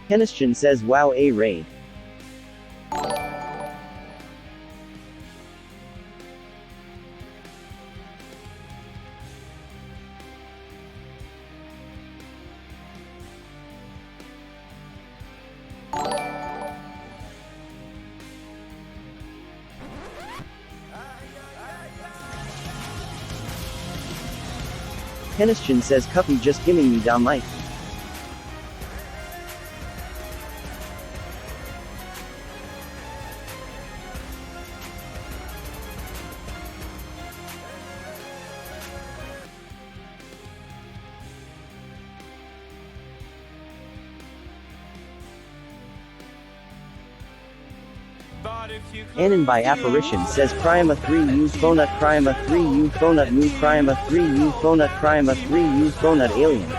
Kenishchan says wow a raid. Kenishchan says Cuppy just giving me da mic. Anon by Apparition says Cryma 3U Phonut Cryma 3U Phonut Mu Cryma 3U Phonut Cryma 3U Phonut Alien.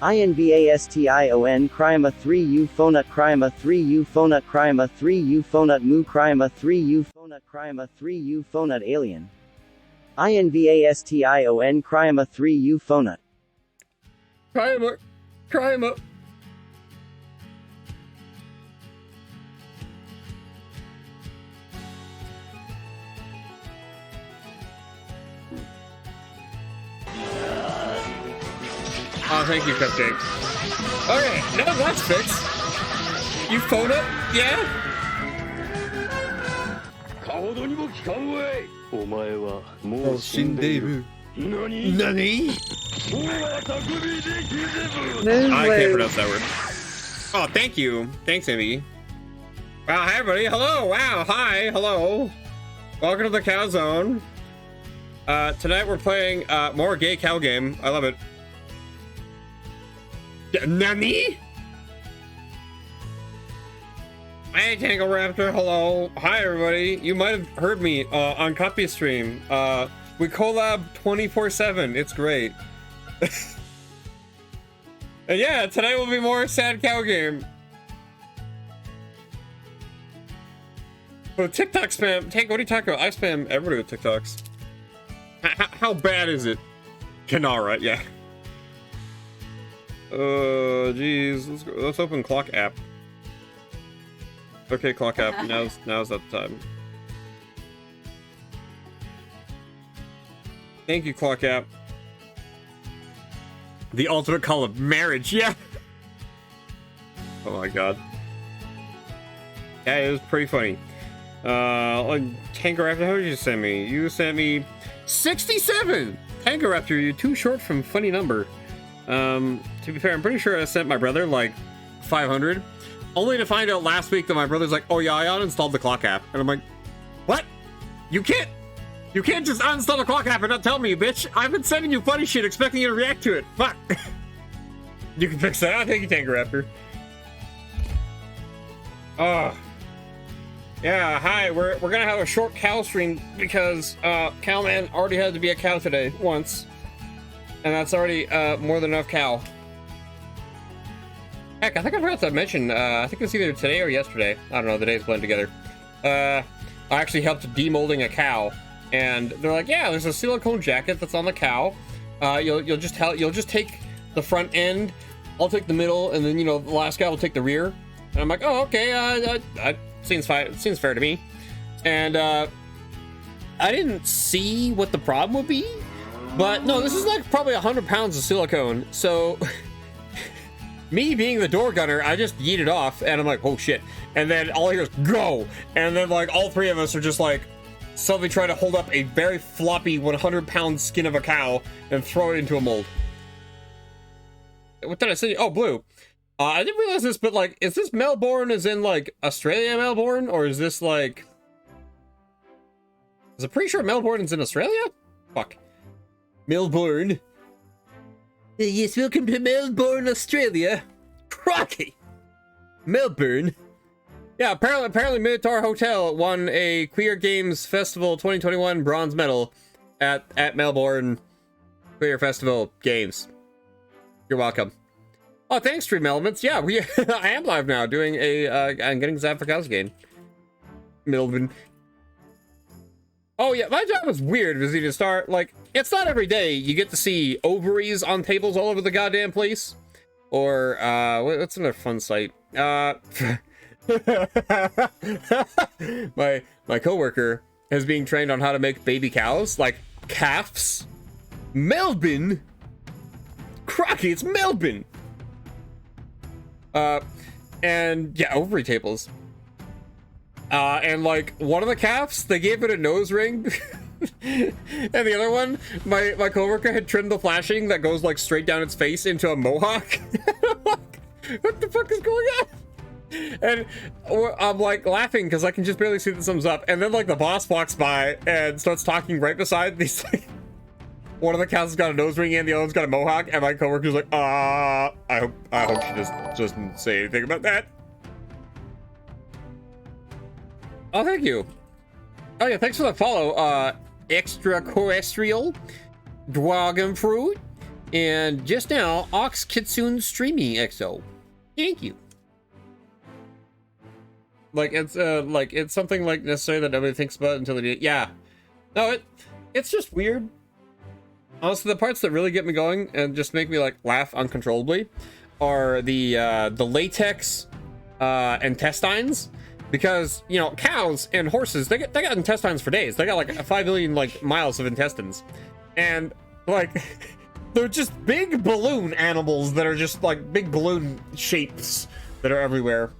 INVASTION Cryma 3U Phonut Cryma 3U Phonut Cryma 3U Phonut Mu Cryma 3U Phonut Cryma 3U Phonut Alien. INVASTION Cryma 3U Phonut. Cryma. Oh, thank you, Cupcake. Okay, now that's fixed. You phone it? Yeah? Oh, Shinderu. Nani? I can't pronounce that word. Oh, thank you. Thanks, Amy. Wow, hi, everybody. Hello. Wow, hi. Hello. Welcome to the Cow Zone. Tonight we're playing more gay cow game. I love it. Nani? Hey, Tangle Raptor, hello. Hi, everybody. You might have heard me on Copy's stream. We collab 24/7. It's great. And yeah, tonight will be more sad cow game. But TikTok spam. Tank, what are you talking about? I spam everybody with TikToks. How bad is it? Kanara, yeah. Geez, let's open Clock app. Okay, Clock app. Now's that time. Thank you, Clock app. The ultimate call of marriage, yeah. Oh my god. Yeah, it was pretty funny. Tankeraptor, how did you send me? You sent me 67. Tankeraptor, you're too short from funny number. To be fair, I'm pretty sure I sent my brother like 500, only to find out last week that my brother's like, oh yeah, I uninstalled the Clock app, and I'm like, what? You can't just uninstall the Clock app and not tell me, bitch. I've been sending you funny shit, expecting you to react to it. Fuck. You can fix that. Thank you, Tanker Raptor. Oh. Yeah, hi. We're gonna have a short cow stream because Cowman already had to be a cow today once. And that's already more than enough cow. Heck, I think I forgot to mention, I think it was either today or yesterday. I don't know, the days blend together. I actually helped demolding a cow. And they're like, yeah, there's a silicone jacket that's on the cow. You'll just take the front end, I'll take the middle, and then, you know, the last guy will take the rear. And I'm like, oh, okay, seems fine. It seems fair to me. And I didn't see what the problem would be. But no, this is like probably 100 pounds of silicone. So me being the door gunner, I just yeet it off and I'm like, oh shit. And then all I hear is go. And then like all three of us are just like suddenly trying to hold up a very floppy 100-pound skin of a cow and throw it into a mold. What did I say? Oh, blue. I didn't realize this, but like, is this Melbourne as in like Australia Melbourne? Or is this like... I'm pretty sure Melbourne is in Australia? Fuck. Melbourne. Yes, welcome to Melbourne, Australia. Crocky. Melbourne. Yeah, apparently Minotaur Hotel won a Queer Games Festival 2021 bronze medal at Melbourne Queer Festival Games. You're welcome. Oh, thanks, Stream Elements. Yeah, I am live now doing I'm getting Zap for Cows game. Melbourne. Oh yeah, my job was weird, was to start, like, it's not every day you get to see ovaries on tables all over the goddamn place. Or what's another fun site? My coworker is being trained on how to make baby cows, like calves. Melbourne, Crocky, it's Melbourne. And yeah, ovary tables. And like one of the calves, they gave it a nose ring. And the other one, my coworker had trimmed the flashing that goes like straight down its face into a mohawk. What the fuck is going on? And I'm like laughing because I can just barely see the thumbs up. And then like the boss walks by and starts talking right beside these. Like, one of the cows has got a nose ring and the other one's got a mohawk. And my coworker's like, I hope she just doesn't say anything about that. Oh, thank you. Oh yeah, thanks for the follow. Extraterrestrial, Dragon Fruit, and just now, Ox Kitsune Streaming XO. Thank you. Like it's something like necessary that nobody thinks about until they do it. Yeah. No, it's just weird. Honestly, the parts that really get me going and just make me like laugh uncontrollably are the latex intestines. Because, you know, cows and horses, they got intestines for days. They got like 5 million like miles of intestines. And like, they're just big balloon animals that are just like big balloon shapes that are everywhere.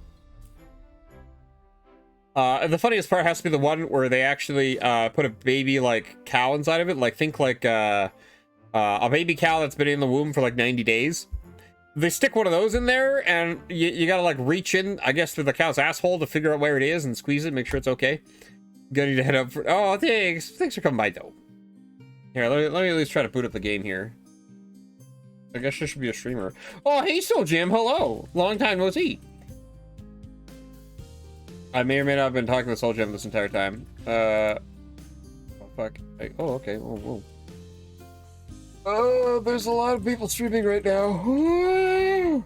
And the funniest part has to be the one where they actually put a baby like cow inside of it. Like think like a baby cow that's been in the womb for like 90 days. They stick one of those in there, and you gotta like reach in, I guess, through the cow's asshole to figure out where it is and squeeze it, make sure it's okay. Gonna need to head up for. Oh, thanks for coming by though. Here, let me at least try to boot up the game here. I guess there should be a streamer. Oh, hey, Soul Jam, hello. Long time no see. I may or may not have been talking to Soul Jam this entire time. Oh fuck. Oh, okay. Oh, whoa. Oh, there's a lot of people streaming right now.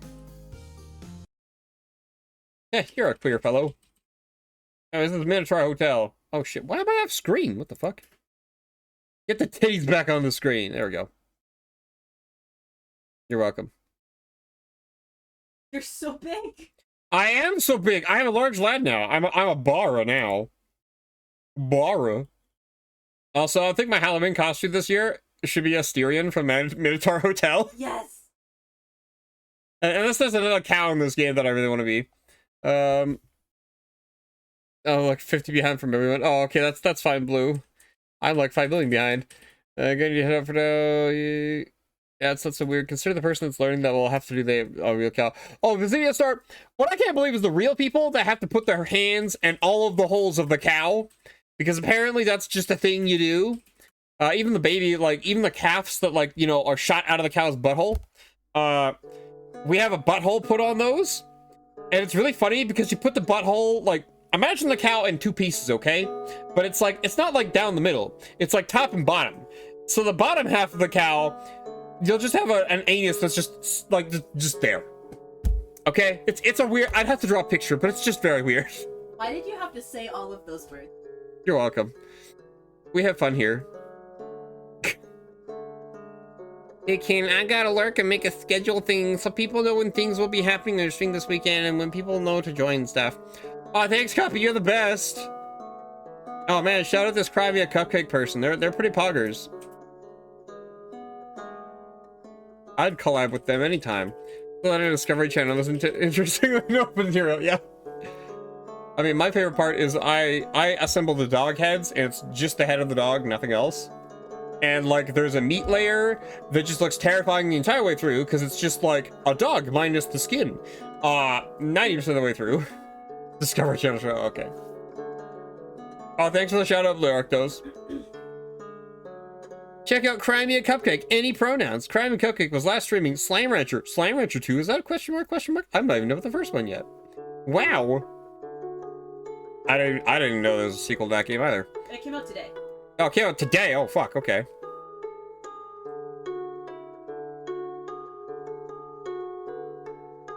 Yeah, you're a queer fellow. Oh, this is Minotaur Hotel. Oh shit, why am I off screen? What the fuck? Get the titties back on the screen. There we go. You're welcome. You're so big. I am so big. I am a large lad now. I'm a Bara now. Bara. Also, I think my Halloween costume this year should be a Styrian from Minotaur Hotel. Yes. Unless there's another cow in this game that I really want to be. Oh, like 50 behind from everyone. Oh, okay, that's fine, Blue. I'm like 5 million behind. Going to head up for now. Yeah, that's so weird. Consider the person that's learning that will have to do the real cow. Oh, the video start. What I can't believe is the real people that have to put their hands in all of the holes of the cow, because apparently that's just a thing you do. Even the baby, like, even the calves that, like, you know, are shot out of the cow's butthole. We have a butthole put on those. And it's really funny because you put the butthole, like, imagine the cow in 2 pieces, okay? But it's like, it's not like down the middle. It's like top and bottom. So the bottom half of the cow, you'll just have an anus that's just, like, just there. Okay? It's a weird, I'd have to draw a picture, but it's just very weird. Why did you have to say all of those words? You're welcome. We have fun here. Hey, Ken, I gotta lurk and make a schedule thing so people know when things will be happening on the stream this weekend and when people know to join stuff. Oh, thanks, Copy. You're the best. Oh, man, shout out this CryMeACupcake person. They're pretty poggers. I'd collab with them anytime. Well, on Discovery Channel isn't interesting. Open Hero, yeah. I mean, my favorite part is I assemble the dog heads, and it's just the head of the dog, nothing else. And, like, there's a meat layer that just looks terrifying the entire way through, because it's just, like, a dog minus the skin. 90% of the way through. Discovery Channel show, okay. Oh, thanks for the shout-out, Blue Arctos. Check out CryMeACupcake, any pronouns. CryMeACupcake was last streaming Slime Rancher. Slime Rancher 2, is that a question mark, question mark? I'm not even know about the first one yet. Wow. I didn't even know there was a sequel to that game either. It came out today. Oh, it came out today. Oh, fuck. Okay.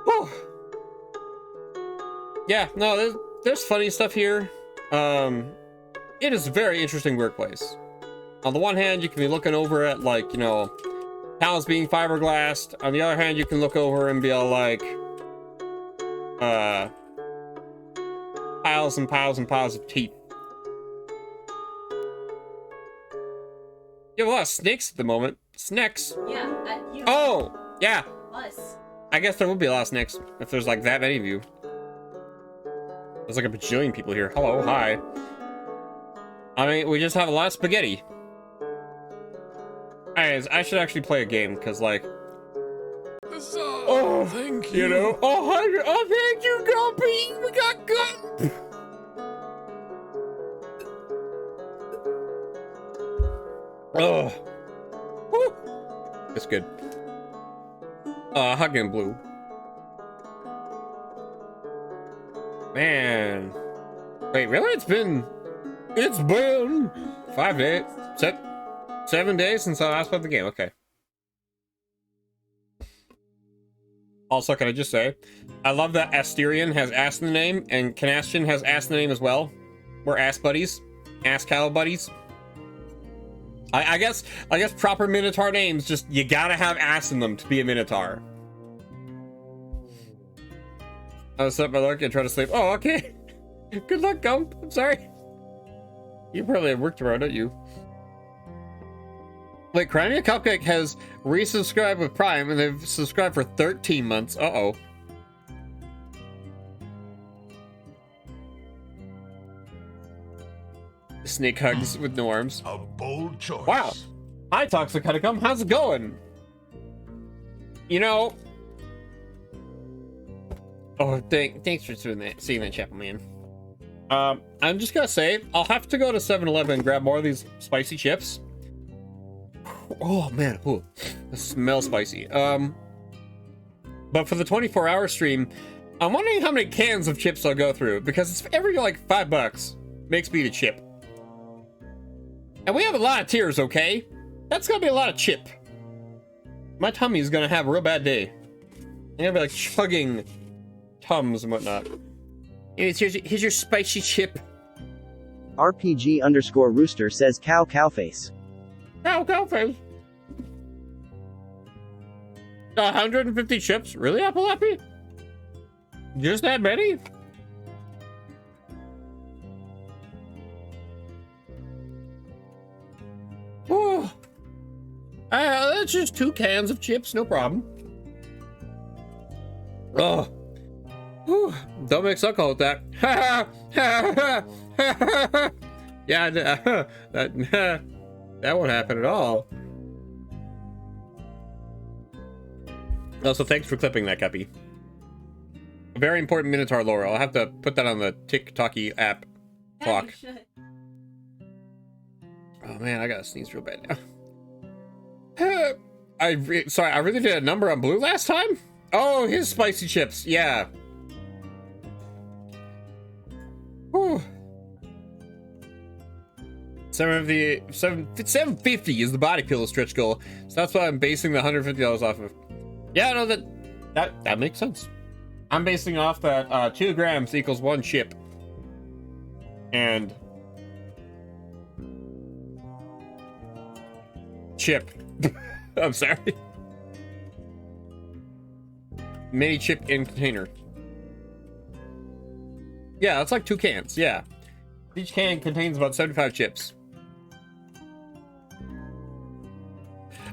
Whew. Yeah, no, there's funny stuff here. It is a very interesting workplace. On the one hand, you can be looking over at, like, you know, Panels being fiberglassed. On the other hand, you can look over and be all like, piles and piles and piles of teeth. You have a lot of snakes at the moment. Snakes. Yeah, at you. Oh, yeah. Us. I guess there would be a lot of snakes if there's like that many of you. There's like a bajillion people here. Hello, hi. I mean, we just have a lot of spaghetti. Anyways, I should actually play a game, because like... Oh, thank you. You know? Oh, thank you, Gumpy! We got Gump! Oh. Woo. It's good. Hugging Blue. Man. Wait, really? It's been 5 days. 7 days since I last played the game. Okay. Also, can I just say, I love that Asterion has ass in the name, and Canastian has ass in the name as well. We're ass buddies. Ass cow buddies. I guess proper Minotaur names, just, you gotta have ass in them to be a Minotaur. I'll set my luck and try to sleep. Oh, okay. Good luck, Gump. I'm sorry. You probably have work tomorrow, don't you? Wait, CryMeACupcake has resubscribed with Prime, and they've subscribed for 13 months. Uh-oh. Snake hugs with no arms. A bold choice. Wow. Hi, Toxic Honeycomb. How's it going? You know... Oh, thanks for seeing that, Chapel Man. I'm just gonna say, I'll have to go to 7-Eleven and grab more of these spicy chips. Oh, man. Ooh, it smells spicy. But for the 24-hour stream, I'm wondering how many cans of chips I'll go through, because it's every, like, $5 makes me eat a chip. And we have a lot of tiers, okay? That's gonna be a lot of chip. My tummy's gonna have a real bad day. I'm gonna be, like, chugging Tums and whatnot. Anyways, here's your spicy chip. RPG_Rooster says cow face. Cow face. 150 chips? Really, Apple Happy? Just that many? Oh. That's just 2 cans of chips, no problem. Oh. Whew. Don't mix alcohol with that. Yeah, that won't happen at all. Also, thanks for clipping that, Guppy. A very important Minotaur lore. I'll have to put that on the TikToky app clock. Yeah, you should. Oh man, I gotta sneeze real bad now. Sorry, I really did a number on Blue last time? Oh, his spicy chips, yeah. Whew. 750 is the body pillow stretch goal, so that's why I'm basing the $150 off of. Yeah, no, that makes sense. I'm basing off that 2 grams equals 1 chip, and chip. I'm sorry. Mini chip in container. Yeah, that's like 2 cans. Yeah, each can contains about 75 chips.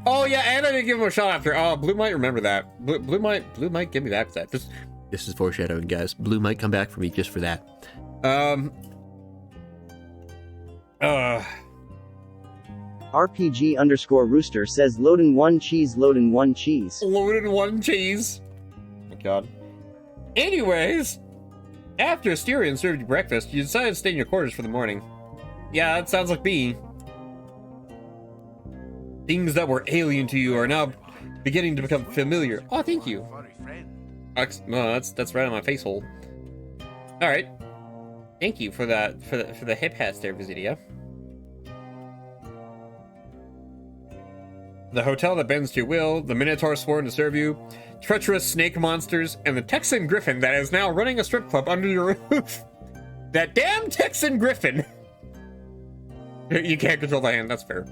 Oh yeah, and I didn't give him a shot after. Oh, Blue might remember that. Blue might give me back that. This is foreshadowing, guys. Blue might come back for me just for that. RPG_Rooster says loading 1 cheese, loading 1 cheese. Loaded 1 cheese. Oh my god. Anyways, after Asterion served you breakfast, you decided to stay in your quarters for the morning. Yeah, that sounds like me. Things that were alien to you are now beginning to become familiar. Oh, thank you. No, that's right on my face hole. All right. Thank you for that for the hip hats there, Visidia. The hotel that bends to your will, the Minotaur sworn to serve you, treacherous snake monsters, and the Texan Griffin that is now running a strip club under your roof. That damn Texan Griffin. You can't control the hand, that's fair.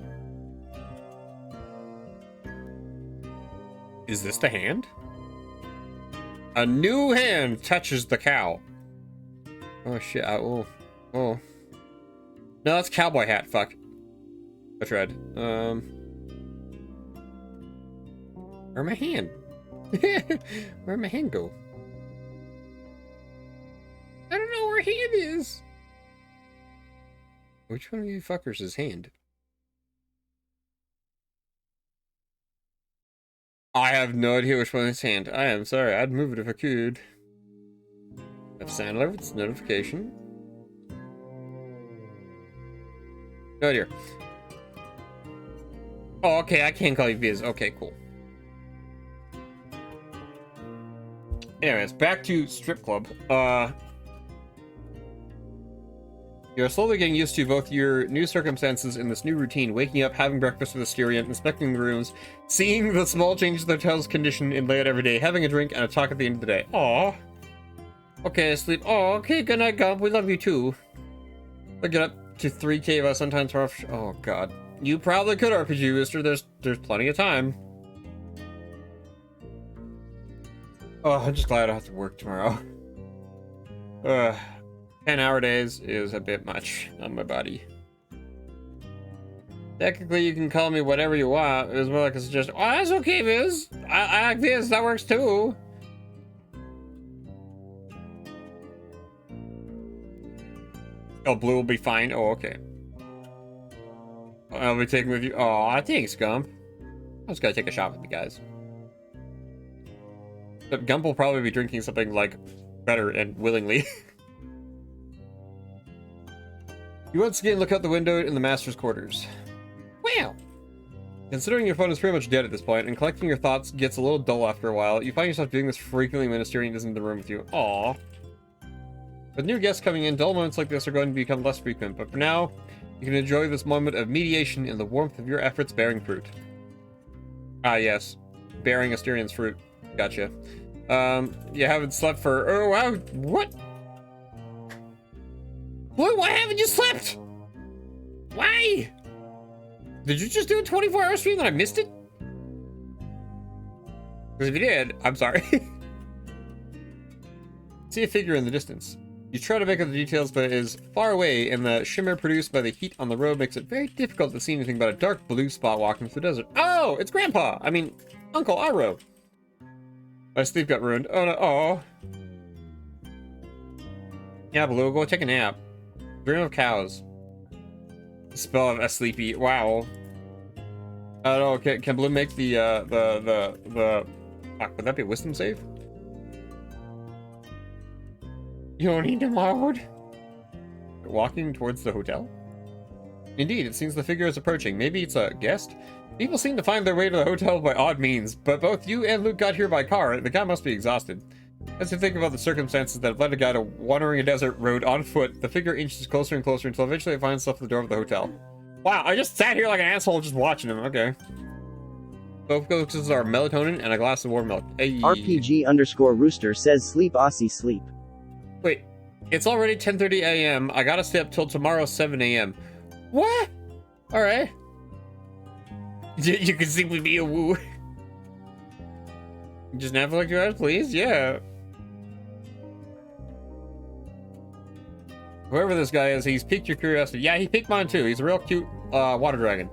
Is this the hand? A new hand touches the cow. Oh shit, oh. No, that's cowboy hat, fuck. I tried. Where'd my hand? Where'd my hand go? I don't know where hand is. Which one of you fuckers is hand? I have no idea which one is hand. I am sorry, I'd move it if I could. I've signed over its notification. Oh dear. Oh, okay, I can't call you Viz. Okay, cool. Anyways, back to strip club. You're slowly getting used to both your new circumstances and this new routine, waking up, having breakfast with Asterion, inspecting the rooms, seeing the small changes in the hotel's condition and layout every day, having a drink and a talk at the end of the day. Aww. Okay, sleep. Oh, okay, good night, Gump. We love you too. I get up to 3K of us sometimes rough. Oh god. You probably could RPG booster. There's plenty of time. Oh, I'm just glad I have to work tomorrow. 10-hour days is a bit much on my body. Technically, you can call me whatever you want. It was more like a suggestion. Oh, that's okay, Viz. I like Viz. That works too. Oh, blue will be fine. Oh, okay. I'll be taking with you. Oh, thanks, Gump. I was gonna take a shot with you guys. But Gump will probably be drinking something like better and willingly. You once again look out the window in the master's quarters. Wow! Considering your phone is pretty much dead at this point, and collecting your thoughts gets a little dull after a while, you find yourself doing this frequently when Asterion isn't in the room with you. Aww. With new guests coming in, dull moments like this are going to become less frequent, but for now, you can enjoy this moment of mediation in the warmth of your efforts bearing fruit. Ah, yes. Bearing Asterion's fruit. Gotcha. You haven't slept for... Oh, wow. What? Blue, why haven't you slept? Why? Did you just do a 24-hour stream and I missed it? Because if you did, I'm sorry. See a figure in the distance. You try to make out the details, but it is far away, and the shimmer produced by the heat on the road makes it very difficult to see anything but a dark blue spot walking through the desert. Oh, it's Grandpa! I mean, Uncle Iro. My sleep got ruined. Oh no, oh. Yeah, Blue, go take a nap. Dream of cows. Spell of a sleepy. Wow. I don't know, can Blue make the fuck, would that be a wisdom save? You don't need to load. Walking towards the hotel? Indeed, it seems the figure is approaching. Maybe it's a guest? People seem to find their way to the hotel by odd means, but both you and Luke got here by car. The guy must be exhausted. As you think about the circumstances that have led a guy to wandering a desert road on foot, the figure inches closer and closer until eventually it finds itself at the door of the hotel. Wow, I just sat here like an asshole just watching him. Okay. Both ghosts are melatonin and a glass of warm milk. Hey. RPG_Rooster says sleep Aussie sleep. Wait, it's already 10:30 a.m. I gotta stay up till tomorrow 7 a.m. What? Alright. You can sleep with me a woo. Just nap for like 2 hours, please? Yeah. Whoever this guy is, he's piqued your curiosity. Yeah, he piqued mine too. He's a real cute water dragon.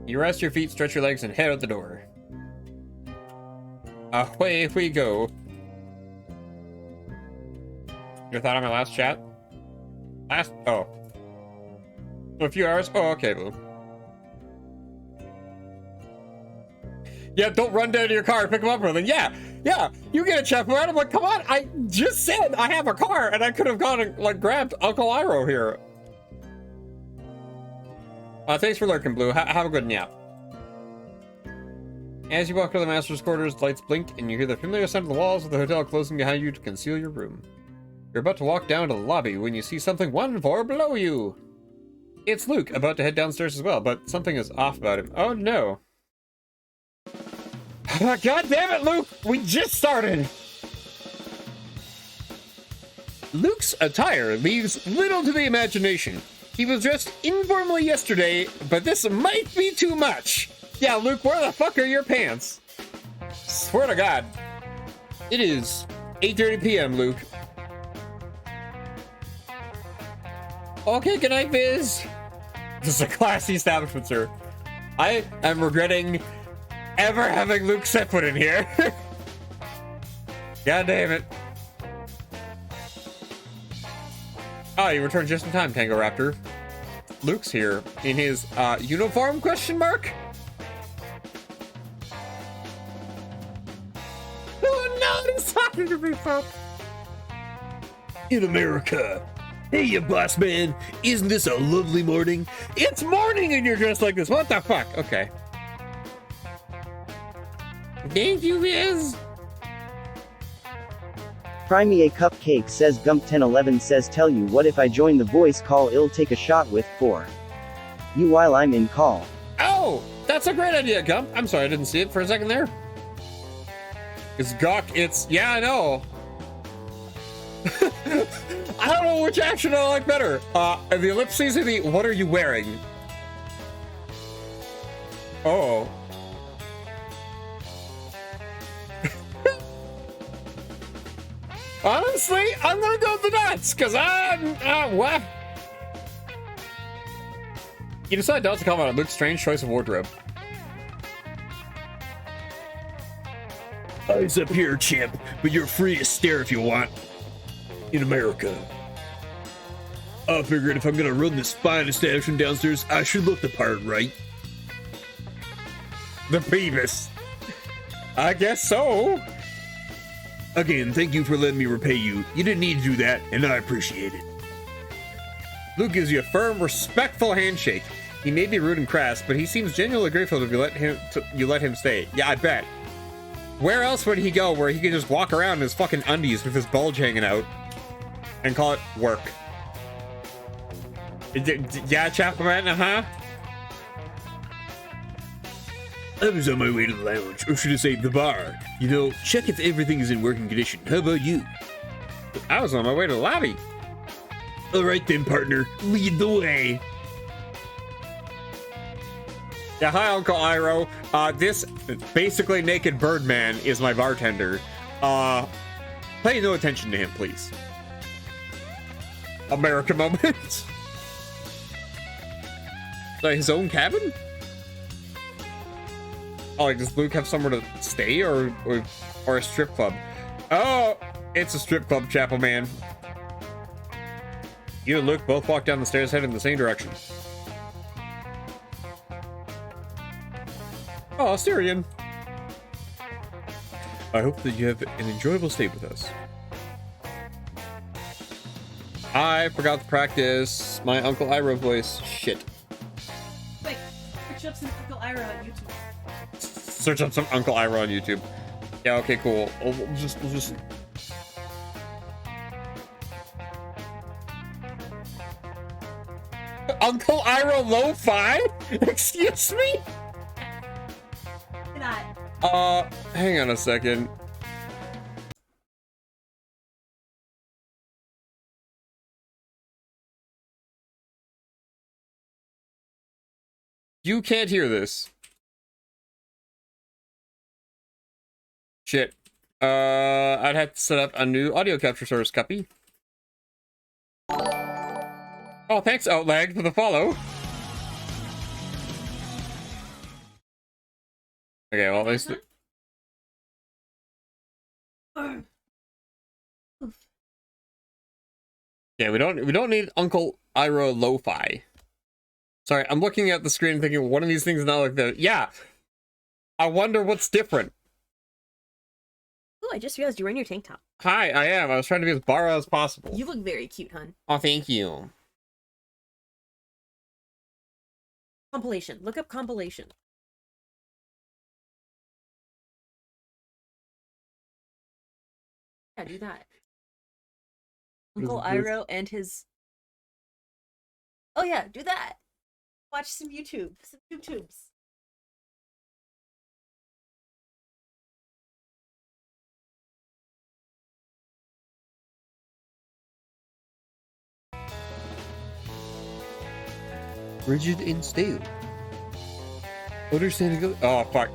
You rest your feet, stretch your legs, and head out the door. Away we go. Your thought on my last chat? Oh. A few hours? Oh, okay, Blue. Yeah, don't run down to your car and pick him up, Merlin. Yeah, you get a chat from I'm like, come on, I just said I have a car, and I could have gone and, like, grabbed Uncle Iro here. Thanks for lurking, Blue. Have a good nap. As you walk to the master's quarters, lights blink, and you hear the familiar sound of the walls of the hotel closing behind you to conceal your room. You're about to walk down to the lobby when you see something 1 floor below you. It's Luke, about to head downstairs as well, but something is off about him. Oh no. God damn it, Luke! We just started! Luke's attire leaves little to the imagination. He was dressed informally yesterday, but this might be too much. Yeah, Luke, where the fuck are your pants? Swear to God. It is 8:30 p.m., Luke. Okay, good night, Viz. This is a classy establishment, sir. I am regretting ever having Luke set foot in here. God damn it. Oh, you returned just in time, Tango Raptor. Luke's here in his uniform, question mark? Oh no, he's talking to me, folks. In America. Hey, you boss man. Isn't this a lovely morning? It's morning and you're dressed like this. What the fuck? Okay. Thank you, Viz. CryMeACupcake says Gump1011 says tell you what if I join the voice call I'll take a shot with for you while I'm in call. Oh, that's a great idea, Gump. I'm sorry, I didn't see it for a second there. It's Gawk, it's, yeah, I know. I don't know which action I like better. The ellipses or the what are you wearing? Oh. Honestly, I'm gonna go with the nuts, because I'm, what? You decide not to comment on Luke's strange choice of wardrobe. Eyes up here, chimp, but you're free to stare if you want. In America. I figured if I'm gonna run this fine establishment downstairs, I should look the part, right? The Beavis. I guess so. Again, thank you for letting me repay you. You didn't need to do that, and I appreciate it. Luke gives you a firm, respectful handshake. He may be rude and crass, but he seems genuinely grateful if you let him stay. Yeah, I bet. Where else would he go where he could just walk around in his fucking undies with his bulge hanging out and call it work? Yeah, Chapman, uh-huh. I was on my way to the lounge, or should I say the bar. You know, check if everything is in working condition. How about you? I was on my way to the lobby. All right then, partner. Lead the way. Yeah, hi, Uncle Iroh. This basically naked Birdman is my bartender. Pay no attention to him, please. America moment. Like his own cabin? Oh, like, does Luke have somewhere to stay or a strip club? Oh, it's a strip club, Chapel Man. You and Luke both walk down the stairs heading in the same direction. Oh, Styrian. I hope that you have an enjoyable stay with us. I forgot to practice my Uncle Iroh voice. Shit. Quick, search up some Uncle Iroh on YouTube. Search up some Uncle Iroh on YouTube. Yeah, okay, cool. We'll just... Uncle Iroh Lo-Fi? Excuse me? That. Hang on a second. You can't hear this. Shit. I'd have to set up a new audio capture source copy. Oh, thanks, Outlag, for the follow. Okay, well, at least... Yeah, we don't need Uncle Iroh Lo-Fi. Sorry, I'm looking at the screen thinking one of these things is not like the... Yeah! I wonder what's different. Oh, I just realized you're wearing your tank top. Hi, I am. I was trying to be as borrowed as possible. You look very cute, hun. Oh, thank you. Compilation. Look up compilation. Yeah, do that. Uncle Iroh and his... Oh yeah, do that. Watch some YouTube. Some YouTubes. Rigid and stale. Understanding. Oh, fuck.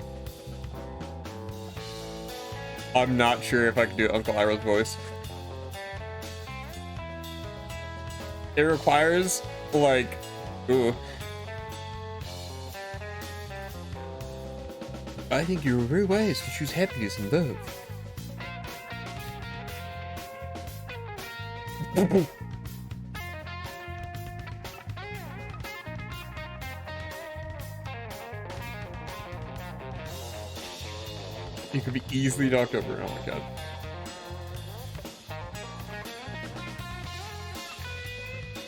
I'm not sure if I can do Uncle Iroh's voice. It requires, like, ooh. I think you were very wise to choose happiness and love. You could be easily knocked over. Oh my god.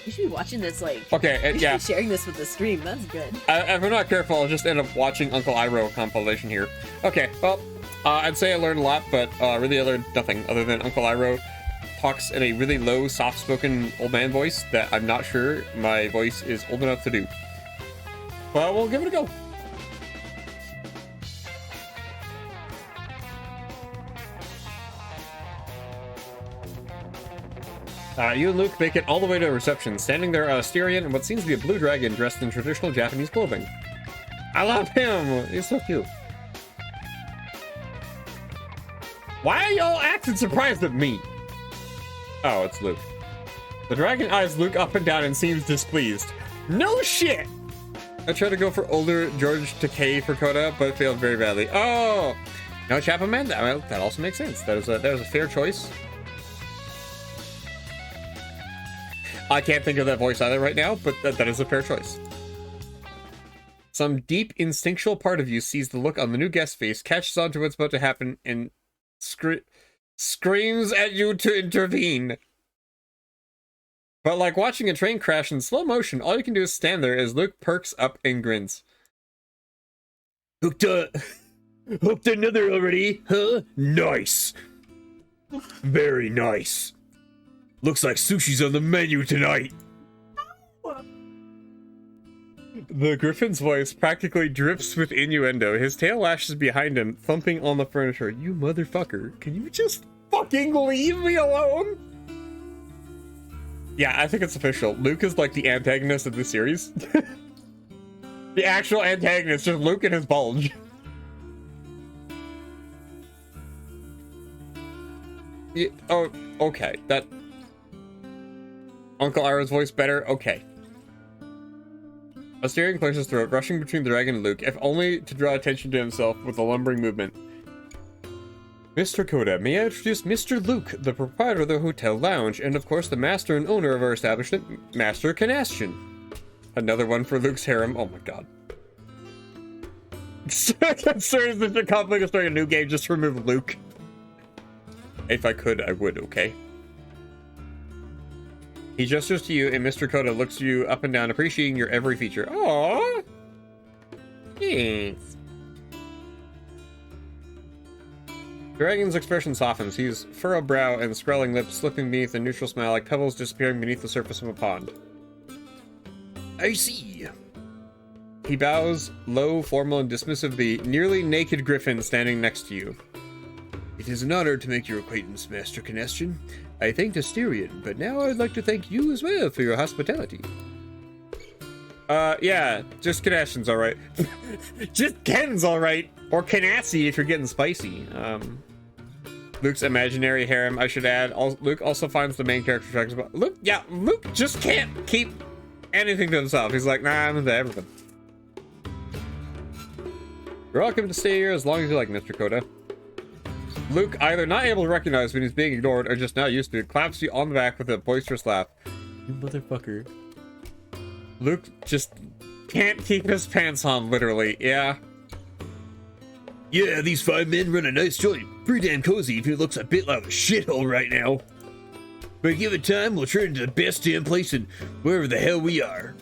You should be watching this, like... Okay, you should yeah. be sharing this with the stream. That's good. If I'm not careful, I'll just end up watching Uncle Iroh compilation here. Okay, well, I'd say I learned a lot, but really I learned nothing other than Uncle Iroh talks in a really low, soft-spoken old man voice that I'm not sure my voice is old enough to do. But we'll give it a go. You and Luke make it all the way to a reception, standing there Styrian and what seems to be a blue dragon dressed in traditional Japanese clothing. I love him! He's so cute. Why are y'all acting surprised at me? Oh, it's Luke. The dragon eyes Luke up and down and seems displeased. No shit! I tried to go for older George Takei for Coda, but failed very badly. Oh! No Chapman Man? Well, that also makes sense. That was a fair choice. I can't think of that voice either right now, but that is a fair choice. Some deep instinctual part of you sees the look on the new guest's face, catches on to what's about to happen, and screams at you to intervene. But like watching a train crash in slow motion, all you can do is stand there as Luke perks up and grins. Hooked another already, huh? Nice. Very nice. Looks like sushi's on the menu tonight. The griffin's voice practically drips with innuendo. His tail lashes behind him, thumping on the furniture. You motherfucker, can you just fucking leave me alone? Yeah, I think it's official. Luke is like the antagonist of the series. The actual antagonist, just Luke and his bulge. Yeah, oh, okay. That... Uncle Iroh's voice better? Okay. Asterion clears his throat, rushing between the dragon and Luke, if only to draw attention to himself with a lumbering movement. Mr. Coda, may I introduce Mr. Luke, the proprietor of the hotel lounge, and of course the master and owner of our establishment, Master Canastion. Another one for Luke's harem. Oh my god. I'm serious, this is conflict of starting a new game just to remove Luke. If I could, I would, okay? He gestures to you, and Mr. Coda looks you up and down, appreciating your every feature. Aww! Thanks. Dragon's expression softens. He's furrowed brow and scrawling lips slipping beneath a neutral smile like pebbles disappearing beneath the surface of a pond. I see. He bows, low, formal, and dismissive of the nearly naked griffin standing next to you. It is an honor to make your acquaintance, Master Canastion. I thanked Asterion, but now I'd like to thank you as well for your hospitality. Yeah, just Canastion's alright. Just Ken's alright. Or Canassi if you're getting spicy. Luke's imaginary harem, I should add. Luke also finds the main character tracks about Luke just can't keep anything to himself. He's like, nah, I'm into everything. You're welcome to stay here as long as you like, Mr. Coda. Luke, either not able to recognize when he's being ignored or just not used to it, claps you on the back with a boisterous laugh. You motherfucker. Luke just can't keep his pants on, literally. Yeah. Yeah, these 5 men run a nice joint. Pretty damn cozy if it looks a bit like a shithole right now. But give it time, we'll turn into the best damn place in wherever the hell we are.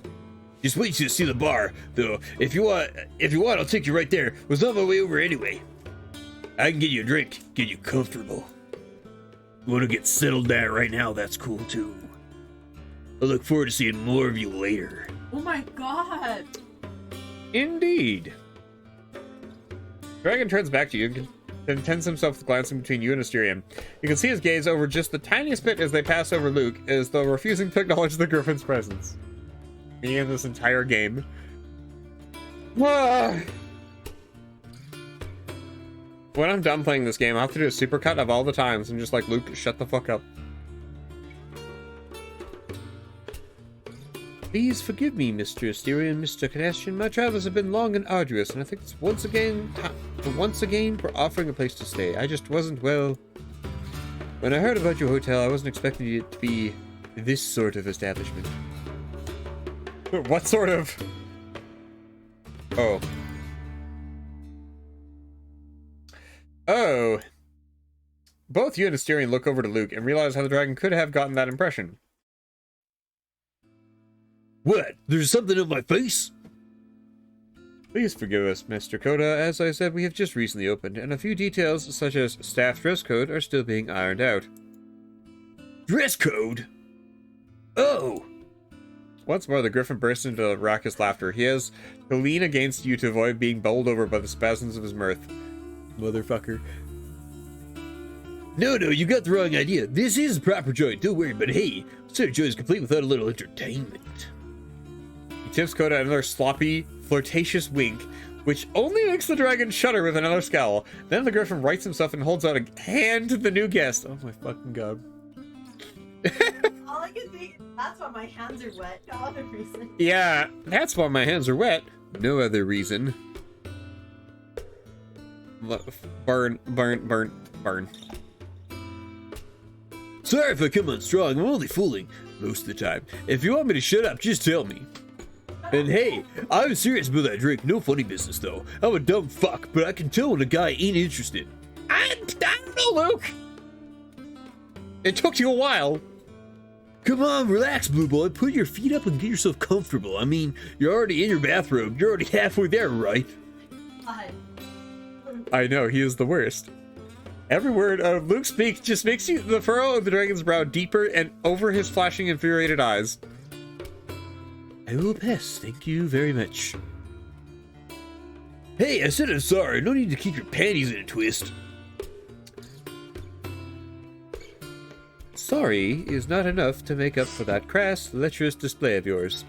Just wait till you see the bar, though. If you want, I'll take you right there. Was on my way over anyway. I can get you a drink, get you comfortable. Want to get settled down right now, that's cool too. I look forward to seeing more of you later. Oh my god! Indeed. Dragon turns back to you and contents himself with glancing between you and Asterion. You can see his gaze over just the tiniest bit as they pass over Luke, as though refusing to acknowledge the griffin's presence. Me in this entire game. When I'm done playing this game, I have to do a supercut of all the times and just like, Luke, shut the fuck up. Please forgive me, Mr. Asterion and Mr. Canestian. My travels have been long and arduous, and I think it's once again for offering a place to stay. I just wasn't, well... When I heard about your hotel, I wasn't expecting it to be this sort of establishment. What sort of... Oh. Oh. Both you and Asterion look over to Luke and realize how the dragon could have gotten that impression. What? There's something on my face? Please forgive us, Mr. Coda. As I said, we have just recently opened, and a few details, such as staff dress code, are still being ironed out. Dress code? Oh! Once more, the griffin bursts into raucous laughter. He has to lean against you to avoid being bowled over by the spasms of his mirth. Motherfucker. No, you got the wrong idea. This is proper joy, don't worry, but hey, sort of joy is complete without a little entertainment. He tips Coda another sloppy, flirtatious wink, which only makes the dragon shudder with another scowl. Then the griffin rights himself and holds out a hand to the new guest. Oh my fucking god. All I can think, that's why my hands are wet. No other reason. Yeah, that's why my hands are wet. No other reason. Burn. Sorry if I come on strong, I'm only fooling. Most of the time. If you want me to shut up, just tell me. And hey, I'm serious about that drink, no funny business though. I'm a dumb fuck, but I can tell when a guy ain't interested. I don't know, Luke. It took you a while. Come on, relax, Blue Boy. Put your feet up and get yourself comfortable. I mean, you're already in your bathrobe. You're already halfway there, right? I know, he is the worst. Every word of Luke speaks just makes you the furrow of the dragon's brow deeper and over his flashing, infuriated eyes. I will pass, thank you very much. Hey, I said I'm sorry. No need to keep your panties in a twist. Sorry is not enough to make up for that crass, lecherous display of yours.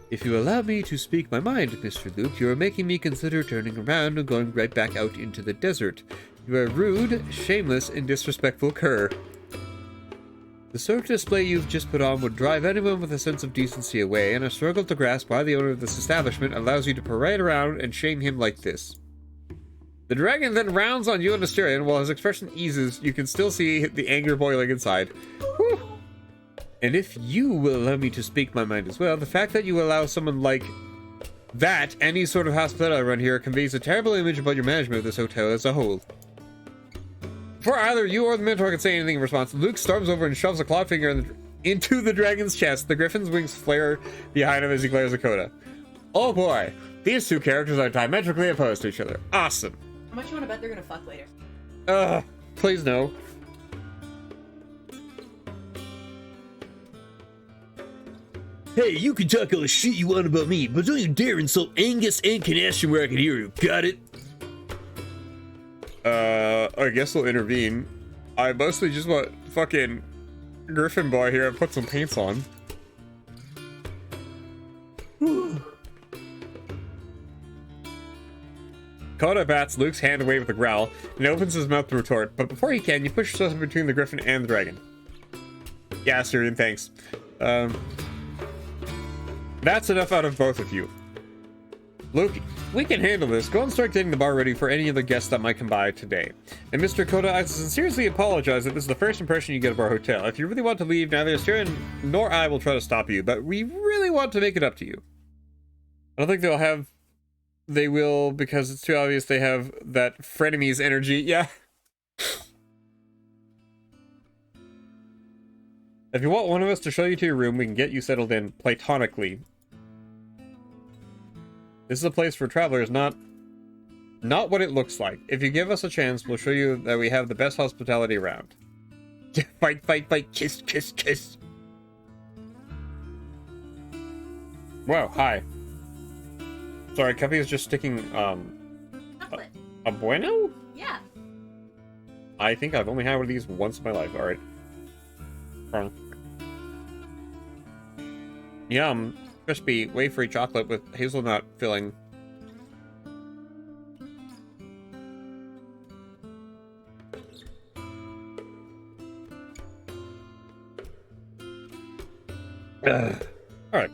If you allow me to speak my mind, Mr. Luke, you are making me consider turning around and going right back out into the desert. You are a rude, shameless, and disrespectful cur. The sort of display you've just put on would drive anyone with a sense of decency away, and I struggle to grasp why the owner of this establishment allows you to parade around and shame him like this. The dragon then rounds on you and Asterion. While his expression eases, you can still see the anger boiling inside. Whew. And if you will allow me to speak my mind as well, the fact that you allow someone like that any sort of hospitality around here conveys a terrible image about your management of this hotel as a whole. Before either you or the Minotaur can say anything in response, Luke storms over and shoves a clawed finger into the dragon's chest. The griffin's wings flare behind him as he glares at Coda. Oh boy, these two characters are diametrically opposed to each other. Awesome. How much you want to bet they're gonna fuck later? Please no. Hey, you can talk all the shit you want about me, but don't you dare insult Angus and Canestian where I can hear you, got it? I guess we'll intervene. I mostly just want fucking Griffin Boy here to put some paints on. Coda bats Luke's hand away with a growl and opens his mouth to retort, but before he can, you push yourself in between the Griffin and the dragon. Yeah, Asterion, thanks. That's enough out of both of you. Luke, we can handle this. Go and start getting the bar ready for any of the guests that might come by today. And Mr. Coda, I sincerely apologize that this is the first impression you get of our hotel. If you really want to leave, neither Asterion nor I will try to stop you, but we really want to make it up to you. I don't think they will, because it's too obvious they have that frenemies energy. Yeah. If you want one of us to show you to your room, we can get you settled in platonically. This is a place for travelers, not what it looks like. If you give us a chance, we'll show you that we have the best hospitality around. Fight, fight, fight, kiss, kiss, kiss. Whoa, hi. Sorry, Cuppy is just sticking, Chocolate. a bueno? Yeah. I think I've only had one of these once in my life, alright. Yum. Crispy, wafery chocolate with hazelnut filling. Alright.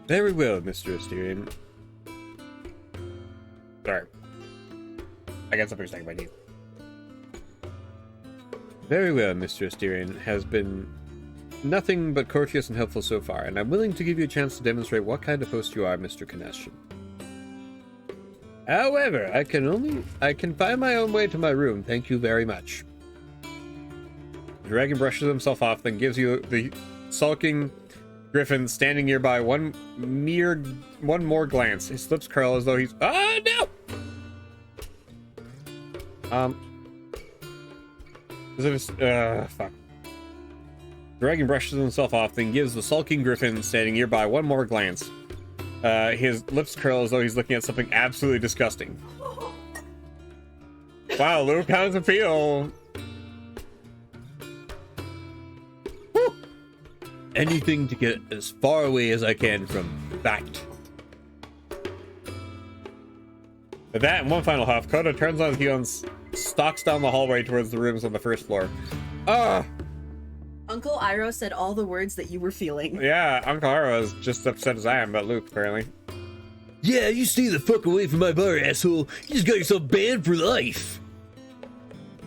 Very well, Mr. Asterion. Sorry. I got something stuck in my teeth. Very well, Mr. Asterion has been nothing but courteous and helpful so far, and I'm willing to give you a chance to demonstrate what kind of host you are, Mr. Kaneshon. However, I can find my own way to my room. Thank you very much. The dragon brushes himself off, then gives you the sulking griffin standing nearby one more glance. His lips curl as though he's... Oh, no! Fuck. The dragon brushes himself off, then gives the sulking griffin standing nearby one more glance. His lips curl as though he's looking at something absolutely disgusting. Wow, Luke, how does it feel? Whew. Anything to get as far away as I can from that. With that and one final huff, Coda turns on his heel and stalks down the hallway towards the rooms on the first floor. Uncle Iroh said all the words that you were feeling. Yeah, Uncle Iroh is just upset as I am about Luke, apparently. Yeah, you stay the fuck away from my bar, asshole. You just got yourself banned for life.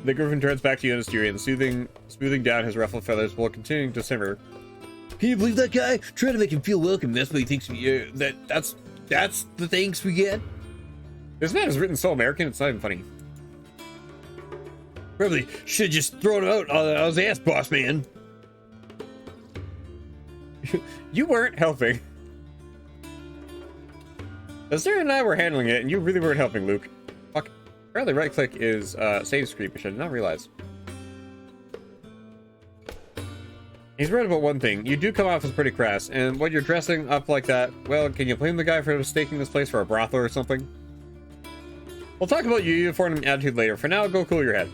The griffin turns back to you and Asterion, smoothing down his ruffled feathers while continuing to simmer. Can you believe that guy? Try to make him feel welcome. That's what he thinks we that's the thanks we get. This man is written so American, it's not even funny. Probably should have just thrown him out on his ass, boss man. You weren't helping. Asterion and I were handling it, and you really weren't helping, Luke. Fuck. Apparently right-click is save screen, which I did not realize. He's right about one thing. You do come off as pretty crass, and when you're dressing up like that, well, can you blame the guy for mistaking this place for a brothel or something? We'll talk about your uniform and attitude later. For now, go cool your head.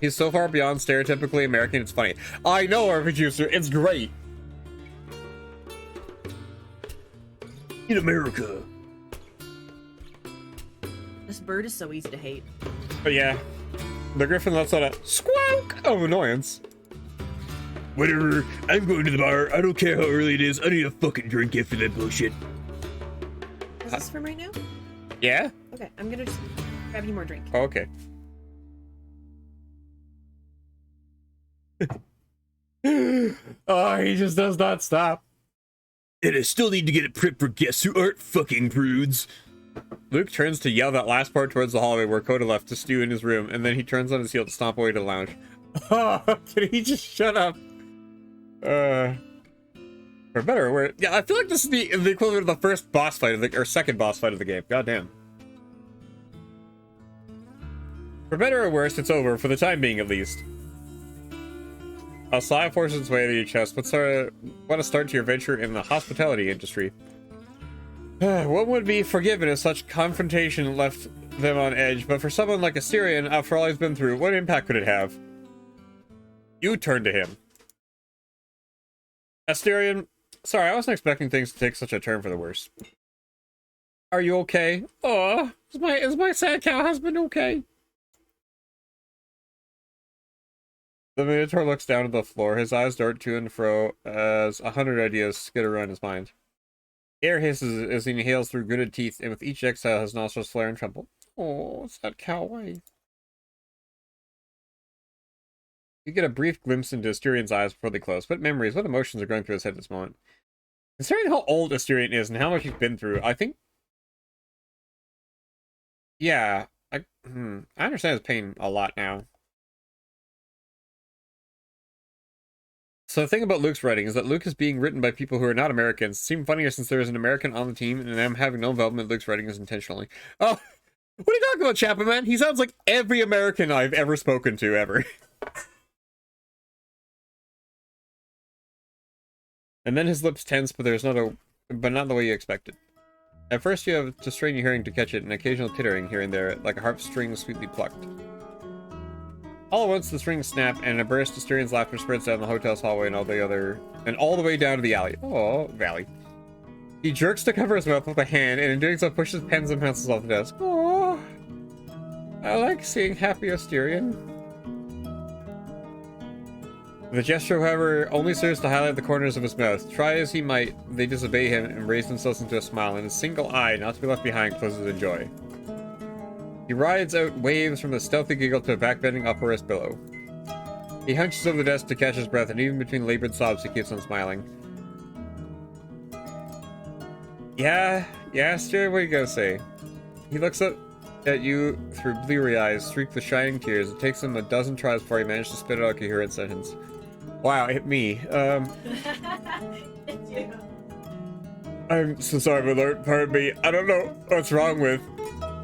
He's so far beyond stereotypically American, it's funny. I know, RPG Juicer, it's great. In America. This bird is so easy to hate. But yeah, the griffin lets out a squawk of annoyance. Whatever, I'm going to the bar. I don't care how early it is. I need a fucking drink after that bullshit. Is this from right now? Yeah? Okay, I'm gonna just grab you more drink. Oh, okay. Oh, he just does not stop. And I still need to get it prepped for guests who aren't fucking prudes. Luke turns to yell that last part towards the hallway where Coda left to stew in his room, and then he turns on his heel to stomp away to the lounge. Oh, did he just shut up? For better or worse. Yeah, I feel like this is the equivalent of the first boss fight of the, or second boss fight of the game. Goddamn. For better or worse, it's over, for the time being at least. A sigh forces its way to your chest. What a start to your venture in the hospitality industry. What would be forgiven if such confrontation left them on edge, but for someone like Asterion, after all he's been through, what impact could it have? You turn to him. Asterion, sorry, I wasn't expecting things to take such a turn for the worse. Are you okay? Oh, is my sad cow husband okay? The Minotaur looks down at the floor, his eyes dart to and fro as 100 ideas skitter around his mind. Air hisses as he inhales through gritted teeth, and with each exhale his nostrils flare and tremble. Oh, it's that cow wife. You get a brief glimpse into Asterion's eyes before they close. What memories, what emotions are going through his head at this moment? Considering how old Asterion is and how much he's been through, I think... Yeah, I understand his pain a lot now. So the thing about Luke's writing is that Luke is being written by people who are not Americans. It seems funnier since there is an American on the team, and I'm having no involvement in Luke's writing is intentionally. Oh, what are you talking about, Chapman, man? He sounds like every American I've ever spoken to, ever. And then his lips tense, but not the way you expected. At first you have to strain your hearing to catch it, an occasional tittering here and there, like a harp string sweetly plucked. All at once the strings snap, and a burst of Asterian's laughter spreads down the hotel's hallway and all the way down to the alley. Oh, valley. He jerks to cover his mouth with a hand, and in doing so pushes pens and pencils off the desk. Oh, I like seeing happy Asterion. The gesture, however, only serves to highlight the corners of his mouth. Try as he might, they disobey him and raise themselves into a smile, and his single eye, not to be left behind, closes in joy. He rides out waves from a stealthy giggle to a backbending upper billow. He hunches over the desk to catch his breath, and even between labored sobs, he keeps on smiling. Yeah, Stuart, what are you gonna say? He looks up at you through bleary eyes, streaked with shining tears. It takes him a dozen tries before he manages to spit out a coherent sentence. Wow, hit me. I'm so sorry, my lord. Pardon me. I don't know what's wrong with.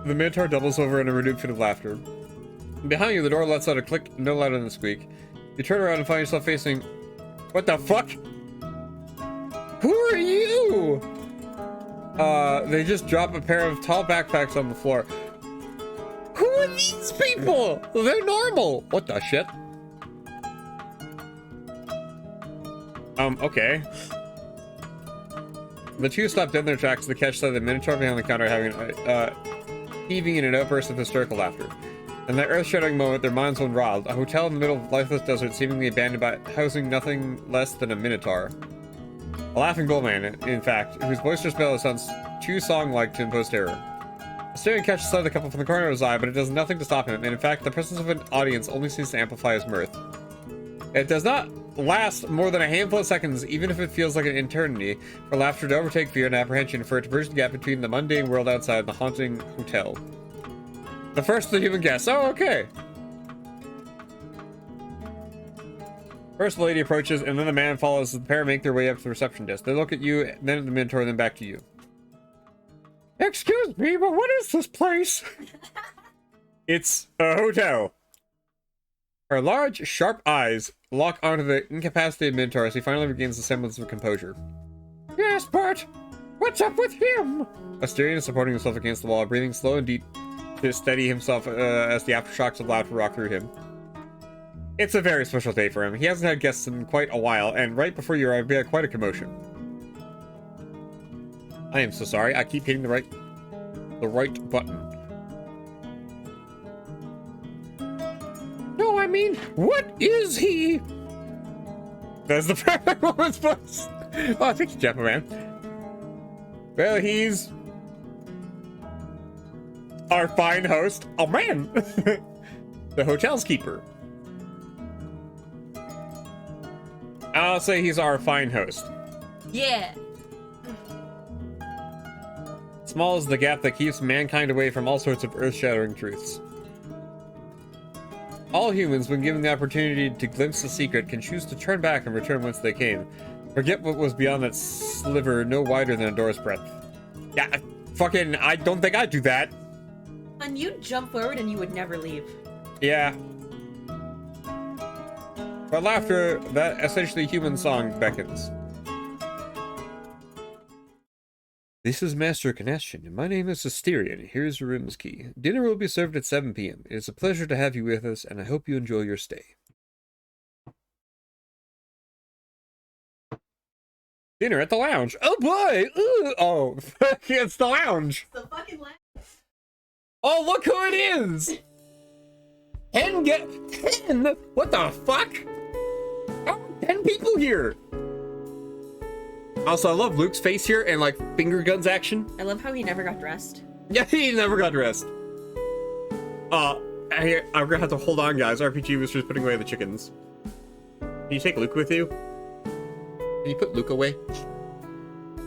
The Minotaur doubles over in a renewed fit of laughter. Behind you, the door lets out a click no louder than a squeak. You turn around and find yourself facing... What the fuck? Who are you? They just drop a pair of tall backpacks on the floor. Who are these people? They're normal. What the shit? Okay. The two stop dead in their tracks to catch sight of the Minotaur behind the counter having, heaving in an outburst of hysterical laughter. In that earth-shattering moment, their minds went wild. A hotel in the middle of a lifeless desert, seemingly abandoned by housing nothing less than a Minotaur. A laughing bullman, in fact, whose boisterous bellow sounds too song-like to impose terror. A staring catches sight of the couple from the corner of his eye, but it does nothing to stop him, and in fact, the presence of an audience only seems to amplify his mirth. It does not last more than a handful of seconds, even if it feels like an eternity, for laughter to overtake fear and apprehension, for it to bridge the gap between the mundane world outside and the haunting hotel. The first of the human guests. Oh, okay. First, the lady approaches, and then the man follows as the pair make their way up to the reception desk. They look at you, then at the Minotaur, then back to you. Excuse me, but what is this place? It's a hotel. Her large, sharp eyes lock onto the incapacitated Minotaur as he finally regains the semblance of composure. Yes, but what's up with him? Asterion is supporting himself against the wall, breathing slow and deep to steady himself as the aftershocks of laughter rock through him. It's a very special day for him. He hasn't had guests in quite a while, and right before you arrived, we had quite a commotion. I am so sorry. I keep hitting the right button. No, I mean, what is he? That's the perfect woman's voice. Oh, thank you, Jeppa-man. Well, he's our fine host. Oh, man. The hotel's keeper. I'll say he's our fine host. Yeah. Small is the gap that keeps mankind away from all sorts of earth-shattering truths. All humans, when given the opportunity to glimpse the secret, can choose to turn back and return whence they came. Forget what was beyond that sliver no wider than a door's breadth. Yeah, I don't think I'd do that. And you'd jump forward and you would never leave. Yeah. But laughter, that essentially human song, beckons. This is Master Connection, and my name is Asterion. Here's your room's key. Dinner will be served at 7 p.m. It is a pleasure to have you with us, and I hope you enjoy your stay. Dinner at the lounge. Oh boy! Ooh. Oh, it's the lounge. The fucking lounge. Oh, look who it is! 10 What the fuck? Oh, 10 people here. Also, I love Luke's face here and like finger guns action. I love how he never got dressed. Yeah, he never got dressed. Here, I'm gonna have to hold on, guys. RPG was just putting away the chickens. Can you take Luke with you? Can you put Luke away?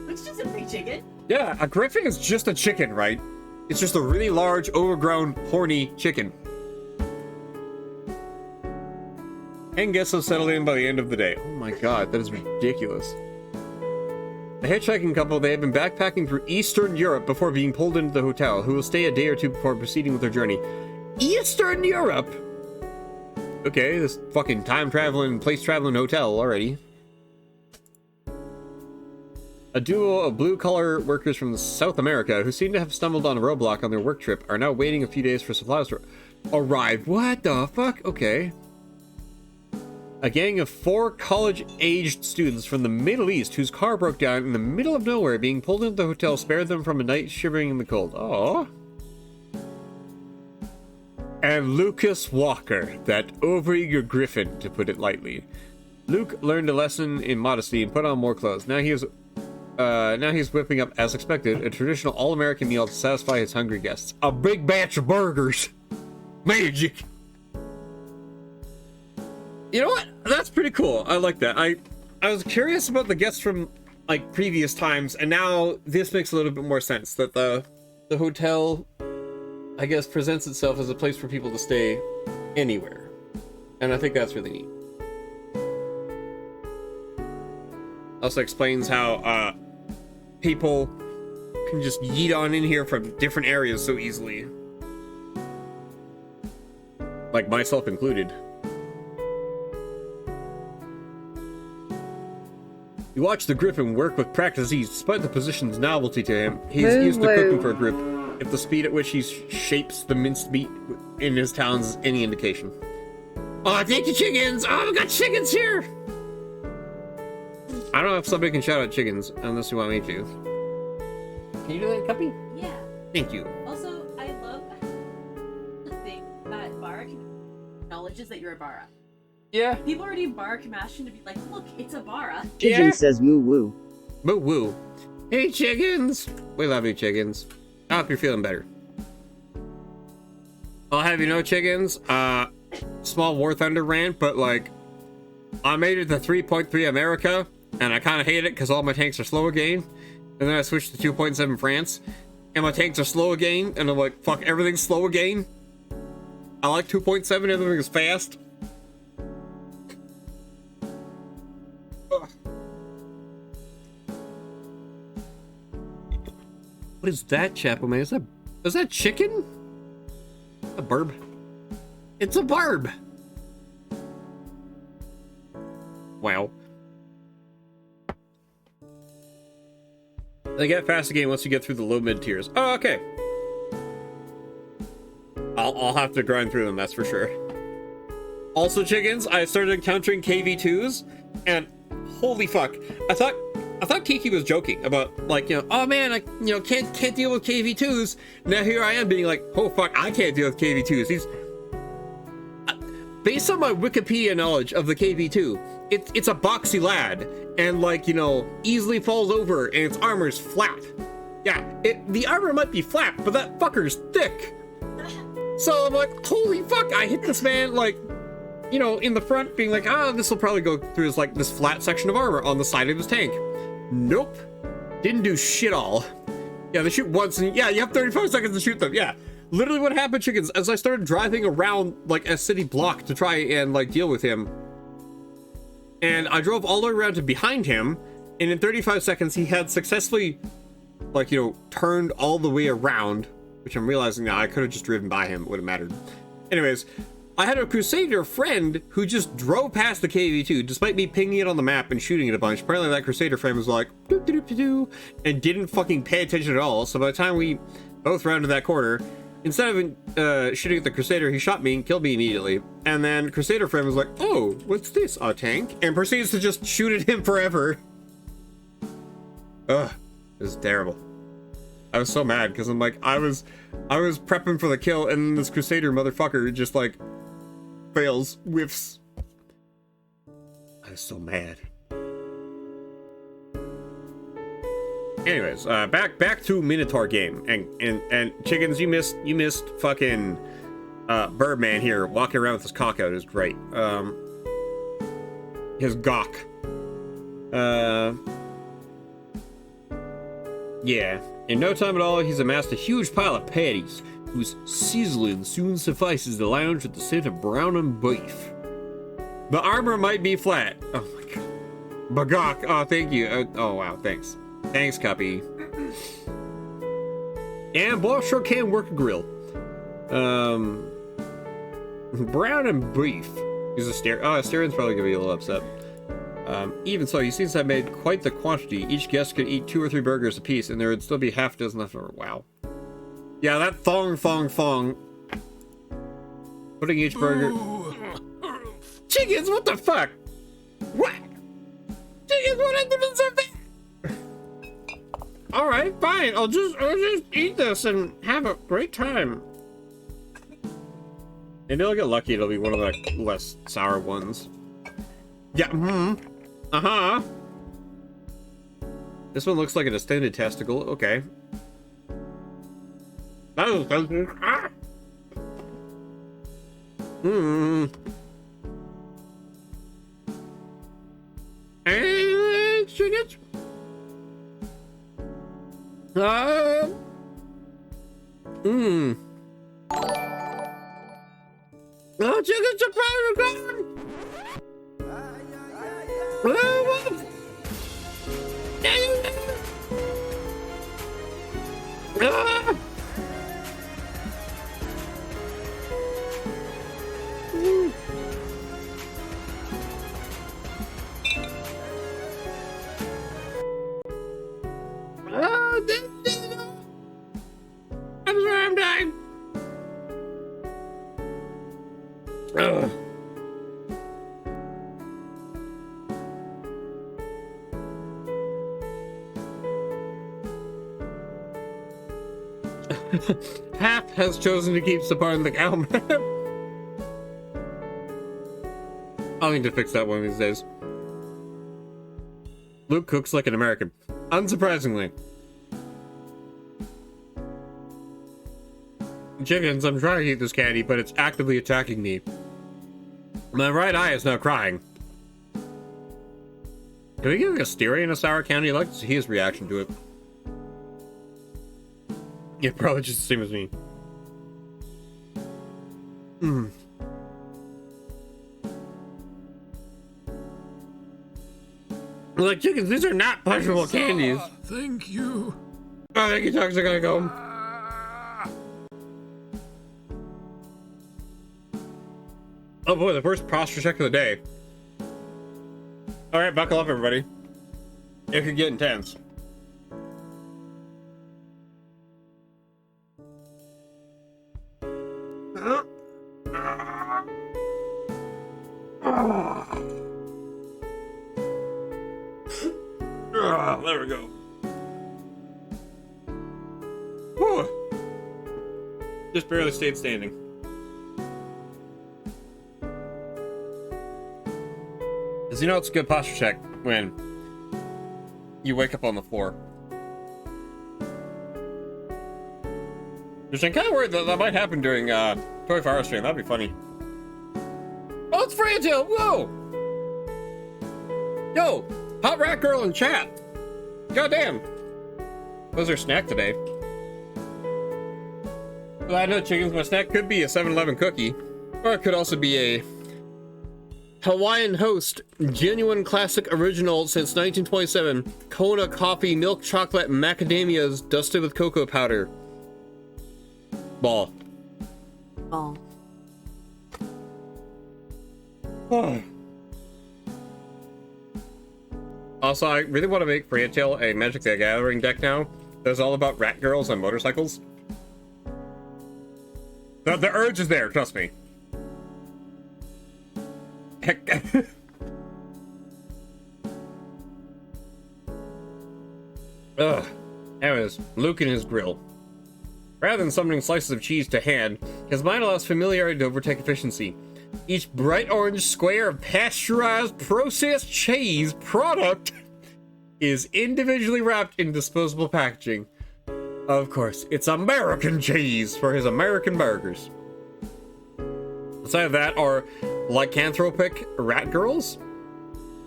It's just a big chicken. Yeah, a griffin is just a chicken, right? It's just a really large, overgrown, horny chicken. And guests have settled in by the end of the day. Oh my god, that is ridiculous. The hitchhiking couple, they have been backpacking through Eastern Europe before being pulled into the hotel, who will stay a day or two before proceeding with their journey. Eastern Europe? Okay, this fucking time-traveling, place-traveling hotel already. A duo of blue-collar workers from South America, who seem to have stumbled on a roadblock on their work trip, are now waiting a few days for supplies to arrive. What the fuck? Okay. A gang of 4 college-aged students from the Middle East whose car broke down in the middle of nowhere being pulled into the hotel spared them from a night shivering in the cold. Aww. And Lucas Walker, that overeager griffin, to put it lightly. Luke learned a lesson in modesty and put on more clothes. Now he's whipping up, as expected, a traditional all-American meal to satisfy his hungry guests. A big batch of burgers. Magic. You know what? That's pretty cool. I like that. I was curious about the guests from like previous times, and now this makes a little bit more sense. That the hotel, I guess, presents itself as a place for people to stay anywhere, and I think that's really neat. Also explains how people can just yeet on in here from different areas so easily, like myself included. You watch the Griffin work with practice ease, despite the position's novelty to him. He's used to cooking for a group, if the speed at which he shapes the minced meat in his talons is any indication. Oh, thank you, chickens! Oh, we got chickens here! I don't know if somebody can shout out chickens, unless you want me to. Can you do that, Cuppy? Yeah. Thank you. Also, I love the thing that Bara acknowledges that you're a Bara. Yeah. People already Bara Commastion to be like, look, it's a Bara. Pigeon says moo woo. Moo woo. Hey, chickens! We love you, chickens. I hope you're feeling better. I'll have you know, chickens, small War Thunder rant, but like, I made it to 3.3 America, and I kind of hate it because all my tanks are slow again. And then I switched to 2.7 France, and my tanks are slow again, and I'm like, fuck, everything's slow again. I like 2.7, everything is fast. Ugh. What is that, Chapel Man? Is that chicken? A burb? It's a barb! Wow. They get fast again once you get through the low mid tiers. Oh, okay. I'll have to grind through them, that's for sure. Also, chickens, I started encountering KV2s, and holy fuck, I thought Kiki was joking about, like, you know, oh man, I can't deal with KV2s. Now here I am being like, oh fuck, I can't deal with KV2s. These, based on my Wikipedia knowledge of the KV2, it's a boxy lad, and like, you know, easily falls over, and its armor's flat. Yeah, the armor might be flat, but that fucker's thick. So I'm like, holy fuck, I hit this man, like, you know, in the front, being like, this will probably go through his, like, this flat section of armor on the side of his tank. Nope. Didn't do shit all. Yeah, they shoot once, and yeah, you have 35 seconds to shoot them, yeah. Literally what happened, chickens, as I started driving around, like, a city block to try and, like, deal with him, and I drove all the way around to behind him, and in 35 seconds, he had successfully, like, you know, turned all the way around, which I'm realizing now I could have just driven by him, it would have mattered. Anyways, I had a Crusader friend who just drove past the KV2, despite me pinging it on the map and shooting it a bunch. Apparently that Crusader friend was like, doo-doo-doo-doo-doo, and didn't fucking pay attention at all, so by the time we both rounded that corner, instead of shooting at the Crusader, he shot me and killed me immediately. And then Crusader friend was like, oh, what's this, a tank? And proceeds to just shoot at him forever. Ugh, this is terrible. I was so mad, because I'm like, I was prepping for the kill, and this Crusader motherfucker just like, fails, whiffs. I was so mad. Anyways, back to Minotaur game, and chickens, you missed fucking Birdman here walking around with his cock out is great. His gawk. Yeah. In no time at all, he's amassed a huge pile of patties, whose sizzling soon suffices to lounge with the scent of brown and beef. The armor might be flat. Oh my god. Bagok. Oh, thank you. Oh wow, thanks. Thanks, Cuppy. And boss sure can work a grill. Brown and beef. He's a stare. Oh, Styrian's probably gonna be a little upset. Even so, he seems to have made quite the quantity. Each guest could eat 2 or 3 burgers apiece, and there would still be half a dozen left over. Wow. Yeah, that thong. Putting each burger. Chickens, what the fuck? What? Chickens, what I did something? All right, fine. I'll just eat this and have a great time. Maybe I'll get lucky. It'll be one of the less sour ones. Yeah, uh-huh. This one looks like an extended testicle. Okay. That was expensive. Ah! And chickens. Oh, chickens are probably gone. Ah! I'm sorry, I'm dying. Ugh. Hap has chosen to keep supporting the cow man. I'll need to fix that one of these days. Luke cooks like an American. Unsurprisingly. Chickens, I'm trying to eat this candy, but it's actively attacking me. My right eye is now crying. Can we give Asterion a sour candy? I'd like to see his reaction to it. Yeah, probably just the same as me. Like, chickens, these are not pleasurable candies. Thank you. Oh, thank you, Toxic Icon. Oh boy, the first posture check of the day. Alright, buckle up, everybody. It could get intense. There we go. Whew. Just barely stayed standing. Because you know it's a good posture check when you wake up on the floor. Which I'm kind of worried that might happen during Toy Fire stream. That'd be funny. Oh, it's Fragile! Whoa! Yo! Hot Rat Girl in chat! Goddamn! What was her snack today? Well, I know, chickens, my snack could be a 7-Eleven cookie. Or it could also be a Hawaiian Host, genuine classic original since 1927, Kona coffee, milk chocolate, macadamias dusted with cocoa powder. Ball. Oh. Also, I really want to make Freyatail a Magic the Gathering deck now. That's all about rat girls and motorcycles. The urge is there, trust me. Heck. Ugh. Anyways, Luke and his grill. Rather than summoning slices of cheese to hand, his mind allows familiarity to overtake efficiency. Each bright orange square of pasteurized processed cheese product is individually wrapped in disposable packaging. Of course, it's American cheese for his American burgers. Aside of that are lycanthropic rat girls,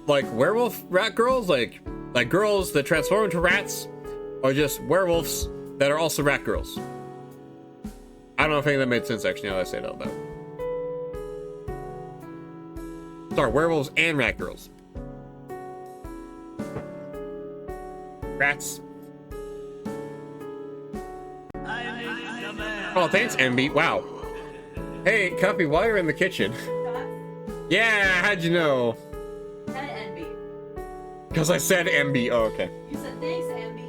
like werewolf rat girls, like girls that transform into rats, or just werewolves that are also rat girls. I don't know if any of that made sense actually now that I say it out loud. Sorry, werewolves and rat girls. Rats. Oh, thanks, MB. Wow. Hey, Cuppy, while you're in the kitchen. Yeah, how'd you know? Said NB. Because I said MB. Oh, okay. You said thanks, NB.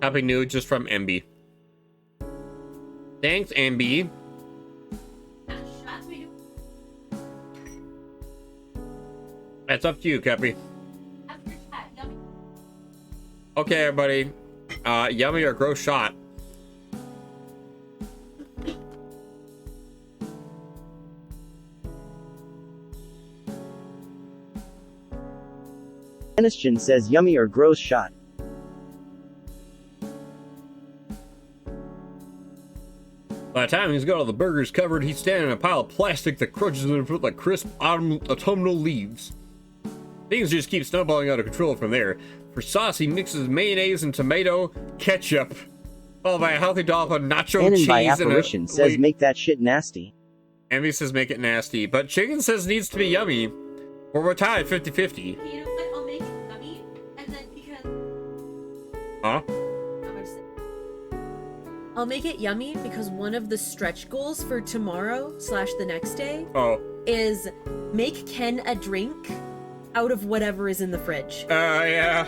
Happy New just from MB. Thanks, MB. Shots we do. That's up to you, Cuppy. After chat, yummy. Okay, everybody. Yummy or gross shot. Aniston says yummy or gross shot. By the time he's got all the burgers covered, he's standing in a pile of plastic that crunches underfoot like crisp autumnal leaves. Things just keep snowballing out of control from there. For sauce, he mixes mayonnaise and tomato ketchup, followed by a healthy dollop of nacho Anon cheese by and apparition says make that shit nasty. Envy says make it nasty, but Chicken says needs to be yummy. Or we're tied 50-50. Okay, you know what? I'll make it yummy, and then because Huh? I'll make it yummy because one of the stretch goals for tomorrow / the next day Oh. is make Ken a drink out of whatever is in the fridge. Yeah.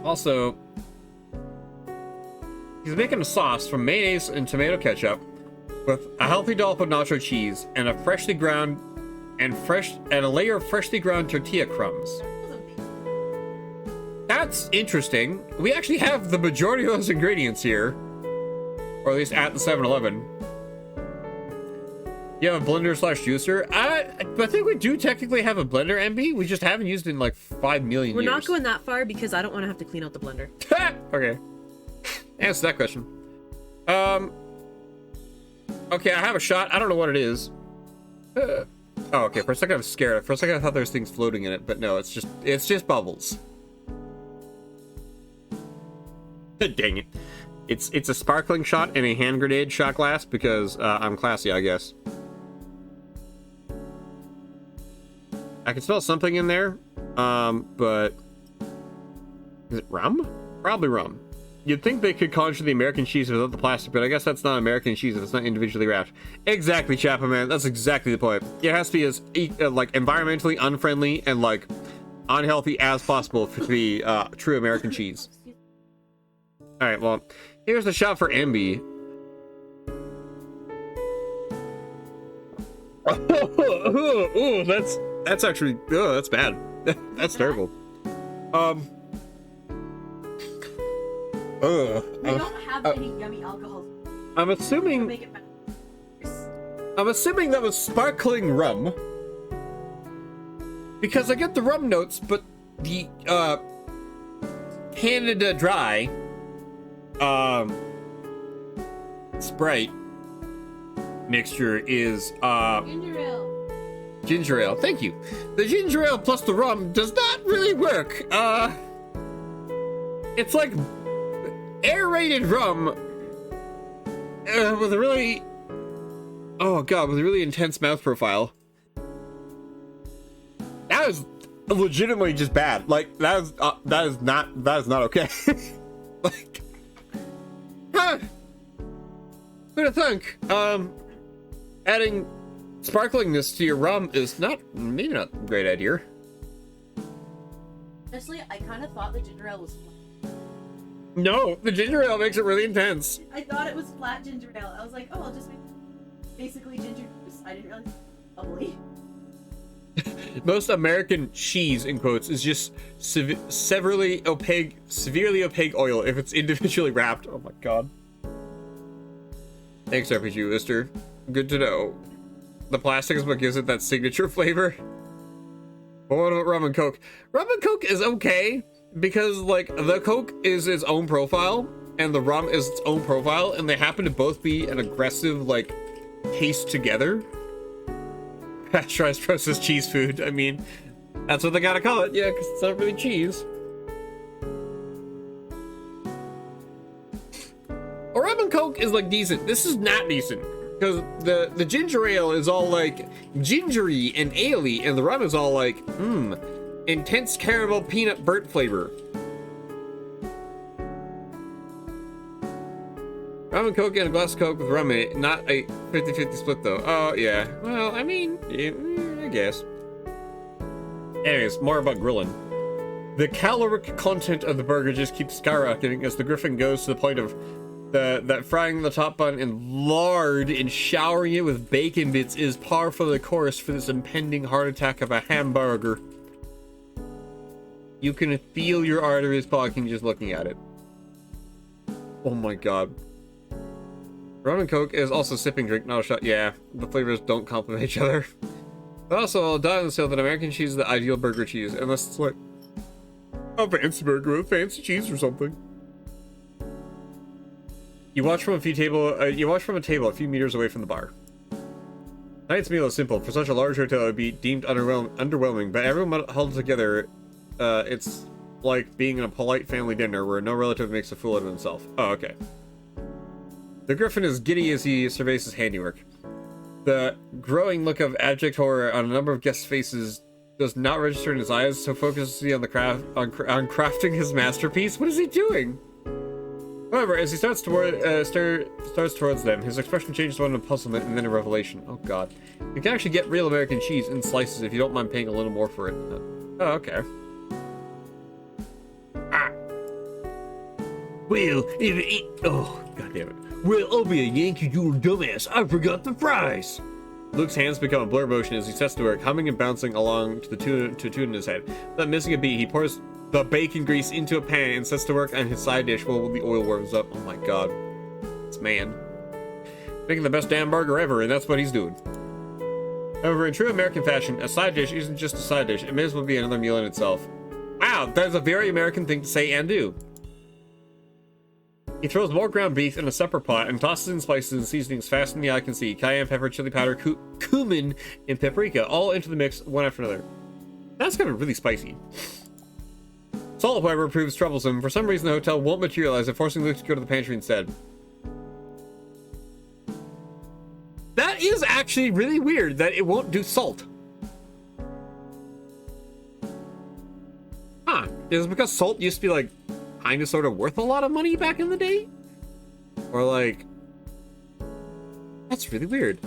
Also, he's making a sauce from mayonnaise and tomato ketchup with a healthy dollop of nacho cheese and a freshly ground and a layer of freshly ground tortilla crumbs. That's interesting. We actually have the majority of those ingredients here, or at least at the 7-Eleven. You have a blender / juicer? I think we do technically have a blender, MB. We just haven't used it in like 5 million We're years. not going that far because I don't want to have to clean out the blender. Okay. Answer that question. Okay, I have a shot. I don't know what it is. Oh, okay. For a second I was scared. For a second I thought there was things floating in it, but no, it's just bubbles. Dang it. It's a sparkling shot and a hand grenade shot glass because I'm classy, I guess. I can smell something in there, but is it rum? Probably rum. You'd think they could conjure the American cheese without the plastic, but I guess that's not American cheese if it's not individually wrapped. Exactly, Chapman, man. That's exactly the point. It has to be as like environmentally unfriendly and like unhealthy as possible for it to be true American cheese. All right, well, here's the shot for MB. Oh, that's actually that's bad. That's terrible. I don't have any yummy alcohol. I'm assuming Make it better. that was sparkling rum because I get the rum notes, but the Canada Dry Sprite mixture is Ginger ale. ginger ale. Thank you. The ginger ale plus the rum does not really work. It's like aerated rum with a really with a really intense mouth profile. That is legitimately just bad. Like that is not okay. Like who'd have thunk? Adding sparklingness to your rum is maybe not a great idea. Honestly, I kind of thought the ginger ale was flat. No, the ginger ale makes it really intense. I thought it was flat ginger ale. I was like, oh, I'll just make basically ginger juice. I didn't realize it was bubbly. Most American cheese, in quotes, is just severely opaque oil if it's individually wrapped. Oh my god. Thanks, RPG Lister. Good to know. The plastic is what gives it that signature flavor. But what about rum and coke? Rum and coke is okay because, like, the coke is its own profile and the rum is its own profile, and they happen to both be an aggressive, like, taste together. Pasteurized processed cheese food. I mean, that's what they gotta call it. Yeah, because it's not really cheese. Or rum and coke is like decent. This is not decent because the ginger ale is all like gingery and ale-y, and the rum is all like intense caramel peanut burnt flavor. Rum and coke and a glass of coke with rum in it, not a 50-50 split though. Oh yeah, well I mean, yeah, I guess. Anyways, more about grilling. The caloric content of the burger just keeps skyrocketing as the Griffin goes to the point of that frying the top bun in lard and showering it with bacon bits is par for the course for this impending heart attack of a hamburger. You can feel your arteries clogging just looking at it. Oh my god. Rum and coke is also a sipping drink, not a shot. Yeah, the flavors don't complement each other. But also, I'll die on the sale that American cheese is the ideal burger cheese, unless it's like a fancy burger with fancy cheese or something. You watch from a table a few meters away from the bar. Tonight's meal is simple. For such a large hotel, it would be deemed underwhelming, but everyone huddled together. It's like being in a polite family dinner where no relative makes a fool out of himself. Oh, okay. The Griffin is giddy as he surveys his handiwork. The growing look of abject horror on a number of guests' faces does not register in his eyes, so focuses on crafting his masterpiece. What is he doing? However, as he starts towards them, his expression changes to one of puzzlement and then a revelation. Oh god. You can actually get real American cheese in slices if you don't mind paying a little more for it. Oh, okay. Ah. Well, oh, god damn it. Well, I'll be a Yankee Doodle dumbass. I forgot the fries. Luke's hands become a blur motion as he sets to work, humming and bouncing along to a tune in his head. Without missing a beat, he pours the bacon grease into a pan and sets to work on his side dish while the oil warms up. Oh my god. This man. Making the best damn burger ever, and that's what he's doing. However, in true American fashion, a side dish isn't just a side dish. It may as well be another meal in itself. Wow, that's a very American thing to say and do. He throws more ground beef in a separate pot and tosses in spices and seasonings fast in the eye can see. Cayenne pepper, chili powder, cumin, and paprika, all into the mix one after another. That's kind of really spicy. Salt, however, proves troublesome. For some reason, the hotel won't materialize, and forcing Luke to go to the pantry instead. That is actually really weird that it won't do salt. Huh. Is it because salt used to be, like, kind of sort of worth a lot of money back in the day? Or, like... That's really weird.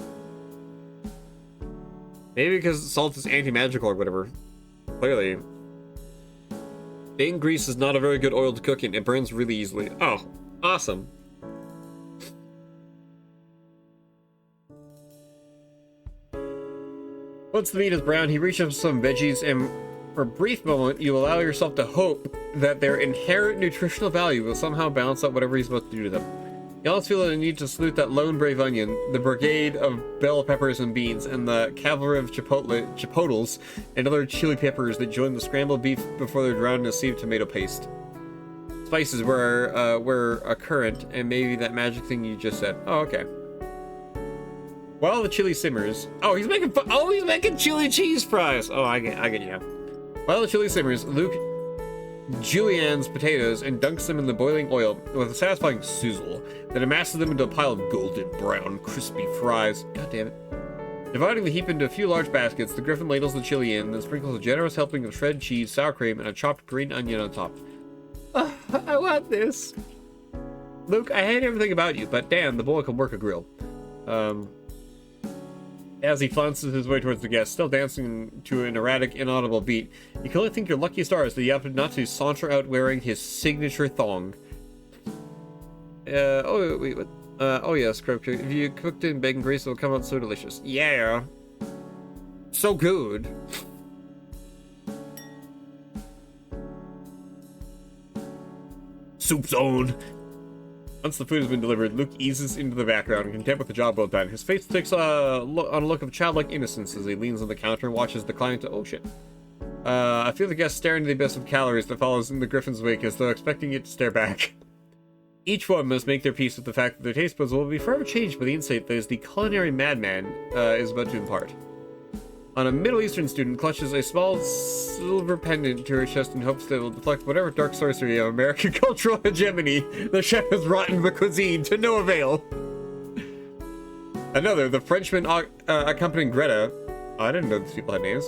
Maybe because salt is anti-magical or whatever. Clearly. Bacon grease is not a very good oil to cook in. It burns really easily. Oh, awesome. Once the meat is brown, he reaches for some veggies, and for a brief moment, you allow yourself to hope that their inherent nutritional value will somehow balance out whatever he's about to do to them. You almost feel the need to salute that lone brave onion, the brigade of bell peppers and beans, and the cavalry of chipotles and other chili peppers that join the scrambled beef before they're drowned in a sea of tomato paste. Spices were a current, and maybe that magic thing you just said. Oh, okay. While the chili simmers... Oh, he's making chili cheese fries! Oh, I get you now. While the chili simmers, Luke juliennes potatoes and dunks them in the boiling oil with a satisfying sizzle, then amasses them into a pile of golden brown, crispy fries. God damn it. Dividing the heap into a few large baskets, the Griffin ladles the chili in, then sprinkles a generous helping of shredded cheese, sour cream, and a chopped green onion on top. I want this. Luke, I hate everything about you, but damn, the boy can work a grill. As he flounces his way towards the guests, still dancing to an erratic, inaudible beat, you can only think your lucky stars that he opted not to saunter out wearing his signature thong. Oh yes, CryMeACupcake. If you cooked in bacon grease, it'll come out so delicious. Yeah. So good. Soup's on. Once the food has been delivered, Luke eases into the background, content with the job well done. His face takes on a look of childlike innocence as he leans on the counter and watches the client. Oh shit. I feel the guest stare into the abyss of calories that follows in the Griffin's wake as though expecting it to stare back. Each one must make their peace with the fact that their taste buds will be forever changed by the insight that the culinary madman is about to impart. On a Middle Eastern student clutches a small silver pendant to her chest in hopes that it will deflect whatever dark sorcery of American cultural hegemony the chef has wrought in the cuisine to no avail. Another, the Frenchman accompanying Greta, I didn't know these people had names,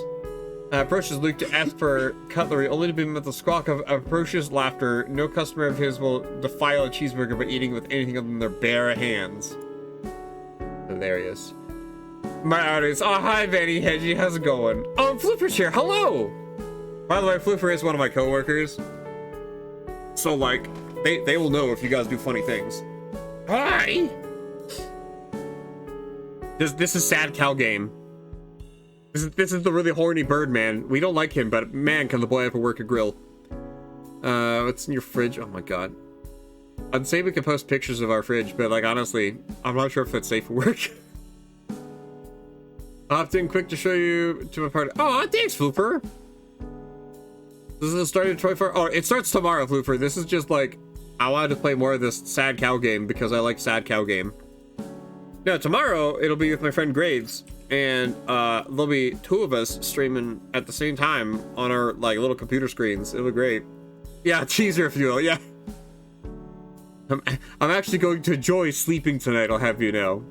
approaches Luke to ask for cutlery, only to be met with a squawk of atrocious laughter. No customer of his will defile a cheeseburger by eating with anything other than their bare hands. Hilarious. My audience. Oh, hi, Vanny Hedgie. How's it going? Oh, Flipper's here. Hello! By the way, Flipper is one of my coworkers. So, like, they will know if you guys do funny things. Hi! This is Sad Cow Game. This is the really horny bird man. We don't like him, but man, can the boy ever work a grill. What's in your fridge? Oh my god. I'd say we could post pictures of our fridge, but, like, honestly, I'm not sure if that's safe for work. I hopped in quick to show you to my party. Oh, thanks, Flooper. This is the start of Toy Fair. Oh, it starts tomorrow, Flooper. This is just like, I wanted to play more of this sad cow game because I like sad cow game. No, tomorrow it'll be with my friend Graves, and there'll be 2 of us streaming at the same time on our like little computer screens. It'll be great. Yeah, teaser if you will. Yeah. I'm actually going to enjoy sleeping tonight. I'll have you know.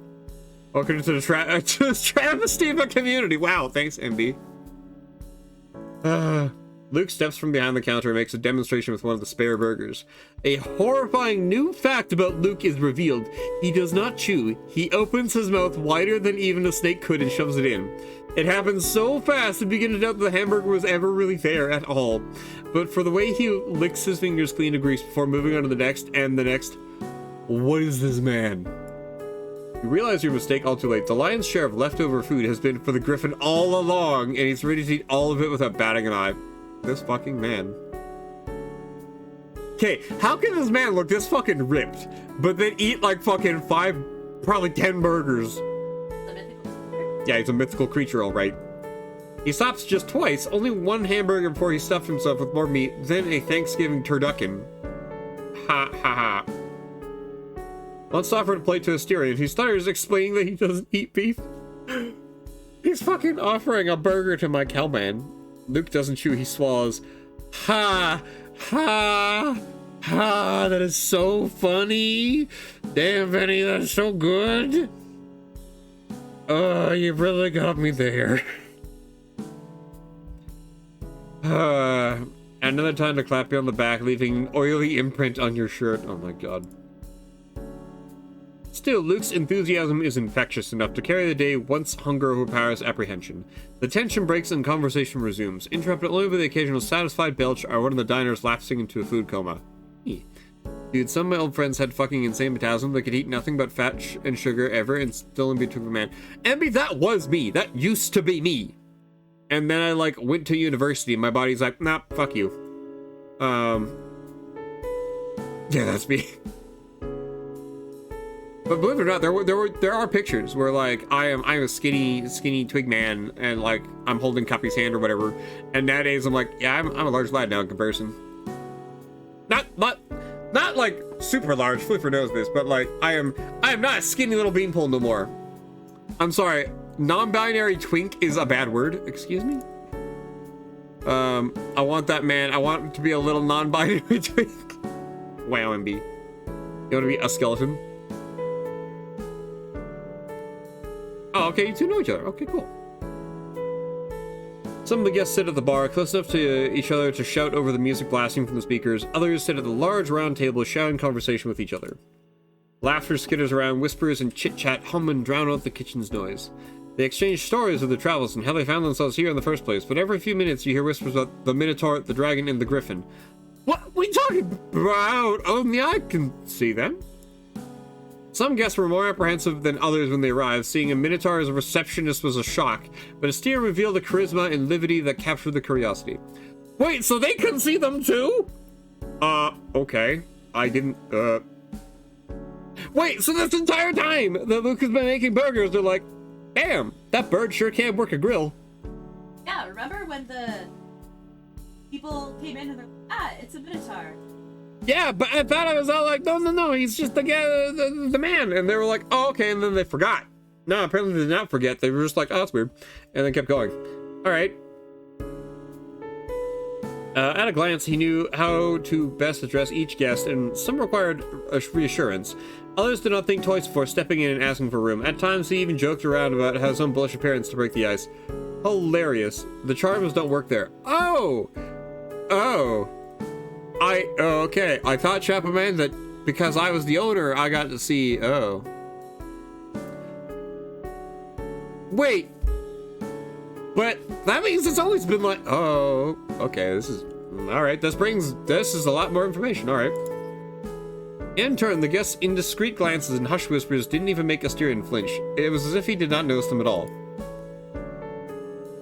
Welcome to the travesty of a community. Wow, thanks, MB. Luke steps from behind the counter and makes a demonstration with one of the spare burgers. A horrifying new fact about Luke is revealed. He does not chew. He opens his mouth wider than even a snake could and shoves it in. It happens so fast you begin to doubt the hamburger was ever really there at all. But for the way he licks his fingers clean of grease before moving on to the next and the next, what is this man? You realize your mistake all too late. The lion's share of leftover food has been for the griffin all along, and he's ready to eat all of it without batting an eye. This fucking man. Okay, how can this man look this fucking ripped, but then eat like fucking 5, probably 10 burgers? Yeah, he's a mythical creature, alright. He stops just twice, only 1 hamburger before he stuffed himself with more meat, then a Thanksgiving turducken. Ha ha ha. Once offered a plate to Asterion, he stutters, explaining that he doesn't eat beef. He's fucking offering a burger to my cowman. Luke doesn't chew, he swallows. Ha! Ha! Ha! That is so funny! Damn, Benny, that is so good! Oh, you really got me there. Another time to clap you on the back, leaving an oily imprint on your shirt. Oh my god. Still, Luke's enthusiasm is infectious enough to carry the day once hunger overpowers apprehension. The tension breaks and conversation resumes, interrupted only by the occasional satisfied belch or one of the diners lapsing into a food coma. Dude, some of my old friends had fucking insane metabolism. They could eat nothing but fat and sugar ever and still be to a man. Emby, that was me. That used to be me. And then I like went to university and my body's like, nah, fuck you. Yeah, that's me. But believe it or not, there are pictures where like I'm a skinny twig man and like I'm holding Cuppy's hand or whatever. And nowadays I'm like, yeah, I'm a large lad now in comparison. Not like super large. Flipper knows this, but like I am not a skinny little beanpole no more. I'm sorry, non-binary twink is a bad word. Excuse me. I want that man. I want to be a little non-binary twink. Wow, MB. You want to be a skeleton? Oh, okay, you two know each other. Okay, cool. Some of the guests sit at the bar, close enough to each other to shout over the music blasting from the speakers. Others sit at the large round table, shouting conversation with each other. Laughter skitters around, whispers and chit-chat hum and drown out the kitchen's noise. They exchange stories of their travels and how they found themselves here in the first place, but every few minutes you hear whispers about the Minotaur, the dragon, and the griffin. What are we talking about? Only I can see them. Some guests were more apprehensive than others when they arrived. Seeing a Minotaur as a receptionist was a shock, but Astir revealed a charisma and levity that captured the curiosity. Wait, so they couldn't see them too? Okay. I didn't, Wait, so this entire time that Luke has been making burgers, they're like, damn, that bird sure can work a grill. Yeah, remember when the people came in and they're like, it's a Minotaur. Yeah, but I thought I was all like, no, he's just the guy, the man. And they were like, oh, okay, and then they forgot. No, apparently they did not forget. They were just like, oh, that's weird. And then kept going. All right. At a glance, he knew how to best address each guest, and some required reassurance. Others did not think twice before stepping in and asking for room. At times, he even joked around about how some bullish appearance to break the ice. Hilarious. The charms don't work there. Oh! Okay. I thought, Chapman, that because I was the owner, I got to see. Oh. Wait. But that means it's always been like. Oh. Okay. This is. Alright. This is a lot more information. Alright. In turn, the guests' indiscreet glances and hushed whispers didn't even make Asterion flinch. It was as if he did not notice them at all.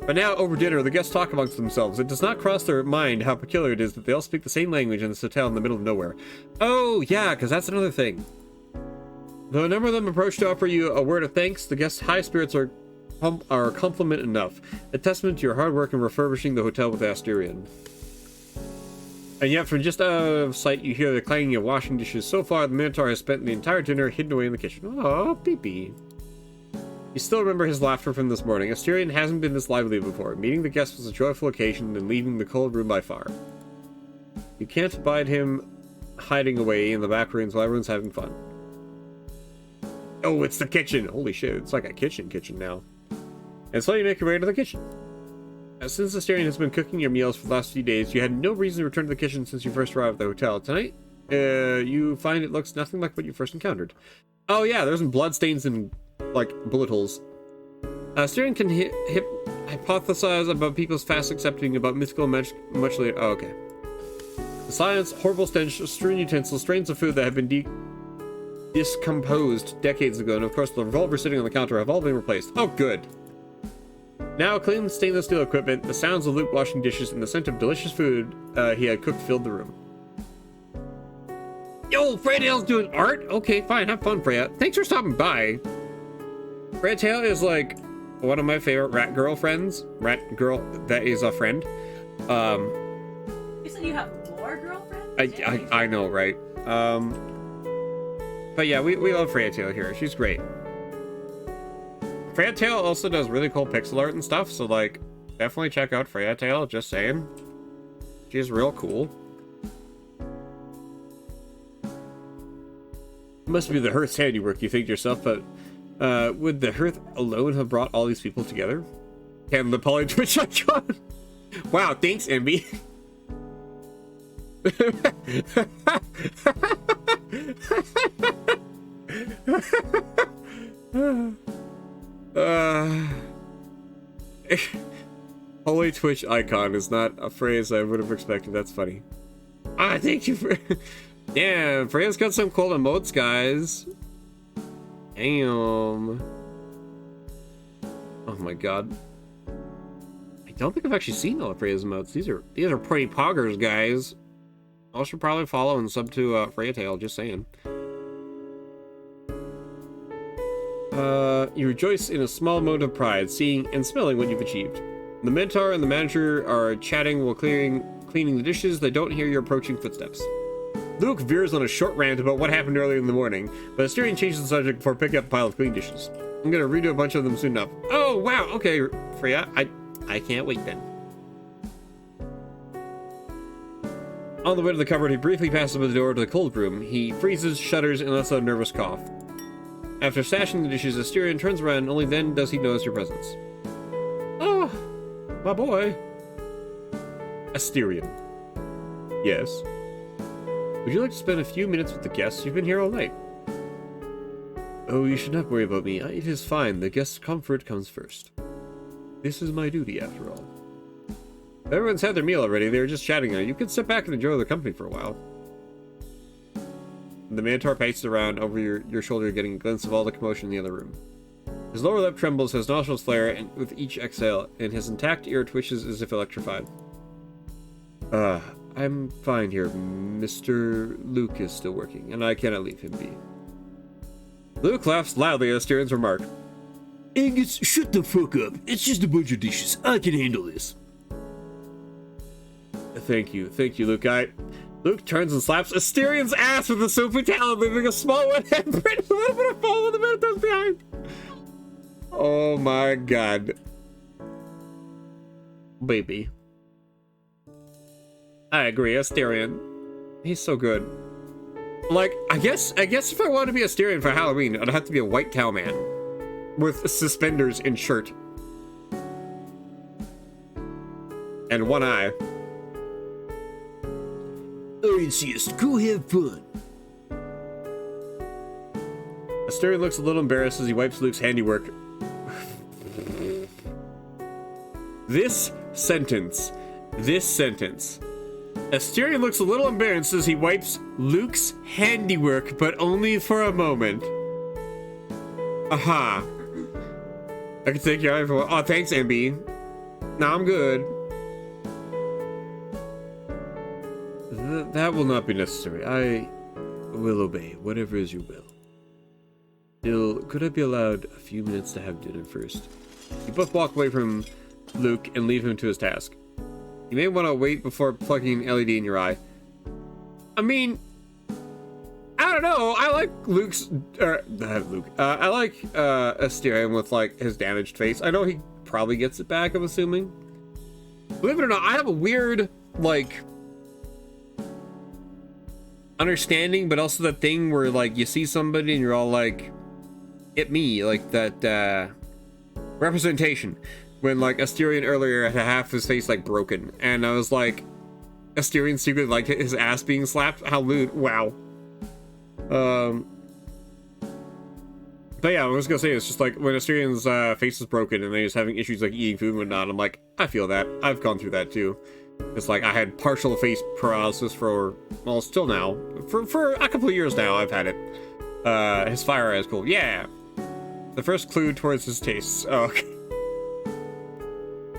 But now, over dinner, the guests talk amongst themselves. It does not cross their mind how peculiar it is that they all speak the same language in this hotel in the middle of nowhere. Oh, yeah, because that's another thing. Though a number of them approach to offer you a word of thanks, the guests' high spirits are compliment enough. A testament to your hard work in refurbishing the hotel with Asterion. And yet, from just out of sight, you hear the clanging of washing dishes. So far, the Minotaur has spent the entire dinner hidden away in the kitchen. Oh, pee-pee. You still remember his laughter from this morning. Asterion hasn't been this lively before. Meeting the guests was a joyful occasion, and leaving the cold room by far. You can't abide him hiding away in the back rooms while everyone's having fun. Oh, it's the kitchen! Holy shit, it's like a kitchen now. And so you make your way to the kitchen. Since Asterion has been cooking your meals for the last few days, you had no reason to return to the kitchen since you first arrived at the hotel. Tonight, you find it looks nothing like what you first encountered. Oh yeah, there's some blood stains and, like, bullet holes. Asterion can hypothesize about people's fast accepting about mythical much later. Oh, okay. The silence, horrible stench, strewn utensils, strains of food that have been discomposed decades ago, and of course the revolver sitting on the counter have all been replaced. Oh, good. Now, clean stainless steel equipment, the sounds of Luke washing dishes, and the scent of delicious food he had cooked filled the room. Yo, Freya doing art? Okay, fine, have fun, Freya. Thanks for stopping by. Freya Tail is like one of my favorite rat girl friends. Rat girl that is a friend. You said you have more girlfriends? I know, right? But yeah, we love Freya Tail here. She's great. Freya Tail also does really cool pixel art and stuff, so like, definitely check out Freya Tail, just saying. She's real cool. Must be the Hearth's handiwork, you think to yourself, but would the Hearth alone have brought all these people together? Can the poly Twitch icon? Wow, thanks, Envy. Holy Twitch icon is not a phrase I would have expected. That's funny. Ah, thank you for... Damn, Freya's got some cool emotes, guys. Damn. Oh my god. I don't think I've actually seen all of Freya's emotes. These are pretty poggers, guys. I should probably follow and sub to Freya Tail, just saying. You rejoice in a small moment of pride, seeing and smelling what you've achieved. The Minotaur and the manager are chatting while cleaning the dishes. They don't hear your approaching footsteps. Luke veers on a short rant about what happened earlier in the morning, but Asterion changes the subject before picking up a pile of clean dishes. I'm gonna redo a bunch of them soon enough. Oh, wow, okay, Freya, I can't wait then. On the way to the cupboard, he briefly passes by the door to the cold room. He freezes, shudders, and lets out a nervous cough. After stashing the dishes, Asterion turns around, and only then does he notice your presence. Oh, my boy. Asterion. Yes? Would you like to spend a few minutes with the guests? You've been here all night. Oh, you should not worry about me. It is fine. The guests' comfort comes first. This is my duty, after all. Everyone's had their meal already. They were just chatting now. You can sit back and enjoy the company for a while. The Minotaur paces around over your shoulder, getting a glimpse of all the commotion in the other room. His lower lip trembles, his nostrils flare with each exhale, and his intact ear twitches as if electrified. I'm fine here. Mr. Luke is still working, and I cannot leave him be. Luke laughs loudly at Asterion's remark. Angus, shut the fuck up. It's just a bunch of dishes. I can handle this. Thank you, Luke. Luke turns and slaps Asterion's ass with a soapy towel, leaving a small wet handprint and a little bit of foam on the Minotaur's behind. Oh my god. Baby. I agree, Asterion. He's so good. Like, I guess if I wanted to be Asterion for Halloween, I'd have to be a white towel man. With suspenders and shirt. And one eye. I insist. Go have fun. Asterion looks a little embarrassed as he wipes Luke's handiwork. This sentence. Asterion looks a little embarrassed as he wipes Luke's handiwork, but only for a moment. Aha. I can take your eye for. Oh, thanks, MB. Nah, I'm good. That will not be necessary. I will obey, whatever is your will. Still, could I be allowed a few minutes to have dinner first? You both walk away from Luke and leave him to his task. You may want to wait before plugging an LED in your eye. I mean, I don't know. I like I like Asterion with like his damaged face. I know he probably gets it back, I'm assuming. Believe it or not, I have a weird like understanding, but also that thing where like you see somebody and you're all like, "It me," like that representation. When like Asterion earlier had half his face like broken, and I was like, Asterion secretly liked his ass being slapped. How lewd! Wow. But yeah, I was gonna say, it's just like when Asterion's face is broken and then he's having issues like eating food and whatnot. I'm like, I feel that. I've gone through that too. It's like I had partial face paralysis for, well, still now for a couple of years now. I've had it. His fire eye is cool. Yeah. The first clue towards his tastes. Oh, okay.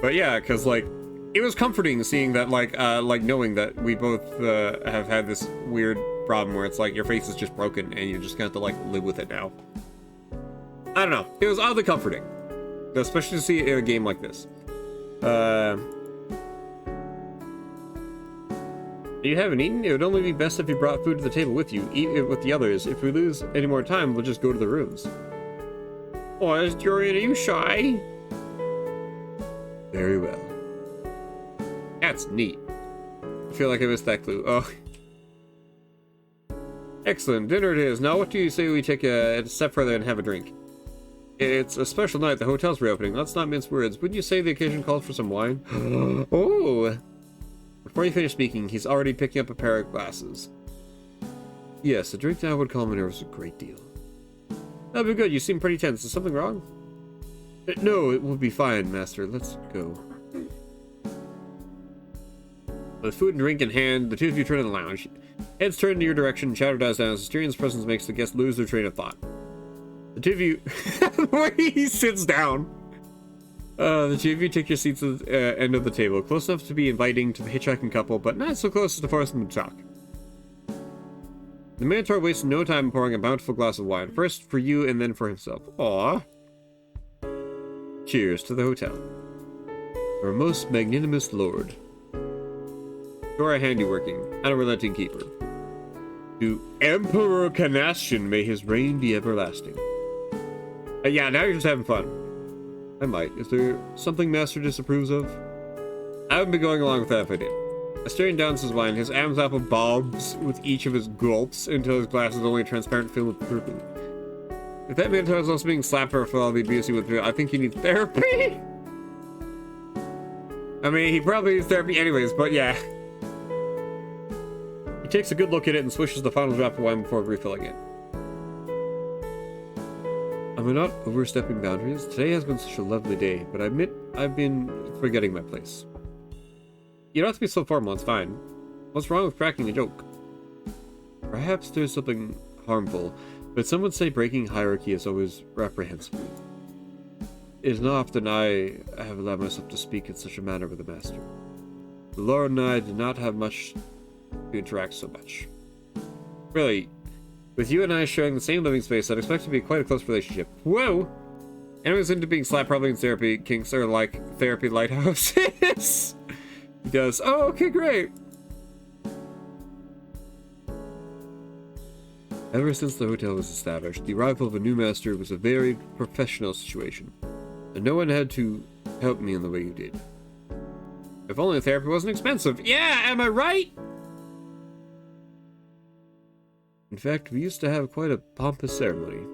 But yeah, because like it was comforting seeing that, like knowing that we both have had this weird problem where it's like your face is just broken and you just have to like live with it now. I don't know. It was oddly comforting, especially to see it in a game like this. You haven't eaten? It would only be best if you brought food to the table with you. Eat it with the others. If we lose any more time, we'll just go to the rooms. Oh, Asterion, are you shy? Very well. That's neat. I feel like I missed that clue. Oh. Excellent. Dinner it is. Now what do you say we take a step further and have a drink? It's a special night. The hotel's reopening. Let's not mince words. Wouldn't you say the occasion calls for some wine? Oh! Before you finish speaking, he's already picking up a pair of glasses. Yes, a drink now would calm my nerves a great deal. That'd be good. You seem pretty tense. Is something wrong? No, it will be fine, Master. Let's go. With food and drink in hand, the two of you turn to the lounge. Heads turn in your direction, chatter dies down as Asterian's presence makes the guests lose their train of thought. The two of you... the way he sits down. The two of you take your seats at the end of the table, close enough to be inviting to the hitchhiking couple, but not so close as to force them to talk. The Minotaur wastes no time pouring a bountiful glass of wine, first for you and then for himself. Aww. Cheers to the hotel. Our most magnanimous lord. To our handiworking, unrelenting keeper. To Emperor Canastion, may his reign be everlasting. Yeah, now you're just having fun. I might. Is there something Master disapproves of? I wouldn't be going along with that if I did. Asterion downs his wine, his Adam's apple bobs with each of his gulps until his glass is only a transparent film of purple. If that Minotaur is also being slapped for all the abuse he went through, I think he needs therapy. I mean, he probably needs therapy anyways, but yeah. He takes a good look at it and swishes the final drop of wine before refilling it. Am I not overstepping boundaries? Today has been such a lovely day, but I admit I've been forgetting my place. You don't have to be so formal, it's fine. What's wrong with cracking a joke? Perhaps there's something harmful, but some would say breaking hierarchy is always reprehensible. It is not often I have allowed myself to speak in such a manner with the Master. The Lord and I did not have much to interact so much. Really, with you and I sharing the same living space, I'd expect it to be quite a close relationship. Whoa! Anyways into being slapped probably in therapy kinks are like therapy lighthouses. He does. Oh, okay, great. Ever since the hotel was established, the arrival of a new master was a very professional situation, and no one had to help me in the way you did. If only therapy wasn't expensive. Yeah, am I right? In fact, we used to have quite a pompous ceremony.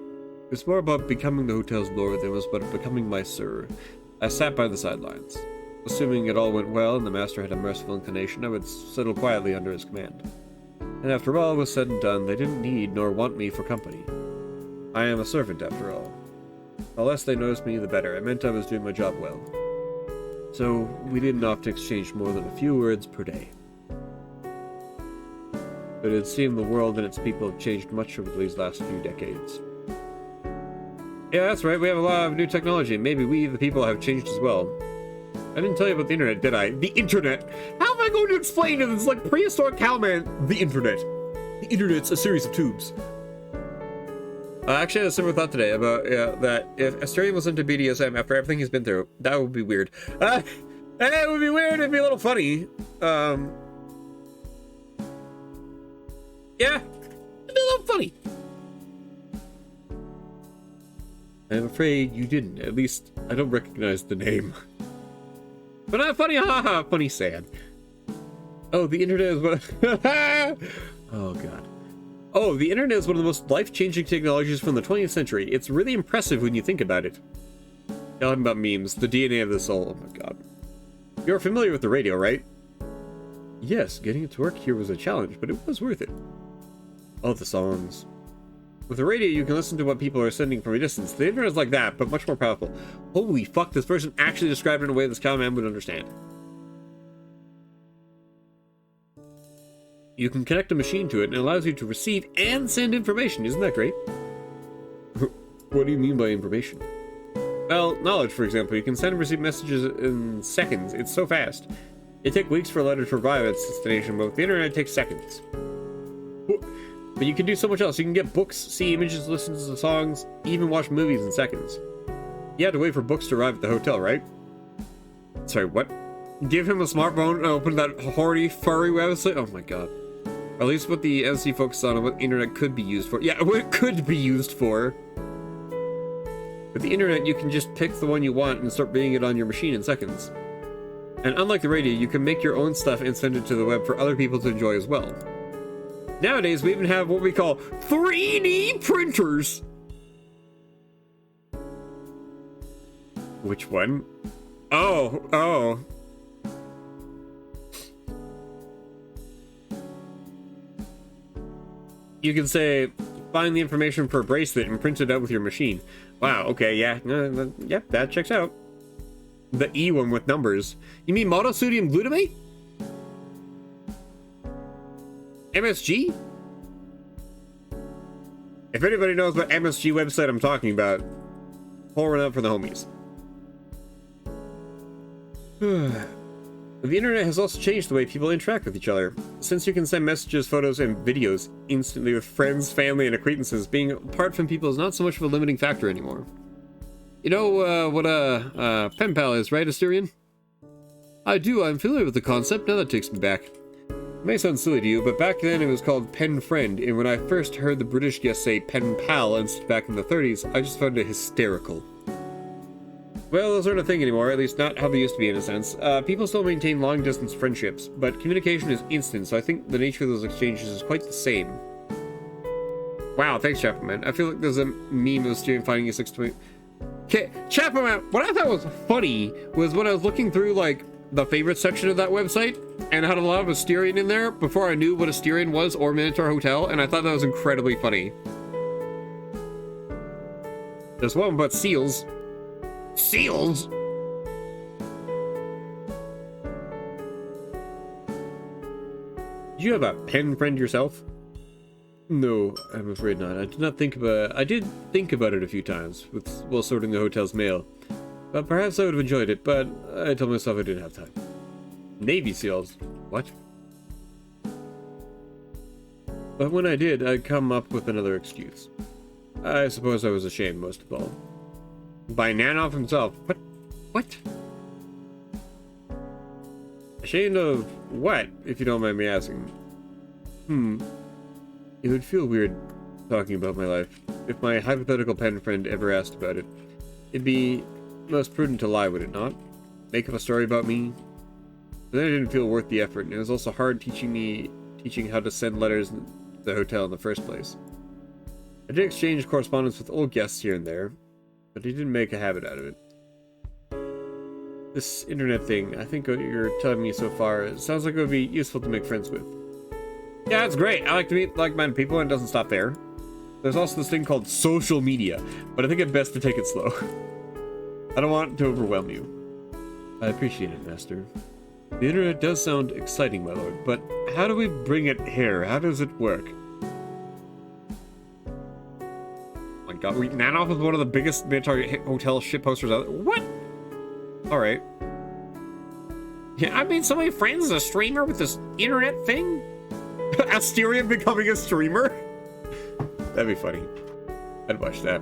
It's more about becoming the hotel's lord than it was about becoming my sir. I sat by the sidelines. Assuming it all went well and the master had a merciful inclination, I would settle quietly under his command. And after all was said and done, they didn't need nor want me for company. I am a servant, after all. The less they noticed me, the better. It meant I was doing my job well. So, we didn't often exchange more than a few words per day. But it seemed the world and its people have changed much over these last few decades. Yeah, that's right, we have a lot of new technology, and maybe we, the people, have changed as well. I didn't tell you about the internet, did I? The internet! How am I going to explain it? It's like prehistoric cowman. The internet. The internet's a series of tubes. I actually had a similar thought today about that if Asterion was into BDSM after everything he's been through, that would be weird. It would be weird. It'd be a little funny. Yeah, it'd be a little funny. I'm afraid you didn't. At least I don't recognize the name. But not funny, haha, funny sad. Oh, the internet is what. Oh god. Oh, the internet is one of the most life-changing technologies from the 20th century. It's really impressive when you think about it. Talking about memes, the DNA of the soul. Oh my god. You're familiar with the radio, right? Yes, getting it to work here was a challenge, but it was worth it. All the songs. With the radio, you can listen to what people are sending from a distance. The internet is like that, but much more powerful. Holy fuck, this person actually described it in a way this common man would understand. You can connect a machine to it, and it allows you to receive and send information. Isn't that great? What do you mean by information? Well, knowledge, for example. You can send and receive messages in seconds. It's so fast. It takes weeks for a letter to arrive at its destination, but with the internet, it takes seconds. But you can do so much else. You can get books, see images, listen to songs, even watch movies in seconds. You had to wait for books to arrive at the hotel, right? Sorry, what? Give him a smartphone and open that horny, furry website? Oh my god. Or at least what the MC focused on what the internet could be used for. Yeah, what it could be used for. With the internet, you can just pick the one you want and start reading it on your machine in seconds. And unlike the radio, you can make your own stuff and send it to the web for other people to enjoy as well. Nowadays, we even have what we call 3D printers. Which one? Oh. You can say, find the information for a bracelet and print it out with your machine. Wow, okay, yeah, that checks out. The E one with numbers. You mean monosodium glutamate? MSG? If anybody knows what MSG website I'm talking about, pour one out for the homies. The internet has also changed the way people interact with each other. Since you can send messages, photos, and videos instantly with friends, family, and acquaintances, being apart from people is not so much of a limiting factor anymore. You know what a pen pal is, right, Asterion? I do, I'm familiar with the concept, now that takes me back. It may sound silly to you, but back then it was called pen friend, and when I first heard the British guest say pen pal instead back in the 30s, I just found it hysterical. Well, those aren't a thing anymore, at least not how they used to be in a sense. People still maintain long-distance friendships, but communication is instant, so I think the nature of those exchanges is quite the same. Wow, thanks, Chapman. I feel like there's a meme of Asterion finding a 620... Okay, Chapman, what I thought was funny was when I was looking through, like, the favorite section of that website, and had a lot of Asterion in there before I knew what Asterion was or Minotaur Hotel, and I thought that was incredibly funny. There's one about seals. Seals? Did you have a pen friend yourself? No, I'm afraid not. I did think about it a few times while sorting the hotel's mail. But perhaps I would have enjoyed it, but I told myself I didn't have time. Navy SEALs? What? But when I did, I'd come up with another excuse. I suppose I was ashamed most of all. By Nanoff himself. What? Ashamed of what, if you don't mind me asking? It would feel weird talking about my life. If my hypothetical pen friend ever asked about it, it'd be most prudent to lie, would it not? Make up a story about me? But then it didn't feel worth the effort, and it was also hard teaching how to send letters to the hotel in the first place. I did exchange correspondence with old guests here and there, but I didn't make a habit out of it. This internet thing, I think what you're telling me so far, it sounds like it would be useful to make friends with. Yeah, it's great. I like to meet like-minded people, and it doesn't stop there. There's also this thing called social media, but I think it's best to take it slow. I don't want to overwhelm you. I appreciate it, Master. The internet does sound exciting, my lord, but how do we bring it here? How does it work? Oh my god, Nanoff is one of the biggest Minotaur Hotel shit posters out there. What? Alright. Yeah, I made so many friends as a streamer with this internet thing. Asterion becoming a streamer? That'd be funny. I'd watch that.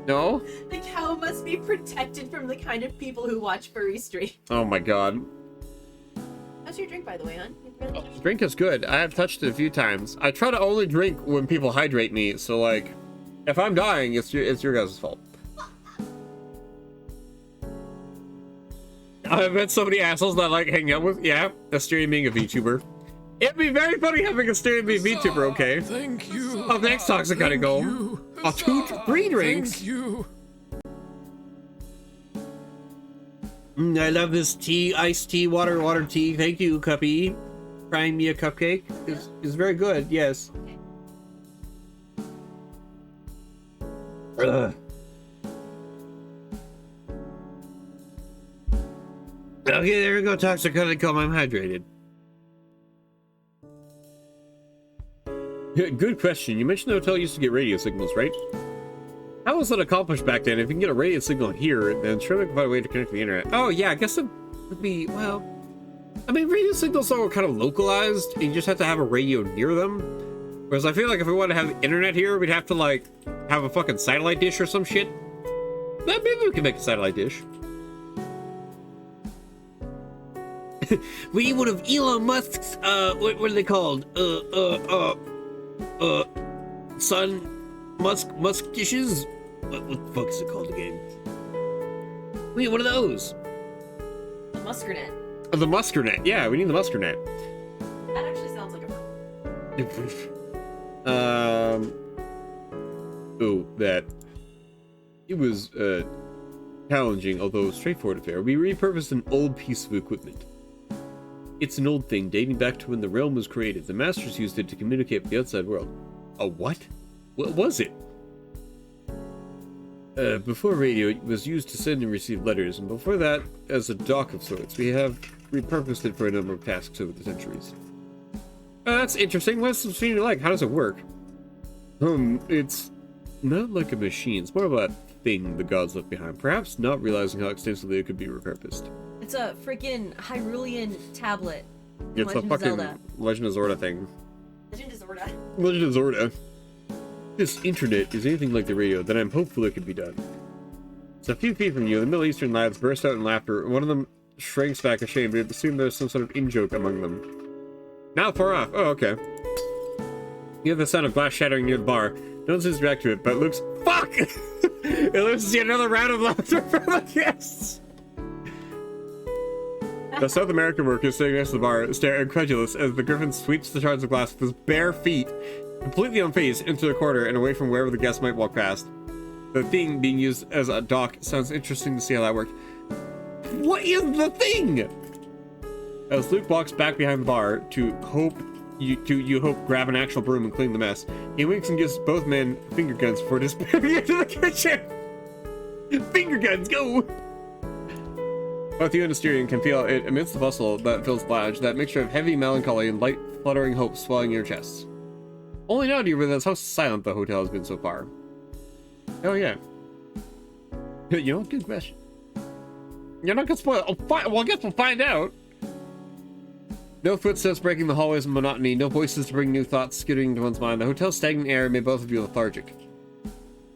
No? The cow must be protected from the kind of people who watch furry stream. Oh my god. How's your drink, by the way, hon? You really Oh, the drink is good. I have touched it a few times. I try to only drink when people hydrate me, so like, if I'm dying, it's your guys' fault. I've met so many assholes that I like hanging out with. Yeah, Asterion being a VTuber. It'd be very funny having Asterion be a VTuber, okay? Thank you. Oh, thanks, Toxic Gotta Go. Oh, 3 drinks. Thank you. I love this tea, iced tea, water tea. Thank you, Cuppy. CryMeACupcake is very good, yes. Ugh. Okay, there we go, Toxic Gotta Go. I'm hydrated. Good question. You mentioned the hotel used to get radio signals, right? How was that accomplished back then? If you can get a radio signal here, then sure they can find a way to connect to the internet. Oh yeah, I guess it would be, well, I mean, radio signals are kind of localized, and you just have to have a radio near them. Whereas I feel like if we want to have the internet here, we'd have to like have a fucking satellite dish or some shit. Maybe we can make a satellite dish. We need one of Elon Musk's, what are they called? Musk dishes? What the fuck is it called again? We need one of those. The Muskernet. Oh, the Muskernet. Yeah, we need the Muskernet. That actually sounds like a... Oh, that. It was, challenging, although straightforward affair. We repurposed an old piece of equipment. It's an old thing dating back to when the realm was created. The masters used it to communicate with the outside world. A what? What was it? Before radio, it was used to send and receive letters, and before that, as a dock of sorts. We have repurposed it for a number of tasks over the centuries. That's interesting. What's the machine like? How does it work? It's not like a machine. It's more of a thing the gods left behind. Perhaps not realizing how extensively it could be repurposed. It's a freaking Hyrulean tablet. It's Legend a of fucking Zelda. Legend of Zorda thing. Legend is Zorda. Legend of Zorda. This internet is anything like the radio, then I'm hopeful it could be done. It's a few feet from you, the Middle Eastern lads burst out in laughter. One of them shrinks back ashamed, but it assumed there's some sort of in-joke among them. Not far off. Oh, okay. You hear the sound of glass shattering near the bar. No one seems to react to it, but it looks... Fuck! It looks to see another round of laughter from the guests! The South American worker sitting next to the bar stare incredulous as the griffin sweeps the shards of glass with his bare feet, completely unfazed, into the corner and away from wherever the guests might walk past. The thing being used as a dock sounds interesting to see how that worked. What is the thing? As Luke walks back behind the bar to hope grab an actual broom and clean the mess, he winks and gives both men finger guns before disappearing into the kitchen. Finger guns, go! Both you and Asterion can feel it amidst the bustle that fills the lounge, that mixture of heavy melancholy and light fluttering hope swelling in your chests. Only now do you realize how silent the hotel has been so far. Oh yeah. You know, good question. You're not gonna spoil it. Well, I guess we'll find out. No footsteps breaking the hallways of monotony, no voices to bring new thoughts skittering to one's mind. The hotel's stagnant air made both of you lethargic.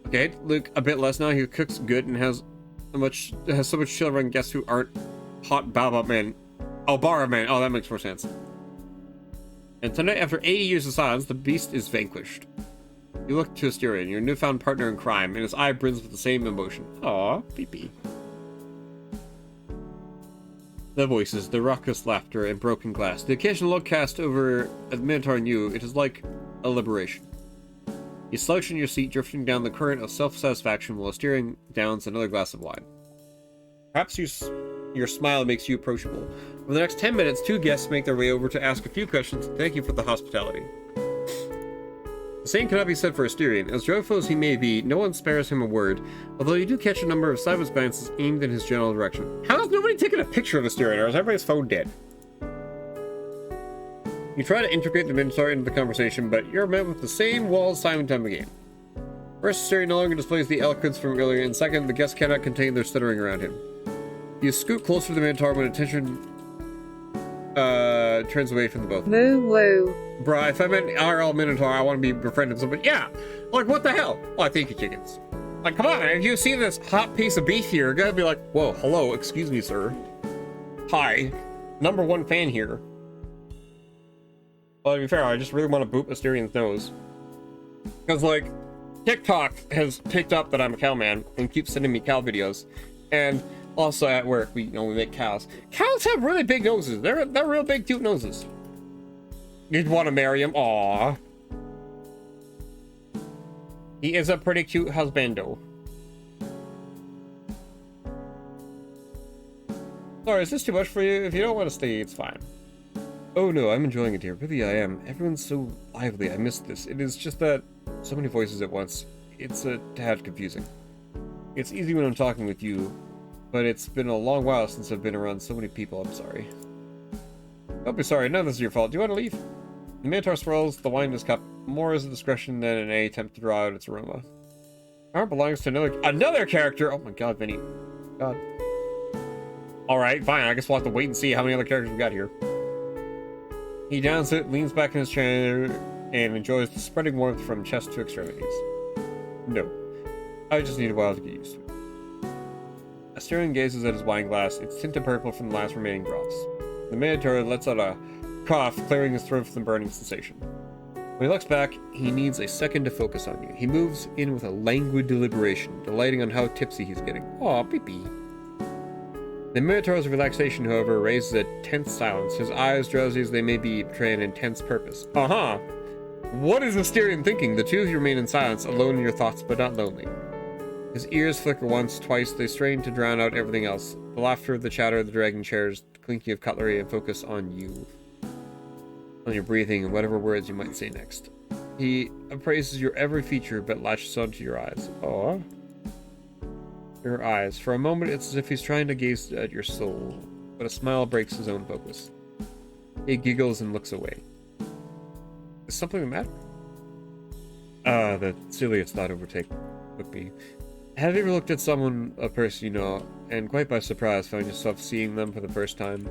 Okay, Luke, a bit less now. He cooks good and has so much chill around guests who aren't hot Balba men. Oh, Bara men. Oh, that makes more sense. And tonight, after 80 years of silence, the beast is vanquished. You look to Asterion, your newfound partner in crime, and his eye brims with the same emotion. Aw, pee-pee. The voices, the raucous laughter, and broken glass. The occasional look cast over at the Minotaur and you, it is like a liberation. You slouch in your seat, drifting down the current of self-satisfaction while Asterion downs another glass of wine. Perhaps your smile makes you approachable. For the next 10 minutes, 2 guests make their way over to ask a few questions and thank you for the hospitality. The same cannot be said for Asterion. As joyful as he may be, no one spares him a word, although you do catch a number of sideways glances aimed in his general direction. How has nobody taken a picture of Asterion, or is everybody's phone dead? You try to integrate the Minotaur into the conversation, but you're met with the same walls time and time again. First, Asterion no longer displays the eloquence from earlier, and second, the guests cannot contain their stuttering around him. You scoot closer to the Minotaur when attention turns away from the both. Woo woo. Bruh, if I met IRL Minotaur, I want to be befriended with somebody. Yeah, like what the hell? Oh, thank you, chickens. Like, come on, if you see this hot piece of beef here, you're gonna be like, whoa, hello, excuse me, sir. Hi, #1 fan here. Well, to be fair, I just really want to boot Mysterian's nose. Because, like, TikTok has picked up that I'm a cow man and keeps sending me cow videos. And also at work, we make cows. Cows have really big noses. They're real big, cute noses. You'd want to marry him? Aww. He is a pretty cute husbando. Sorry, is this too much for you? If you don't want to stay, it's fine. Oh no, I'm enjoying it here. Really, I am. Everyone's so lively. I missed this. It is just that so many voices at once. It's a tad confusing. It's easy when I'm talking with you, but it's been a long while since I've been around so many people. I'm sorry. Don't be sorry. None of this is your fault. Do you want to leave? The Minotaur swirls the wine in his cup, more as a discretion than in any attempt to draw out its aroma. Power belongs to another character. Oh my god, Vinny. God. Alright, fine. I guess we'll have to wait and see how many other characters we got here. He downs it, leans back in his chair, and enjoys the spreading warmth from chest to extremities. No. I just need a while to get used to it. Astarion gazes at his wine glass, its tinted purple from the last remaining drops. The Minotaur lets out a cough, clearing his throat from the burning sensation. When he looks back, he needs a second to focus on you. He moves in with a languid deliberation, delighting on how tipsy he's getting. Aw, beepy. The Minotaur's relaxation, however, raises a tense silence. His eyes, drowsy as they may be, betray an intense purpose. Uh-huh. What is Astarion thinking? The two of you remain in silence, alone in your thoughts, but not lonely. His ears flicker once, twice. They strain to drown out everything else. The laughter, the chatter of the dragging chairs, the clinking of cutlery, and focus on you. On your breathing and whatever words you might say next. He appraises your every feature, but latches onto your eyes. Aww. Your eyes. For a moment, it's as if he's trying to gaze at your soul, but a smile breaks his own focus. He giggles and looks away. Is something the matter? The silliest thought took me. Have you ever looked at someone, a person you know, and quite by surprise found yourself seeing them for the first time?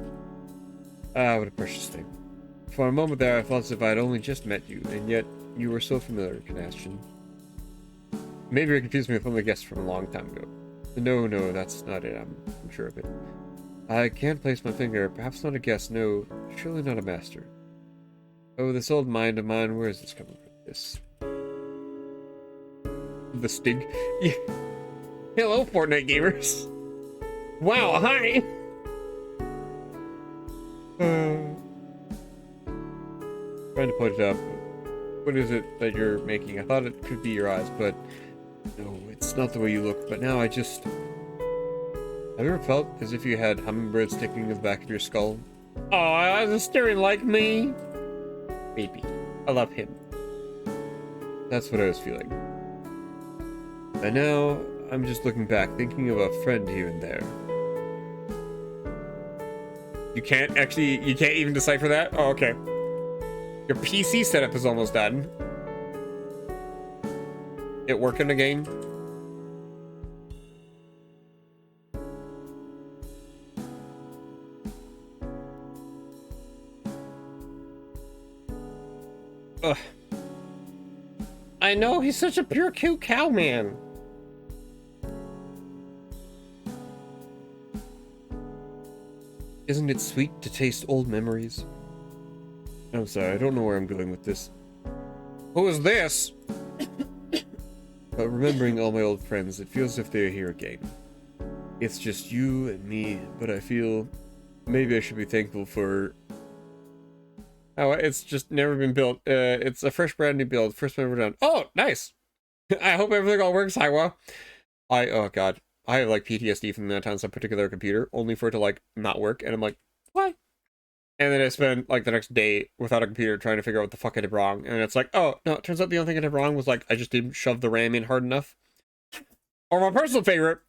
Ah, what a precious thing. For a moment there, I felt as if I had only just met you, and yet you were so familiar, Canastion. Maybe you confused me with one of the guests from a long time ago. No, that's not it. I'm sure of it. I can't place my finger. Perhaps not a guest. No, surely not a master. Oh, this old mind of mine. Where is this coming from? This. The Stig. Yeah. Hello, Fortnite gamers. Wow, hi. Trying to point it up. What is it that you're making? I thought it could be your eyes, but no, it's not the way you look. But now I just... Have you ever felt as if you had hummingbirds sticking to the back of your skull? Aw, is a staring like me? Maybe. I love him. That's what I was feeling. And now, I'm just looking back, thinking of a friend here and there. You can't even decipher that? Oh, okay. Your PC setup is almost done. It working again? Ugh. I know, he's such a pure cute cow man. Isn't it sweet to taste old memories? I'm sorry, I don't know where I'm going with this. Who is this? But remembering all my old friends, it feels as if they're here again. It's just you and me, but I feel maybe I should be thankful for... Oh, it's just never been built. It's a fresh, brand new build. First one ever done. Oh, nice! I hope everything all works, Hiwa. Oh god. I have like PTSD from that time I put together a computer, only for it to like not work, and I'm like, what? And then I spent like the next day without a computer trying to figure out what the fuck I did wrong. And it's like, oh, no, it turns out the only thing I did wrong was like, I just didn't shove the RAM in hard enough. Or my personal favorite,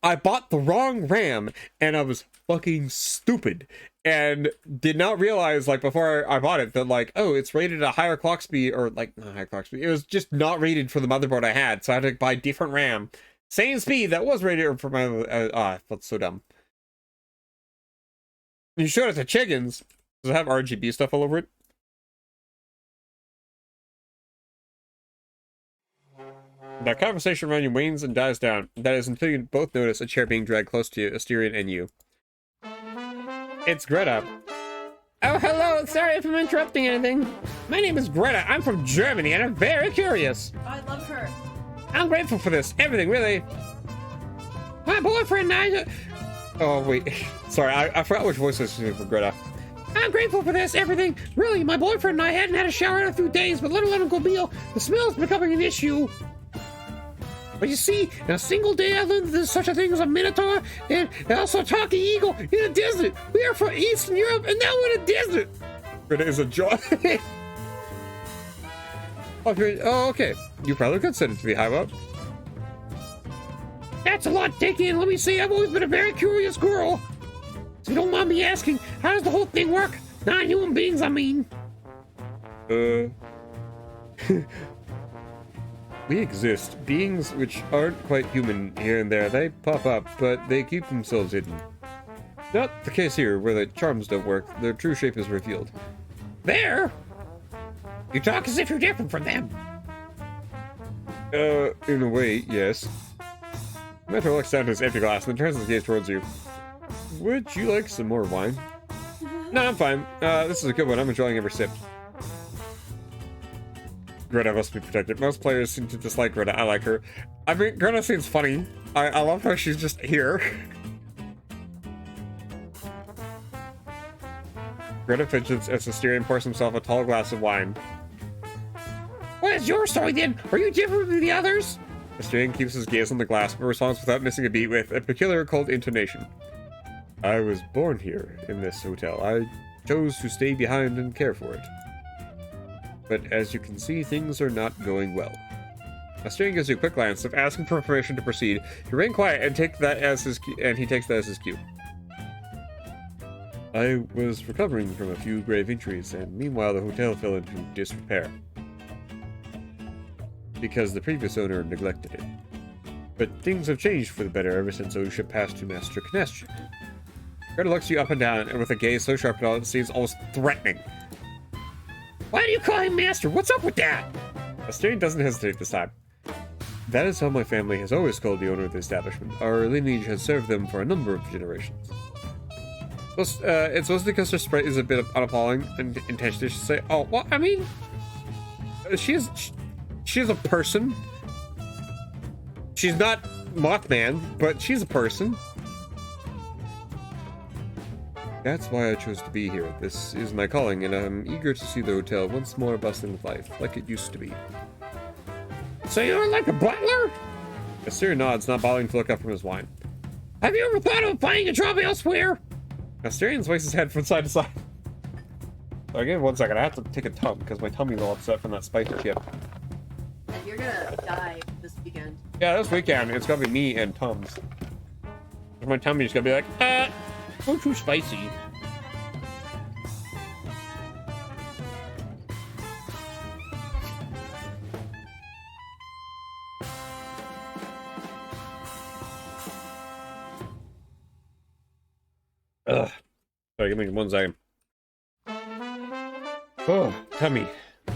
I bought the wrong RAM and I was fucking stupid. And did not realize like before I bought it that like, oh, it's rated a higher clock speed, or like not higher clock speed. It was just not rated for the motherboard I had. So I had to buy different RAM. Same speed that was rated for my, I felt so dumb. You showed it to chickens. Does it have RGB stuff all over it? That conversation around you wanes and dies down. That is until you both notice a chair being dragged close to you, Asterion and you. It's Greta. Oh, hello. Sorry if I'm interrupting anything. My name is Greta. I'm from Germany, and I'm very curious. Oh, I love her. I'm grateful for this. Everything, really. My boyfriend and I... Oh, wait. Sorry, I forgot which voice this is for Greta. I'm grateful for this. Everything. Really, my boyfriend and I hadn't had a shower in a few days, but little Uncle Beal, the smell's becoming an issue. But you see, in a single day I learned that there's such a thing as a Minotaur and also a talking eagle in a desert. We are from Eastern Europe and now we're in a desert. Greta is a joy. Oh, okay. You probably could send it to me, Hiwa. That's a lot to take in. Let me see, I've always been a very curious girl. So you don't mind me asking, how does the whole thing work? Non-human beings, I mean. We exist. Beings which aren't quite human here and there. They pop up, but they keep themselves hidden. Not the case here, where the charms don't work. Their true shape is revealed. There? You talk as if you're different from them. In a way, yes. Minotaur looks down to his empty glass and then turns his gaze towards you. Would you like some more wine? No, I'm fine. This is a good one. I'm enjoying every sip. Greta must be protected. Most players seem to dislike Greta. I like her. I mean, Greta seems funny. I love how she's just here. Greta fidgets as Asterion pours himself a tall glass of wine. What is your story then? Are you different from the others? Asterion keeps his gaze on the glass, but responds without missing a beat with a peculiar cold intonation. I was born here, in this hotel. I chose to stay behind and care for it. But as you can see, things are not going well. Asterion gives you a quick glance of asking for permission to proceed. You remain quiet and take that as his and he takes that as his cue. I was recovering from a few grave injuries, and meanwhile the hotel fell into disrepair. Because the previous owner neglected it. But things have changed for the better ever since ownership passed to Master Knestr. Greta looks you up and down, and with a gaze so sharp that it seems almost threatening. Why do you call him Master? What's up with that? Asterion doesn't hesitate this time. That is how my family has always called the owner of the establishment. Our lineage has served them for a number of generations. It's mostly because her sprite is a bit unappalling and intentionally to say, oh, well, I mean, she's a person. She's not Mothman, but she's a person. That's why I chose to be here. This is my calling, and I'm eager to see the hotel once more bustling with life, like it used to be. So you're like a butler? Asterion nods, not bothering to look up from his wine. Have you ever thought of applying a job elsewhere? Asterion swings his head from side to side. So again, 1 second, I have to take a tum, because my tummy's all upset from that spicy chip. And you're gonna die this weekend. Yeah, this weekend, it's gonna be me and Tums. My tummy's gonna be like, oh, too spicy. Ugh. Sorry, give me 1 second. Oh, tummy.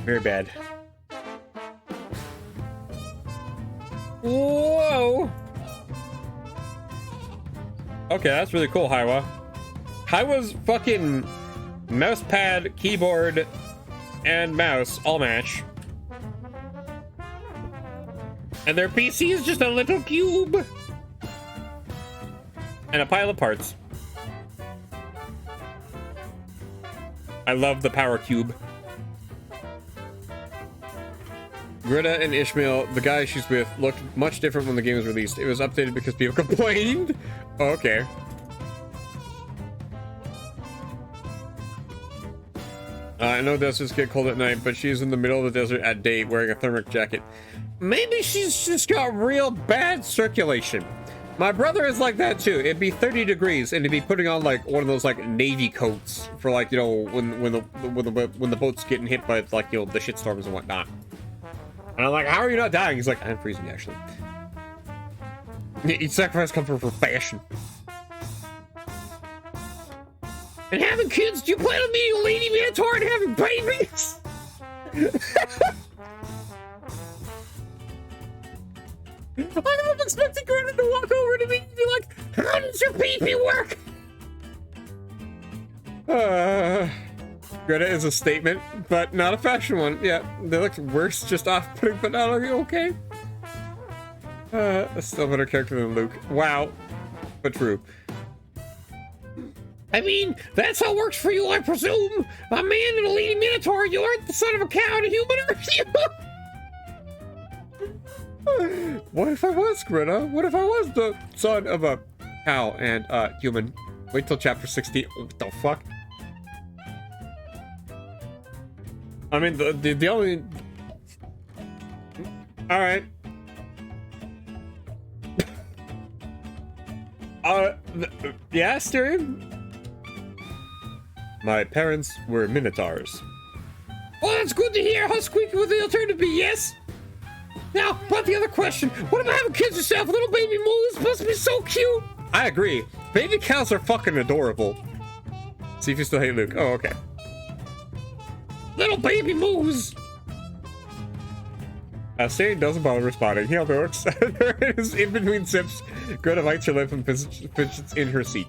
Very bad. Whoa! Okay, that's really cool, Hiwa. Hiwa's fucking mouse pad, keyboard, and mouse all match. And their PC is just a little cube. And a pile of parts. I love the power cube. Greta and Ishmael, the guy she's with, looked much different when the game was released. It was updated because people complained. Oh, okay. I know deserts get cold at night, but she's in the middle of the desert at day wearing a thermic jacket. Maybe she's just got real bad circulation. My brother is like that too. It'd be 30 degrees and he'd be putting on like one of those like navy coats for like, you know, when the boat's getting hit by like, you know, the shitstorms and whatnot. And I'm like, how are you not dying? He's like, I'm freezing actually. He'd sacrifice comfort for fashion. And having kids, do you plan on meeting a lady Minotaur and having babies? I don't expect Greta to walk over to me and be like, how does your pee-pee work? Greta is a statement, but not a fashion one. Yeah, they look worse, just off-putting, but not okay. A still better character than Luke. Wow. But true. I mean, that's how it works for you, I presume. A man and a lady Minotaur, you aren't the son of a cow and a human, are you? What if I was, Greta? What if I was the son of a cow and a human? Wait till chapter 60. What the fuck? I mean, the only... Alright. Yeah, Styrian? My parents were Minotaurs. Oh, that's good to hear. How squeaky would the alternative be, yes? Now, about the other question. What about having kids yourself? Little baby moles must be so cute. I agree. Baby cows are fucking adorable. See if you still hate Luke. Oh, okay. Little baby moose. Styrian doesn't bother responding. He looks in between sips. Greta bites her lip and fidgets in her seat.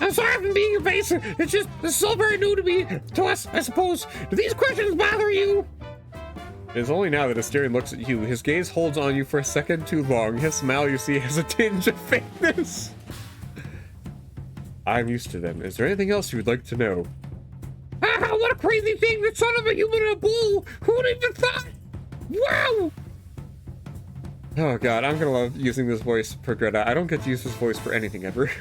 I'm sorry for being evasive. This is all very new to us, I suppose. Do these questions bother you? It is only now that Styrian looks at you. His gaze holds on you for a second too long. His smile, you see, has a tinge of fakeness. I'm used to them. Is there anything else you would like to know? Ah, what a crazy thing! The son of a human and a bull! Who would have even thought? Wow! Oh god, I'm gonna love using this voice for Greta. I don't get to use this voice for anything ever.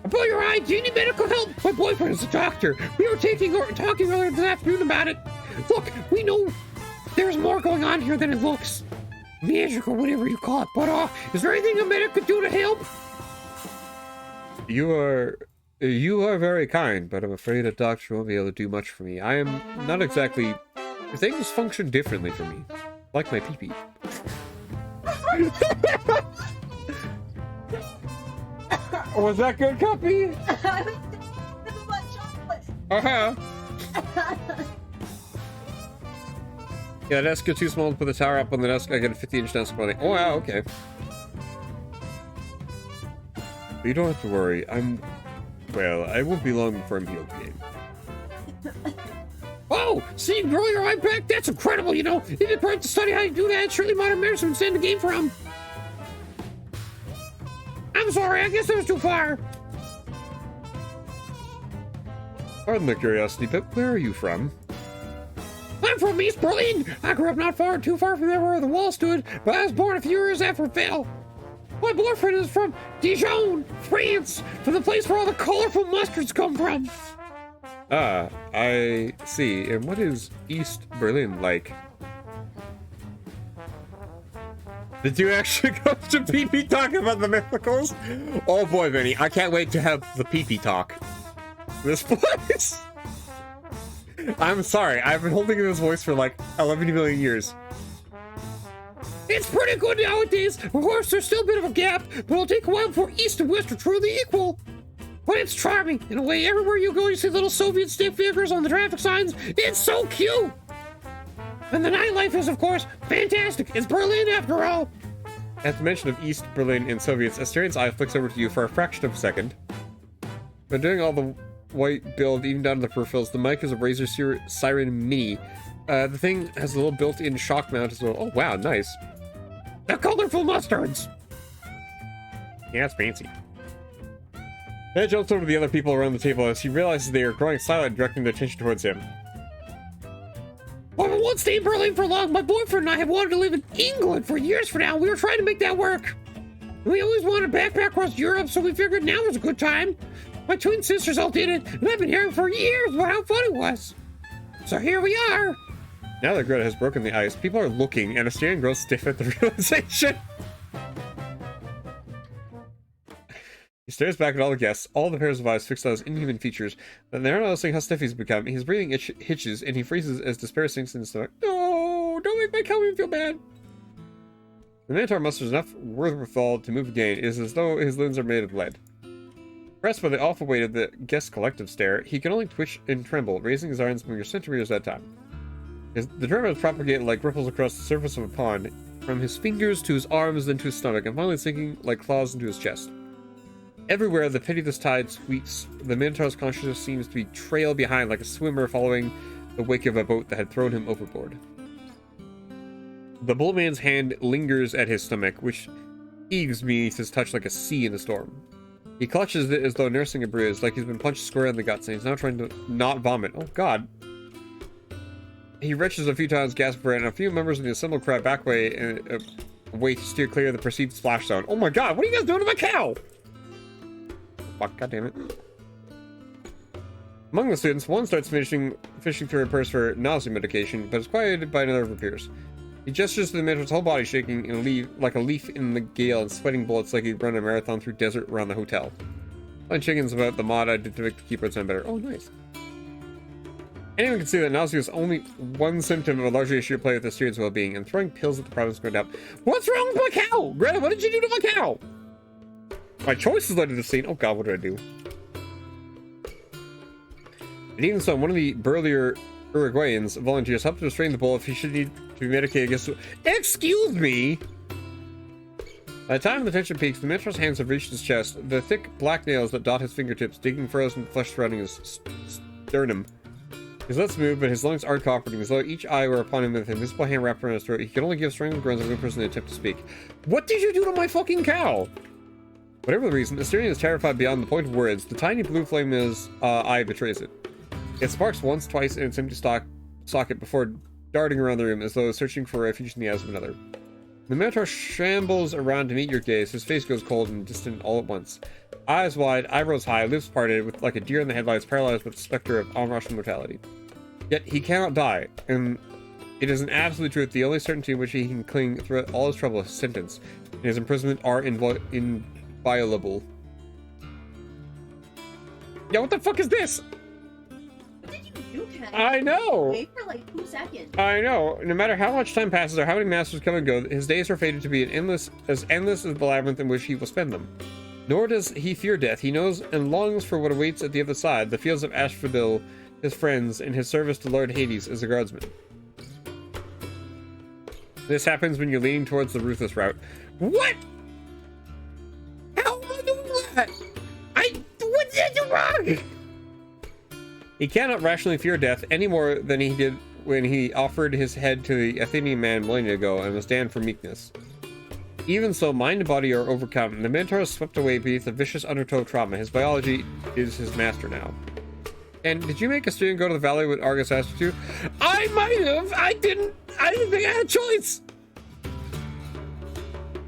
Pull your eye, do you need medical help? My boyfriend is a doctor. We were talking earlier this afternoon about it. Look, we know there's more going on here than it looks. Magic or whatever you call it, but is there anything a medic could do to help? You are very kind, but I'm afraid a doctor won't be able to do much for me. I am not exactly... Things function differently for me. Like my pee-pee. Was that good, Cuppy? Uh-huh. Yeah, the desk gets too small to put the tower up on the desk. I get a 50-inch desk running. Oh, wow, okay. But you don't have to worry. Well, I won't be long before I'm healed again. Oh, see, grow your eye back? That's incredible, you know. It'd be great to study how you do that. Surely modern medicine would stand the game from. I'm sorry, I guess that was too far. Pardon the curiosity, but where are you from? I'm from East Berlin. I grew up not too far from there where the wall stood, but I was born a few years after it fell. My boyfriend is from Dijon, France, from the place where all the colorful mustards come from. Ah, I see. And what is East Berlin like? Did you actually go to PP talk about the mythicals? Oh boy, Vinny, I can't wait to have the PP talk. This place. I'm sorry, I've been holding this voice for like 11 million years. It's pretty good nowadays. Of course, there's still a bit of a gap, but it'll take a while before East and West are truly equal. But it's charming. In a way, everywhere you go, you see little Soviet stick figures on the traffic signs. It's so cute. And the nightlife is, of course, fantastic. It's Berlin, after all. At the mention of East Berlin and Soviets, Styrian's eye flicks over to you for a fraction of a second. But doing all the white build, even down to the peripherals, the mic is a Razer Siren Mini. The thing has a little built-in shock mount as well. Oh, wow, nice. The colorful mustards! Yeah, it's fancy. Ed jumps over to the other people around the table as he realizes they are growing silent, directing their attention towards him. Well, I won't stay in Berlin for long. My boyfriend and I have wanted to live in England for years for now. We were trying to make that work. We always wanted to backpack across Europe, so we figured now was a good time. My twin sisters all did it, and I've been hearing for years about how fun it was. So here we are. Now that Greta has broken the ice, people are looking, and Styrian grows stiff at the realization. He stares back at all the guests, all the pairs of eyes fixed on his inhuman features. Then they're noticing how stiff he's become. His breathing hitches, and he freezes as despair sinks in his stomach. No, don't make my Calvin feel bad. The Minotaur musters enough wherewithal to move again. It is as though his limbs are made of lead. Pressed by the awful weight of the guest's collective stare, he can only twitch and tremble, raising his arms mere centimeters at a time. The tremors propagate like ripples across the surface of a pond, from his fingers to his arms, then to his stomach, and finally sinking like claws into his chest. Everywhere the pitiless tide sweeps, the Minotaur's consciousness seems to be trailed behind like a swimmer following the wake of a boat that had thrown him overboard. The bullman's hand lingers at his stomach, which heaves beneath his touch like a sea in a storm. He clutches it as though nursing a bruise, like he's been punched square in the guts, and he's now trying to not vomit. Oh god. He retches a few times, gasping for it, and a few members of the assembled crowd back away and wait to steer clear of the perceived splash zone. Oh my god, what are you guys doing to my cow? Fuck, god damn it. Among the students, one starts fishing through her purse for nausea medication, but is quieted by another of her peers. He gestures to the Minotaur's whole body shaking like a leaf in the gale and sweating bullets like he'd run a marathon through desert around the hotel. Flying chickens about the mod I did to keep it sound better. Oh, nice. Anyone can see that nausea is only one symptom of a larger issue at play with the student's well-being, and throwing pills at the province going down. What's wrong with my cow? Greta, what did you do to my cow? My choices led to the scene. Oh god, what did I do? And even so, one of the burlier Uruguayans volunteers helped to restrain the bull if he should need to be medicated against... Excuse me! By the time the tension peaks, the Minotaur's hands have reached his chest, the thick black nails that dot his fingertips digging furrows in the flesh surrounding his sternum. His lips move, but his lungs aren't cooperating, as though each eye were upon him with an invisible hand wrapped around his throat. He can only give strangled grunts and whimpers in an attempt to speak. What did you do to my fucking cow? Whatever the reason, Asterion is terrified beyond the point of words. The tiny blue flame in his eye betrays it. It sparks once, twice in its empty socket before darting around the room as though searching for refuge in the eyes of another. The Minotaur shambles around to meet your gaze. His face goes cold and distant all at once. Eyes wide, eyebrows high, lips parted, with like a deer in the headlights, paralyzed with the specter of onrushing mortality. Yet he cannot die, and it is an absolute truth. The only certainty in which he can cling throughout all his trouble, his sentence, and his imprisonment are inviolable. Yeah, what the fuck is this? What did you do, Ken? I know! Wait for like 2 seconds. I know. No matter how much time passes or how many masters come and go, his days are fated to be endless as the labyrinth in which he will spend them. Nor does he fear death. He knows and longs for what awaits at the other side, the fields of Asphodel, his friends, and his service to Lord Hades as a guardsman. This happens when you're leaning towards the ruthless route. What? How am I doing that? What did I do wrong? He cannot rationally fear death any more than he did when he offered his head to the Athenian man millennia ago and was damned for meekness. Even so, mind and body are overcome. The Minotaur is swept away beneath a vicious undertow of trauma. His biology is his master now. And did you make a student go to the valley when Argus asked you to? I might have! I didn't think I had a choice!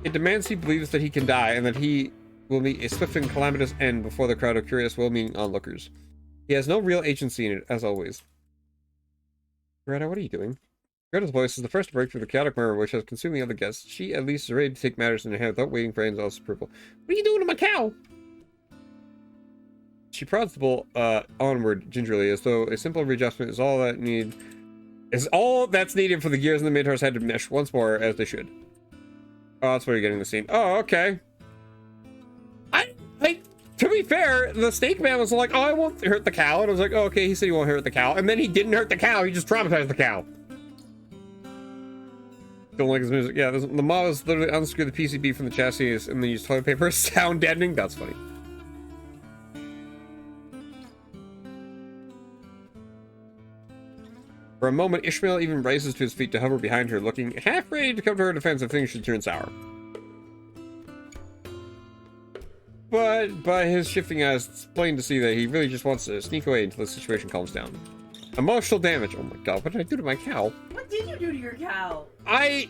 It demands he believes that he can die and that he will meet a swift and calamitous end before the crowd of curious, well-meaning onlookers. He has no real agency in it, as always. Greta, what are you doing? Greta's voice is the first to break through the chaotic murmur which has consumed the other guests. She, at least, is ready to take matters in her hand without waiting for anyone's approval. What are you doing to my cow? She prods the bull onward gingerly, as though a simple readjustment is all that's needed for the gears in the Minotaur's head to mesh once more as they should. Oh, that's where you're getting the scene. Oh, okay. To be fair, the snake man was like, oh, I won't hurt the cow. And I was like, oh, okay, he said he won't hurt the cow. And then he didn't hurt the cow. He just traumatized the cow. Don't like his music. Yeah, the mob is literally unscrew the PCB from the chassis and then use toilet paper. Sound deadening. That's funny. For a moment, Ishmael even rises to his feet to hover behind her, looking half ready to come to her defense if things should turn sour. But by his shifting eyes, it's plain to see that he really just wants to sneak away until the situation calms down. Emotional damage. Oh my god, what did I do to my cow? What did you do to your cow? I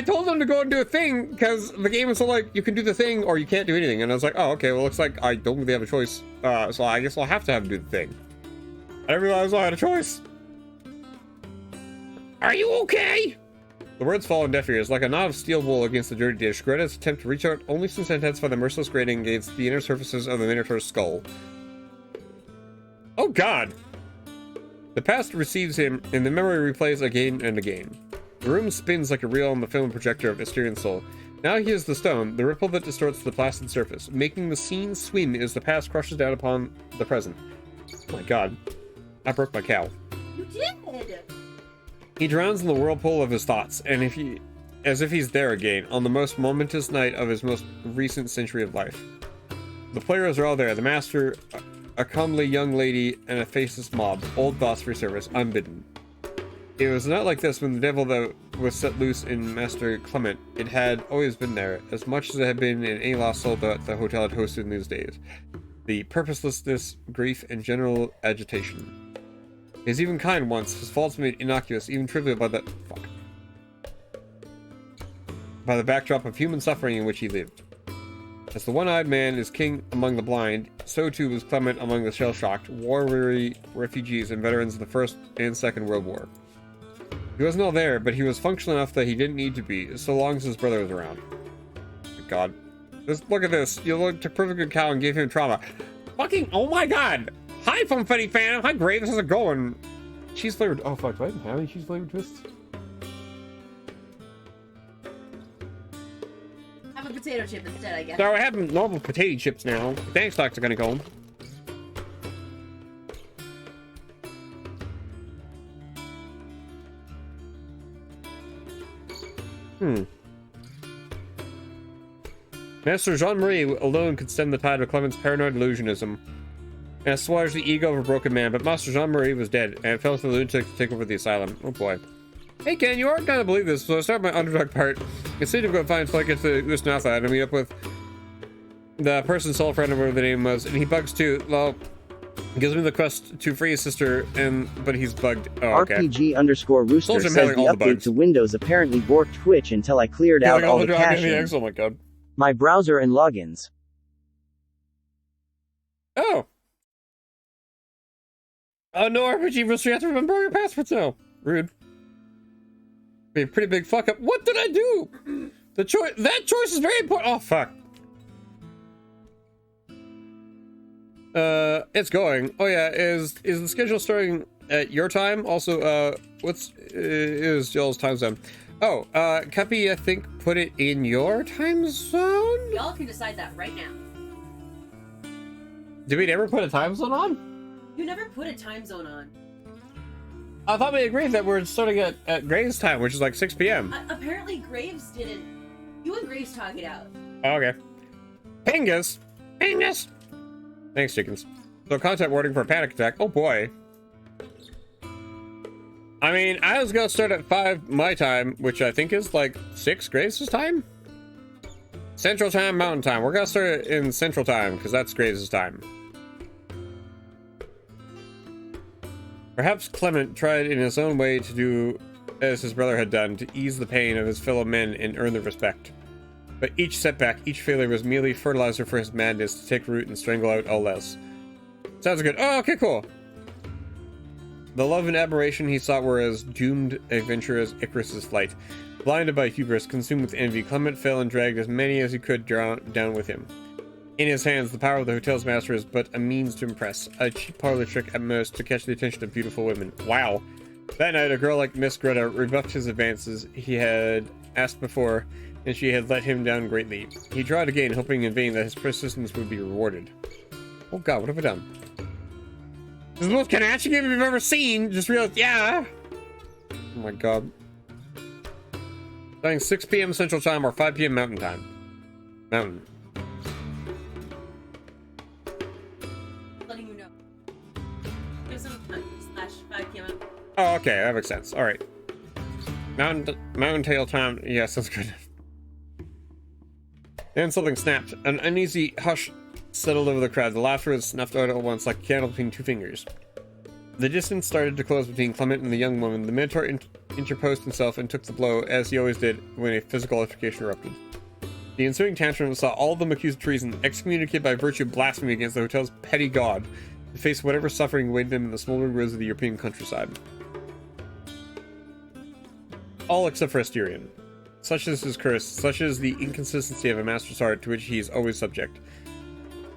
told him to go and do a thing, because the game was like, you can do the thing or you can't do anything. And I was like, oh, okay, well, looks like I don't really have a choice. So I guess I'll have to have him do the thing. I didn't realize I had a choice. Are you okay? The words fall on deaf ears, like a knot of steel wool against the dirty dish. Greta's attempt to reach out only seems to intensify the merciless grating against the inner surfaces of the Minotaur's skull. Oh god! The past receives him, and the memory replays again and again. The room spins like a reel on the film projector of Asterian's soul. Now he is the stone, the ripple that distorts the placid surface, making the scene swim as the past crushes down upon the present. Oh my god. I broke my cow. You did! He drowns in the whirlpool of his thoughts, and as if he's there again, on the most momentous night of his most recent century of life. The players are all there, the master, a comely young lady, and a faceless mob, old thoughts for service, unbidden. It was not like this when the devil that was set loose in Master Clement. It had always been there, as much as it had been in any lost soul that the hotel had hosted in these days. The purposelessness, grief, and general agitation. He was even kind once, his faults made innocuous, even trivial by the backdrop of human suffering in which he lived. As the one-eyed man is king among the blind, so too was Clement among the shell-shocked, war-weary refugees and veterans of the First and Second World War. He wasn't all there, but he was functional enough that he didn't need to be, so long as his brother was around. Oh my god. Look at this. You took perfect good cow and gave him trauma. Fucking, oh my god! Hi, Funfetti fan! Hi, Graves, how's it going? Cheese flavored, oh fuck, do I even have any cheese flavored twists? Have a potato chip instead, I guess. So I have normal potato chips now. Thanks, Dr. Gunnicombe. Master Jean-Marie alone could stem the tide of Clement's paranoid illusionism and assuage the ego of a broken man, but Master Jean-Marie was dead, and it fell to the lunatic to take over the asylum. Oh boy. Hey Ken, you aren't gonna believe this, so I start my underdog part. Instead of going fine until I get to Usnatha, and I meet up with the person's soul friend or whatever the name was, and he bugs too. Well, gives me the quest to free his sister, but he's bugged. Oh, okay. RPG_Rooster Soldier says mailing the all the update bugs. to Windows apparently borked Twitch until I cleared out all the caching. Oh my god. My browser and logins. Oh. Oh no, RPG Rooster, you have to remember your passwords now. Rude. Be a pretty big fuck up. What did I do? That choice is very important. Oh fuck. It's going. Oh yeah, is the schedule starting at your time? Also, is Joel's time zone? Oh, Cuppy, I think put it in your time zone? Y'all can decide that right now. Did we never put a time zone on? You never put a time zone on. I thought we agreed that we're starting at Graves' time, which is like 6 p.m. Apparently Graves didn't. You and Graves talk it out. Oh, okay. Pingus! Pingus! Thanks, chickens. So content warning for a panic attack. Oh boy. I mean, I was gonna start at 5 my time, which I think is like 6 Graves' time? Central time, Mountain time. We're gonna start in Central time, because that's Graves' time. Perhaps Clement tried in his own way to do as his brother had done, to ease the pain of his fellow men and earn their respect. But each setback, each failure was merely fertilizer for his madness to take root and strangle out all else. Sounds good. Oh, okay, cool. The love and admiration he sought were as doomed a venture as Icarus's flight. Blinded by hubris, consumed with envy, Clement fell and dragged as many as he could down with him. In his hands, the power of the hotel's master is but a means to impress, a cheap parlor trick at most to catch the attention of beautiful women. Wow. That night, a girl like Miss Greta rebuffed his advances he had asked before, and she had let him down greatly. He tried again, hoping in vain that his persistence would be rewarded. Oh god, what have I done? This is the most Kanachi game you've ever seen! Just realized, yeah! Oh my god. Starting 6 p.m. Central Time or 5 p.m. Mountain Time. Mountain. Letting you know. Give some time. /5 p.m. Oh, okay, that makes sense. Alright. Mountain Tail Time. Yeah, sounds good. Then something snapped. An uneasy hush settled over the crowd. The laughter was snuffed out at once like a candle between 2 fingers. The distance started to close between Clement and the young woman. The Minotaur interposed himself and took the blow, as he always did when a physical altercation erupted. The ensuing tantrum saw all of them accused of treason, excommunicated by virtue of blasphemy against the hotel's petty god, to face whatever suffering awaited them in the smoldering roads of the European countryside. All except for Asterion. Such is his curse, such is the inconsistency of a master's heart to which he is always subject.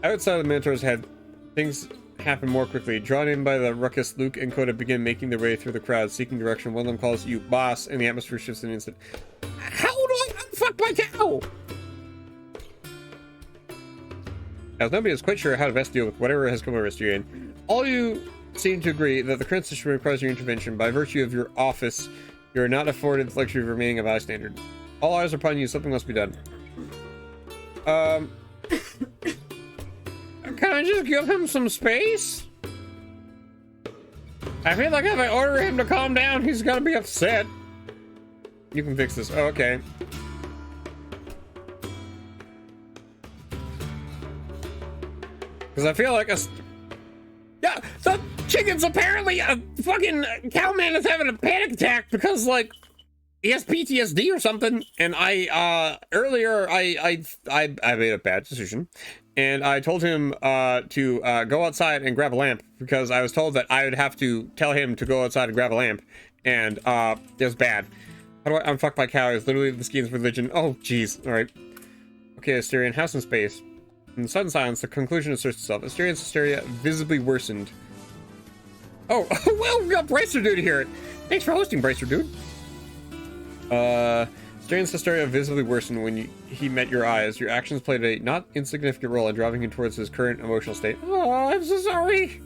Outside of the Minotaur's head, things happen more quickly. Drawn in by the ruckus, Luke and Coda begin making their way through the crowd, seeking direction. One of them calls you boss, and the atmosphere shifts in an instant. How do I unfuck my cow! As nobody is quite sure how to best deal with whatever has come over Asterion, all you seem to agree that the current situation requires your intervention. By virtue of your office, you are not afforded the luxury of remaining a bystander. All eyes are upon you, something must be done. Can I just give him some space? I feel like if I order him to calm down, he's gonna be upset. You can fix this. Oh, okay. Because I feel like yeah, the chicken's apparently a fucking cowman is having a panic attack because, like, he has PTSD or something. And earlier I made a bad decision. And I told him to go outside and grab a lamp because I was told that I would have to tell him to go outside and grab a lamp. And it was bad. How do I unfuck my cow? It's literally the scheme's religion. Oh, jeez. All right. Okay, Asterion, have some space. In the sudden silence, the conclusion asserts itself. Asterion's hysteria visibly worsened. Oh, well, we got Bracer Dude here. Thanks for hosting, Bracer Dude. Asterion's hysteria visibly worsened when he met your eyes. Your actions played a not insignificant role in driving him towards his current emotional state. Oh, I'm so sorry.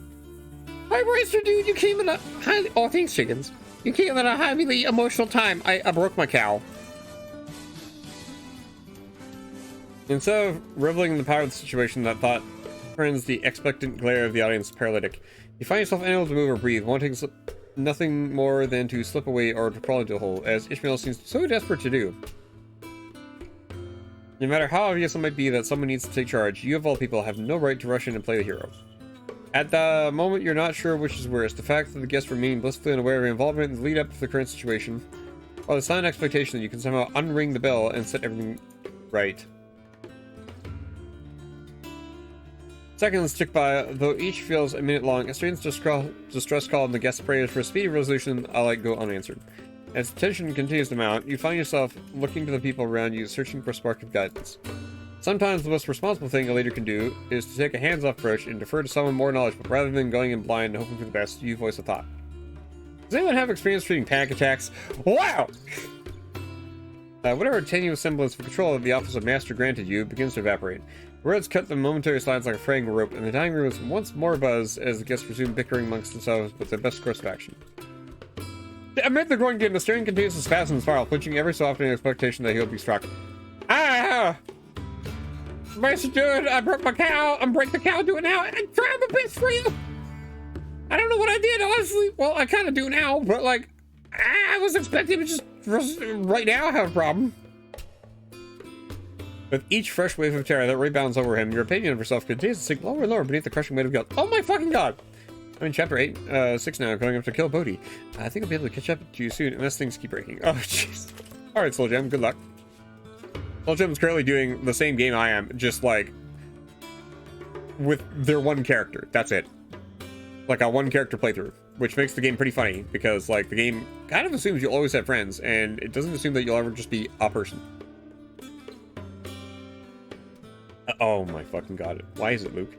Hi, Bracer Dude. You came in a highly... Oh, thanks, chickens. You came in a highly emotional time. I broke my cow. Instead of reveling in the power of the situation, that thought turns the expectant glare of the audience paralytic. You find yourself unable to move or breathe, wanting nothing more than to slip away or to crawl into a hole, as Ishmael seems so desperate to do. No matter how obvious it might be that someone needs to take charge, you of all people have no right to rush in and play the hero. At the moment, you're not sure which is worse, the fact that the guests remain blissfully unaware of your involvement in the lead up to the current situation, or the silent expectation that you can somehow unring the bell and set everything right. Seconds tick by, though each feels a minute long. A strange distress call and the guest prays for a speedy resolution alike go unanswered. As the tension continues to mount, you find yourself looking to the people around you, searching for a spark of guidance. Sometimes the most responsible thing a leader can do is to take a hands-off approach and defer to someone more knowledgeable, rather than going in blind and hoping for the best. You voice a thought. Does anyone have experience treating panic attacks? Wow! Whatever tenuous semblance of control of the office of master granted you begins to evaporate. Words cut the momentary silence like a fraying rope, and the dining room is once more abuzz as the guests resume bickering amongst themselves with their best course of action. Amid the growing din, the Asterion continues to spasm and spiral, flinching every so often in expectation that he'll be struck. Ah! Bracer Dude, I broke my cow. I'm break the cow, do it now. I'm trying my best for you. I don't know what I did, honestly. Well, I kind of do now, but like, I was expecting to just right now have a problem. With each fresh wave of terror that rebounds over him, your opinion of yourself continues to sink lower and lower beneath the crushing weight of guilt. Oh my fucking god! I'm in chapter 6 now, going up to kill Bodhi. I think I'll be able to catch up to you soon, unless things keep breaking. Oh, jeez. Alright, Soul Gem, good luck. Soul Gem is currently doing the same game I am, just like, with their one character. That's it. Like a one character playthrough, which makes the game pretty funny, because like the game kind of assumes you'll always have friends, and it doesn't assume that you'll ever just be a person. Oh my fucking god. Why is it Luke?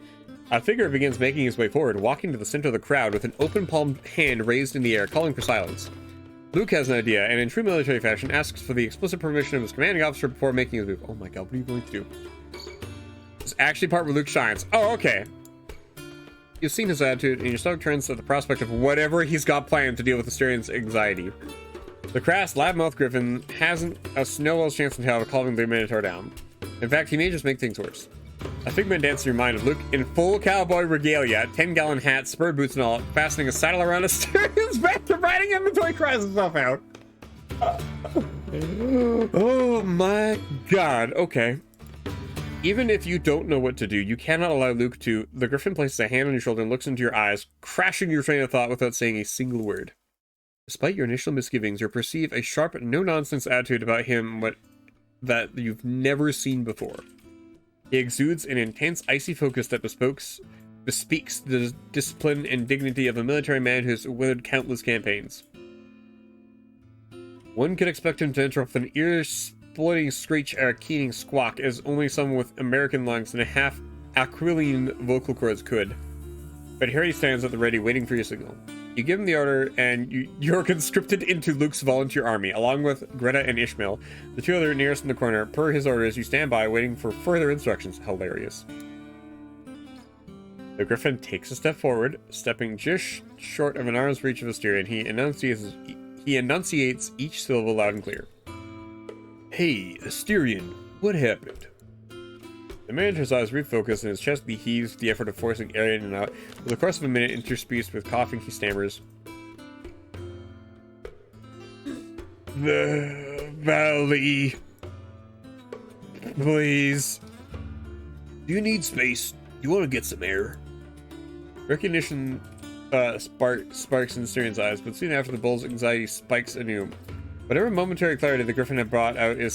A figure begins making his way forward, walking to the center of the crowd with an open-palmed hand raised in the air, calling for silence. Luke has an idea, and in true military fashion, asks for the explicit permission of his commanding officer before making his move. Oh my god, what are you going to do? This is actually part where Luke shines. Oh, okay. You've seen his attitude, and your stomach turns at the prospect of whatever he's got planned to deal with Asterian's anxiety. The crass, loud-mouthed griffin hasn't a snowball's chance in hell of calming the Minotaur down. In fact, he may just make things worse. A figment dances in your mind of Luke in full cowboy regalia, 10-gallon hat, spurred boots and all, fastening a saddle around Asterian's back and riding him until he cries himself out. Oh my god, okay. Even if you don't know what to do, you cannot allow Luke to... The griffin places a hand on your shoulder and looks into your eyes, crashing your train of thought without saying a single word. Despite your initial misgivings, you perceive a sharp, no-nonsense attitude about him that you've never seen before. He exudes an intense, icy focus that bespeaks the discipline and dignity of a military man who has weathered countless campaigns. One could expect him to enter with an ear-splitting screech or a keening squawk, as only someone with American lungs and a half-Aquilian vocal cords could. But here he stands at the ready, waiting for your signal. You give him the order, and you're conscripted into Luke's volunteer army, along with Greta and Ishmael, the two other nearest in the corner. Per his orders, you stand by, waiting for further instructions. Hilarious. The Griffin takes a step forward, stepping just short of an arm's reach of Asterion. He enunciates each syllable loud and clear. Hey, Asterion, what happened? The manager's eyes refocus and his chest beheaves with the effort of forcing air in and out. Over the course of a minute, interspersed with coughing, he stammers. The valley. Please. Do you need space? Do you want to get some air? Recognition sparks in Asterian's eyes, but soon after the bull's anxiety spikes anew. Whatever momentary clarity the Griffin had brought out is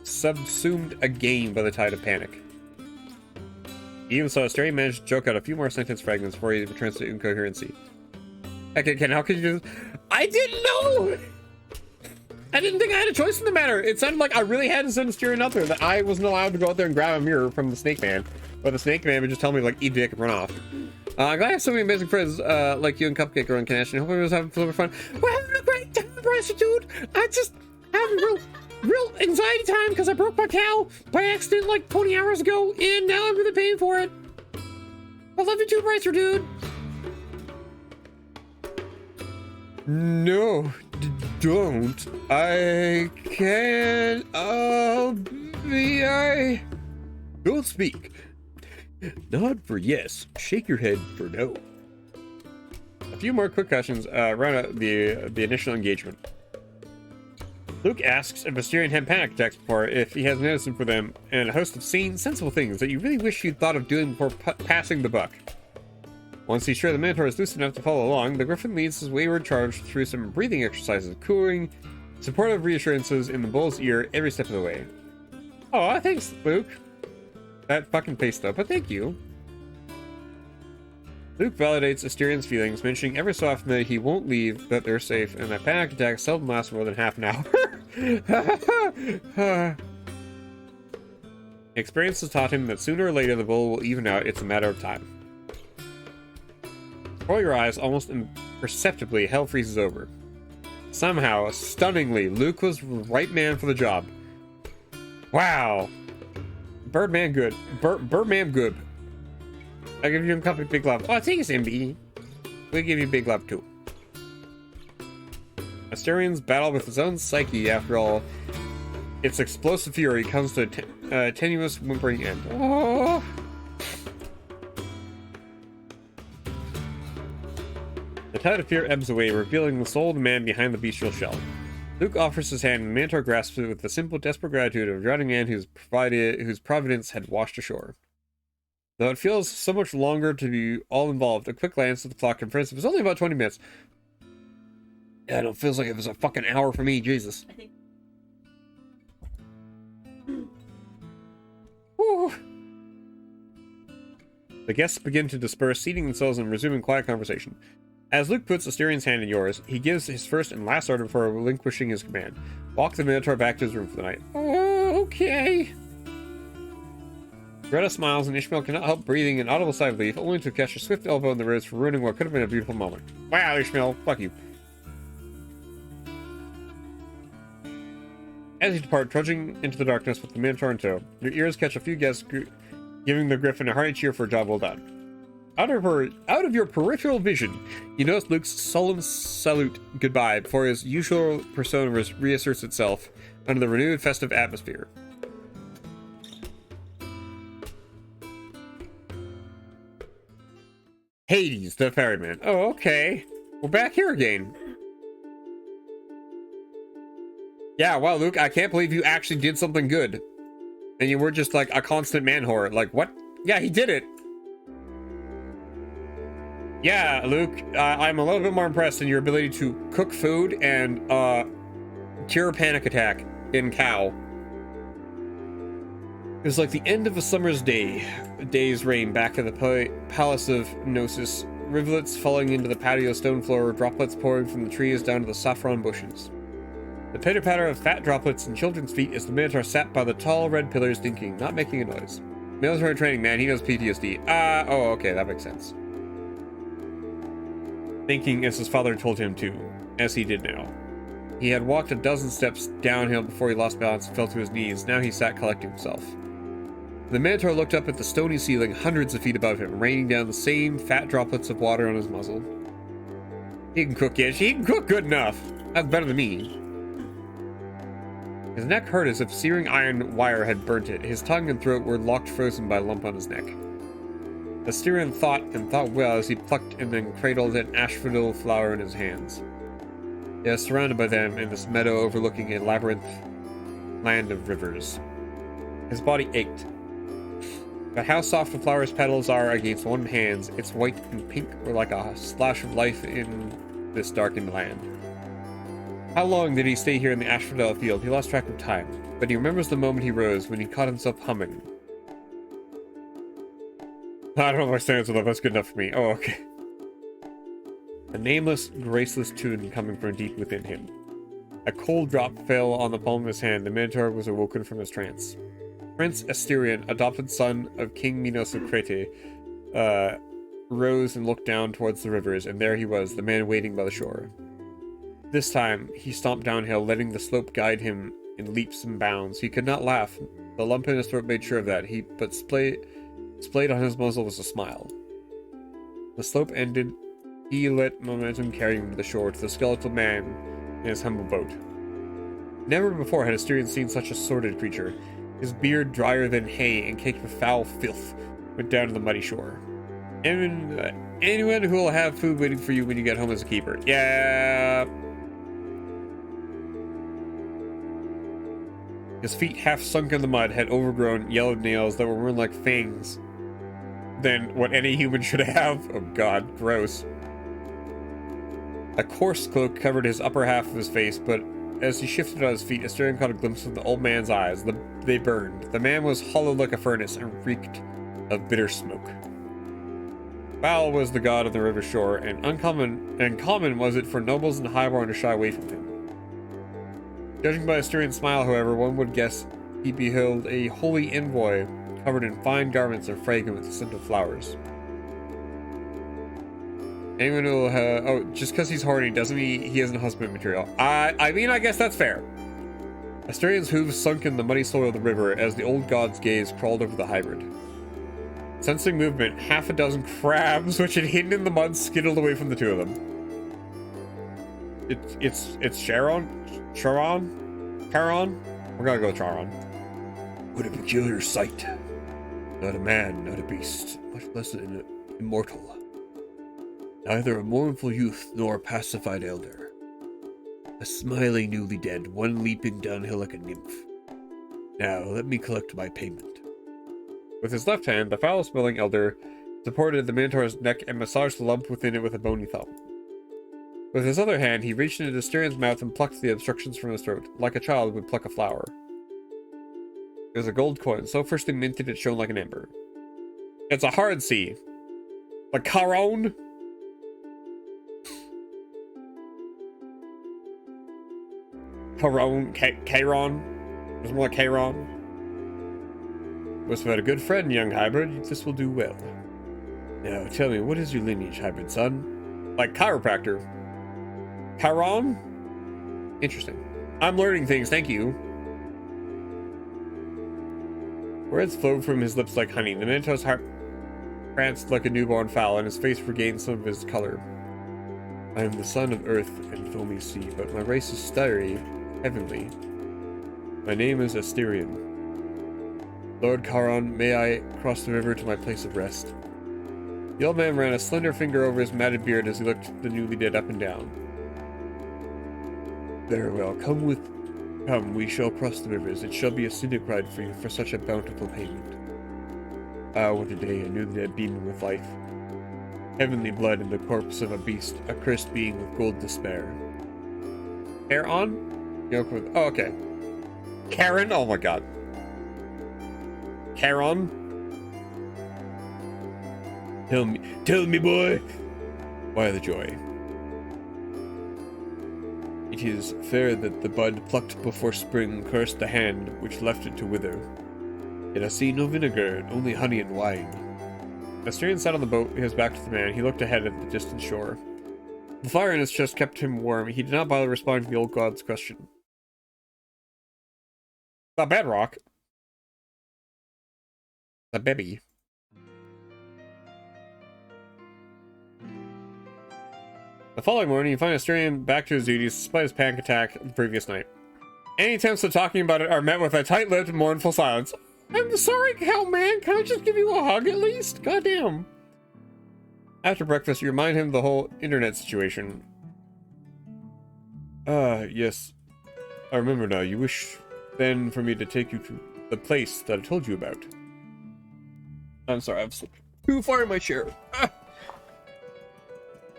subsumed again by the tide of panic. He even saw Asterion manage to choke out a few more sentence fragments before he returns to incoherency. Heck, Ken, how could you do this? I didn't know! I didn't think I had a choice in the matter. It sounded like I really had to send Asterion out there, that I wasn't allowed to go out there and grab a mirror from the Snake Man. But the Snake Man would just tell me, like, eat dick and run off. I'm glad I have so many amazing friends like you and Cupcake around Connection. Hope everyone's having super fun. We're having a great time, Bryce, dude. I just having real anxiety time because I broke my cow by accident like 20 hours ago, and now I'm really paying for it. I love you too, Brycer, dude. No, don't. I can't. I don't speak. Nod for yes. Shake your head for no. A few more quick questions round out the initial engagement. Luke asks if Asterion had panic attacks before, if he has medicine for them, and a host of sane, sensible things that you really wish you'd thought of doing before passing the buck. Once he's sure the Minotaur is loose enough to follow along, the Griffin leads his wayward charge through some breathing exercises, cooing, supportive reassurances in the bull's ear every step of the way. Oh, thanks, Luke. That fucking face though, but thank you. Luke validates Asterion's feelings, mentioning every so often that he won't leave, that they're safe, and that panic attacks seldom last more than half an hour. Experience has taught him that sooner or later the bull will even out, it's a matter of time. Before your eyes, almost imperceptibly, hell freezes over. Somehow, stunningly, Luke was the right man for the job. Wow. Birdman good. Birdman good. I give you a couple of big love. Oh, thanks, MB. We'll give you big love too. Asterion's battle with his own psyche, after all, its explosive fury comes to a tenuous, whimpering end. Oh. The tide of fear ebbs away, revealing the soul of the man behind the bestial shell. Luke offers his hand, and the Minotaur grasps it with the simple, desperate gratitude of a drowning man whose providence had washed ashore. Though it feels so much longer to be all involved, a quick glance at the clock confirms it was only about 20 minutes. Yeah, it feels like it was a fucking hour for me, Jesus. I think. Whew. The guests begin to disperse, seating themselves and resuming quiet conversation. As Luke puts Asterion's hand in yours, he gives his first and last order before relinquishing his command. Walk the Minotaur back to his room for the night. Oh, okay. Greta smiles, and Ishmael cannot help breathing an audible sigh of relief, only to catch a swift elbow in the ribs for ruining what could have been a beautiful moment. Wow, Ishmael, fuck you. As you depart, trudging into the darkness with the Minotaur in tow, your ears catch a few guests giving the Griffin a hearty cheer for a job well done. Out of your peripheral vision, you notice Luke's solemn salute goodbye before his usual persona reasserts itself under the renewed festive atmosphere. Hades, the ferryman. Oh, okay. We're back here again. Yeah, wow, Luke, I can't believe you actually did something good. And you were just like a constant man whore. Like, what? Yeah, he did it. Yeah, Luke, I'm a little bit more impressed in your ability to cook food and cure a panic attack in cow. It was like the end of a summer's day. A day's rain back at the Palace of Gnosis. Rivulets falling into the patio stone floor, droplets pouring from the trees down to the saffron bushes. The pitter-patter of fat droplets and children's feet as the Minotaur sat by the tall red pillars thinking, not making a noise. Military training, man, he knows PTSD. Oh, okay, that makes sense. thinking as his father told him to, as he did now. He had walked a dozen steps downhill before he lost balance and fell to his knees. Now he sat collecting himself. The Minotaur looked up at the stony ceiling hundreds of feet above him, raining down the same fat droplets of water on his muzzle. He can cook, yeah, he can cook good enough. That's better than me. His neck hurt as if searing iron wire had burnt it. His tongue and throat were locked frozen by a lump on his neck. The Styrian thought well as he plucked and then cradled an asphodel flower in his hands. He was surrounded by them in this meadow overlooking a labyrinth land of rivers. His body ached. But how soft the flower's petals are against one's hands, its white and pink were like a splash of life in this darkened land. How long did he stay here in the asphodel field? He lost track of time, but he remembers the moment he rose when he caught himself humming. I don't understand, so that's good enough for me. Oh, okay. A nameless, graceless tune coming from deep within him. A cold drop fell on the palm of his hand. The Minotaur was awoken from his trance. Prince Asterion, adopted son of King Minos of Crete, rose and looked down towards the rivers, and there he was, the man waiting by the shore. This time, he stomped downhill, letting the slope guide him in leaps and bounds. He could not laugh. The lump in his throat made sure of that. But displayed on his muzzle was a smile. The slope ended. He let momentum carry him to the shore, to the skeletal man in his humble boat. Never before had Asterion seen such a sordid creature. His beard, drier than hay and caked with foul filth, went down to the muddy shore. Anyone who will have food waiting for you when you get home is a keeper. Yeah. His feet, half sunk in the mud, had overgrown yellow nails that were more like fangs than what any human should have. Oh god, gross. A coarse cloak covered his upper half of his face, but as he shifted on his feet, Asterion caught a glimpse of the old man's eyes. They burned. The man was hollowed like a furnace and reeked of bitter smoke. Foul was the god of the river shore, and common was it for nobles and highborn to shy away from him. Judging by Asterian's smile, however, one would guess he beheld a holy envoy covered in fine garments and fragrant with the scent of flowers. Anyone who will just because he's horny doesn't mean he isn't husband material. I mean, I guess that's fair. Asterian's hooves sunk in the muddy soil of the river as the old god's gaze crawled over the hybrid. Sensing movement, half a dozen crabs, which had hidden in the mud, skittled away from the two of them. It's Charon? Charon? We're gonna go with Charon. What a peculiar sight. Not a man, not a beast, much less an immortal. Neither a mournful youth nor a pacified elder. A smiling newly dead, one leaping downhill like a nymph. Now, let me collect my payment. With his left hand, the foul-smelling elder supported the Minotaur's neck and massaged the lump within it with a bony thumb. With his other hand, he reached into Asterian's mouth and plucked the obstructions from his throat, like a child would pluck a flower. It was a gold coin, so freshly minted it shone like an ember. It's a hard C. Like Charon? Chiron? It's more like Chiron. Must have had a good friend, young hybrid. This will do well. Now, tell me, what is your lineage, hybrid son? Like chiropractor. Chiron? Interesting. I'm learning things, thank you. Words flowed from his lips like honey. The Minotaur's heart pranced like a newborn fowl, and his face regained some of his color. I am the son of earth and foamy sea, but my race is starry, heavenly. My name is Asterion. Lord Charon, may I cross the river to my place of rest? The old man ran a slender finger over his matted beard as he looked the newly dead up and down. Very well, come, we shall cross the rivers. It shall be a scenic ride for you for such a bountiful payment. Ah, what a day, a newly dead beaming with life. Heavenly blood in the corpse of a beast, a cursed being with gold despair. Hair on? Yoke with, oh, okay. Karen? Oh my god. Charon? Tell me, boy. Why the joy? It is fair that the bud plucked before spring cursed the hand which left it to wither. Yet I see no vinegar, only honey and wine. Asterion sat on the boat, his back to the man. He looked ahead at the distant shore. The fire in his chest kept him warm. He did not bother responding to the old god's question. A bedrock. A baby. The following morning, you find Asterion back to his duties despite his panic attack the previous night. Any attempts at talking about it are met with a tight-lipped, mournful silence. I'm sorry, Hellman. Can I just give you a hug at least? Goddamn. After breakfast, you remind him of the whole internet situation. Yes. I remember now. You wish then for me to take you to the place that I told you about. I'm sorry, I've slipped too far in my chair. Ah.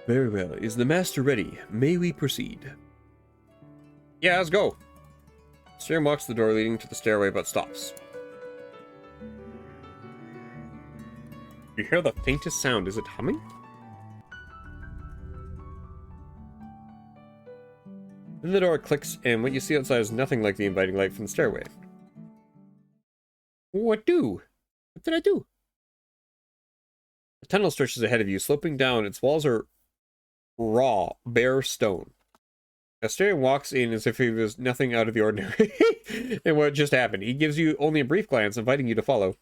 Very well. Is the master ready? May we proceed? Yeah, let's go. Asterion walks to the door leading to the stairway, but stops. You hear the faintest sound. Is it humming? Then the door clicks, and what you see outside is nothing like the inviting light from the stairway. What do? What did I do? The tunnel stretches ahead of you, sloping down. Its walls are raw, bare stone. Asterion walks in as if he was nothing out of the ordinary. And what just happened? He gives you only a brief glance, inviting you to follow.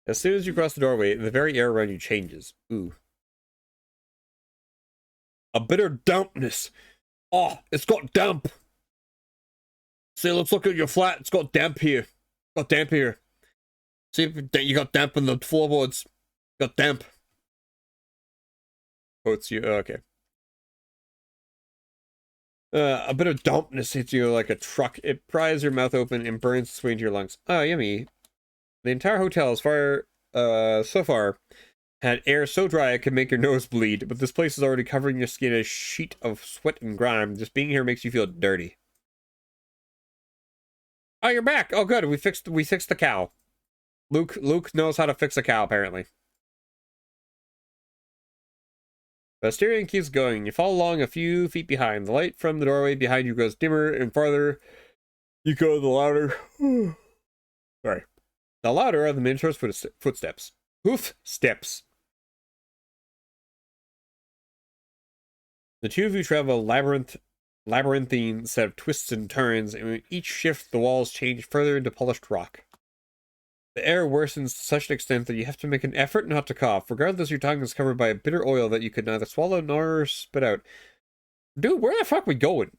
As soon as you cross the doorway, the very air around you changes. Ooh. A bitter dampness. Oh, it's got damp. See, let's look at your flat. It's got damp here. Got damp here. See if you got damp in the floorboards. Got damp. Oh, it's you. Okay. A bit of dampness hits you like a truck. It pries your mouth open and burns its way into your lungs. Oh, yummy. The entire hotel, so far, had air so dry it could make your nose bleed, but this place is already covering your skin in a sheet of sweat and grime. Just being here makes you feel dirty. Oh, you're back! Oh, good. We fixed the cow. Luke knows how to fix a cow, apparently. The Asterion keeps going. You follow along a few feet behind. The light from the doorway behind you grows dimmer, and farther you go, the louder. Sorry. The louder are the Minotaur's footsteps. Hoof steps. The two of you travel a labyrinthine set of twists and turns, and with each shift, the walls change further into polished rock. The air worsens to such an extent that you have to make an effort not to cough. Regardless, your tongue is covered by a bitter oil that you could neither swallow nor spit out. Dude, where the fuck are we going?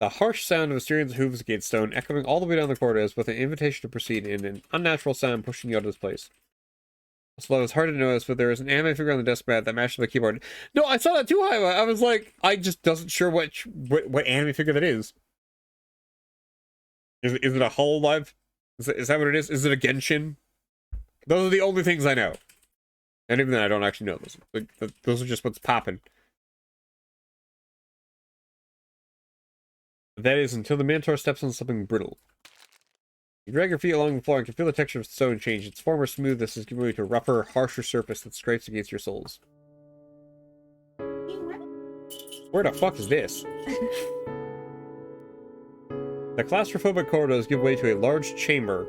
The harsh sound of Asterian's hooves against stone, echoing all the way down the corridors with an invitation to proceed, and an unnatural sound pushing you out of this place. So it's hard to notice, but there is an anime figure on the desk mat that matches the keyboard. No, I saw that too. I was like, I just wasn't sure what anime figure that is. Is it a Hololive? Is that what it is? Is it a Genshin? Those are the only things I know. And even then, I don't actually know those. Like, those are just what's popping. That is until the Minotaur steps on something brittle. You drag your feet along the floor and can feel the texture of stone change. Its former smoothness is giving way to a rougher, harsher surface that scrapes against your soles. Where the fuck is this? The claustrophobic corridors give way to a large chamber.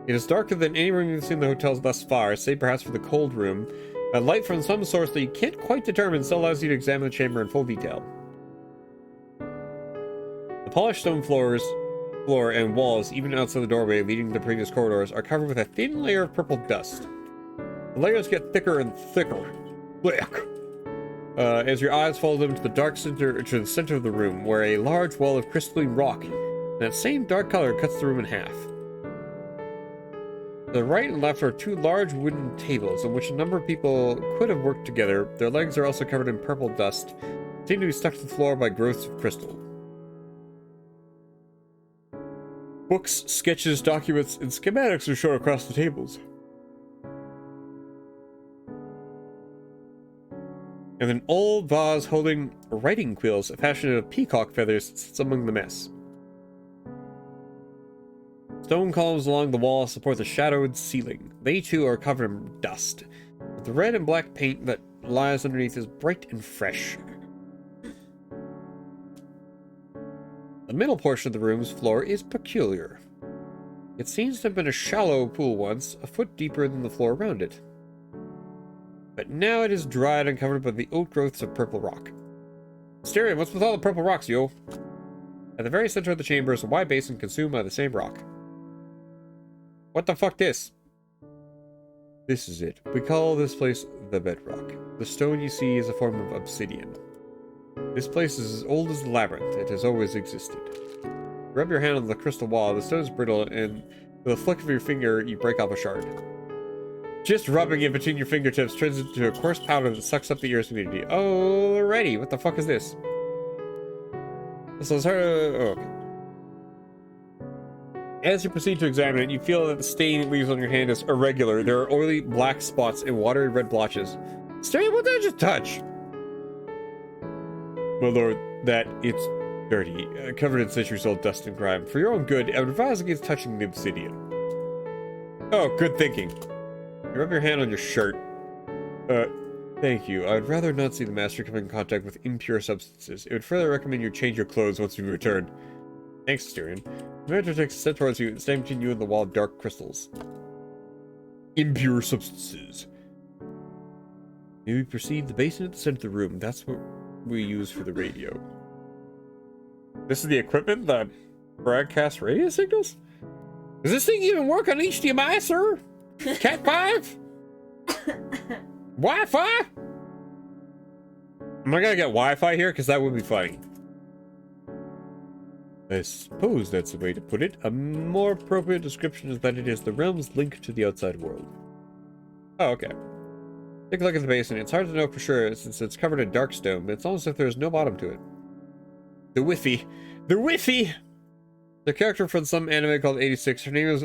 It is darker than any room you've seen in the hotels thus far, save perhaps for the cold room. A light from some source that you can't quite determine still allows you to examine the chamber in full detail. The polished stone floor and walls, even outside the doorway leading to the previous corridors, are covered with a thin layer of purple dust. The layers get thicker and thicker. As your eyes follow them to the center of the room, where a large wall of crystalline rock, that same dark color, cuts the room in half. To the right and left are two large wooden tables on which a number of people could have worked together. Their legs are also covered in purple dust, seem to be stuck to the floor by growths of crystal. Books, sketches, documents, and schematics are shown across the tables. And an old vase holding writing quills fashioned out of peacock feathers sits among the mess. Stone columns along the wall support the shadowed ceiling. They too are covered in dust, but the red and black paint that lies underneath is bright and fresh. The middle portion of the room's floor is peculiar. It seems to have been a shallow pool once, a foot deeper than the floor around it. but now it is dried and covered by the old growths of purple rock. Mysterium, what's with all the purple rocks, yo? At the very center of the chamber is a wide basin consumed by the same rock. What the fuck this? This is it. We call this place the bedrock. The stone you see is a form of obsidian. This place is as old as the labyrinth. It has always existed. Rub your hand on the crystal wall. The stone is brittle, and with a flick of your finger, you break off a shard. Just rubbing it between your fingertips turns it into a coarse powder that sucks up the earth's humidity. Alrighty, what the fuck is this? This is her. Oh, okay. As you proceed to examine it, you feel that the stain it leaves on your hand is irregular. There are oily black spots and watery red blotches. Stereo, what did I just touch? My lord, that it's dirty, covered in centuries-old dust and grime. For your own good, I would advise against touching the obsidian. Oh, good thinking. You rub your hand on your shirt. Thank you. I would rather not see the master come in contact with impure substances. It would further recommend you change your clothes once you return. Thanks, Styrian. The master takes a step towards you, standing between you and the wall of dark crystals. Impure substances. May we proceed? The basin at the center of the room. That's what we use for the radio. This is the equipment that broadcasts radio signals? Does this thing even work on HDMI, sir? Cat 5? Wi-Fi? Am I gonna get Wi-Fi here? Because that would be funny. I suppose that's the way to put it. A more appropriate description is that it is the realm's link to the outside world. Oh, okay. Take a look at the basin. It's hard to know for sure since it's covered in dark stone, but it's almost as if there's no bottom to it. The Whiffy. The Whiffy! The character from some anime called 86. Her name is...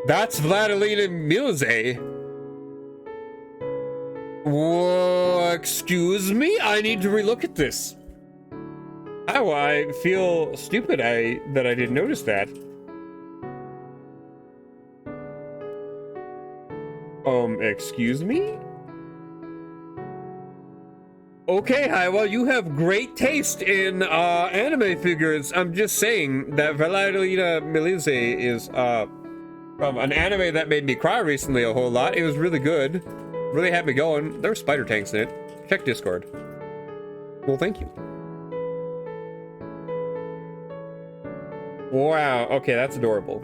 That's Vladilena Milze. Whoa, excuse me? I need to relook at this. Oh, I feel stupid that I didn't notice that. Excuse me? Okay, hi, well, you have great taste in, anime figures. I'm just saying that Vladilena Milze is, from an anime that made me cry recently a whole lot. It was really good. Really had me going. There were spider tanks in it. Check Discord. Well, thank you. Wow, okay, that's adorable.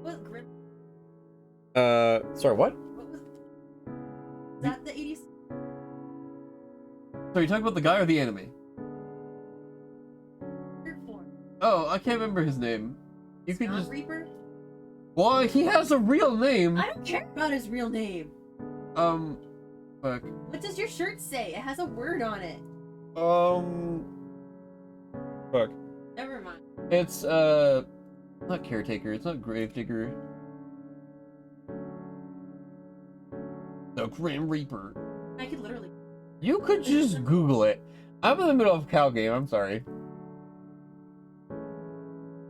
What grim? Sorry, what? What was? Is that the 80s? So you're talking about the guy or the anime? Oh, I can't remember his name. You could just... Reaper? Well, he has a real name. I don't care about his real name. Fuck. What does your shirt say? It has a word on it. Fuck. Never mind. It's, not Caretaker, it's not Gravedigger. The Grim Reaper. I could literally... You could just Google it. I'm in the middle of a cow game, I'm sorry.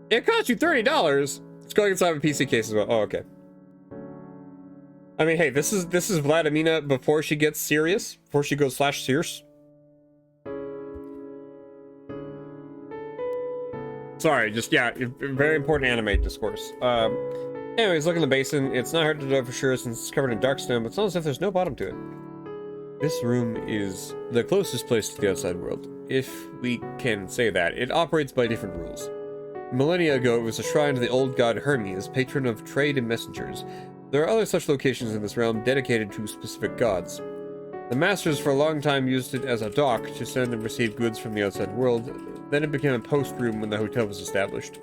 It cost you $30. It's going inside of a PC case as well. Oh, okay. I mean, hey, this is Vladimina before she gets serious, before she goes /serious. Sorry, just, yeah, very important anime discourse. Anyways, look in the basin. It's not hard to know for sure since it's covered in dark stone, but it's not as if there's no bottom to it. This room is the closest place to the outside world, if we can say that. It operates by different rules. Millennia ago, it was a shrine to the old god Hermes, patron of trade and messengers. There are other such locations in this realm dedicated to specific gods. The masters for a long time used it as a dock to send and receive goods from the outside world. Then it became a post room when the hotel was established.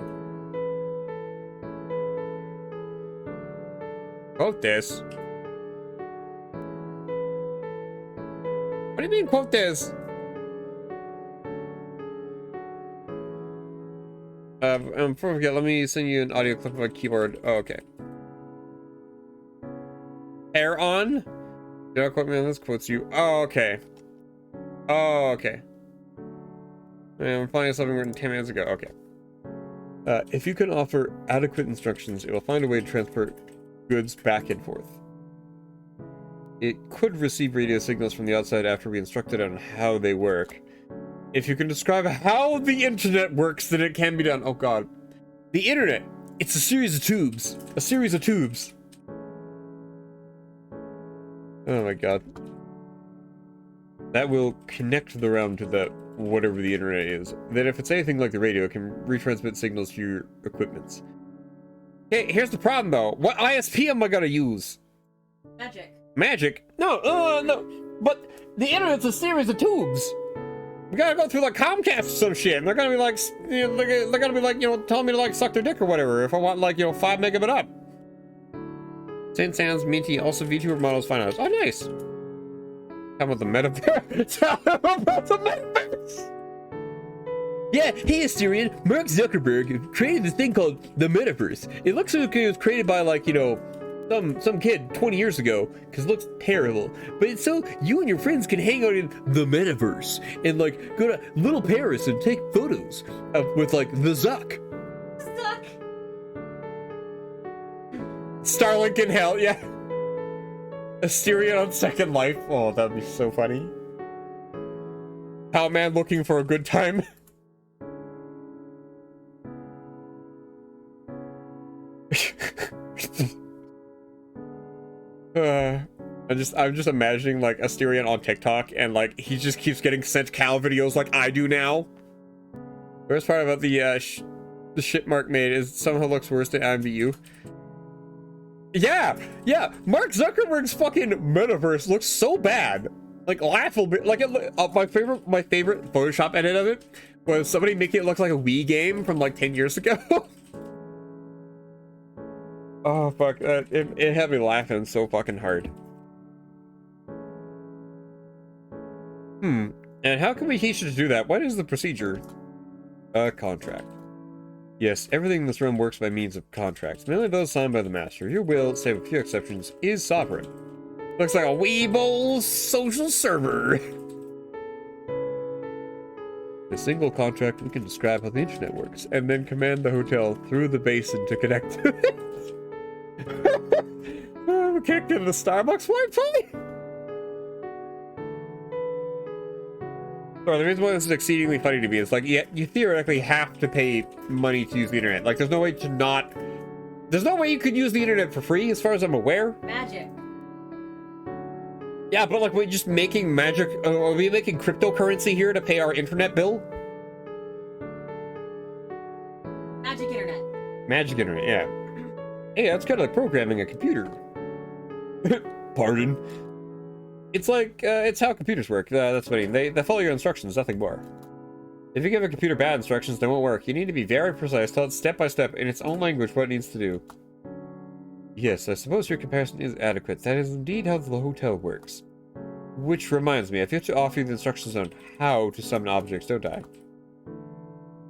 Quote this. What do you mean, quote this? Before we forget, let me send you an audio clip of my keyboard. Oh, okay. Hair on? Do not quote me on this, quotes you. Oh, okay. Oh, okay. I'm finding something written 10 minutes ago. Okay. If you can offer adequate instructions, it will find a way to transport goods back and forth. It could receive radio signals from the outside after we instruct it on how they work. If you can describe how the internet works, then it can be done. Oh god. The internet! It's a series of tubes. A series of tubes. Oh my god. That will connect the realm to the whatever the internet is. Then if it's anything like the radio, it can retransmit signals to your equipments. Okay, here's the problem though. What ISP am I gonna use? Magic. Magic? No, no. But the internet's a series of tubes. We gotta go through like Comcast or some shit. And they're gonna be like, you know, they're gonna be like, you know, telling me to like suck their dick or whatever if I want like, you know, 5 megabit up. Saint Sans, Minty, also VTuber models finalized. Oh, nice. How about the metaverse? How about the metaverse? Yeah, hey Asterion, Mark Zuckerberg created this thing called the metaverse. It looks like it was created by like, you know, some kid 20 years ago, because it looks terrible. But it's so you and your friends can hang out in the metaverse and like go to Little Paris and take photos with like the Zuck. Suck. Starlink in hell, yeah. Asterion on Second Life. Oh, that'd be so funny. Powman looking for a good time. I'm just imagining like Asterion on TikTok and like he just keeps getting sent cow videos like I do now. The worst part about the shit Mark made is it somehow looks worse than IMVU. Yeah, Mark Zuckerberg's fucking metaverse looks so bad, like laughable. Like my favorite Photoshop edit of it was somebody making it look like a Wii game from like 10 years ago. Oh fuck, it had me laughing so fucking hard. And how can we teach you to do that? What is the procedure? A contract. Yes, everything in this realm works by means of contracts, mainly those signed by the master. Your will, save a few exceptions, is sovereign. Looks like a Weeble social server. A single contract, we can describe how the internet works, and then command the hotel through the basin to connect to it. We can't get the Starbucks Wi-Fi? The reason why this is exceedingly funny to me is like, yeah, you theoretically have to pay money to use the internet. Like, there's no way to not... There's no way you could use the internet for free, as far as I'm aware. Magic. Yeah, but like, we're just making magic... Are we making cryptocurrency here to pay our internet bill? Magic internet. Magic internet, yeah. Hey, that's kind of like programming a computer. Pardon. It's like, it's how computers work. That's what I mean. They follow your instructions, nothing more. If you give a computer bad instructions, they won't work. You need to be very precise, tell it step by step in its own language what it needs to do. Yes, I suppose your comparison is adequate. That is indeed how the hotel works. Which reminds me, I have to offer you the instructions on how to summon objects, don't I?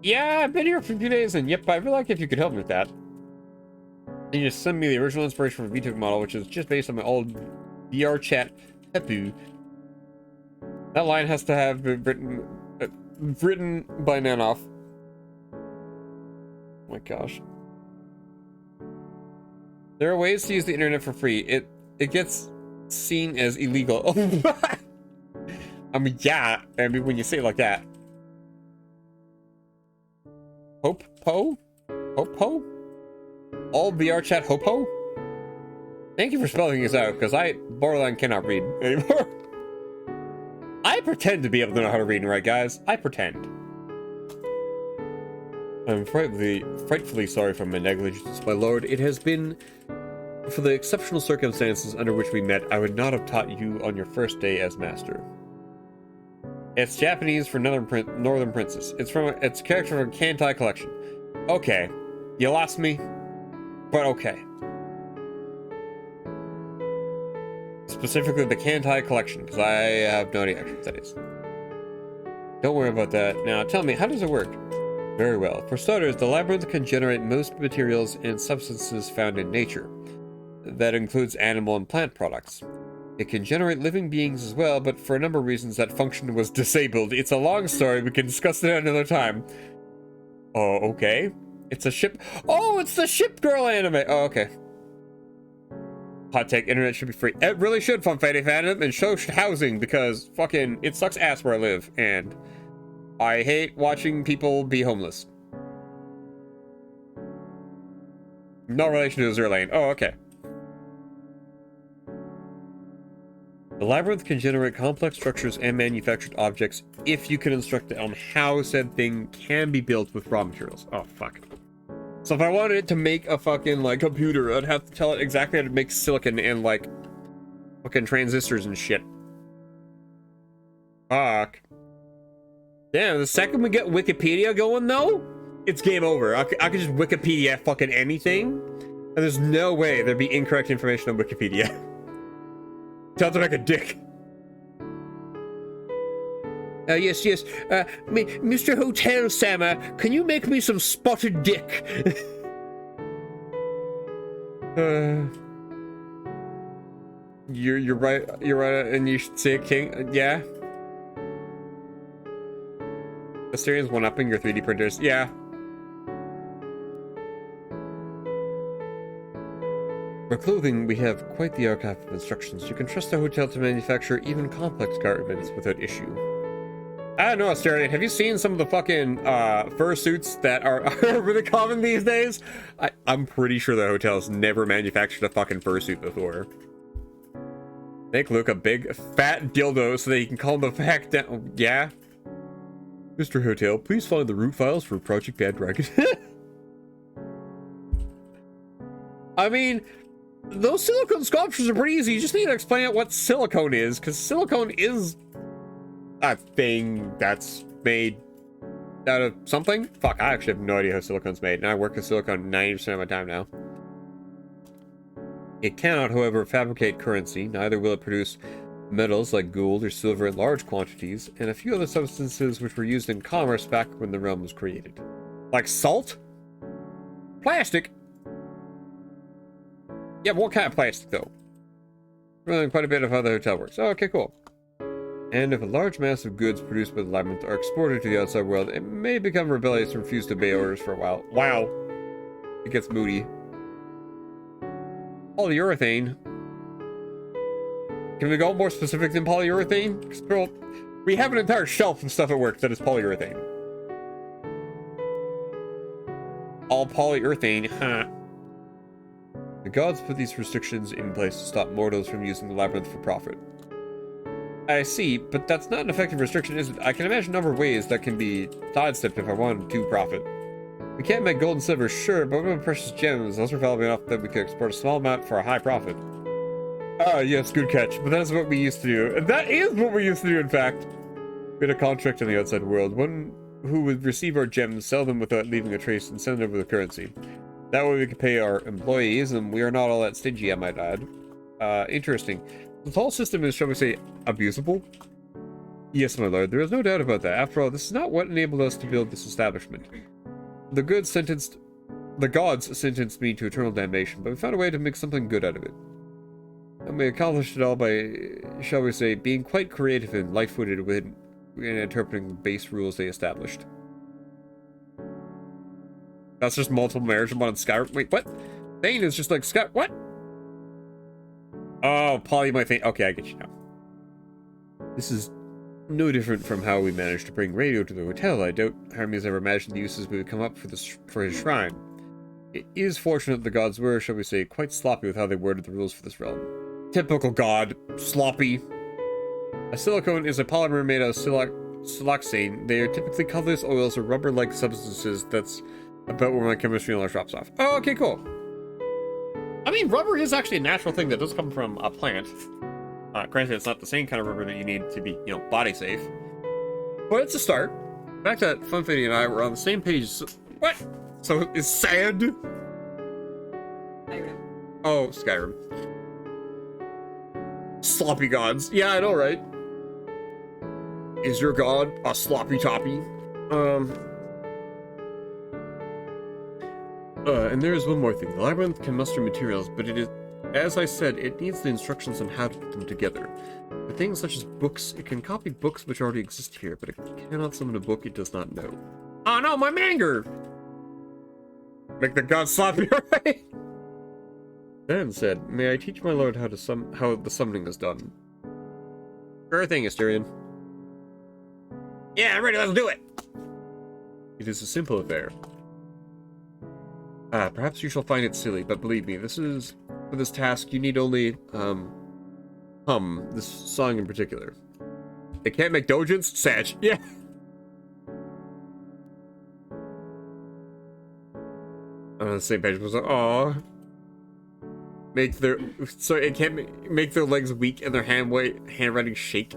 Yeah, I've been here for a few days, and yep, I'd really like if you could help me with that. And you just send me the original inspiration for a VTuber model, which is just based on my old VR chat. Pepu. That line has to have been written by Nanoff. Oh my gosh. There are ways to use the internet for free. It gets seen as illegal. I mean, yeah. I mean, when you say it like that. Hope-po? Hope-po? All VR chat hope-po? Thank you for spelling this out, because I borderline cannot read anymore. I pretend to be able to know how to read and write, guys. I pretend. I'm frightfully sorry for my negligence, my lord. It has been... For the exceptional circumstances under which we met, I would not have taught you on your first day as master. It's Japanese for Northern Princess. It's a character from Kantai Collection. Okay. You lost me, but okay. Specifically the Kantai Collection, because I have no idea what that is. Don't worry about that. Now, tell me, how does it work? Very well. For starters, the labyrinth can generate most materials and substances found in nature. That includes animal and plant products. It can generate living beings as well, but for a number of reasons that function was disabled. It's a long story, we can discuss it another time. Oh, okay. It's a ship... Oh, it's the Ship Girl anime! Oh, okay. Hot take, internet should be free. It really should, Funfetti fandom, and so should housing, because fucking it sucks ass where I live, and I hate watching people be homeless. No relation to Zerlane. Oh, okay. The labyrinth can generate complex structures and manufactured objects if you can instruct it on how said thing can be built with raw materials. Oh, fuck. So if I wanted it to make a fucking, like, computer, I'd have to tell it exactly how to make silicon and, like, fucking transistors and shit. Fuck. Damn, the second we get Wikipedia going, though, it's game over. I could just Wikipedia fucking anything, and there's no way there'd be incorrect information on Wikipedia. Sounds like a dick. Yes. Mr. Hotel Sama, can you make me some spotted dick? You're right, and you should say king. Yeah. Asterian's one-upping your 3D printers. Yeah. For clothing, we have quite the archive of instructions. You can trust the hotel to manufacture even complex garments without issue. I don't know, Asterian, have you seen some of the fucking fursuits that are really common these days? I'm pretty sure the hotel's never manufactured a fucking fursuit before. Make Luke a big, fat dildo so that you can calm the heck down. Yeah? Mr. Hotel, please find the root files for Project Bad Dragon. I mean, those silicone sculptures are pretty easy. You just need to explain out what silicone is, because silicone is a thing that's made out of something. Fuck, I actually have no idea how silicone's made, and I work with silicone 90% of my time now. It cannot, however, fabricate currency. Neither will it produce metals like gold or silver in large quantities, and a few other substances which were used in commerce back when the realm was created. Like salt? Plastic? Yeah, but what kind of plastic, though? Really, quite a bit of how the hotel works. Oh, okay, cool. And if a large mass of goods produced by the labyrinth are exported to the outside world, it may become rebellious and refuse to obey orders for a while. Wow. It gets moody. Polyurethane. Can we go more specific than polyurethane? Because, girl, we have an entire shelf of stuff at work that is polyurethane. All polyurethane, huh? The gods put these restrictions in place to stop mortals from using the labyrinth for profit. I see, but that's not an effective restriction, is it? I can imagine a number of ways that can be sidestepped if I wanted to profit. We can't make gold and silver, sure, but what about precious gems? Those are valuable enough that we could export a small amount for a high profit. Ah, yes, good catch, but that's what we used to do. And that is what we used to do, in fact. We had a contract in the outside world, one who would receive our gems, sell them without leaving a trace, and send over the currency. That way we could pay our employees, and we are not all that stingy, I might add. Interesting. The whole system is, shall we say, abusable? Yes, my lord, there is no doubt about that. After all, this is not what enabled us to build this establishment. The gods sentenced me to eternal damnation, but we found a way to make something good out of it. And we accomplished it all by, shall we say, being quite creative and light-footed in interpreting the base rules they established. That's just multiple marriage mod in Skyrim. Wait, what? Thane is just like Sky. What? Oh, polymorphine. Okay, I get you now. This is no different from how we managed to bring radio to the hotel. I doubt Hermes ever imagined the uses would come up for his shrine. It is fortunate the gods were, shall we say, quite sloppy with how they worded the rules for this realm. Typical god. Sloppy. A silicone is a polymer made out of siloxane. They are typically colorless oils or rubber-like substances. That's about where my chemistry knowledge drops off. Oh, okay, cool. I mean, rubber is actually a natural thing that does come from a plant. Granted, it's not the same kind of rubber that you need to be, you know, body safe. But it's a start. The fact that Funfetti and I were on the same page. What? So is sand? Skyrim. Oh, Skyrim. Sloppy gods. Yeah, I know, right? Is your god a sloppy toppy? And there is one more thing. The labyrinth can muster materials, but it is, as I said, it needs the instructions on how to put them together. For things such as books, it can copy books which already exist here, but it cannot summon a book it does not know. Oh no, my manger! Make the god sloppy, right? Dan said, "May I teach my lord how the summoning is done?" Sure thing, Asterian. Yeah, I'm ready, let's do it! It is a simple affair. Perhaps you shall find it silly, but believe me, for this task, you need only, hum this song in particular. They can't make dojins? Sag. Yeah. I'm on the same page. I was like, aw. Make their... So it can't make their legs weak and their handwriting shake.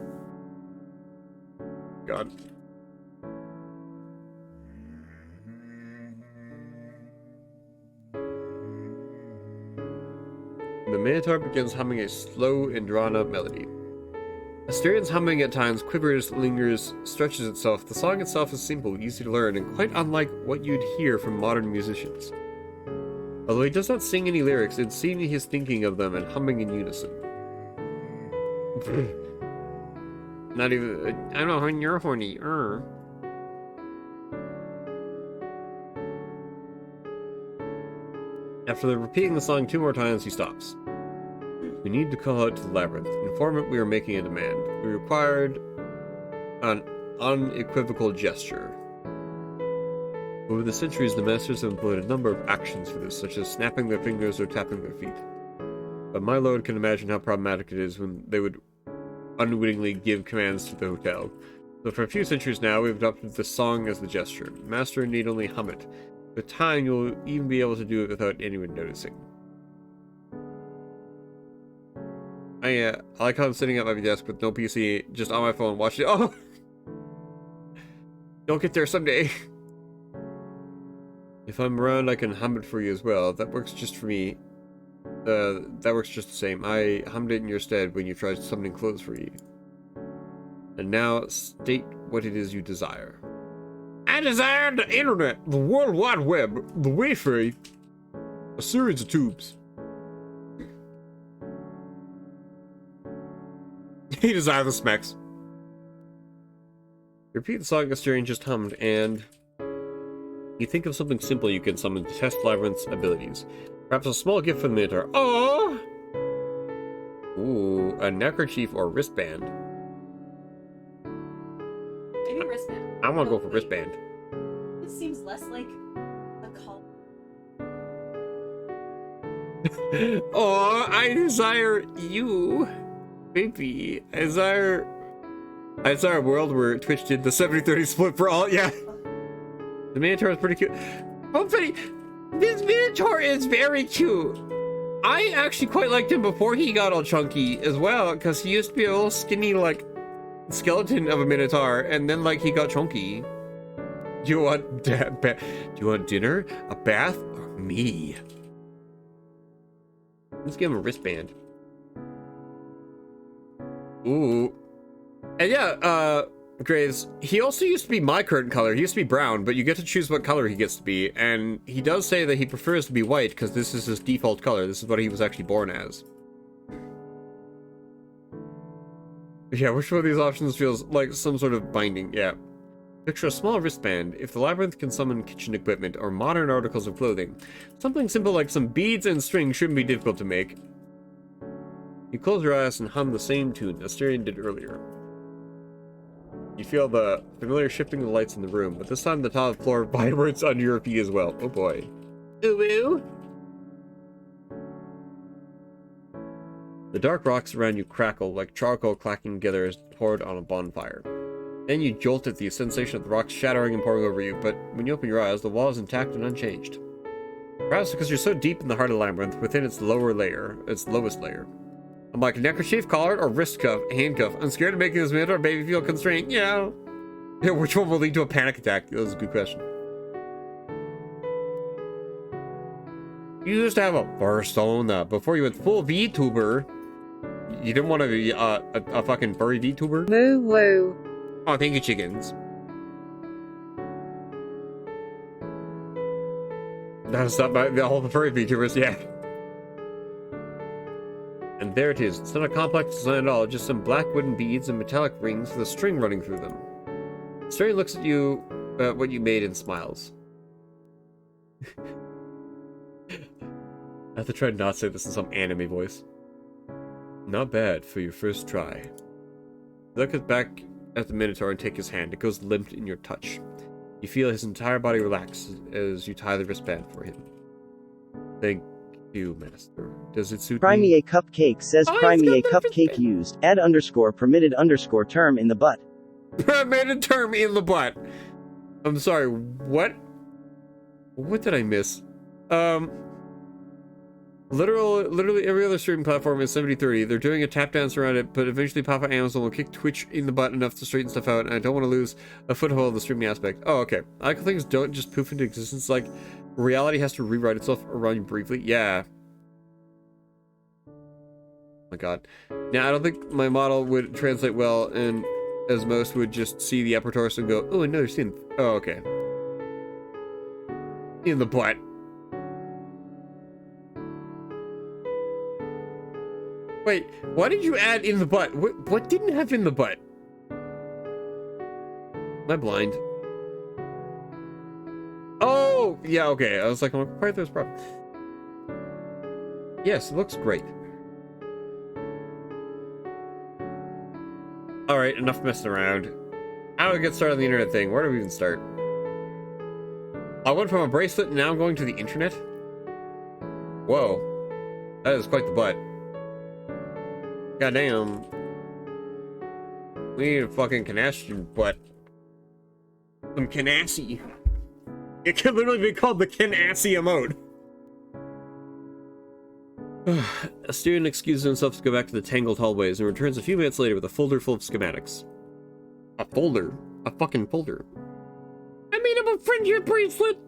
God. The Minotaur begins humming a slow and drawn-up melody. Asterian's humming at times quivers, lingers, stretches itself. The song itself is simple, easy to learn, and quite unlike what you'd hear from modern musicians. Although he does not sing any lyrics, it seems he is thinking of them and humming in unison. Not even... I don't know when you're horny. After repeating the song 2 more times, he stops. We need to call out to the labyrinth. Inform it we are making a demand. We required an unequivocal gesture. Over the centuries, the masters have employed a number of actions for this, such as snapping their fingers or tapping their feet. But my lord can imagine how problematic it is when they would unwittingly give commands to the hotel. So for a few centuries now, we've adopted the song as the gesture. The master need only hum it. With time, you'll even be able to do it without anyone noticing. I like how I'm sitting at my desk with no PC, just on my phone, watching it. Oh! Don't get there someday. If I'm around, I can hum it for you as well. That works just for me. That works just the same. I hummed it in your stead when you tried summoning clothes for you. And now, state what it is you desire. I desire the internet, the World Wide Web, the Wi-Fi, a series of tubes. He desired the smacks. Repeat the song Asterion just hummed, and you think of something simple you can summon to test Labyrinth's abilities. Perhaps a small gift for the Minotaur. Oh! Ooh, a neckerchief or wristband. Maybe wristband. I want to go for wristband. This seems less like a call. Oh, I desire you, baby. I desire a world where Twitch did the 70-30 split for all. Yeah, the Minotaur is pretty cute. Oh, pretty. This Minotaur is very cute. I actually quite liked him before he got all chunky as well, because he used to be a little skinny, like, skeleton of a Minotaur, and then, like, he got chunky. Do you want dinner, a bath, or me? Let's give him a wristband. Ooh. And yeah, Graves, he also used to be my current color. He used to be brown, but you get to choose what color he gets to be. And he does say that he prefers to be white because this is his default color. This is what he was actually born as. Yeah, which one of these options feels like some sort of binding? Yeah. Picture a small wristband. If the labyrinth can summon kitchen equipment or modern articles of clothing, something simple like some beads and string shouldn't be difficult to make. You close your eyes and hum the same tune Asterion did earlier. You feel the familiar shifting of the lights in the room, but this time the tile floor vibrates under your feet as well. Oh boy. Ooh. The dark rocks around you crackle like charcoal clacking together as poured on a bonfire. Then you jolt at the sensation of the rocks shattering and pouring over you, but when you open your eyes, the wall is intact and unchanged. Perhaps because you're so deep in the heart of the labyrinth, within its lowest layer. I'm like, neckerchief, collar, or wrist cuff, handcuff. I'm scared of making this Minotaur baby feel constrained. Yeah. Which one will lead to a panic attack? That was a good question. You used to have a persona before you went full VTuber. You didn't want to be a fucking furry VTuber? Moo woo. Oh, thank you, chickens. That's not all the furry VTubers, yeah. And there it is. It's not a complex design at all, just some black wooden beads and metallic rings with a string running through them. Asterion looks at you, what you made, and smiles. I have to try to not say this in some anime voice. Not bad for your first try. Look back at the Minotaur and take his hand. It goes limp in your touch. You feel his entire body relax as you tie the wristband for him. Thank You master. Does it suit me? CryMeACupcake says Oh, it's got CryMeACupcake used. Add underscore permitted underscore term in the butt. Permitted term in the butt. I'm sorry, what? What did I miss? Literally every other streaming platform is 70-30. They're doing a tap dance around it, but eventually Papa Amazon will kick Twitch in the butt enough to straighten stuff out, and I don't want to lose a foothold in the streaming aspect. Oh, okay. I like how things don't just poof into existence, like reality has to rewrite itself around you briefly. Yeah. Oh my god. Now, I don't think my model would translate well, and as most would just see the upper torso and go, oh, another scene. Oh, okay. In the butt. Wait, why did you add in the butt? What didn't have in the butt? Am I blind? Oh, yeah, okay. I was like, I'm quite there's a problem. Yes, it looks great. Alright, enough messing around. How do we get started on the internet thing? Where do we even start? I went from a bracelet and now I'm going to the internet? Whoa. That is quite the butt. Goddamn. We need a fucking canassi butt. Some canassi. It could literally be called the canassi emote. A student excuses himself to go back to the tangled hallways and returns a few minutes later with a folder full of schematics. A folder? A fucking folder. I made him a friendship bracelet!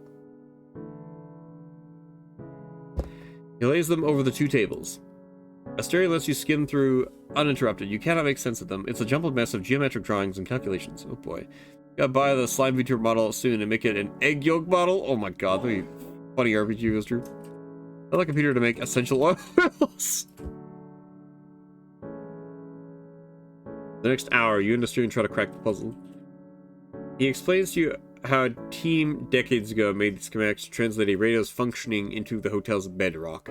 He lays them over the two tables. Asteria lets you skim through uninterrupted. You cannot make sense of them. It's a jumbled mess of geometric drawings and calculations. Oh boy. Gotta buy the slime VTuber model soon and make it an egg yolk model. Oh my god, that'd be funny RPG was true. Tell the computer to make essential oils. The next hour, you and the student try to crack the puzzle. He explains to you how a team decades ago made schematics to translate a radio's functioning into the hotel's bedrock.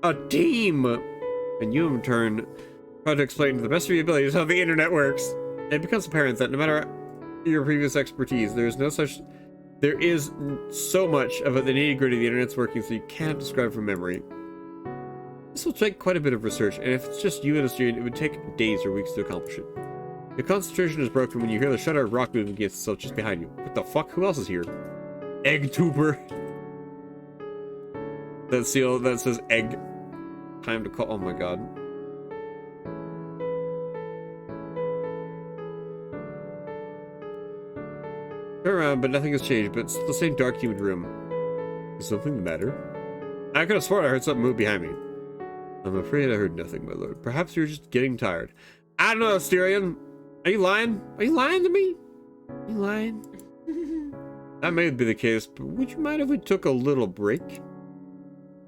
A team! And you, in turn, try to explain to the best of your abilities how the internet works. It becomes apparent that no matter your previous expertise, there is so much of the nitty-gritty of the internet's working, so you can't describe from memory. This will take quite a bit of research, and if it's just you and a student, it would take days or weeks to accomplish it. Your concentration is broken when you hear the shutter of rock moving against itself just behind you. What the fuck? Who else is here? Egg tuber. That seal that says egg. Time to call. Oh my god. Turn around, but nothing has changed, but it's the same dark, humid room. Is something the matter? I could have sworn I heard something move behind me. I'm afraid I heard nothing, my lord. Perhaps you're just getting tired. I don't know, Asterion. Are you lying? Are you lying to me? Are you lying? That may be the case, but would you mind if we took a little break?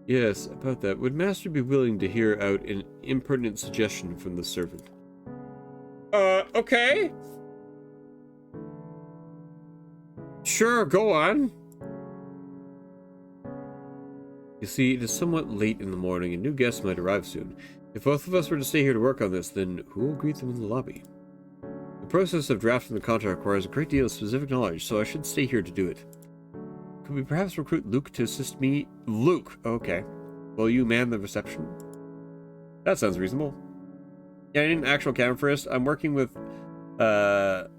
Yes, about that. Would Master be willing to hear out an impertinent suggestion from the servant? Okay. Sure, go on. You see, it is somewhat late in the morning and new guests might arrive soon. If both of us were to stay here to work on this, then who will greet them in the lobby? The process of drafting the contract requires a great deal of specific knowledge, so I should stay here to do it. Could we perhaps recruit Luke to assist me? Luke! Okay. Will you man the reception? That sounds reasonable. Yeah, I need an actual camera first. I'm working with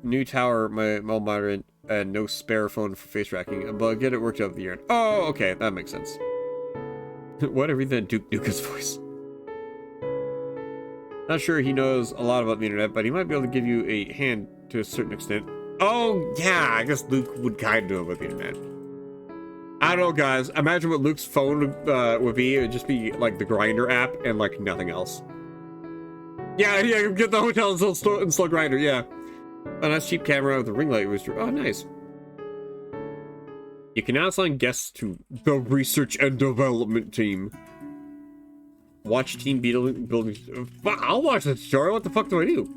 new tower, my monitor, and no spare phone for face tracking, but I'll get it worked out with the year. Oh, okay, that makes sense. What, I read that Duke Nuka's voice? Not sure he knows a lot about the internet, but he might be able to give you a hand to a certain extent. Oh, yeah, I guess Luke would kind of know about the internet. I don't know, guys. Imagine what Luke's phone would be. It would just be, like, the Grindr app and, like, nothing else. Yeah, get the hotel and install Grindr, yeah. A nice cheap camera with a ring light booster. Oh, nice. You can now assign guests to the research and development team. Watch team building. I'll watch the tutorial. What the fuck do I do?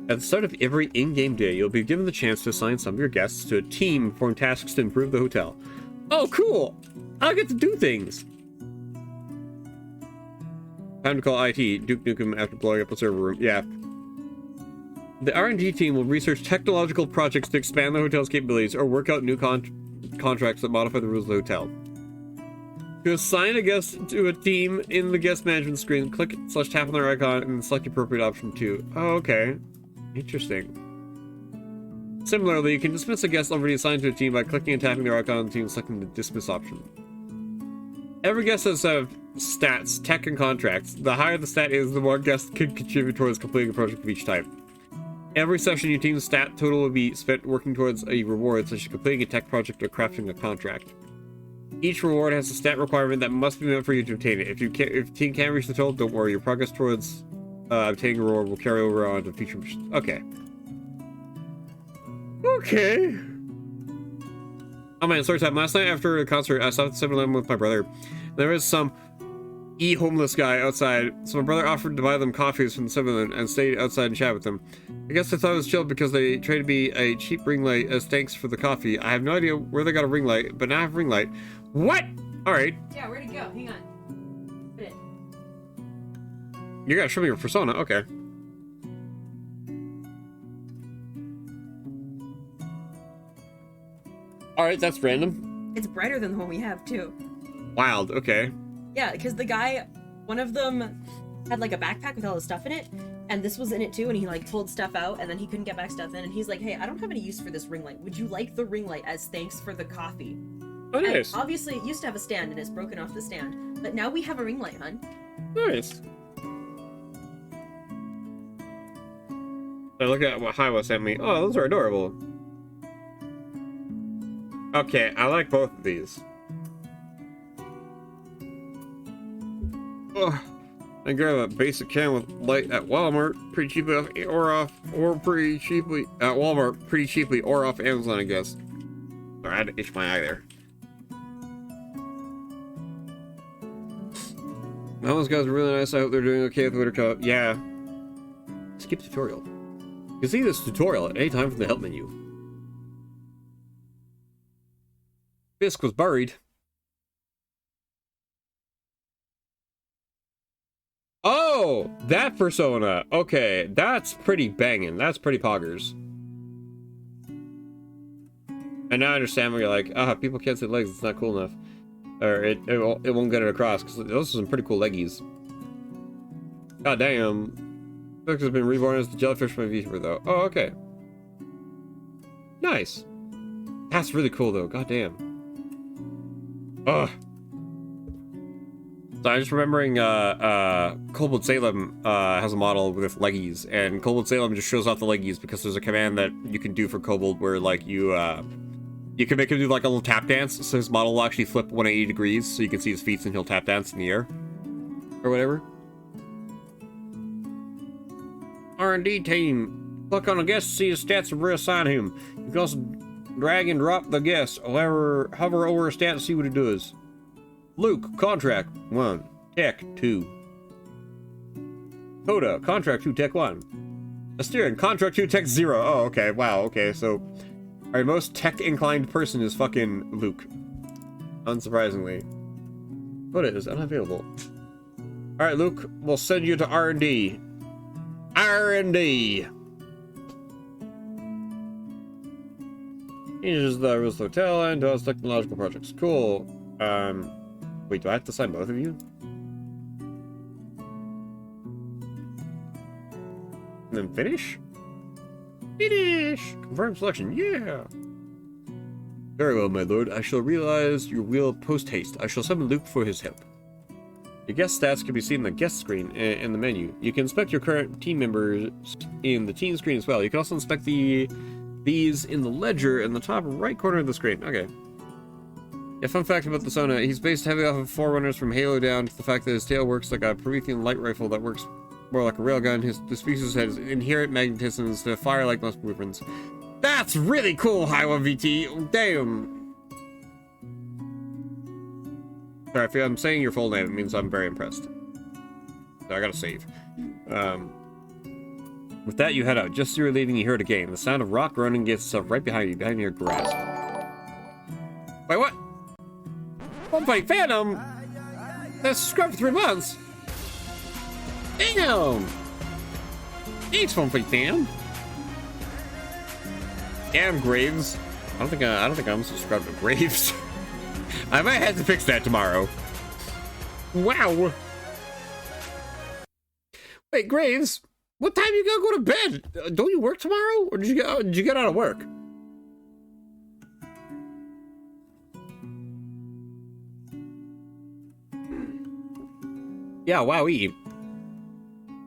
At the start of every in-game day, you'll be given the chance to assign some of your guests to a team performing tasks to improve the hotel. Oh, cool! I'll get to do things! Time to call IT. Duke Nukem after blowing up a server room. Yeah. The R&D team will research technological projects to expand the hotel's capabilities or work out new contracts that modify the rules of the hotel. To assign a guest to a team in the guest management screen, click / tap on their icon and select the appropriate option 2. Oh, okay. Interesting. Similarly, you can dismiss a guest already assigned to a team by clicking and tapping their icon on the team and selecting the dismiss option. Every guest has stats, tech, and contracts. The higher the stat is, the more guests can contribute towards completing a project of each type. Every session, your team's stat total will be spent working towards a reward, such as completing a tech project or crafting a contract. Each reward has a stat requirement that must be met for you to obtain it. If the team can't reach the total, don't worry. Your progress towards obtaining a reward will carry over on to future missions. Okay. Okay. Oh man, story time. Last night after a concert, I stopped at 7-Eleven with my brother. There was some homeless guy outside, so my brother offered to buy them coffees from the 7-Eleven and stayed outside and chat with them. I guess I thought it was chill because they traded me a cheap ring light as thanks for the coffee. I have no idea where they got a ring light, but now I have a ring light. What? Alright. Yeah, where'd it go? Hang on. Put it. You gotta show me your persona. Okay. Alright, that's random. It's brighter than the one we have, too. Wild, okay. Yeah, because the guy, one of them had like a backpack with all his stuff in it, and this was in it too, and he like pulled stuff out, and then he couldn't get back stuff in, and he's like, hey, I don't have any use for this ring light. Would you like the ring light as thanks for the coffee? Oh, nice. And obviously, it used to have a stand, and it's broken off the stand, but now we have a ring light, hun. Nice. I look at what Hiwa sent me. Oh, those are adorable. Okay, I like both of these. Oh, I grab a basic can with light at Walmart, pretty cheaply off Amazon, I guess. Sorry, I had to itch my eye there. Those guys are really nice. I hope they're doing okay with the Winter Cup. Yeah. Skip tutorial. You can see this tutorial at any time from the help menu. Fisk was buried. Oh, that persona. Okay, that's pretty banging. That's pretty poggers. And now I understand where you're like, people can't see legs. It's not cool enough. Or it won't get it across, because those are some pretty cool leggies. God damn. Fisk has been reborn as the jellyfish from a VTuber, though. Oh, okay. Nice. That's really cool, though. God damn. Ugh. So I'm just remembering, Kobold Salem, has a model with leggies, and Kobold Salem just shows off the leggies because there's a command that you can do for Kobold where, like, you can make him do, like, a little tap dance, so his model will actually flip 180 degrees, so you can see his feet and he'll tap dance in the air. Or whatever. R&D team. Click on a guest to see his stats and reassign him. You can also drag and drop the guest, hover over a stat to see what it does. Luke, contract 1, tech 2. Coda, contract 2, tech 1. Asterion, contract 2, tech 0. Oh, okay, wow, okay, so our most tech-inclined person is fucking Luke. Unsurprisingly. Coda is unavailable. Alright, Luke, we'll send you to R&D. R&D! Changes the rules of the hotel and does technological projects. Cool. Wait, do I have to sign both of you? And then finish? Finish! Confirm selection, yeah! Very well, my lord. I shall realize your will post-haste. I shall summon Luke for his help. Your guest stats can be seen in the guest screen in the menu. You can inspect your current team members in the team screen as well. You can also inspect these in the ledger in the top right corner of the screen. Okay. Yeah, fun fact about the Sona, he's based heavily off of Forerunners from Halo down to the fact that his tail works like a Promethean light rifle that works more like a railgun. The species has inherent magnetism instead of fire like most blueprints. That's really cool, Hiwa VT. Damn. Sorry, if I'm saying your full name, it means I'm very impressed. So I gotta save. With that, you head out. Just as you were leaving, you heard a game. The sound of rock running gets itself right behind you, behind your grasp. Wait, what? One Fight Phantom? That's subscribed for 3 months? Damn! Thanks, One Fight Phantom. Damn, Graves. I don't think I'm subscribed to Graves. I might have to fix that tomorrow. Wow. Wait, Graves, what time you gotta go to bed? Don't you work tomorrow, or did you get out of work? Yeah, wowee.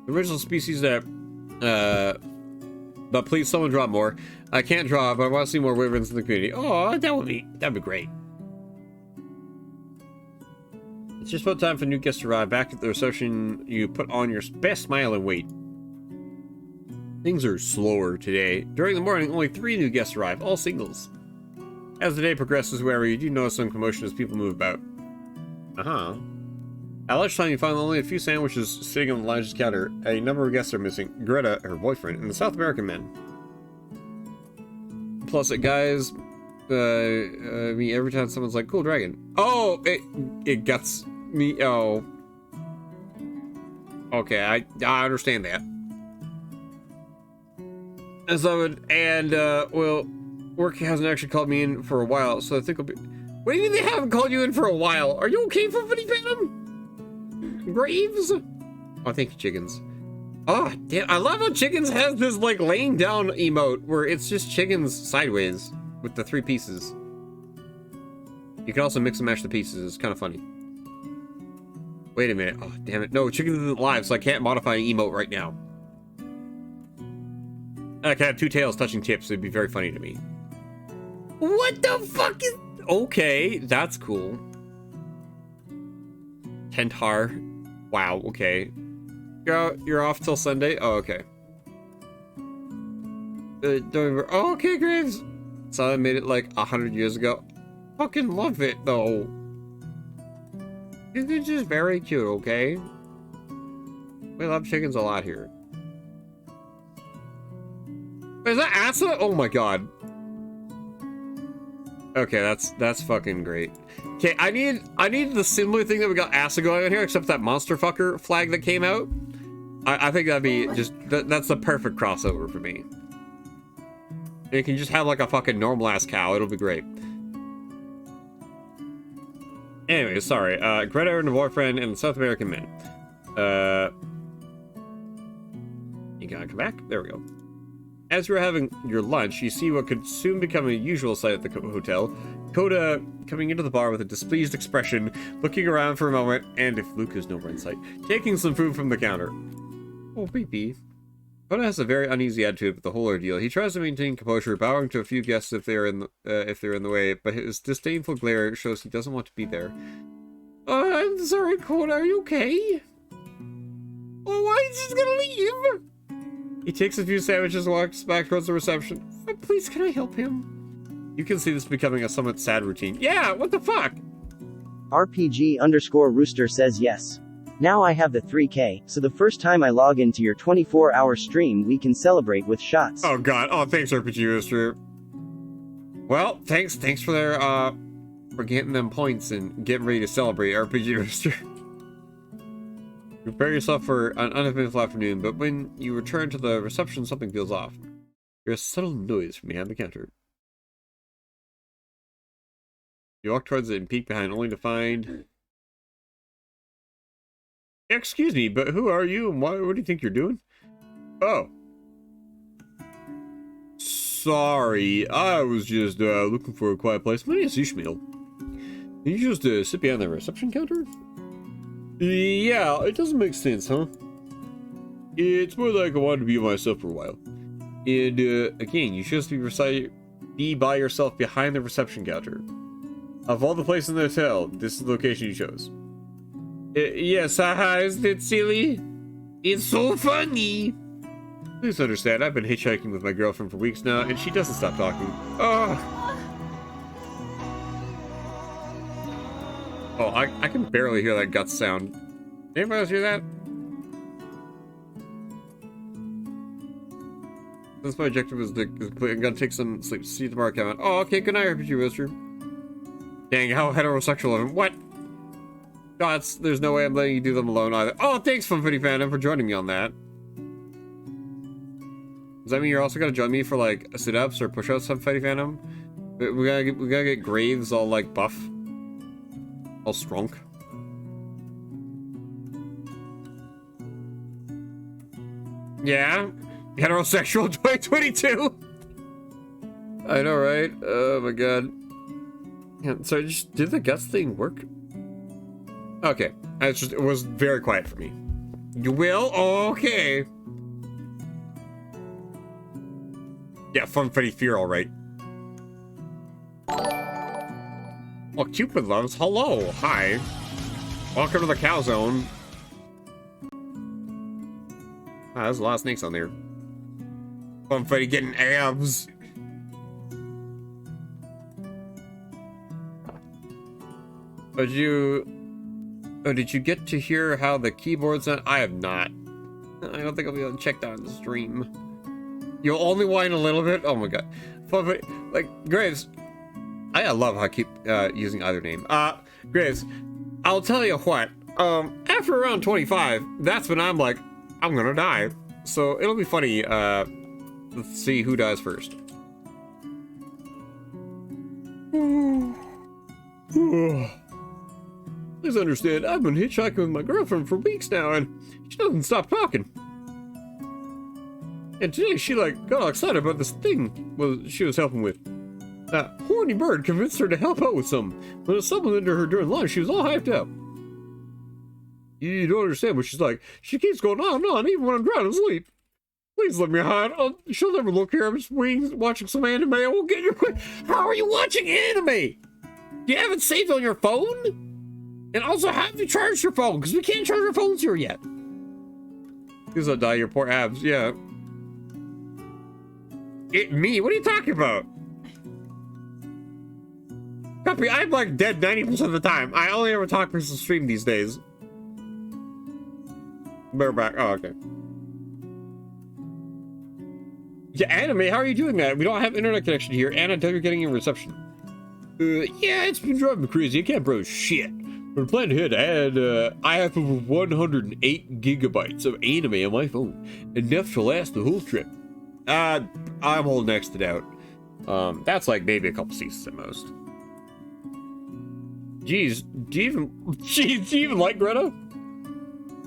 The original species that, but please someone draw more. I can't draw, but I want to see more wyverns in the community. Oh, that'd be great. It's just about time for new guests to arrive. Back at the reception, you put on your best smile and wait. Things are slower today. During the morning, only 3 new guests arrive, all singles. As the day progresses, however, you do notice some commotion as people move about. Uh-huh. At lunchtime, you find only a few sandwiches sitting on the lounge's counter. A number of guests are missing. Greta, her boyfriend, and the South American men. Plus, guys, me every time someone's like, cool dragon. Oh, it guts me. Oh. Okay, I understand that. And so, well, work hasn't actually called me in for a while, so I think I'll be... What do you mean they haven't called you in for a while? Are you okay for Funny Phantom? Graves? Oh, thank you, Chickens. Oh, damn, I love how Chickens has this, like, laying down emote where it's just Chickens sideways with the 3 pieces. You can also mix and match the pieces. It's kind of funny. Wait a minute. Oh, damn it. No, Chickens isn't live, so I can't modify an emote right now. I can have 2 tails touching tips. It'd be very funny to me. What the fuck is... Okay, that's cool. Tentar. Wow, okay. You're off till Sunday? Oh, okay. Don't remember. Oh, okay, Graves. So I made it like 100 years ago. Fucking love it, though. It's just very cute, okay? We love chickens a lot here. Wait, is that Asa? Oh my god. Okay, that's fucking great. Okay, I need the similar thing that we got Asa going on here, except that monster fucker flag that came out. I think that'd be just that's the perfect crossover for me. And you can just have like a fucking normal ass cow. It'll be great. Anyway, sorry. Greta and her boyfriend and the South American men. You gotta come back. There we go. As you're having your lunch, you see what could soon become a usual sight at the hotel. Coda coming into the bar with a displeased expression, looking around for a moment, and if Luke is nowhere in sight, taking some food from the counter. Oh, baby. Coda has a very uneasy attitude with the whole ordeal. He tries to maintain composure, bowing to a few guests if they're in the way, but his disdainful glare shows he doesn't want to be there. I'm sorry, Coda. Are you okay? Oh, why is he gonna leave? He takes a few sandwiches and walks back towards the reception. Please, can I help him? You can see this becoming a somewhat sad routine. Yeah, what the fuck? RPG_Rooster says yes. Now I have the 3K, so the first time I log into your 24-hour stream we can celebrate with shots. Oh god, oh thanks RPG Rooster. Well, thanks for their, for getting them points and getting ready to celebrate RPG Rooster. Prepare yourself for an uneventful afternoon, but when you return to the reception, something feels off. There's a subtle noise from behind the counter. You walk towards it and peek behind, only to find... Excuse me, but who are you and what do you think you're doing? Oh. Sorry, I was just looking for a quiet place. My name is Ishmael. Can you just sit behind the reception counter? Yeah, it doesn't make sense, huh? It's more like I wanted to be myself for a while. And, again, you should just be by yourself behind the reception counter. Of all the places in the hotel, this is the location you chose. Yes, haha, isn't it silly? It's so funny! Please understand, I've been hitchhiking with my girlfriend for weeks now, and she doesn't stop talking. Oh! Oh, I can barely hear that guts sound. Anybody else hear that? Since my objective was to I'm gonna take some sleep. See you tomorrow, Kevin. Oh, okay, good night, RPG Roaster. Dang, how heterosexual of him. What? No, there's no way I'm letting you do them alone either. Oh, thanks, Funny Phantom, for joining me on that. Does that mean you're also gonna join me for, like, sit-ups or push-ups, Funny Phantom? We gotta get Graves all, like, buff. All strong. Yeah? Heterosexual 2022? I know, right? Oh my god. Yeah, so just did the guts thing work? Okay. It was very quiet for me. You will? Okay. Yeah, fun, funny fear, alright. Oh, Cupid loves. Hello. Hi. Welcome to the cow zone. Ah, there's a lot of snakes on there. Fun, funny getting abs. Did you get to hear how the keyboard's on? I have not. I don't think I'll be able to check that on the stream. You'll only whine a little bit? Oh my god. Like, Graves, I love how I keep using either name. Graves, I'll tell you what. After around 25, that's when I'm like, I'm gonna die. So it'll be funny, let's see who dies first. Please understand, I've been hitchhiking with my girlfriend for weeks now, and she doesn't stop talking. And today she got all excited about this thing she was helping with. That horny bird convinced her to help out with something. When it supplemented her during lunch, she was all hyped up. You don't understand what she's like. She keeps going on and on, even when I'm trying to sleep. Please let me hide. She'll never look here. I'm just watching some anime. I won't get your... How are you watching anime? You have it saved on your phone? And also, have you charged your phone? Because we can't charge our phones here yet. Please don't die, your poor abs. Yeah. Me? What are you talking about? Copy, I'm like dead 90% of the time. I only ever talk versus stream these days. We're back. Oh, okay. Yeah, anime, how are you doing that? We don't have internet connection here, and until you're getting your reception. Yeah, it's been driving me crazy. I can't browse shit. But plan ahead, I have over 108 gigabytes of anime on my phone. Enough to last the whole trip. I'm holding next it out. That's like maybe a couple seasons at most. Jeez, do you even like Greta?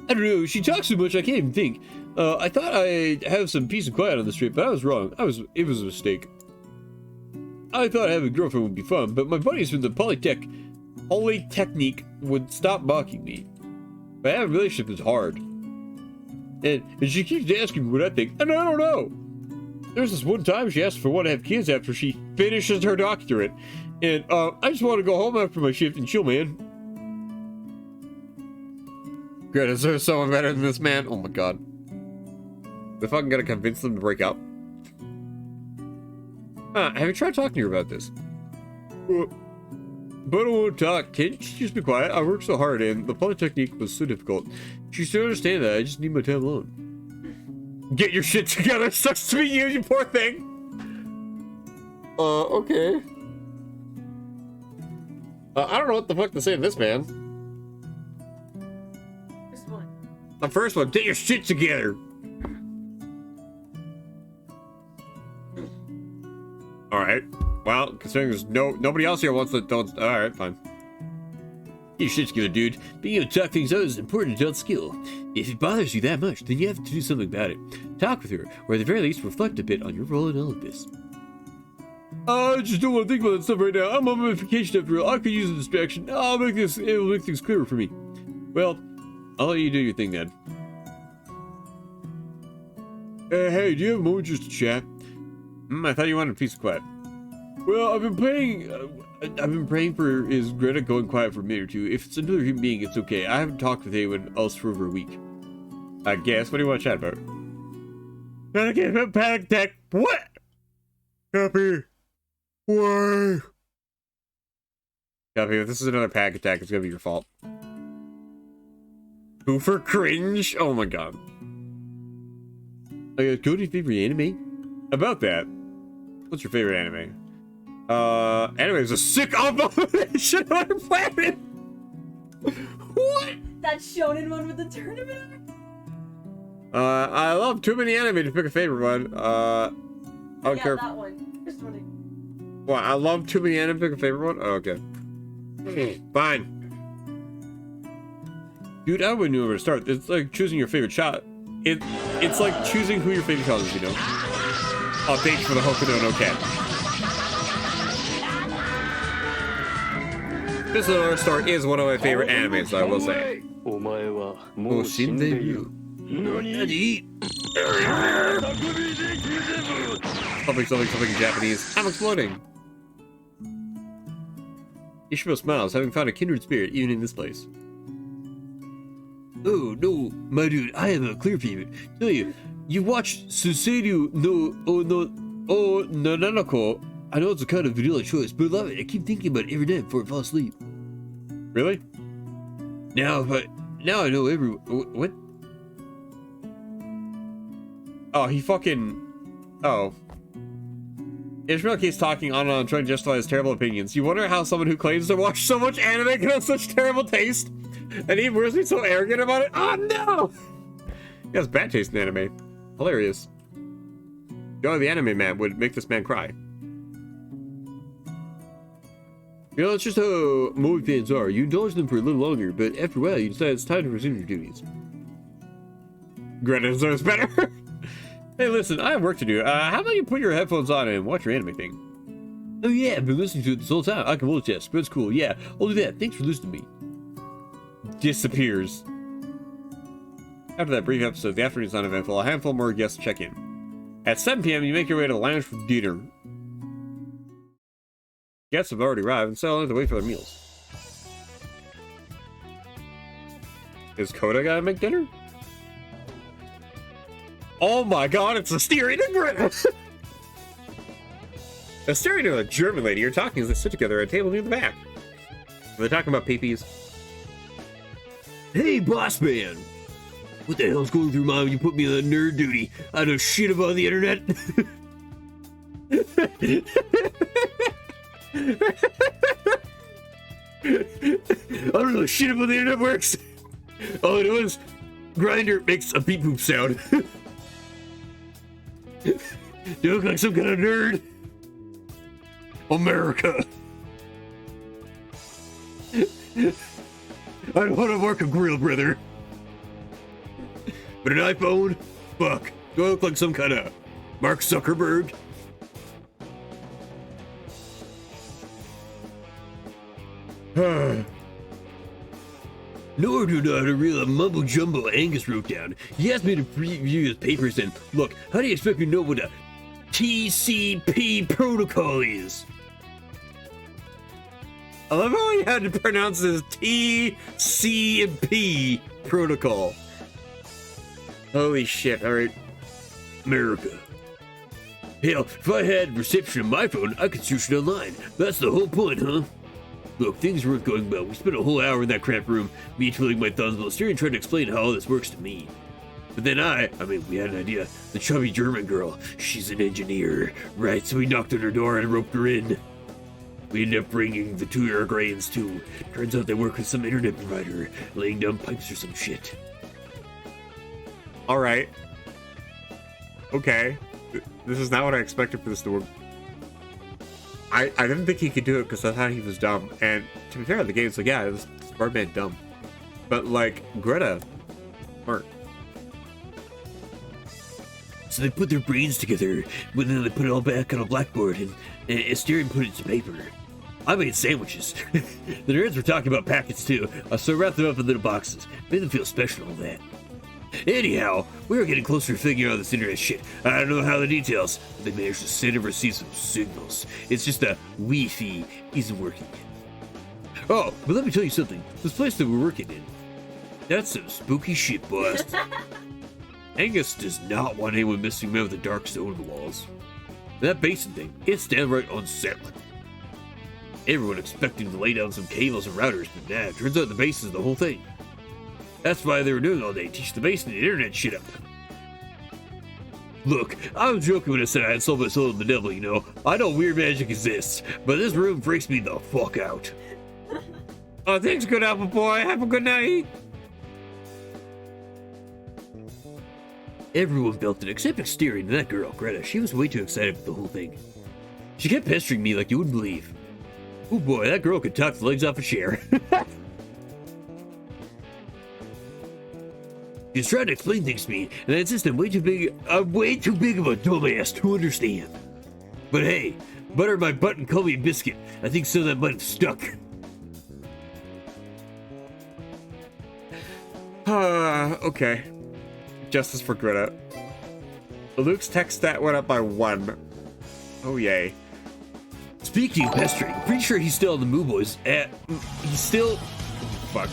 I don't know, she talks so much I can't even think. I thought I'd have some peace and quiet on this trip, but I was wrong. It was a mistake. I thought having a girlfriend would be fun, but my buddies from the Polytechnique would stop mocking me. But having a relationship is hard. And she keeps asking me what I think, and I don't know. There's this one time she asked if I want to have kids after she finishes her doctorate. And I just want to go home after my shift and chill, man. Good, is there someone better than this man? Oh my god. If I'm gonna convince them to break up. Have you tried talking to her about this? But I won't talk. Can't you just be quiet? I worked so hard and the Polytechnique was so difficult. She should understand that. I just need my time alone. Get your shit together. Sucks to be you, you poor thing. Okay. I don't know what the fuck to say to this man. First one. The first one, get your shit together. Alright. Well, considering there's nobody else here wants to don't. Alright, fine. Get your shit together, dude. Being able to talk things out is an important adult skill. If it bothers you that much, then you have to do something about it. Talk with her, or at the very least, reflect a bit on your role in all of this. I just don't want to think about that stuff right now. I'm on my vacation after all. I could use a distraction. It'll make things clearer for me. Well, I'll let you do your thing then. Hey, do you have a moment just to chat? I thought you wanted a piece of quiet. Well, I've been praying for is Greta going quiet for a minute or two. If it's another human being, it's okay. I haven't talked with anyone else for over a week. I guess. What do you want to chat about? Panic attack. What? Copy. Why? Copy. If this is another panic attack, it's gonna be your fault. Who for cringe? Oh my god. Go to your favorite anime? About that. What's your favorite anime? Anime is a sick abomination on our planet! What? That shonen one with the tournament? I love too many anime to pick a favorite one. I don't care. That one. Just one. Well, I love too many anime to pick a favorite one? Oh, okay. Fine. Dude, I wouldn't know where to start. It's like choosing your favorite child. it's like choosing who your favorite child is, you know? Oh, thanks for the Hokuto no Ken. This Little Star is one of my favorite animes, I will say. Something in Japanese. I'm exploding. Ishiro smiles, having found a kindred spirit even in this place. Oh, no, my dude, I have a clear payment. Tell you, you've watched Suseru no Nanako. I know it's a kind of vanilla choice, but I love it. I keep thinking about it every night before I fall asleep. Really? Now I know what? Oh, he fucking... Oh. Ishmael keeps talking on and on, trying to justify his terrible opinions. You wonder how someone who claims to watch so much anime can have such terrible taste? And even worse, be so arrogant about it? Oh, no! He has bad taste in anime. Hilarious. The anime man would make this man cry. You know, it's just how movie fans are. You indulge them for a little longer, but after a while, you decide it's time to resume your duties. Greta deserves better. Hey, listen, I have work to do. How about you put your headphones on and watch your anime thing? Oh yeah, I've been listening to it this whole time. I can multitask, but it's cool. Yeah, I'll do that. Thanks for listening to me. Disappears. After that brief episode, the afternoon is uneventful. A handful more guests check in. At 7 p.m., you make your way to the lounge for dinner. Guests have already arrived and settled in to wait for their meals. Is Coda gotta make dinner? Oh my god, it's Asterion and Greta! Asterion and a German lady are talking as they sit together at a table near the back. They're talking about peepees. Hey, boss man! What the hell's going through mind when you put me on nerd duty? I know shit about the internet. I don't know shit about the internet works. All I know is Grindr makes a beep boop sound. Do I look like some kind of nerd? America. I don't want to work a grill, brother. But an iPhone? Fuck. Do I look like some kind of Mark Zuckerberg? Nor do not a real mumbo jumbo Angus wrote down. He asked me to review his papers and look, how do you expect me to know what a TCP protocol is? I love how he had to pronounce this TCP protocol. Holy shit, alright. America. Hell, if I had reception on my phone, I could search it online. That's the whole point, huh? Look, things weren't going well. We spent a whole hour in that crap room, me twiddling my thumbs while Asterion tried to explain how all this works to me. But then we had an idea. The chubby German girl, she's an engineer, right? So we knocked on her door and roped her in. We ended up bringing the 2 Uruguayans too. Turns out they work with some internet provider, laying down pipes or some shit. Alright. Okay. This is not what I expected for this to work. I didn't think he could do it because I thought he was dumb. And to be fair, the game's like, yeah, this Birdman dumb. But like, Greta, smart. So they put their brains together, but then they put it all back on a blackboard, and Asterion put it to paper. I made sandwiches. The nerds were talking about packets too, so I wrapped them up in little boxes, made them feel special and all that. Anyhow, we were getting closer to figuring out this internet shit. I don't know how the details, but they managed to send and receive some signals. It's just the Wi-Fi isn't working. Oh, but let me tell you something. This place that we're working in, that's some spooky shit, boss. Angus does not want anyone messing around with the dark stone in the walls. That basin thing, it's downright unsettling. Everyone expecting to lay down some cables and routers, but nah, turns out the base is the whole thing. That's why they were doing all day, teach the base and the internet shit up. Look, I was joking when I said I had sold my soul to the devil, you know. I know weird magic exists, but this room freaks me the fuck out. Oh, thanks, good apple boy. Have a good night. Everyone felt it, except Asterion and that girl, Greta. She was way too excited for the whole thing. She kept pestering me like you wouldn't believe. Oh boy, that girl could talk the legs off a chair. She's trying to explain things to me, and I insist I'm way too big of a dumbass to understand. But hey, butter my butt and call me a biscuit. I think some of that might have stuck. Okay. Justice for Greta. Luke's tech stat went up by 1. Oh, yay. Speaking of pestering, pretty sure he's still on the Moo Boys. He's still... Fuck.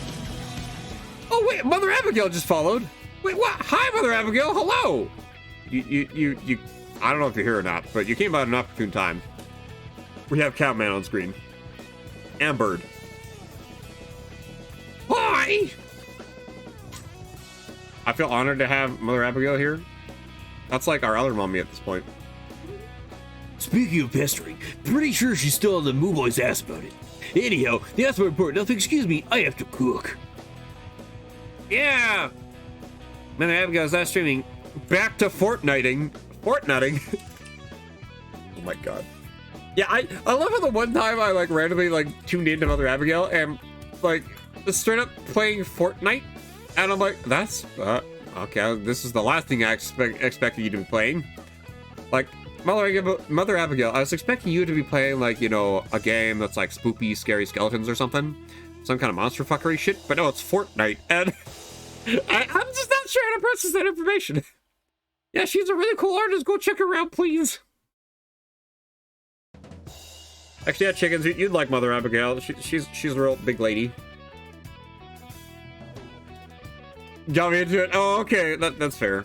Oh, wait, Mother Abigail just followed. Wait, what? Hi, Mother Abigail. Hello. You, I don't know if you're here or not, but you came out at an opportune time. We have Cowman on screen. And Bird. Hi! I feel honored to have Mother Abigail here. That's like our other mommy at this point. Speaking of pestering, pretty sure she's still on the Moo Boys' ass about it. Anyhow, that's more important. Now, excuse me, I have to cook. Yeah! Mother Abigail's live streaming. Back to Fortniting. Oh my god. Yeah, I love how the one time I like randomly like tuned into Mother Abigail and like straight up playing Fortnite, and I'm like, that's okay. This is the last thing I expected you to be playing. Like Mother Abigail, I was expecting you to be playing like, you know, a game that's like spoopy, scary skeletons or something, some kind of monster fuckery shit. But no, it's Fortnite, and I'm just not sure how to process that information. Yeah, she's a really cool artist. Go check her out, please. Actually, yeah, chickens, you'd like Mother Abigail. She's a real big lady. Got me into it. Oh, okay, that's fair.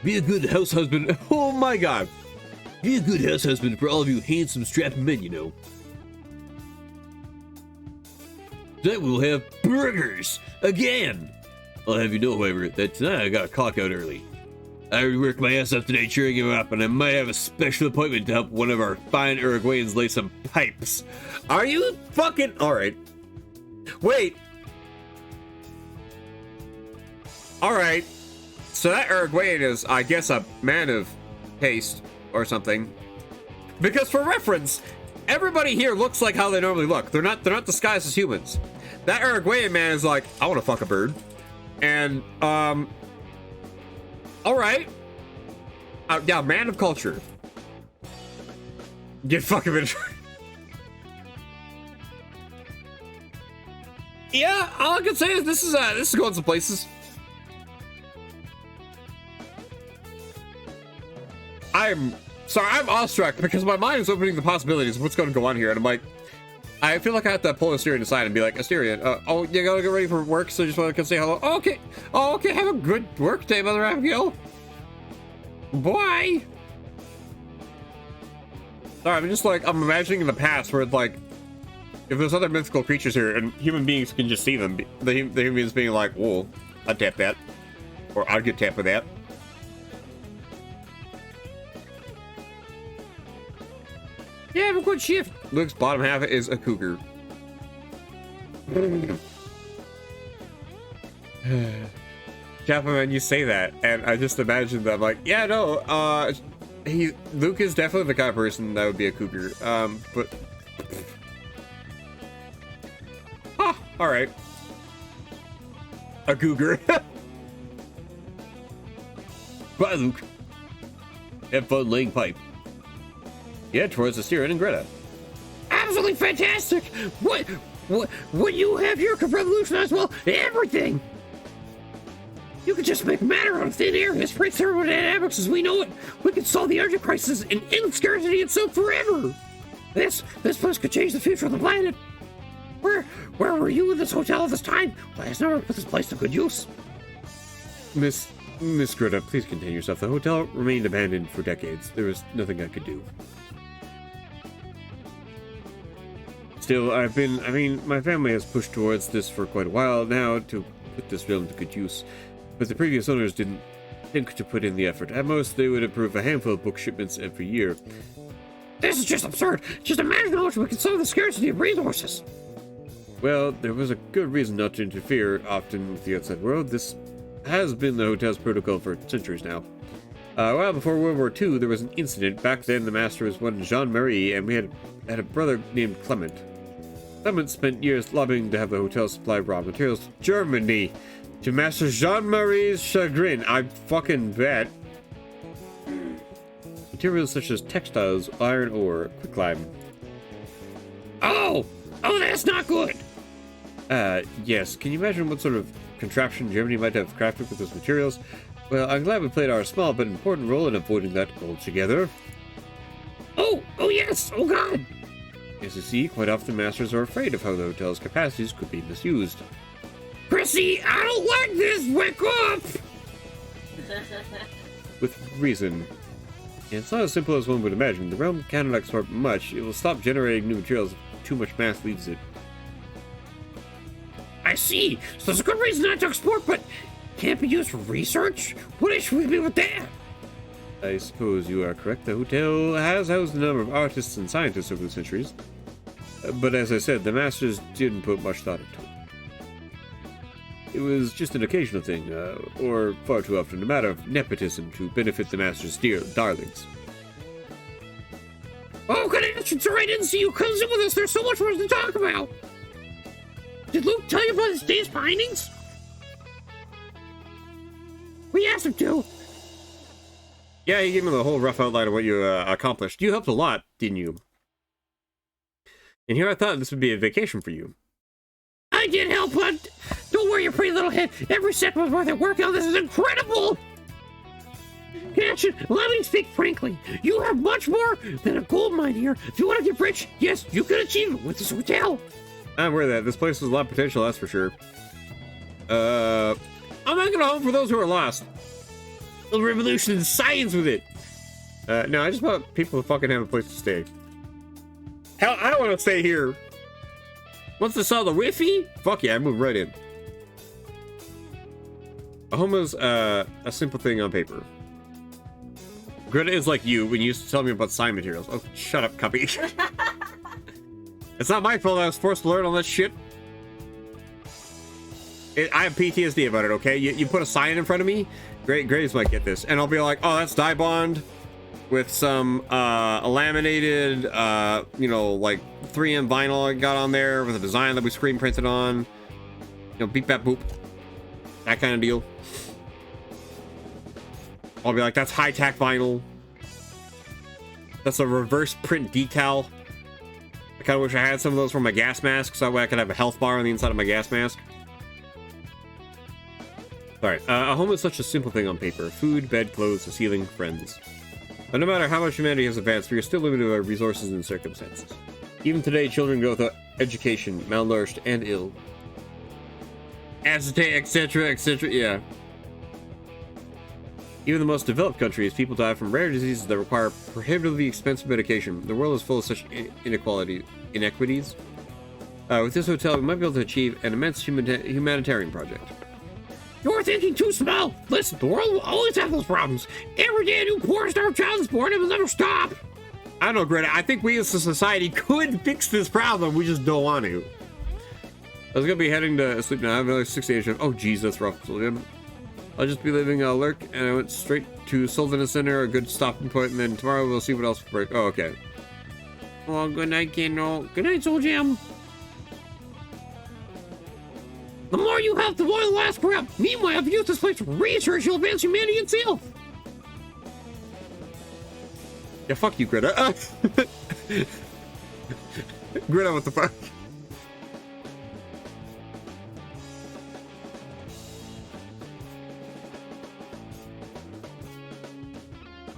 Be a good house husband. Oh my god. Be a good house husband for all of you handsome, strapping men, you know. Tonight we'll have burgers again. I'll have you know, however, that tonight I got a clock out early. I already worked my ass off today cheering him up, and I might have a special appointment to help one of our fine Uruguayans lay some pipes. Are you fucking... Alright. Wait. Alright. So that Uruguayan is, I guess, a man of taste or something. Because for reference, everybody here looks like how they normally look. They're not disguised as humans. That Uruguayan man is like, I want to fuck a bird. And, alright. Yeah, man of culture. Get fucking it. Yeah, all I can say is this is going some places. I'm awestruck because my mind is opening the possibilities of what's going to go on here, and I'm like, I feel like I have to pull Asterion aside and be like, Asterion, oh, you gotta get ready for work, so I just want to come say hello. Oh, okay. Oh, okay, have a good work day, Mother Abigail. Bye. Sorry, I'm just like, I'm imagining in the past where it's like, if there's other mythical creatures here and human beings can just see them, the human beings being like, whoa, I'd tap that. Or I'd get tapped with that. Yeah, have a good shift. Luke's bottom half is a cougar. Chapman, you say that, and I just imagine them like, yeah, no, Luke is definitely the kind of person that would be a cougar. But all right, a cougar. Bye, Luke. Have fun laying pipe. Yeah, towards Asterion and Greta. Absolutely fantastic! What you have here could revolutionize, well, everything! You could just make matter out of thin air and spread thermodynamics as we know it. We could solve the energy crisis and end scarcity itself forever. This place could change the future of the planet. Where were you in this hotel at this time? Well, I never put this place to good use. Miss Greta, please contain yourself. The hotel remained abandoned for decades. There was nothing I could do. Still, my family has pushed towards this for quite a while now to put this realm to good use, but the previous owners didn't think to put in the effort. At most, they would approve a handful of book shipments every year. This is just absurd. Just imagine how much we could solve the scarcity of resources. Well, there was a good reason not to interfere often with the outside world. This has been the hotel's protocol for centuries now. Well, before World War II, there was an incident. Back then, the master was one Jean-Marie, and we had a brother named Clement. Clement spent years lobbying to have the hotel supply raw materials to Germany. To Master Jean-Marie's chagrin, I fucking bet. Materials such as textiles, iron ore, quicklime. Oh, that's not good. Yes. Can you imagine what sort of contraption Germany might have crafted with those materials? Well, I'm glad we played our small but important role in avoiding that altogether. Oh yes, oh god. As you see, quite often masters are afraid of how the hotel's capacities could be misused. Chrissy, I don't like this. Wake up. With reason. It's not as simple as one would imagine. The realm cannot export much. It will stop generating new materials if too much mass leaves it. I see. So there's a good reason not to export, but can't be used for research? What issue would be with that? I suppose you are correct. The hotel has housed a number of artists and scientists over the centuries. But as I said, the masters didn't put much thought into it. It was just an occasional thing, or far too often a matter of nepotism to benefit the master's dear darlings. Oh, good answer, sir. I didn't see you come in with us. There's so much more to talk about. Did Luke tell you about his day's findings? We asked him to. Yeah, he gave me the whole rough outline of what you accomplished. You helped a lot, didn't you? And here I thought this would be a vacation for you. I did help, but don't worry your pretty little head. Every second was worth it. Work out. This is incredible. Action. Let me speak frankly. You have much more than a gold mine here. If you want to get rich, yes, you can achieve it with this hotel. I'm aware of that. This place has a lot of potential, that's for sure. I'm making a home for those who are lost. A revolution in science with it. No, I just want people to fucking have a place to stay. Hell, I don't want to stay here. Once I saw the Wi-Fi, fuck yeah, I moved right in. A home is a simple thing on paper. Greta is like you when you used to tell me about sign materials. Oh, shut up, Cuppy. It's not my fault I was forced to learn all that shit. I have PTSD about it, okay? You put a sign in front of me, Graves might get this, and I'll be like, oh, that's dye bond with some laminated, you know, like 3M vinyl I got on there with a design that we screen printed on. You know, beep, bap, boop. That kind of deal. I'll be like, that's high-tack vinyl. That's a reverse print decal. I kind of wish I had some of those for my gas mask, so that way I could have a health bar on the inside of my gas mask. Alright, a home is such a simple thing on paper. Food, bed, clothes, a ceiling, friends. But no matter how much humanity has advanced, we are still limited by resources and circumstances. Even today, children go without education, malnourished, and ill. Acetate, etc., etc., yeah. Even the most developed countries, people die from rare diseases that require prohibitively expensive medication. The world is full of such inequities. With this hotel, we might be able to achieve an immense humanitarian project. You're thinking too small. Listen, the world will always have those problems. Every day a new poor-starved child is born, it will never stop. I don't know, Greta. I think we as a society could fix this problem. We just don't want to. I was going to be heading to sleep now. I have another 6 days shift. Oh, geez, that's rough. I'll just be leaving Lurk, and I went straight to Sultanate Center, a good stopping point, and then tomorrow we'll see what else we break. Oh, okay. Well, good night, Kendall. Good night, Soul Jam. The more you have, the more the last crap. Meanwhile, if you use this place for research, you'll advance humanity itself. Yeah, fuck you, Greta. Greta, what the fuck?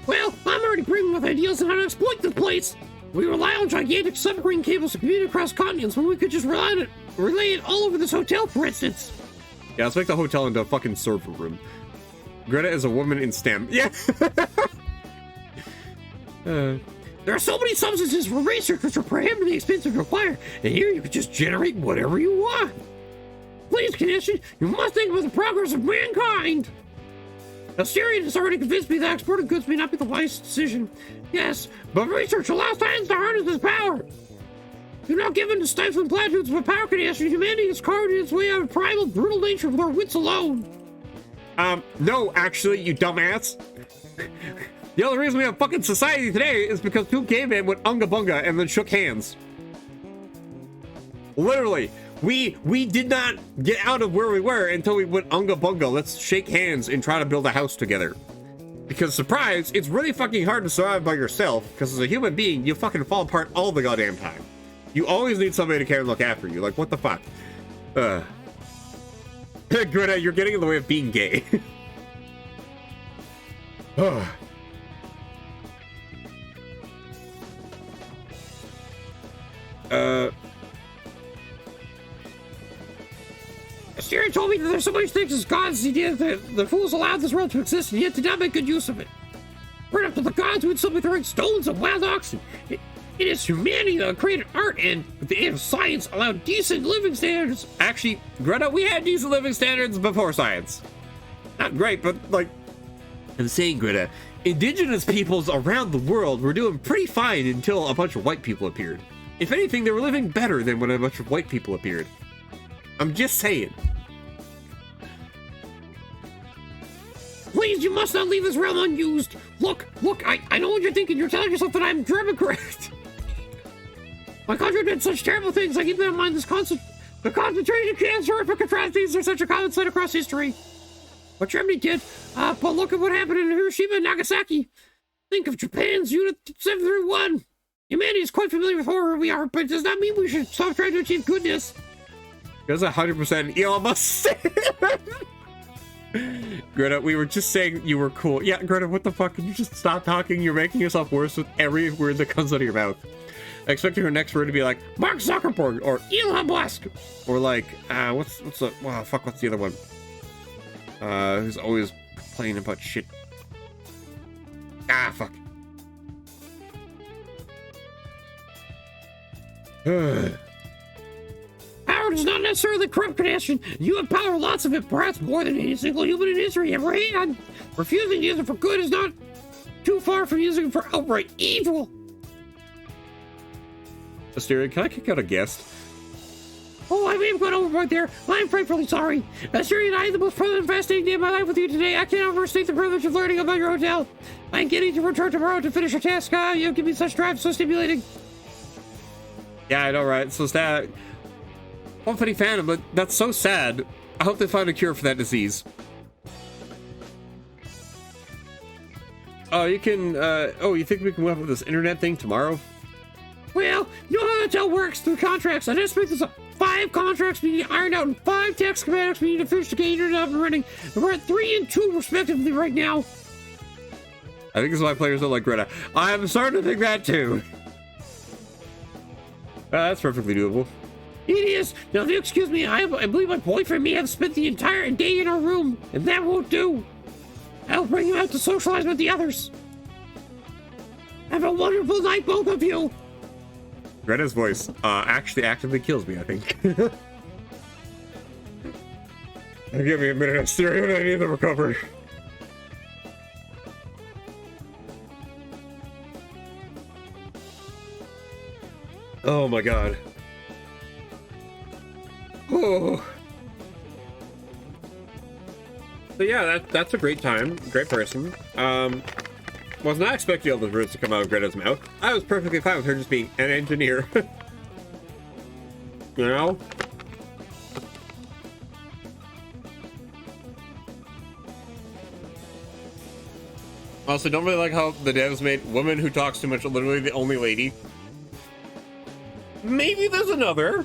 Well, I'm already brimming with ideas on how to exploit this place. We rely on gigantic submarine cables to communicate across continents when we could just relay it all over this hotel, for instance. Yeah, let's make the hotel into a fucking server room. Greta is a woman in STEM. Yeah. There are so many substances for research which are prohibitively expensive to acquire, and here you can just generate whatever you want. Please, Connection, you must think about the progress of mankind. Assyrian has already convinced me that exporting goods may not be the wisest decision. Yes, but research allows science to harness this power. Do not give in to stifling platitudes of a power connection. Humanity has carved its way out of primal, brutal nature with our wits alone. No, actually, you dumbass. The only reason we have fucking society today is because two cavemen went unga bunga and then shook hands. Literally, we did not get out of where we were until we went unga bunga. Let's shake hands and try to build a house together. Because surprise, it's really fucking hard to survive by yourself, because as a human being, you fucking fall apart all the goddamn time. You always need somebody to care and look after you. Like, what the fuck? Greta, you're getting in the way of being gay. Styria told me that there's so much things as gods he did that the fools allowed this world to exist and yet did not make good use of it. Right up to the gods who would still be throwing stones at wild oxen. It is humanity that created art and, with the aid of science, allowed decent living standards. Actually, Greta, we had decent living standards before science. Not great, but like, I'm saying, Greta, indigenous peoples around the world were doing pretty fine until a bunch of white people appeared. If anything, they were living better than when a bunch of white people appeared. I'm just saying. Please, you must not leave this realm unused. Look, I know what you're thinking. You're telling yourself that I'm German correct. My country did such terrible things. I keep that in mind. The concentration camps, horrific atrocities are such a common sight across history. What Germany did, but look at what happened in Hiroshima and Nagasaki. Think of Japan's Unit 731. Humanity is quite familiar with horror we are, but it does not mean we should stop trying to achieve goodness. That's 100% Elon Musk. Greta, we were just saying you were cool. Yeah, Greta, what the fuck? Can you just stop talking? You're making yourself worse with every word that comes out of your mouth. I expected her next word to be like Mark Zuckerberg or Elon Musk or like what's the what's the other one? Who's always complaining about shit. Fuck. Power does not necessarily corrupt connection. You have power, lots of it, perhaps more than any single human in history ever had. Refusing to use it for good is not too far from using it for outright evil. Asteria, can I kick out a guest? Oh, I may have gone overboard there. I'm frightfully sorry. Asteria and I had the most pleasant and fascinating day of my life with you today. I can't overstate the privilege of learning about your hotel. I'm getting to return tomorrow to finish your task. You give me such drive, so stimulating. Yeah, I know, right? So sad. I'm a pretty fan, but that's so sad. I hope they find a cure for that disease. Oh, you can, you think we can come up with this internet thing tomorrow? Well, you know how the hotel works through contracts. I just make this up. 5 contracts we need ironed out and 5 tax schematics we need to finish to get internet up and running. And we're at 3 and 2 respectively right now. I think this is why players don't like Greta. I'm starting to think that too. That's perfectly doable. It is. Now, if you excuse me, I believe my boyfriend may have spent the entire day in our room, and that won't do. I'll bring him out to socialize with the others. Have a wonderful night, both of you. Greta's voice actually actively kills me, I think. Give me a minute, Asteria, I need to recover. Oh my god. Oh. So yeah, that's a great time. Great person. Was not expecting all those words to come out of Greta's mouth. I was perfectly fine with her just being an engineer. You know? Also, don't really like how the devs made woman who talks too much literally the only lady. Maybe there's another.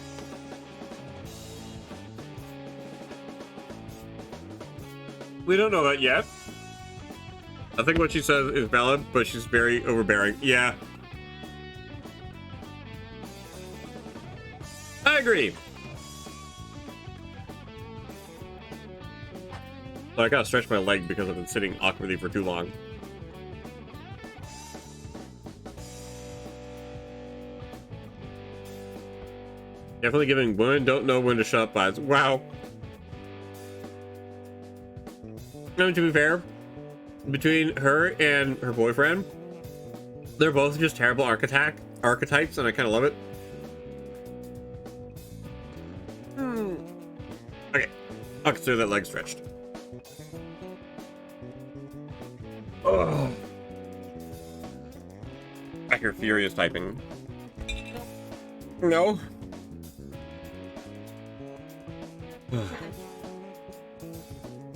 We don't know that yet. I think what she says is valid, but she's very overbearing. Yeah. I agree. But I gotta stretch my leg because I've been sitting awkwardly for too long. Definitely giving women don't know when to shut up vibes. Wow. I mean, to be fair, between her and her boyfriend, they're both just terrible archetypes, and I kind of love it. Okay, I'll consider that leg stretched. Ugh. I hear furious typing. No.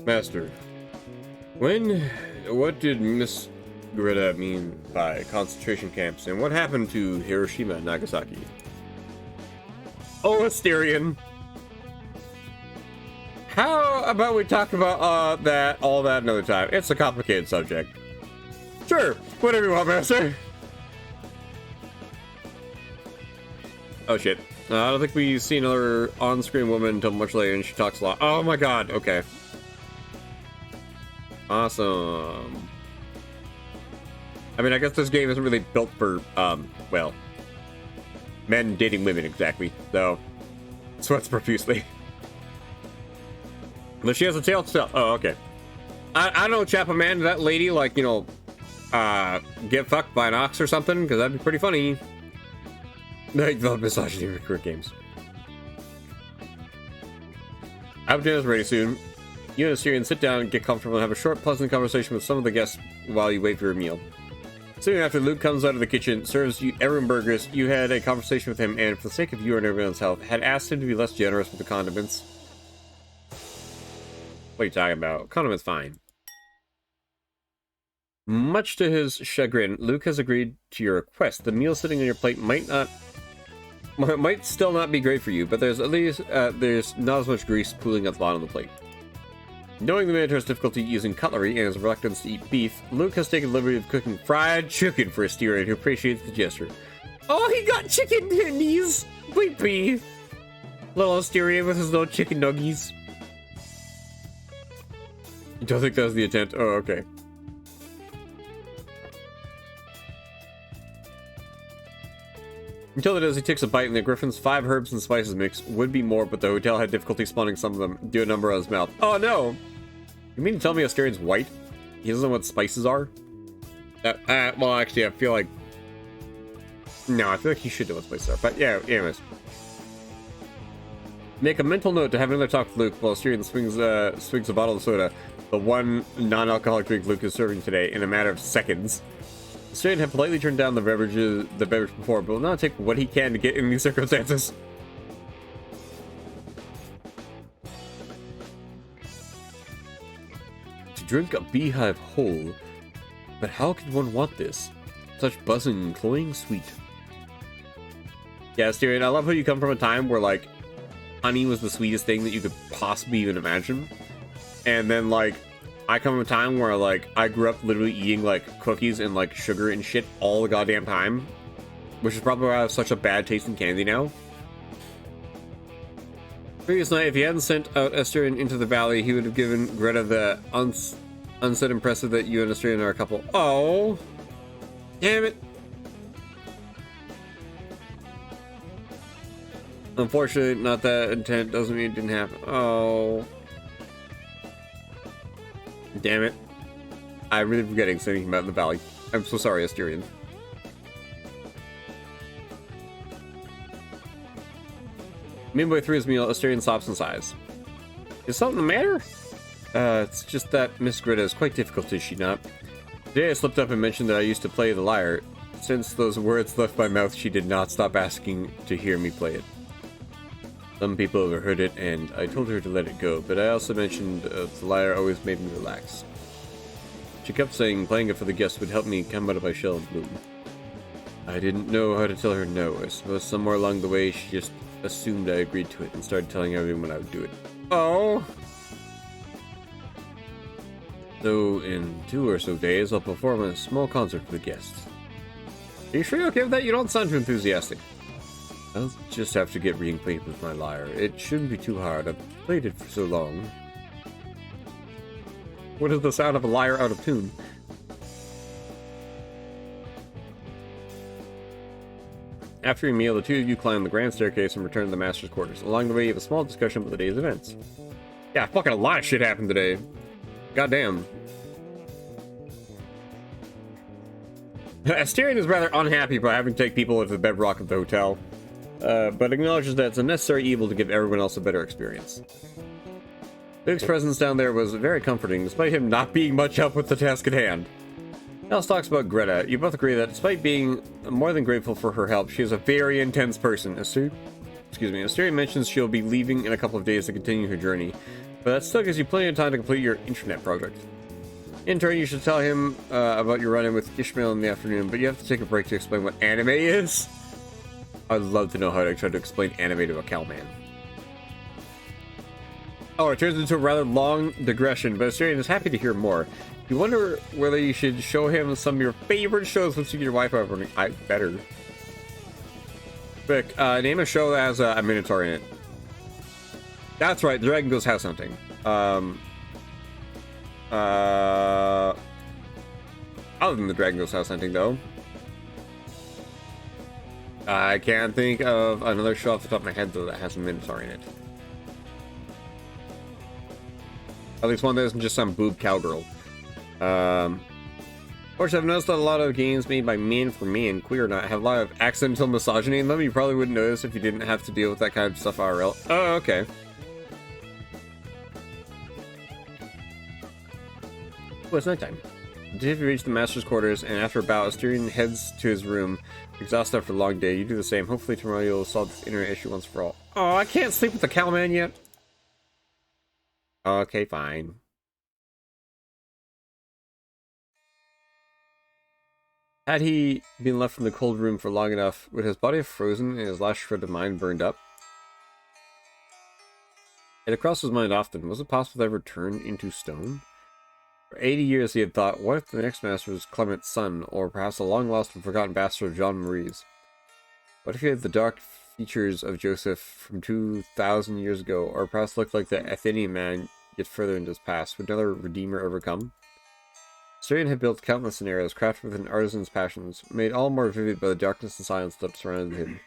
Master, what did Miss Greta mean by concentration camps, and what happened to Hiroshima and Nagasaki? Oh, Asterion. How about we talk about all that another time? It's a complicated subject. Sure, whatever you want, Master. Oh shit. I don't think we see another on-screen woman until much later, and she talks a lot. Oh my god, okay. Awesome. I mean, I guess this game isn't really built for, well, men dating women exactly, so sweats profusely. But she has a tail to tell. Oh, okay. I don't chap a man to that lady, like, you know, get fucked by an ox or something, because that'd be pretty funny. Like the misogyny of recruit games. I hope dinner's ready soon. You and Asterion sit down and get comfortable and have a short, pleasant conversation with some of the guests while you wait for your meal. Soon after, Luke comes out of the kitchen, serves you everyone burgers. You had a conversation with him, and for the sake of you and everyone's health, had asked him to be less generous with the condiments. What are you talking about? Condiments fine. Much to his chagrin, Luke has agreed to your request. The meal sitting on your plate might still not be great for you, but there's at least there's not as much grease pooling at the bottom of the plate. Knowing the Minotaur's difficulty using cutlery and his reluctance to eat beef, Luke has taken the liberty of cooking fried chicken for Asterion, who appreciates the gesture. Oh, he got chicken tendies! Bleepy! Little Asterion with his little chicken nuggies. You don't think that was the intent? Oh, okay. Until it is, he takes a bite, and the Griffin's 5 herbs and spices mix would be more, but the hotel had difficulty spawning some of them due to a number on his mouth. Oh no! You mean to tell me Asterian's white? He doesn't know what spices are? Well, actually, I feel like... No, I feel like he should know what spices are, but yeah, anyways. Make a mental note to have another talk with Luke while Asterion swings a bottle of soda, the one non-alcoholic drink Luke is serving today, in a matter of seconds. Asterion had politely turned down the beverage before, but will now take what he can to get in these circumstances. To drink a beehive whole, but how could one want this? Such buzzing, cloying sweet. Yeah, Asterion, I love how you come from a time where, like, honey was the sweetest thing that you could possibly even imagine. And then, like, I come from a time where, like, I grew up literally eating, like, cookies and, like, sugar and shit all the goddamn time. Which is probably why I have such a bad taste in candy now. Previous night, if he hadn't sent out Asterion into the valley, he would have given Greta the unsaid impressive that you and Asterion are a couple. Oh! Damn it! Unfortunately, not that intent doesn't mean it didn't happen. Oh. Damn it. I'm really forgetting something about the valley. I'm so sorry, Asterion. Midway through his meal, Asterion stops and sighs. Is something the matter? It's just that Miss Greta is quite difficult, is she not? Today I slipped up and mentioned that I used to play the lyre. Since those words left my mouth, she did not stop asking to hear me play it. Some people overheard it, and I told her to let it go, but I also mentioned the lyre always made me relax. She kept saying playing it for the guests would help me come out of my shell and bloom. I didn't know how to tell her no. I suppose somewhere along the way she just assumed I agreed to it and started telling everyone I would do it. Oh! So, in 2 or so days, I'll perform a small concert for the guests. Are you sure you're okay with that? You don't sound too enthusiastic. I'll just have to get reacquainted with my lyre. It shouldn't be too hard. I've played it for so long. What is the sound of a lyre out of tune? After your meal, the two of you climb the grand staircase and return to the master's quarters. Along the way, you have a small discussion about the day's events. Yeah, fucking a lot of shit happened today. Goddamn. Asterion is rather unhappy about having to take people into the bedrock of the hotel, but acknowledges that it's a necessary evil to give everyone else a better experience. Luke's presence down there was very comforting, despite him not being much help with the task at hand. Alice talks about Greta. You both agree that despite being more than grateful for her help, she is a very intense person. Asteria mentions she'll be leaving in a couple of days to continue her journey, but that still gives you plenty of time to complete your internet project. In turn, you should tell him about your run-in with Ishmael in the afternoon, but you have to take a break to explain what anime is. I'd love to know how to try to explain anime to a cowman. Oh, it turns into a rather long digression, but Asterion is happy to hear more. You wonder whether you should show him some of your favorite shows once you get your wife over. I better. Quick, name a show that has a Minotaur in it. That's right, the Dragon Goes House Hunting. Other than the Dragon Goes House Hunting, though, I can't think of another show off the top of my head, though, that has a Minotaur in it. At least one that isn't just some boob cowgirl. Of course, I've noticed that a lot of games made by men for men, queer or not, have a lot of accidental misogyny in them. You probably wouldn't notice if you didn't have to deal with that kind of stuff IRL. Oh, okay. Well, it's nighttime. You reach the master's quarters, and after a bout, Asterion heads to his room, exhausted after a long day. You do the same. Hopefully tomorrow you'll solve this internet issue once for all. Oh, I can't sleep with the cowman yet. Okay, fine. Had he been left in the cold room for long enough, would his body have frozen and his last shred of mind burned up? It had crossed his mind often. Was it possible to ever turn into stone? For 80 years he had thought, what if the next master was Clement's son, or perhaps a long-lost and forgotten bastard of Jean Marie's? What if he had the dark features of Joseph from 2,000 years ago, or perhaps looked like the Athenian man yet further into his past? Would another redeemer ever come? Asterion had built countless scenarios, crafted with an artisan's passions, made all more vivid by the darkness and silence that surrounded him.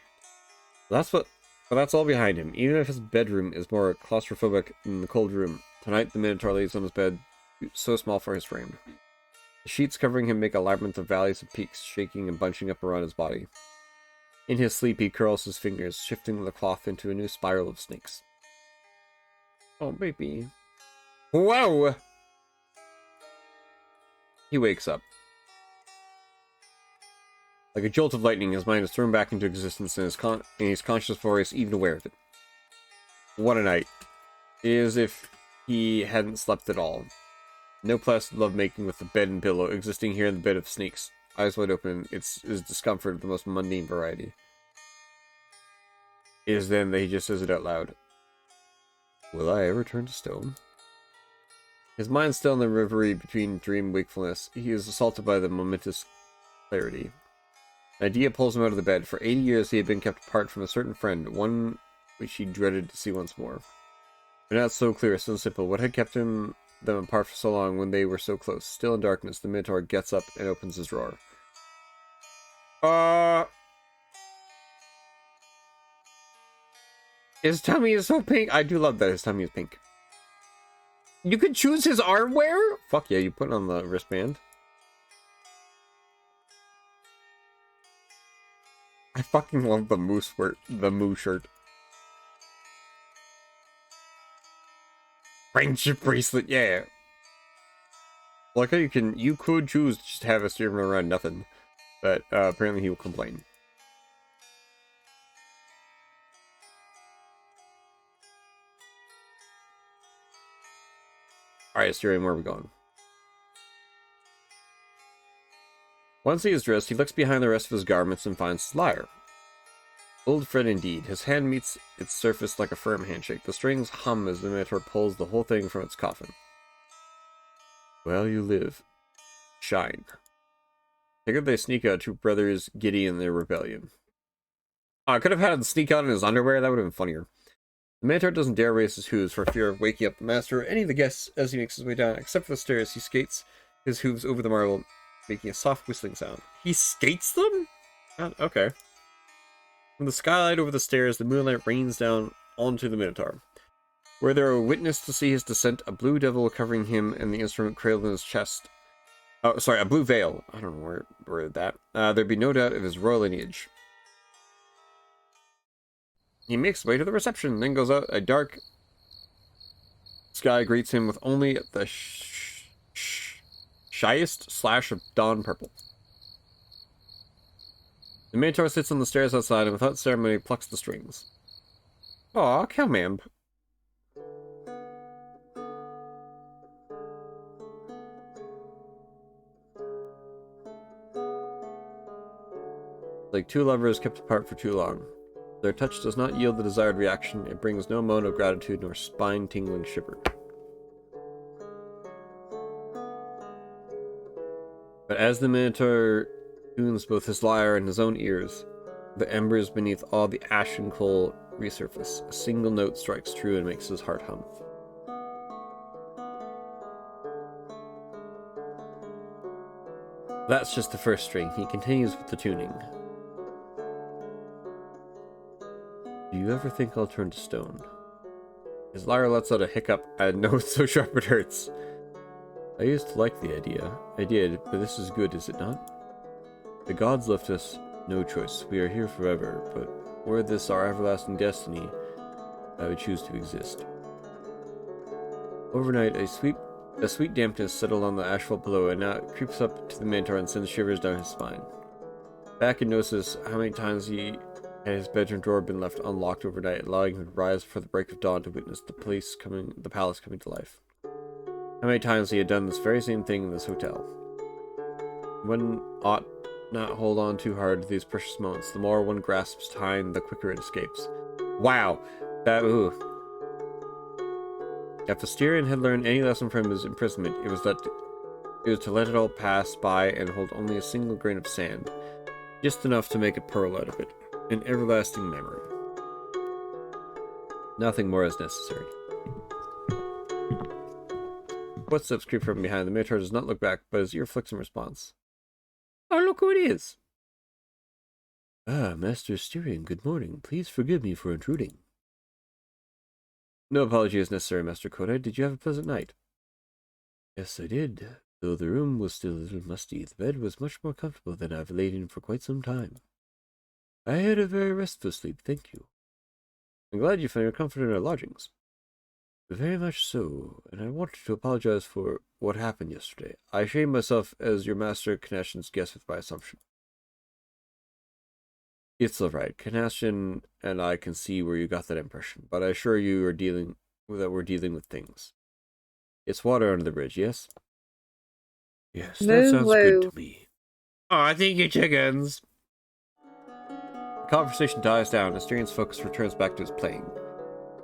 But that's all behind him. Even if his bedroom is more claustrophobic than the cold room, tonight the Minotaur lays on his bed, so small for his frame. The sheets covering him make a labyrinth of valleys and peaks, shaking and bunching up around his body. In his sleep, he curls his fingers, shifting the cloth into a new spiral of snakes. Oh, baby. Whoa! He wakes up. Like a jolt of lightning, his mind is thrown back into existence, and he's conscious before he's even aware of it. What a night. It is as if he hadn't slept at all. No placid lovemaking with the bed and pillow, existing here in the bed of snakes. Eyes wide open, it's his discomfort of the most mundane variety. It is then that he just says it out loud. Will I ever turn to stone? His mind still in the reverie between dream and wakefulness, he is assaulted by the momentous clarity. An idea pulls him out of the bed. For 80 years he had been kept apart from a certain friend, one which he dreaded to see once more. But now it's so clear, so simple. What had kept them apart for so long when they were so close? Still in darkness, the Minotaur gets up and opens his drawer. His tummy is so pink. I do love that his tummy is pink. You could choose his arm wear? Fuck yeah, you put on the wristband. I fucking love the moose shirt. Friendship bracelet, yeah. Like how you could choose to just have a steering around nothing, but apparently he will complain. Alright, Asterion, where are we going? Once he is dressed, he looks behind the rest of his garments and finds his lyre. Old friend indeed. His hand meets its surface like a firm handshake. The strings hum as the Minotaur pulls the whole thing from its coffin. Well, you live. Shine. Together they sneak out, two brothers giddy in their rebellion. I could have had him sneak out in his underwear, that would have been funnier. The Minotaur doesn't dare raise his hooves for fear of waking up the master or any of the guests as he makes his way down. Except for the stairs, he skates his hooves over the marble, making a soft whistling sound. He skates them? Okay. From the skylight over the stairs, the moonlight rains down onto the Minotaur. Where there are witness to see his descent, a blue devil covering him and the instrument cradled in his chest. Oh, sorry, a blue veil. I don't know where that. There'd be no doubt of his royal lineage. He makes his way to the reception, then goes out. A dark sky greets him with only the Shyest slash of dawn purple. The Minotaur sits on the stairs outside and without ceremony plucks the strings. Aw, Cowmamp. Like two lovers kept apart for too long. Their touch does not yield the desired reaction. It brings no moan of gratitude nor spine-tingling shiver. But as the Minotaur tunes both his lyre and his own ears, the embers beneath all the ash and coal resurface. A single note strikes true and makes his heart hum. That's just the first string. He continues with the tuning. Do you ever think I'll turn to stone? His lyre lets out a hiccup at a note so sharp it hurts. I used to like the idea. I did, but this is good, is it not? The gods left us no choice. We are here forever, but were this our everlasting destiny, I would choose to exist. Overnight, a sweet dampness settled on the asphalt below, and now it creeps up to the Minotaur and sends shivers down his spine. Back and notices how many times he had his bedroom door been left unlocked overnight, allowing him to rise before the break of dawn to witness the palace coming to life. How many times he had done this very same thing in this hotel. One ought not hold on too hard to these precious moments. The more one grasps time, the quicker it escapes. Wow! That, ooh. If Asterion had learned any lesson from his imprisonment, it was to let it all pass by and hold only a single grain of sand. Just enough to make a pearl out of it. An everlasting memory. Nothing more is necessary. Footsteps creep from behind. The Minotaur does not look back, but his ear flicks in response. Oh, look who it is! Ah, Master Asterion, good morning. Please forgive me for intruding. No apology is necessary, Master Kodai. Did you have a pleasant night? Yes, I did. Though the room was still a little musty, the bed was much more comfortable than I've laid in for quite some time. I had a very restful sleep, thank you. I'm glad you found your comfort in our lodgings. Very much so, and I wanted to apologize for what happened yesterday. I shamed myself as your master Kanashin's guest with my assumption. It's alright. Kanashin and I can see where you got that impression, but I assure you we're dealing with things. It's water under the bridge, yes? Yes, that sounds good to me. Aw, thank you, chickens! The conversation dies down. Asterian's focus returns back to his playing.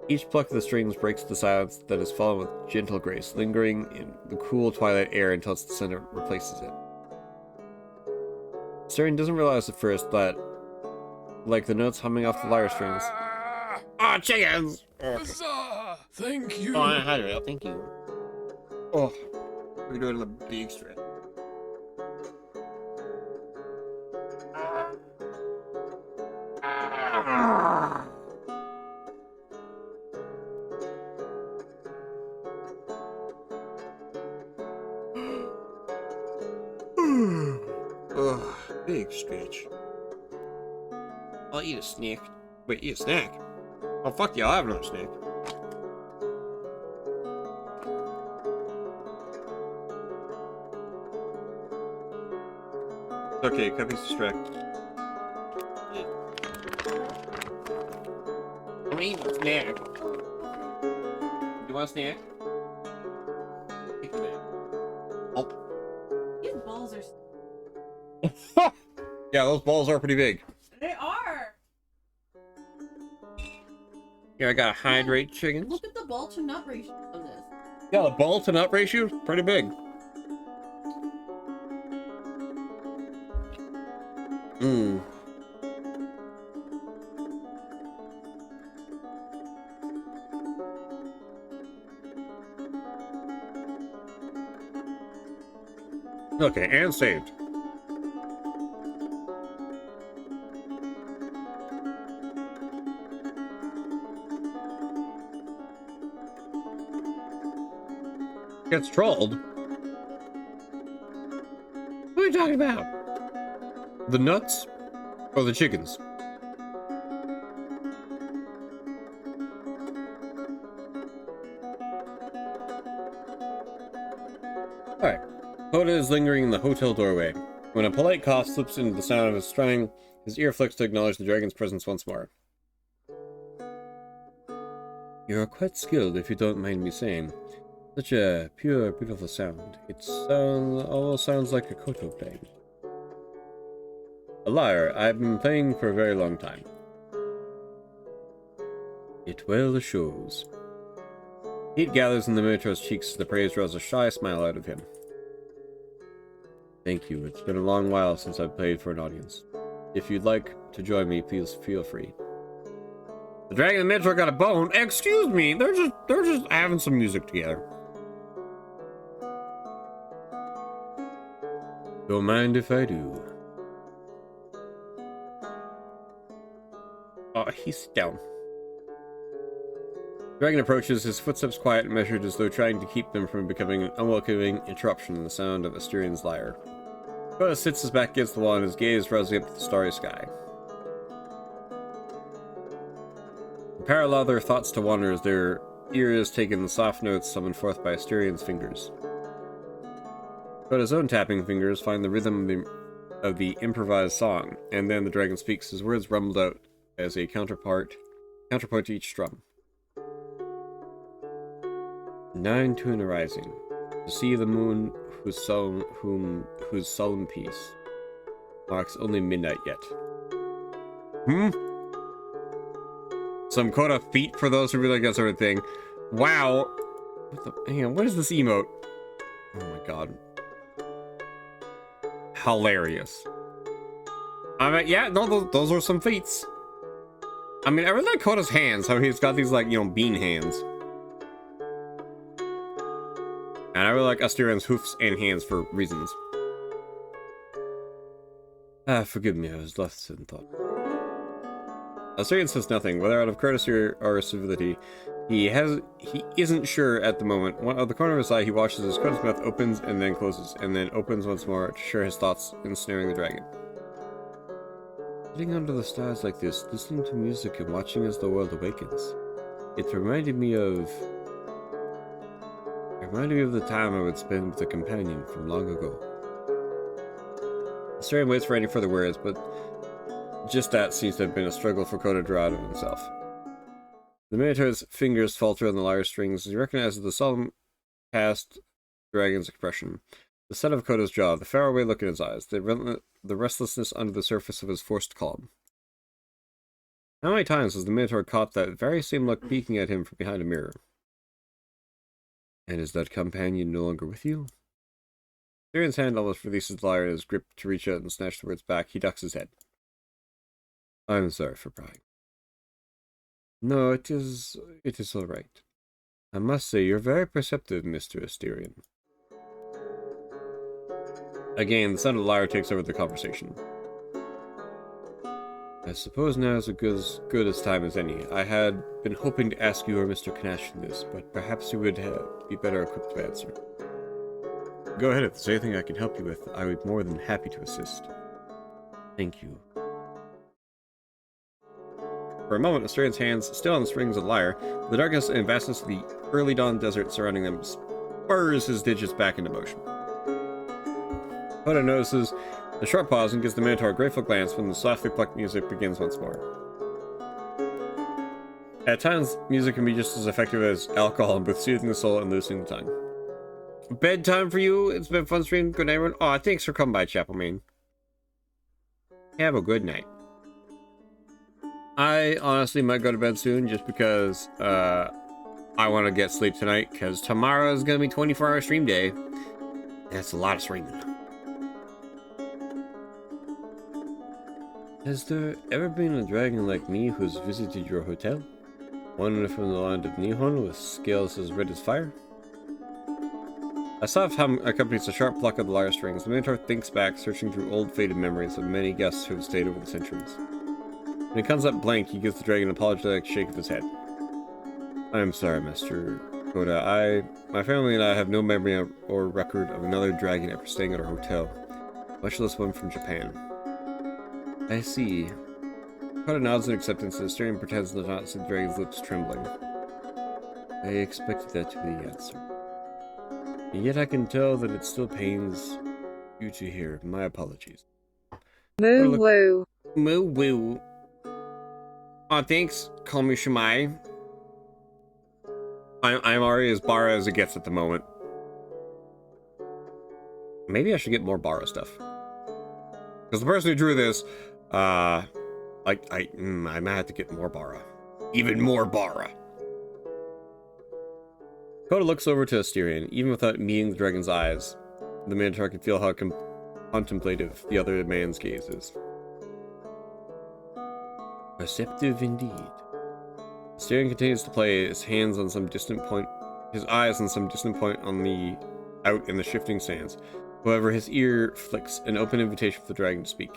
Each pluck of the strings breaks the silence that is followed with gentle grace, lingering in the cool twilight air until its center replaces it. Asterion doesn't realize at first that, like the notes humming off the lyre strings... Ah, chickens! Huzzah! Thank you! Oh, hi, thank you. Oh, we're doing the big stretch. Oh, big stretch. I'll eat a snack. Wait, eat a snack? Oh, fuck yeah, I'll have another snack. Okay, Cuppy's distracted. I'm eating a snack. You want a snack? Take a snack. Oh. These balls are. Yeah, those balls are pretty big. They are. Here, I gotta hydrate chickens. Look at the ball to nut ratio of this. Yeah, the ball to nut ratio is pretty big. Mmm. Okay, and saved. Gets trolled? What are you talking about? The nuts or the chickens? Alright. Koda is lingering in the hotel doorway. When a polite cough slips into the sound of his strumming, his ear flicks to acknowledge the dragon's presence once more. You are quite skilled, if you don't mind me saying. Such a pure, beautiful sound. It almost sounds like a koto playing. A lyre. I've been playing for a very long time. It well shows. Heat gathers in the Minotaur's cheeks as the praise draws a shy smile out of him. Thank you. It's been a long while since I've played for an audience. If you'd like to join me, please feel free. The dragon and the Minotaur got a bone. Excuse me. They're just having some music together. Don't mind if I do. Oh, he's down. The dragon approaches, his footsteps quiet and measured as though trying to keep them from becoming an unwelcoming interruption in the sound of Asterian's lyre. Koda sits his back against the wall and his gaze rising up to the starry sky. Parallel their thoughts to wander as their ears take in the soft notes summoned forth by Asterian's fingers. Koda's own tapping fingers find the rhythm of the improvised song, and then the dragon speaks. His words rumbled out as a counterpoint to each strum. 9 to an arising, to see the moon whose solemn peace marks only midnight yet. Some Koda feet for those who really like that sort of thing. Wow. Hang on, what is this emote? Oh my god. Hilarious. I mean, yeah, no, those are some feats. I mean, I really like Koda's hands, how he's got these, like, you know, bean hands. And I really like Asterian's hoofs and hands for reasons. Forgive me, I was lost in thought. Asterian says nothing, whether out of courtesy or civility. He isn't sure at the moment. Out of the corner of his eye, he watches as Koda's mouth opens and then closes, and then opens once more to share his thoughts, ensnaring the dragon. Sitting under the stars like this, listening to music and watching as the world awakens. It reminded me of the time I would spend with a companion from long ago. Asterian waits for any further words, but just that seems to have been a struggle for Koda to draw out of himself. The Minotaur's fingers falter on the lyre strings as he recognizes the solemn past dragon's expression. The set of Koda's jaw, the faraway look in his eyes, the restlessness under the surface of his forced calm. How many times has the Minotaur caught that very same look peeking at him from behind a mirror? And is that companion no longer with you? Asterian's hand almost releases the lyre in his grip to reach out and snatch the words back. He ducks his head. I'm sorry for prying. No, it is all right. I must say, you're very perceptive, Mr. Asterian. Again, the sound of the lyre takes over the conversation. I suppose now is as good as time as any. I had been hoping to ask you or Mr. Knash this, but perhaps you would be better equipped to answer. Go ahead, if there's anything I can help you with, I would be more than happy to assist. Thank you. For a moment, Asterian's hands, still on the strings of the lyre, the darkness and vastness of the early dawn desert surrounding them spurs his digits back into motion. Koda notices a short pause and gives the Minotaur a grateful glance when the softly plucked music begins once more. At times, music can be just as effective as alcohol in both soothing the soul and loosening the tongue. Bedtime for you. It's been fun streaming. Good night, everyone. Aw, thanks for coming by, Chapelmain. Have a good night. I honestly might go to bed soon just because I want to get sleep tonight, because tomorrow is going to be 24-hour stream day. That's a lot of streaming. Has there ever been a dragon like me who's visited your hotel? One from the land of Nihon with scales as red as fire? A soft hum accompanies a sharp pluck of the lyre strings. The Minotaur thinks back, searching through old faded memories of many guests who have stayed over the centuries. When it comes up blank, he gives the dragon an apologetic shake of his head. I am sorry, Master Koda. My family and I have no memory or record of another dragon ever staying at our hotel, much less one from Japan. I see. Koda nods in acceptance, and Asterian pretends to not see the dragon's lips trembling. I expected that to be the answer. And yet I can tell that it still pains you to hear. My apologies. Moo woo. Moo woo. Aw, thanks. Call me Shemai. I'm already as Bara as it gets at the moment. Maybe I should get more Bara stuff. Because the person who drew this, I might have to get more Bara. Even more Bara. Coda looks over to Asterion. Even without meeting the dragon's eyes, the Minotaur can feel how contemplative the other man's gaze is. Perceptive indeed. Asterion continues to play his eyes on some distant point out in the shifting sands. However, his ear flicks an open invitation for the dragon to speak.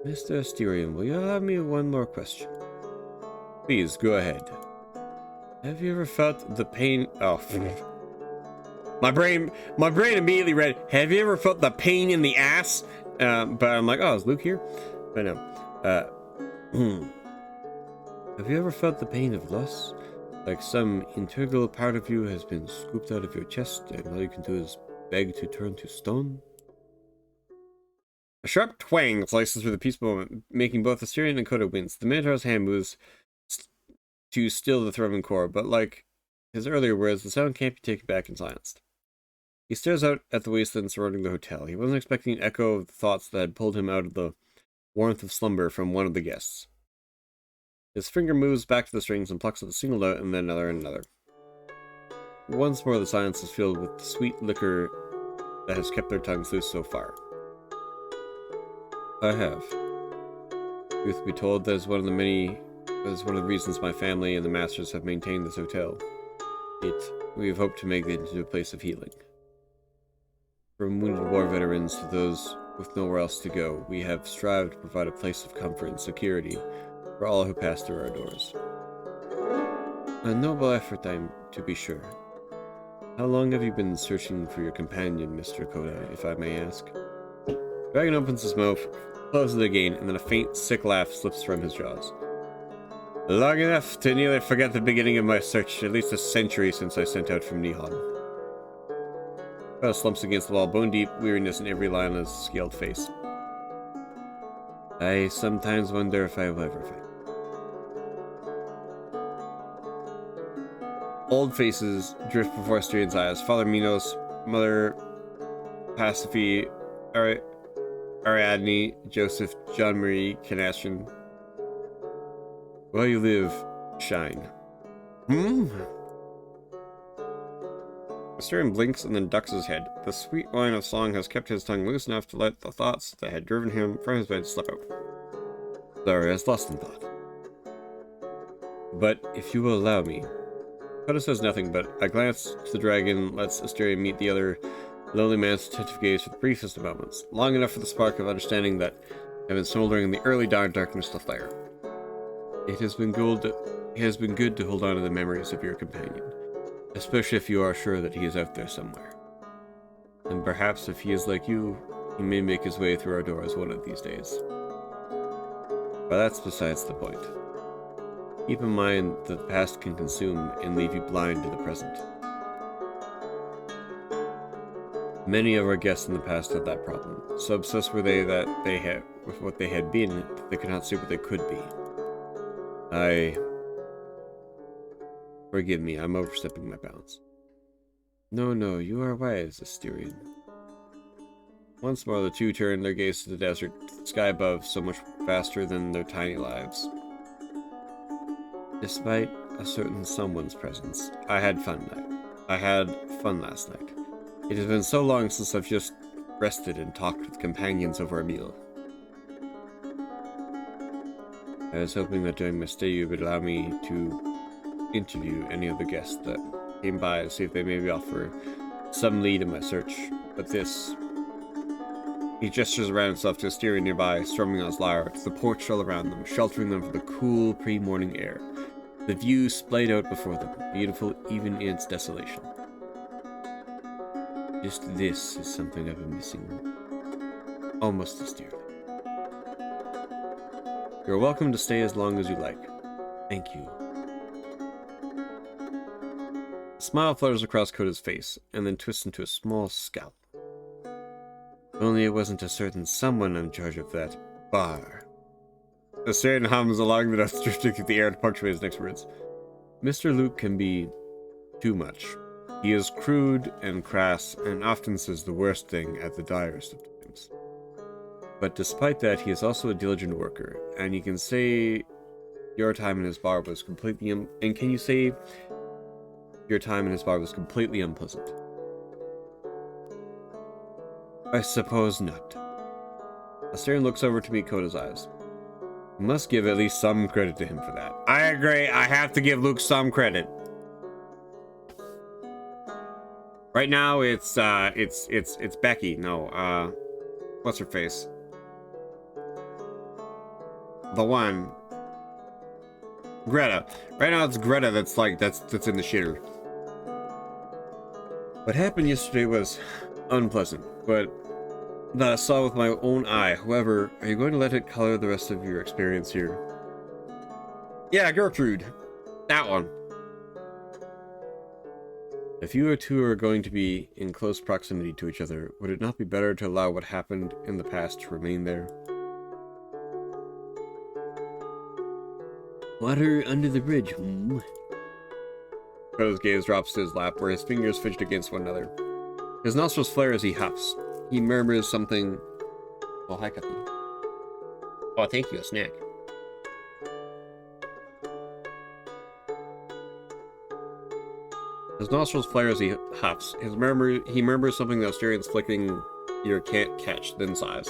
Mr. Asterion, will you allow me one more question? Please, go ahead. Have you ever felt the pain? Oh, my brain immediately read, have you ever felt the pain in the ass? But I'm like, oh, is Luke here? But no. Have you ever felt the pain of loss? Like some integral part of you has been scooped out of your chest, and all you can do is beg to turn to stone? A sharp twang slices through the peaceful moment, making both Asterion and Coda wince. The Minotaur's hand moves to still the throbbing core, but like his earlier words, the sound can't be taken back and silenced. He stares out at the wasteland surrounding the hotel. He wasn't expecting an echo of the thoughts that had pulled him out of the warmth of slumber from one of the guests. His finger moves back to the strings and plucks at a single note and then another and another. Once more the silence is filled with the sweet liquor that has kept their tongues loose so far. I have. Truth be told, that is one of the reasons my family and the masters have maintained this hotel. We have hoped to make it into a place of healing. From wounded war veterans to those with nowhere else to go, we have strived to provide a place of comfort and security for all who pass through our doors. A noble effort, to be sure. How long have you been searching for your companion, Mr. Coda, if I may ask? The dragon opens his mouth, closes it again, and then a faint, sick laugh slips from his jaws. Long enough to nearly forget the beginning of my search, at least a century since I sent out from Nihon. Coda slumps against the wall, bone-deep weariness in every line on his scaled face. I sometimes wonder if I will ever find. Old faces drift before Asterian's eyes. Father Minos, Mother Pasiphae, Ariadne, Joseph, John Marie, Canastion. While you live, shine. Asterion blinks and then ducks his head. The sweet wine of song has kept his tongue loose enough to let the thoughts that had driven him from his bed slip out. Sorry, I was lost in thought. But if you will allow me. Coda says nothing, but a glance to the dragon lets Asterion meet the other lonely man's attentive gaze for the briefest of moments, long enough for the spark of understanding that had been smoldering in the early darkness to flare. It has been good to hold on to the memories of your companion, especially if you are sure that he is out there somewhere. And perhaps if he is like you, he may make his way through our doors one of these days. But that's besides the point. Keep in mind that the past can consume and leave you blind to the present. Many of our guests in the past had that problem. So obsessed were they with what they had been that they could not see what they could be. Forgive me, I'm overstepping my bounds. No, you are wise, Asterion. Once more the two turned their gaze to the desert, to the sky above, so much faster than their tiny lives. Despite a certain someone's presence, I had fun last night. It has been so long since I've just rested and talked with companions over a meal. I was hoping that during my stay you would allow me to interview any of the guests that came by to see if they maybe offer some lead in my search. But this... He gestures around himself to a Asterion nearby, strumming on his lyre, to the porch all around them, sheltering them from the cool pre-morning air. The view splayed out before them, beautiful even in its desolation. Just this is something I've been missing almost as dearly. You're welcome to stay as long as you like. Thank you. smile flutters across Coda's face, and then twists into a small scowl. If only it wasn't a certain someone in charge of that bar. Astarion hums along the notes drifting through the air to punctuate his next words. Mr. Luke can be too much. He is crude and crass, and often says the worst thing at the direst of times. But despite that, he is also a diligent worker, and you can say your time in his bar was completely unpleasant? I suppose not. Astarion looks over to meet Coda's eyes. You must give at least some credit to him for that. I agree. I have to give Luke some credit. Right now, it's Becky. No, what's her face? The one. Greta. Right now, it's Greta that's in the shitter. What happened yesterday was unpleasant, but that I saw with my own eye. However, are you going to let it color the rest of your experience here? Yeah, Gertrude. That one. If you two are going to be in close proximity to each other, would it not be better to allow what happened in the past to remain there? Water under the bridge, Coda's gaze drops to his lap, where his fingers fidget against one another. His nostrils flare as he huffs. He murmurs something. Oh, hi, Cuppy. Oh, thank you, a snack. His nostrils flare as he huffs. He murmurs something that Astarion's flicking ear can't catch, then sighs.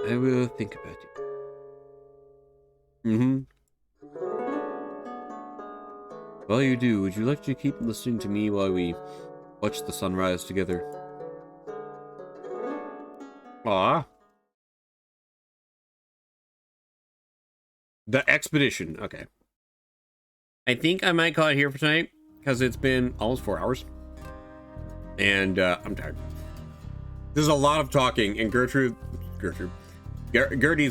I will think about it. While you do, would you like to keep listening to me while we watch the sunrise together? Ah. The expedition. Okay. I think I might call it here for tonight, because it's been almost 4 hours. And I'm tired. There's a lot of talking, and Gertie's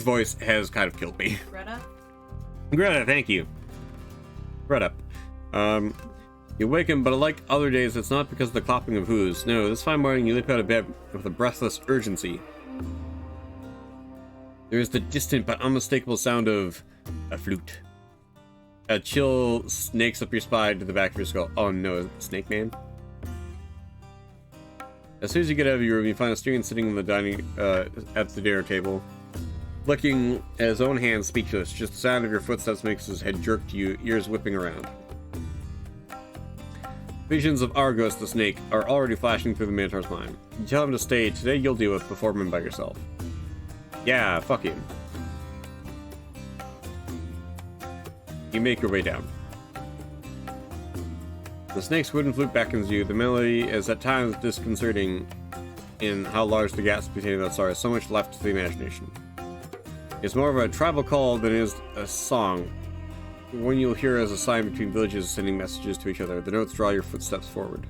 voice has kind of killed me. Greta, thank you. Greta. You awaken, but like other days, it's not because of the clopping of hooves. No, this fine morning you leap out of bed with a breathless urgency. There is the distant but unmistakable sound of a flute. A chill snakes up your spine to the back of your skull. Oh no, Snake Man? As soon as you get out of your room, you find Astarion sitting in the at the dinner table, flicking his own hands, speechless. Just the sound of your footsteps makes his head jerk to you, ears whipping around. Visions of Argos the snake are already flashing through the Minotaur's mind. You tell him to stay. Today you'll deal with before him by yourself. Yeah, fuck him. You make your way down. The snake's wooden flute beckons you. The melody is at times disconcerting in how large the gaps between the stars. So much left to the imagination. It's more of a tribal call than it is a song. One you'll hear as a sign between villages sending messages to each other. The notes draw your footsteps forward.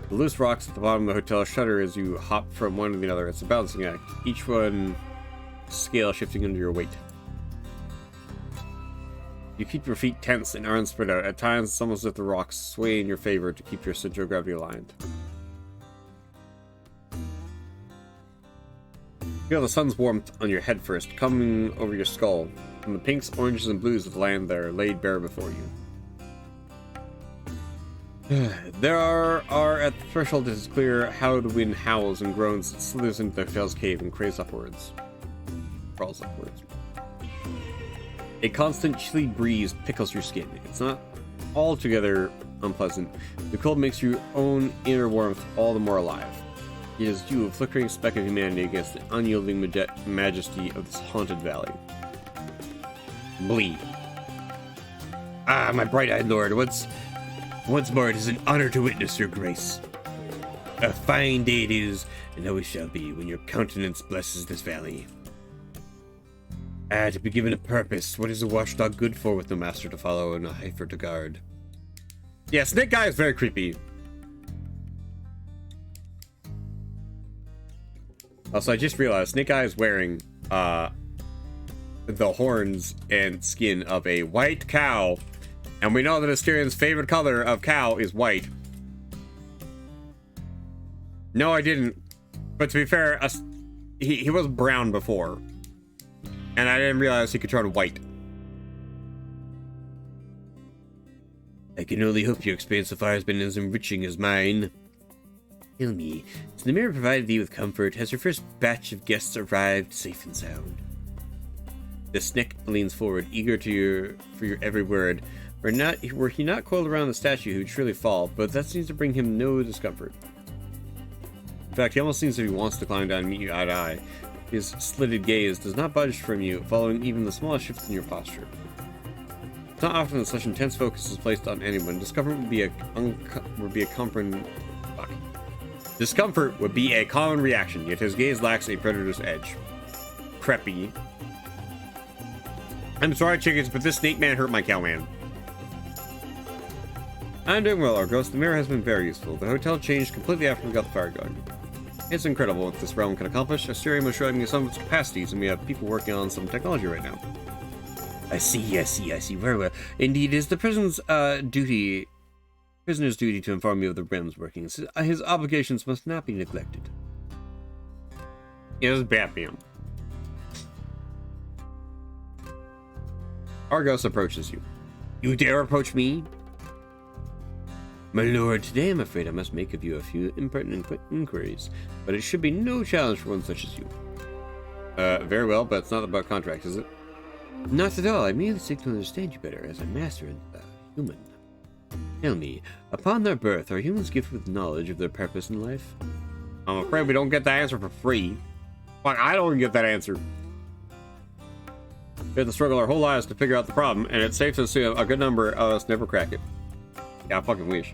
The loose rocks at the bottom of the hotel shudder as you hop from one to the other. It's a balancing act. Each one scale shifting under your weight. You keep your feet tense and arms spread out. At times, it's almost as if the rocks sway in your favor to keep your center of gravity aligned. Feel the sun's warmth on your head first, coming over your skull, and the pinks, oranges, and blues of the land there laid bare before you. There are at the threshold it is clear how the wind howls and groans, slithers into the hotel's cave and crawls upwards. A constant chilly breeze pickles your skin. It's not altogether unpleasant. The cold makes your own inner warmth all the more alive. It is you, a flickering speck of humanity, against the unyielding majesty of this haunted valley. Bleed. Ah, my bright-eyed lord, once more it is an honor to witness your grace. A fine day it is, and always shall be, when your countenance blesses this valley. To be given a purpose, what is a watchdog good for with no master to follow and a heifer to guard? Yeah, Snake Guy is very creepy. Also, I just realized Snake Eye is wearing the horns and skin of a white cow. And we know that Asterian's favorite color of cow is white. No, I didn't. But to be fair, he was brown before. And I didn't realize he could turn white. I can only hope your experience so far has been as enriching as mine. Tell me, has the mirror provided thee with comfort? Has your first batch of guests arrived safe and sound? The snake leans forward, eager for your every word. Were he not coiled around the statue, he would surely fall, but that seems to bring him no discomfort. In fact, he almost seems as if he wants to climb down and meet you eye to eye. His slitted gaze does not budge from you, following even the smallest shifts in your posture. It's not often that such intense focus is placed on anyone. Discomfort would be a common reaction, yet his gaze lacks a predator's edge. Creepy. I'm sorry, chickens, but this snake man hurt my cow man. I'm doing well, Argos. The mirror has been very useful. The hotel changed completely after we got the fire going. It's incredible what this realm can accomplish. Asterium was showing me some of its capacities, and we have people working on some technology right now. I see. Very well. Indeed, it is the prisoner's duty to inform you of the realm's workings. His obligations must not be neglected. Yes, Batman. Argos approaches you. You dare approach me? My lord, today I'm afraid I must make of you a few impertinent inquiries, but it should be no challenge for one such as you. Very well, but it's not about contracts, is it? Not at all. I merely seek to understand you better as a master and human. Tell me, upon their birth, are humans gifted with knowledge of their purpose in life? I'm afraid we don't get that answer for free. Fuck, I don't get that answer. We have to struggle our whole lives to figure out the problem, and it's safe to assume a good number of us never crack it. Yeah, I fucking wish.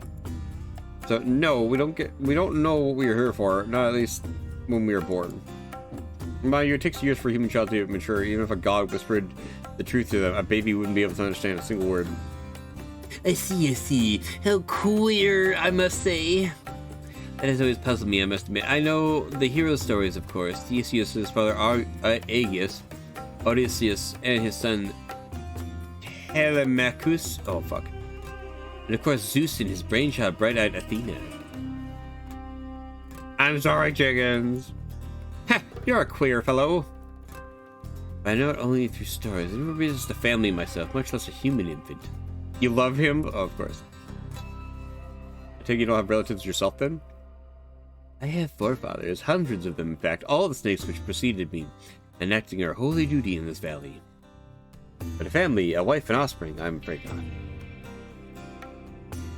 So no, we don't know what we are here for, not at least when we were born. Mind you, it takes years for a human child to mature. Even if a god whispered the truth to them, a baby wouldn't be able to understand a single word. I see. How queer, I must say. That has always puzzled me, I must admit. I know the hero stories, of course. Theseus' father Aegeus, Odysseus, and his son Telemachus. Oh, fuck. And of course, Zeus and his brainchild, bright-eyed Athena. I'm sorry, chickens. Ha! You're a queer fellow. I know it only through stories. I never raised a family myself, much less a human infant. You love him? Oh, of course. I take it you don't have relatives yourself, then? I have forefathers, hundreds of them, in fact, all the snakes which preceded me, enacting our holy duty in this valley. But a family, a wife and offspring, I'm afraid not.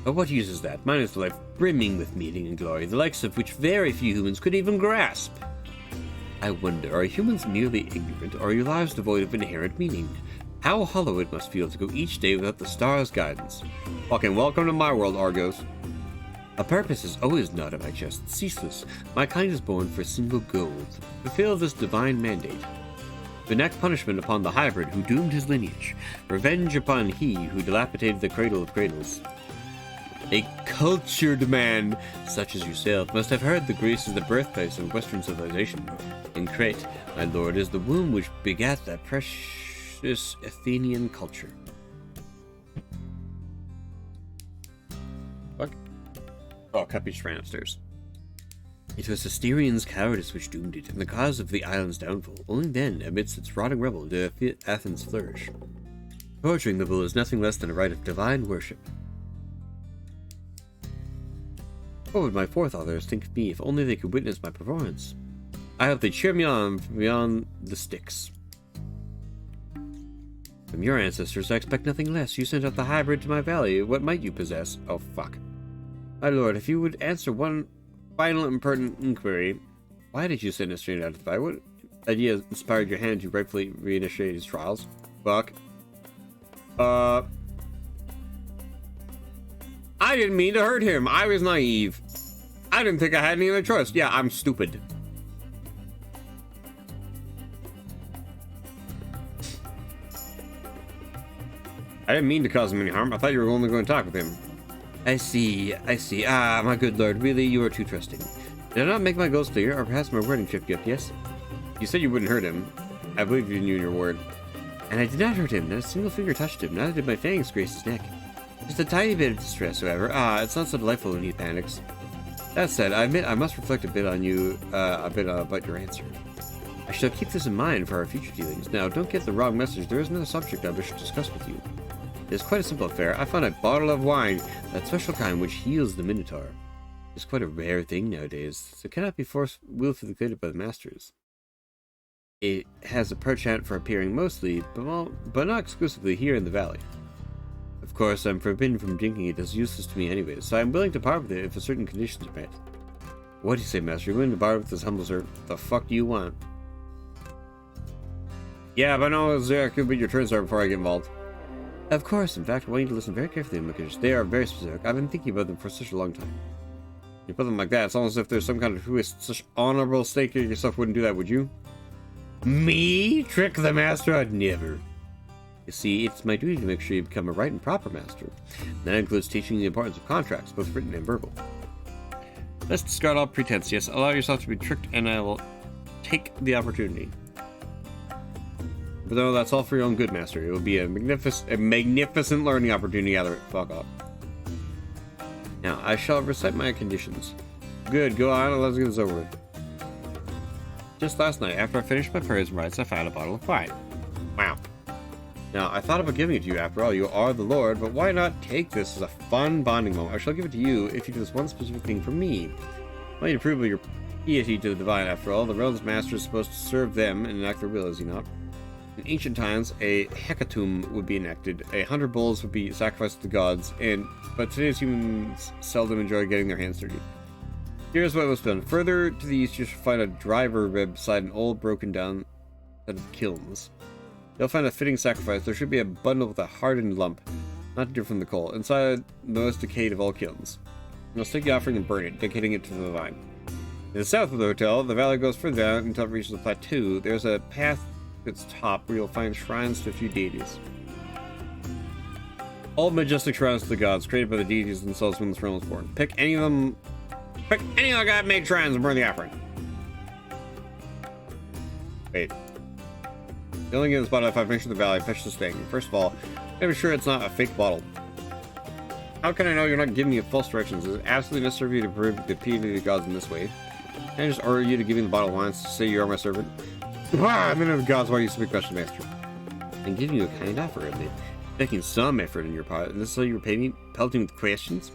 But what use is that? Mine is a life brimming with meaning and glory, the likes of which very few humans could even grasp. I wonder, are humans merely ignorant, or are your lives devoid of inherent meaning? How hollow it must feel to go each day without the stars' guidance. Fucking welcome to my world, Argos. A purpose is always gnawed at my chest, ceaseless. My kind is born for a single goal, to fulfill this divine mandate. To enact punishment upon the hybrid who doomed his lineage, revenge upon he who dilapidated the cradle of cradles. A cultured man, such as yourself, must have heard that Greece is the birthplace of Western civilization. And Crete, my lord, is the womb which begat that precious Athenian culture. Fuck. Oh, Cuppy just ran upstairs. It was Asterian's cowardice which doomed it, and the cause of the island's downfall. Only then, amidst its rotting rubble, did Athens flourish. Torturing the bull is nothing less than a rite of divine worship. What would my forefathers think of me if only they could witness my performance? I hope they cheer me on from beyond the Styx. From your ancestors, I expect nothing less. You sent out the hybrid to my valley. What might you possess? Oh, fuck. My lord, if you would answer one final impertinent inquiry, why did you send a stranger out to the fire? What idea inspired your hand to rightfully reinitiate his trials? Fuck. I didn't mean to hurt him. I was naive. I didn't think I had any other choice. Yeah, I'm stupid. I didn't mean to cause him any harm. I thought you were only going to talk with him. I see. Ah, my good lord, really, you are too trusting. Did I not make my goals clear, or perhaps my wording tripped you up, yes? You said you wouldn't hurt him. I believe you knew your word. And I did not hurt him. Not a single finger touched him. Neither did my fangs graze his neck. Just a tiny bit of distress, however. It's not so delightful when he panics. That said, I admit I must reflect a bit on you, about your answer. I shall keep this in mind for our future dealings. Now, don't get the wrong message. There is another subject I wish to discuss with you. It is quite a simple affair. I found a bottle of wine, that special kind which heals the Minotaur. It's quite a rare thing nowadays, so it cannot be willfully created by the masters. It has a penchant for appearing mostly, but not exclusively, here in the valley. Of course, I'm forbidden from drinking it as useless to me anyways, so I'm willing to part with it if certain conditions are met. What do you say, master? You're willing to part with this humble servant? The fuck do you want? Yeah, but no, could be your turn, sir, before I get involved. Of course, in fact, I want you to listen very carefully, because they are very specific. I've been thinking about them for such a long time. You put them like that, it's almost as if there's some kind of twist. Such honorable stake yourself wouldn't do that, would you? Me? Trick the master? I'd never. You see, it's my duty to make sure you become a right and proper master. That includes teaching the importance of contracts, both written and verbal. Let's discard all pretense, yes. Allow yourself to be tricked, and I will take the opportunity. But no, that's all for your own good, master. It will be a magnificent learning opportunity. Gather it. Fuck off. Now, I shall recite my conditions. Good, go on, and let's get this over with. Just last night, after I finished my prayers and rites, I found a bottle of wine. Wow. Now, I thought about giving it to you. After all, you are the Lord, but why not take this as a fun bonding moment? I shall give it to you if you do this one specific thing for me. I want you to prove your piety to the divine. After all, the realm's master is supposed to serve them and enact their will, is he not? In ancient times, a hecatomb would be enacted. 100 bulls would be sacrificed to the gods, but today's humans seldom enjoy getting their hands dirty. Here's what was done. Further to the east, you should find a driver rib beside an old, broken down set of kilns. You'll find a fitting sacrifice. There should be a bundle with a hardened lump, not different from the coal, inside the most decayed of all kilns. You'll take the offering and burn it, dedicating it to the divine. In the south of the hotel, the valley goes further down until it reaches a plateau. There's a path at its top where you'll find shrines to a few deities. All majestic shrines to the gods, created by the deities themselves when the throne was born. Pick any of them God-made shrines and burn the offering. Wait. The only thing is bottle, if I venture the valley, fetch this thing. First of all, I'm sure it's not a fake bottle. How can I know you're not giving me false directions? Is it absolutely necessary for you to prove the piety of the gods in this way? Can I just order you to give me the bottle of wine to say you are my servant? I'm in the gods, why you speak question, master? I'm giving you a kind offer, isn't it? Making some effort on your part, and this is how you repay me, pelting with questions?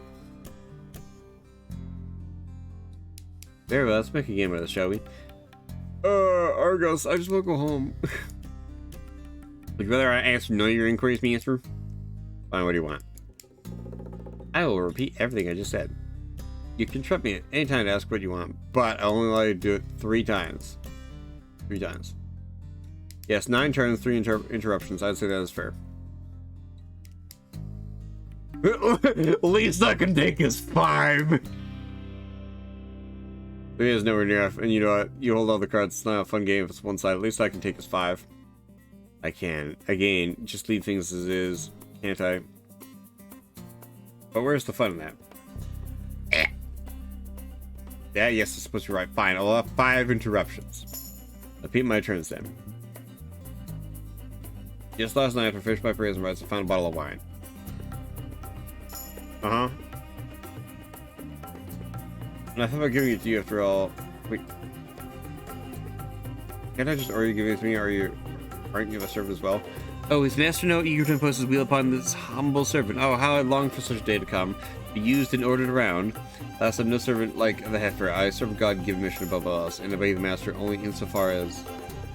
Very well, let's make a game of this, shall we? Argos, I just want to go home. Would you rather I answer none of your inquiries, master? Fine, what do you want? I will repeat everything I just said. You can trust me at any time to ask what you want, but I'll only allow you to do it 3 times. 3 times. Yes, 9 turns, 3 interruptions. I'd say that is fair. Least I can take is 5. It is nowhere near enough, and you know what? You hold all the cards. It's not a fun game if it's one side. At least I can take is 5. I can. Again, just leave things as is, can't I? But where's the fun in that? Yeah, yes, it's supposed to be right. Fine, I'll have 5 interruptions. Repeat my turns then. Just last night, after I finished my prayers and rites, I found a bottle of wine. Uh-huh. And I thought about giving it to you after all. Wait. Can't I just order you giving it to me, or aren't you a servant as well? Oh, his master no eager to impose his will upon this humble servant. Oh, how I long for such a day to come, to be used and ordered around. Thus, I'm no servant like the heifer. I serve God given mission above all else, and obey the master only insofar as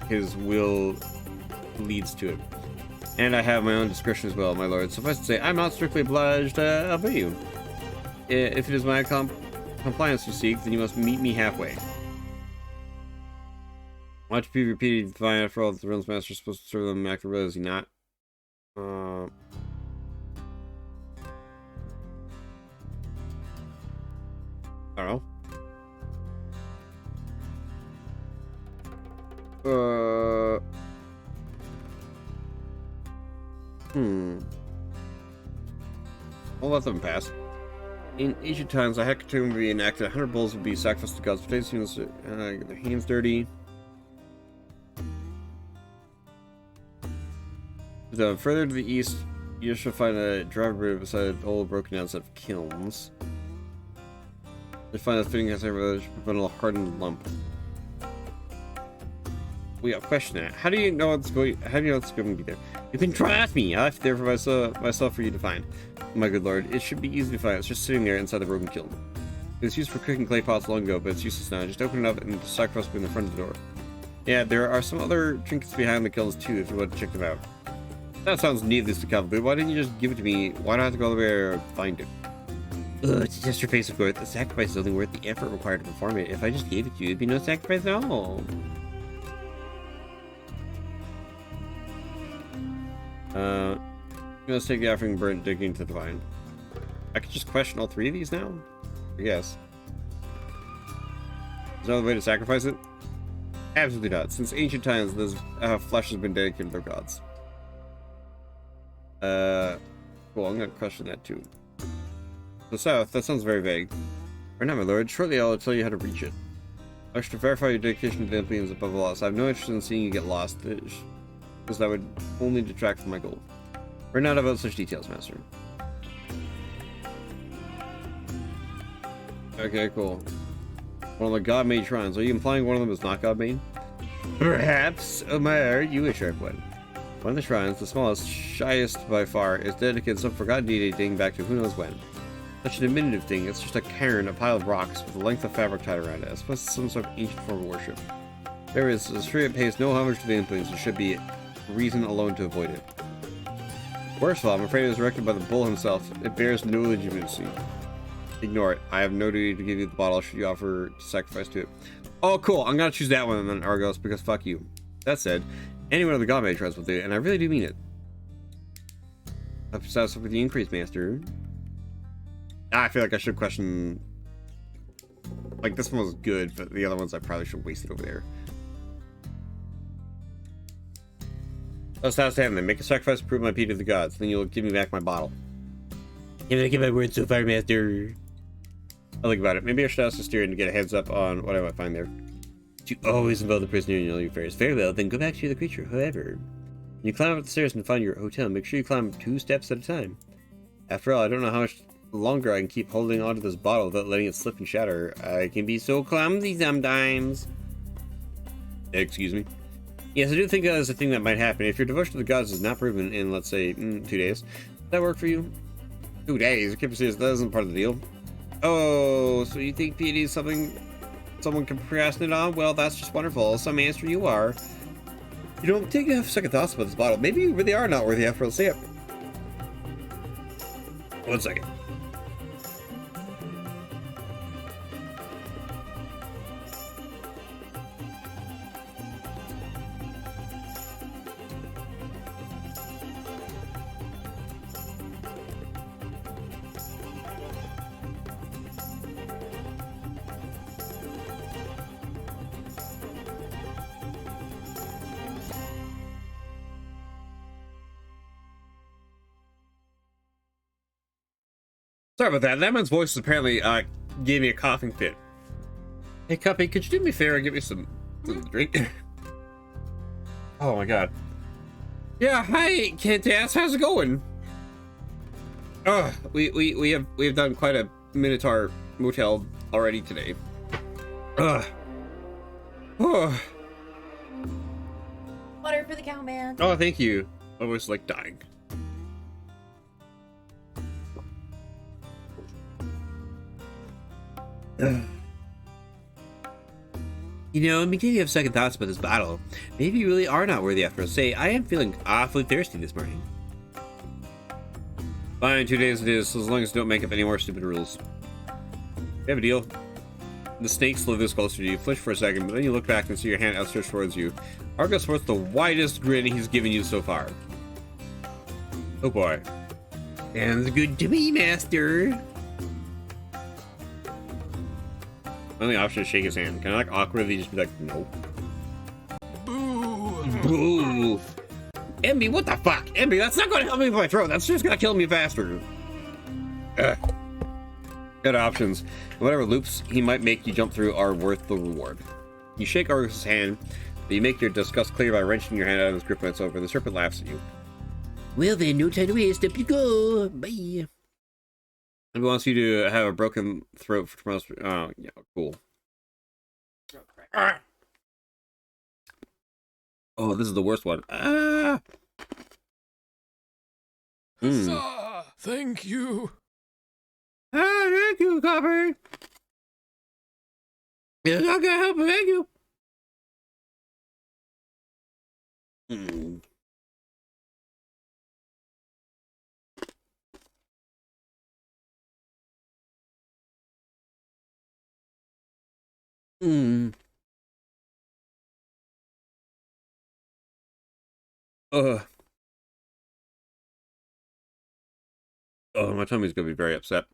his will leads to it. And I have my own discretion as well, my lord. Suffice to say, I'm not strictly obliged to obey you. If it is my compliance you seek, then you must meet me halfway. Watch to be repeated divine after all, the realm's master is supposed to serve them after will, is he not? I don't know. I'll let them pass. In ancient times, a hecatomb would be enacted. 100 bulls would be sacrificed to gods. But today's humans get their hands dirty. Further to the east, you should find a driver bridge beside an old broken down set of kilns. You'll find a fitting as a hardened lump. We got a question that. How do you know it's going? How do you know it's going to be there? You can try ask me. I left it there for myself for you to find. My good lord, it should be easy to find. It's just sitting there inside the broken kiln. It was used for cooking clay pots long ago, but it's useless now. Just open it up and sacrifice in the front of the door. Yeah, there are some other trinkets behind the kilns too, if you want to check them out. That sounds needless to cover, but why didn't you just give it to me? Why do I have to go all the way to find it? It's just your face of growth. The sacrifice is only worth the effort required to perform it. If I just gave it to you, it'd be no sacrifice at all. Let's take the offering burnt digging to the vine. I could just question all three of these now? I guess. Is there another way to sacrifice it? Absolutely not. Since ancient times, this flesh has been dedicated to their gods. Cool, I'm gonna question that too. The south, that sounds very vague. Right now, my lord, shortly I'll tell you how to reach it. I wish to verify your dedication to the Olympians above all else. I have no interest in seeing you get lost, because that would only detract from my goal. We're not about such details, master. Okay, cool. One of the god-made shrines. Are you implying one of them is not god-made? Perhaps. Oh my, you a sharp one. One of the shrines, the smallest, shyest by far, is dedicated to some forgotten deity dating back to who knows when. Such a diminutive thing, it's just a cairn, a pile of rocks with a length of fabric tied around it. I suppose it's some sort of ancient form of worship. There is a tree that pays no homage to the influence. There should be reason alone to avoid it. Worst of all, I'm afraid it was erected by the bull himself. It bears no legitimacy. Ignore it. I have no duty to give you the bottle should you offer to sacrifice to it. Oh, cool. I'm gonna choose that one then, Argos, because fuck you. That said, any one of the god-made shrines will do, and I really do mean it. I'm satisfied with the increase, master. I feel like I should question... Like, this one was good, but the other ones I probably should waste it over there. Let's have them. Make a sacrifice to prove my pity to the gods, then you'll give me back my bottle. Give my word so far, master. I'll think about it. Maybe I should ask the steering to get a heads up on what I might find there. You always involve the prisoner in all your affairs. Very well, then go back to the creature. However, when you climb up the stairs and find your hotel, make sure you climb 2 steps at a time. After all, I don't know how much longer I can keep holding onto this bottle without letting it slip and shatter. I can be so clumsy sometimes. Excuse me. Yes, I do think that is a thing that might happen. If your devotion to the gods is not proven in, let's say, 2 days, does that work for you? 2 days? I can't say that isn't part of the deal. Oh, so you think piety is something someone can procrastinate on? Well, that's just wonderful. Some answer you are. You don't take a second thoughts about this bottle. Maybe you really are not worth the effort. Let's say it. 1 second. Sorry about that. That man's voice apparently gave me a coughing fit. Hey, Cuppy, could you do me a favor and give me some drink? Oh my god. Yeah, hi, Cantass. How's it going? We have done quite a Minotaur Motel already today. Oh. Water for the cow, man. Oh, thank you. I was like dying. You know, maybe you have second thoughts about this bottle. Maybe you really are not worthy after all. Say, I am feeling awfully thirsty this morning. Fine, 2 days it is, as long as you don't make up any more stupid rules. We have a deal. The snake slithers closer to you. You flinch for a second, but then you look back and see your hand outstretched towards you. Argus sports the widest grin he's given you so far. Oh boy. Sounds good to me, master. My only option is shake his hand. Can I like awkwardly just be like, nope? Boo! Boo! Emby, what the fuck? Emby, that's not gonna help me with my throat. That's just gonna kill me faster. Ugh. Good options. Whatever loops he might make you jump through are worth the reward. You shake Argus's hand, but you make your disgust clear by wrenching your hand out of his grip when it's over. The serpent laughs at you. Well then, no time to waste. Up you go. Bye. It wants you to have a broken throat for tomorrow's. Oh, yeah, cool. Ah. Oh, this is the worst one. Ah. Huzzah! Thank you. Ah, thank you, Copper. It's not gonna help, but thank you. Mm. Mm. Ugh. Oh, my tummy's gonna be very upset.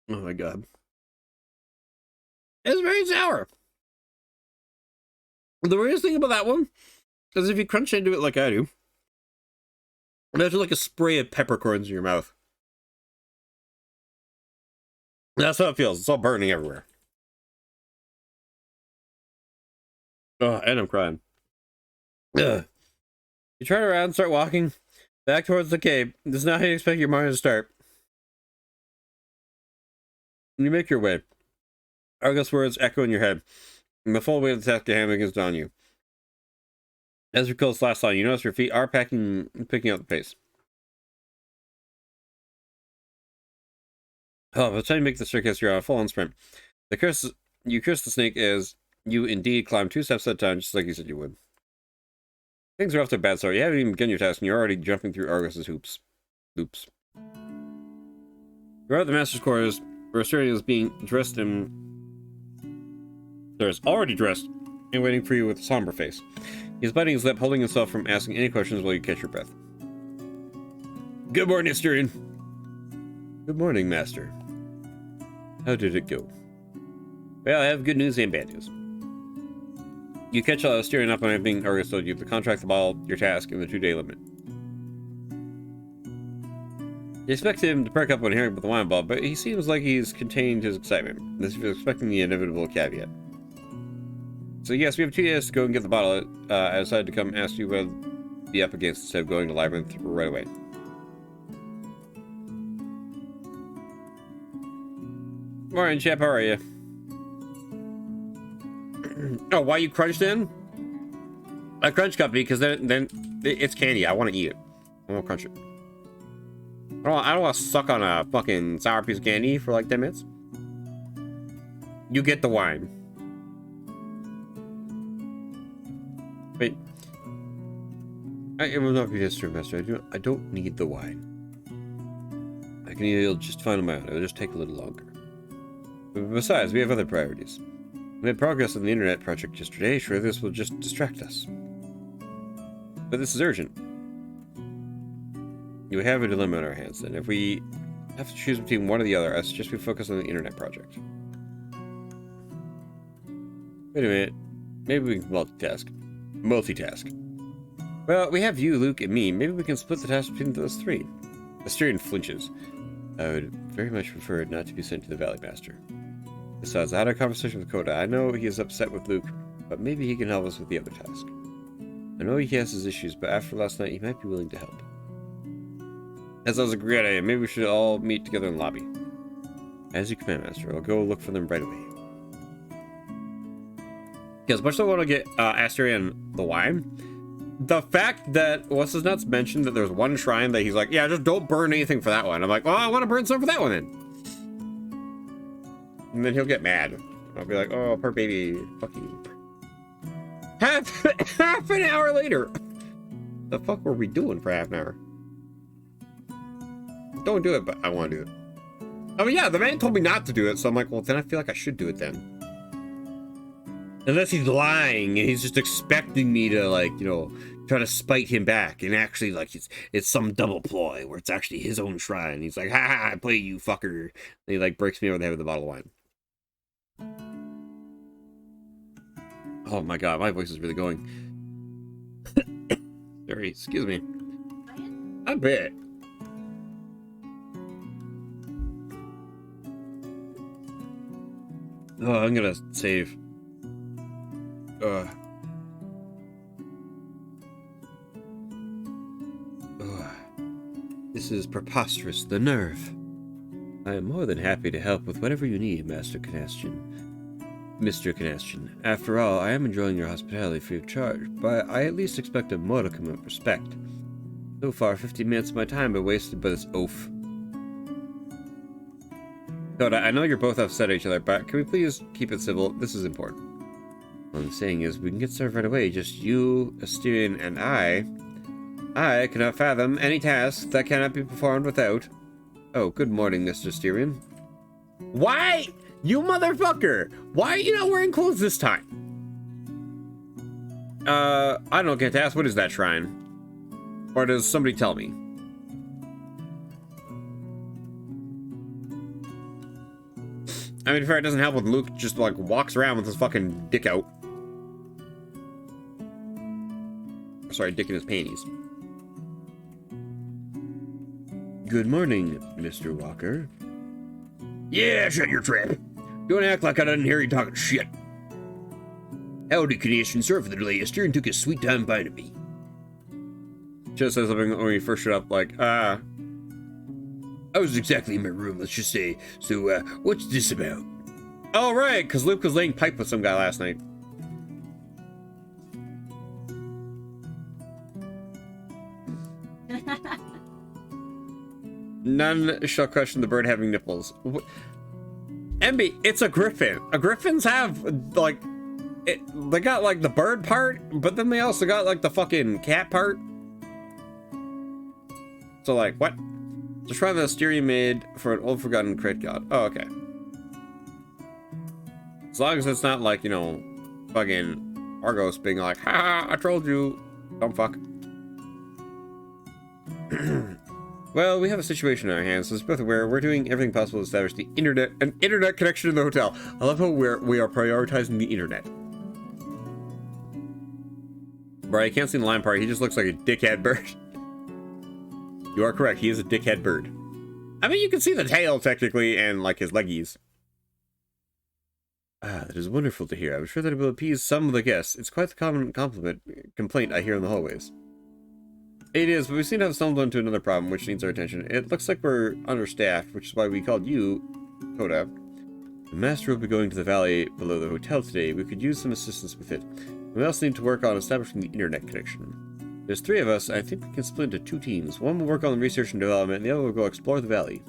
Oh my god. It's very sour. The weirdest thing about that one is if you crunch into it like I do, imagine like a spray of peppercorns in your mouth. That's how it feels. It's all burning everywhere. Oh, and I'm crying. Ugh. You turn around and start walking back towards the cave. This is not how you expect your morning to start. You make your way. Argus words echo in your head, and the full weight of the task at hand begins on you. As you recall last line, you notice your feet are picking up the pace. Oh, by the time you make the staircase, you're on a full-on sprint. You curse the snake as you indeed climb 2 steps at a time, just like you said you would. Things are off to a bad start. You haven't even begun your task, and you're already jumping through Argus's hoops. Oops. You're at the master's quarters, where Asterion is being dressed in... There's already dressed and waiting for you with a somber face. He's biting his lip, holding himself from asking any questions while you catch your breath. Good morning, Asterion. Good morning, Master. How did it go? Well, I have good news and bad news. You catch Asterion up on everything Argus told you: the contract, the ball, your task, and the 2-day limit. You expect him to perk up when hearing about the wine ball, but he seems like he's contained his excitement. This is expecting the inevitable caveat. So yes, we have 2 days to go and get the bottle. I decided to come ask you what I'd be up against instead of going to Labyrinth right away. Morning, chap. How are you? Oh, why you crunched in? I crunch company because then it's candy. I want to eat it. I won't crunch it. I don't want to suck on a fucking sour piece of candy for like 10 minutes. You get the wine. Wait. It will not be this, Master. I don't need the wine. I can eat it just fine on my own. It'll just take a little longer. Besides, we have other priorities. We made progress on the internet project yesterday. Sure, this will just distract us. But this is urgent. You have a dilemma in our hands, then. If we have to choose between one or the other, I suggest we focus on the internet project. Wait a minute. Maybe we can multitask. Well, we have you, Luke, and me. Maybe we can split the task between those 3. Asterion flinches. I would very much prefer it not to be sent to the Valley Master. Besides, I had a conversation with Coda. I know he is upset with Luke, but maybe he can help us with the other task. I know he has his issues, but after last night, he might be willing to help. That sounds like a great idea. Maybe we should all meet together in the lobby. As you command, Master. I'll go look for them right away. As much as I want to get Asterion the wine, the fact that What's-His-Nuts mentioned that there's one shrine that he's like, yeah, just don't burn anything for that one. I'm like, well, I want to burn some for that one then. And then he'll get mad. I'll be like, oh, poor baby. Fuck you. Half an hour later. The fuck were we doing for half an hour? Don't do it, but I want to do it. I mean, yeah, the man told me not to do it, so I'm like, well, then I feel like I should do it then. Unless he's lying and he's just expecting me to, like, you know, try to spite him back, and actually, like, it's some double ploy where it's actually his own shrine. He's like, ha ha, I play you, fucker. And he, like, breaks me over the head with a bottle of wine. Oh my god, my voice is really going. Sorry, excuse me. I bet. Oh, I'm gonna save. This is preposterous. The nerve. I am more than happy to help with whatever you need, Master Canastian. Mr. Canastian, after all, I am enjoying your hospitality free of charge, but I at least expect a modicum of respect. So far, 50 minutes of my time have been wasted by this oaf. Coda, I know you're both upset at each other, but can we please keep it civil? This is important. What I'm saying is, we can get started right away, just you, Asterion, and I. I cannot fathom any task that cannot be performed without... Oh, good morning, Mr. Asterion. Why? You motherfucker! Why are you not wearing clothes this time? I don't get to ask, what is that shrine? Or does somebody tell me? I mean, fair, it doesn't help when Luke just, like, walks around with his fucking dick out. Sorry, dick in his panties. Good morning, Mr. Walker. Yeah, shut your trap. Don't act like I didn't hear you talking shit. Howdy, Canadian. Sorry for the delay. Asterion took his sweet time finding me. Just said something when we first showed up, like, I was exactly in my room, let's just say. So, what's this about? Oh, right, because Luke was laying pipe with some guy last night. None shall question the bird having nipples. MB, it's a griffin. Griffins have, like, they got, like, the bird part, but then they also got, like, the fucking cat part. So, like, what? Just try the Asterion made for an old forgotten crit god. Oh, okay. As long as it's not like, you know, fucking Argos being like, ha, I trolled you, dumb fuck. Well, we have a situation in our hands, so as both aware, we're doing everything possible to establish an internet connection in the hotel. I love how we are prioritizing the internet. Bro, I can't see the line part. He just looks like a dickhead bird. You are correct. He is a dickhead bird. I mean, you can see the tail, technically, and, like, his leggies. Ah, that is wonderful to hear. I'm sure that it will appease some of the guests. It's quite the common complaint I hear in the hallways. It is, but we seem to have stumbled into another problem, which needs our attention. It looks like we're understaffed, which is why we called you, Coda. The master will be going to the valley below the hotel today. We could use some assistance with it. We also need to work on establishing the internet connection. There's 3 of us. I think we can split into 2 teams. One will work on the research and development, and the other will go explore the valley.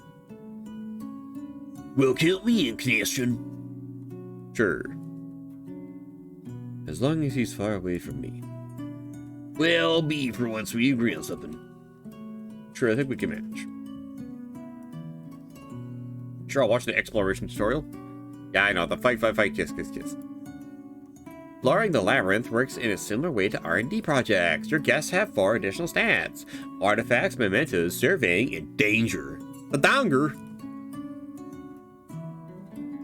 Well, count me in, Canadian. Sure. As long as he's far away from me. Well, I'll be for once we agree on something. Sure, I think we can manage. Sure, I'll watch the exploration tutorial. Yeah, I know, the fight, kiss. Exploring the labyrinth works in a similar way to R&D projects. Your guests have 4 additional stats. Artifacts, mementos, surveying, and danger. The danger!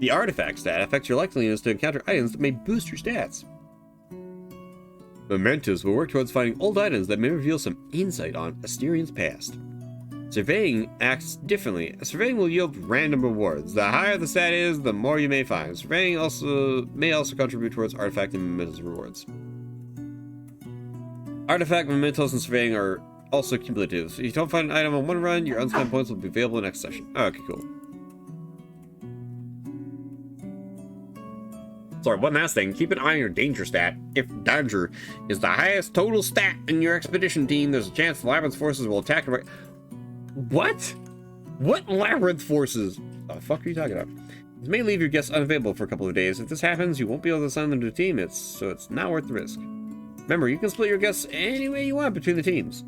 The artifact stat affects your likeliness to encounter items that may boost your stats. Mementos will work towards finding old items that may reveal some insight on Asterion's past. Surveying acts differently. Surveying will yield random rewards. The higher the stat is, the more you may find. Surveying may also contribute towards artifact and mementos rewards. Artifact, mementos, and surveying are also cumulative. So if you don't find an item on one run, your unspent points will be available next session. Oh, okay, cool. Sorry, one last thing. Keep an eye on your danger stat. If danger is the highest total stat in your expedition team, there's a chance the labyrinth forces will attack. What? What labyrinth forces? The fuck are you talking about? This may leave your guests unavailable for a couple of days. If this happens, you won't be able to assign them to a team, so it's not worth the risk. Remember, you can split your guests any way you want between the teams.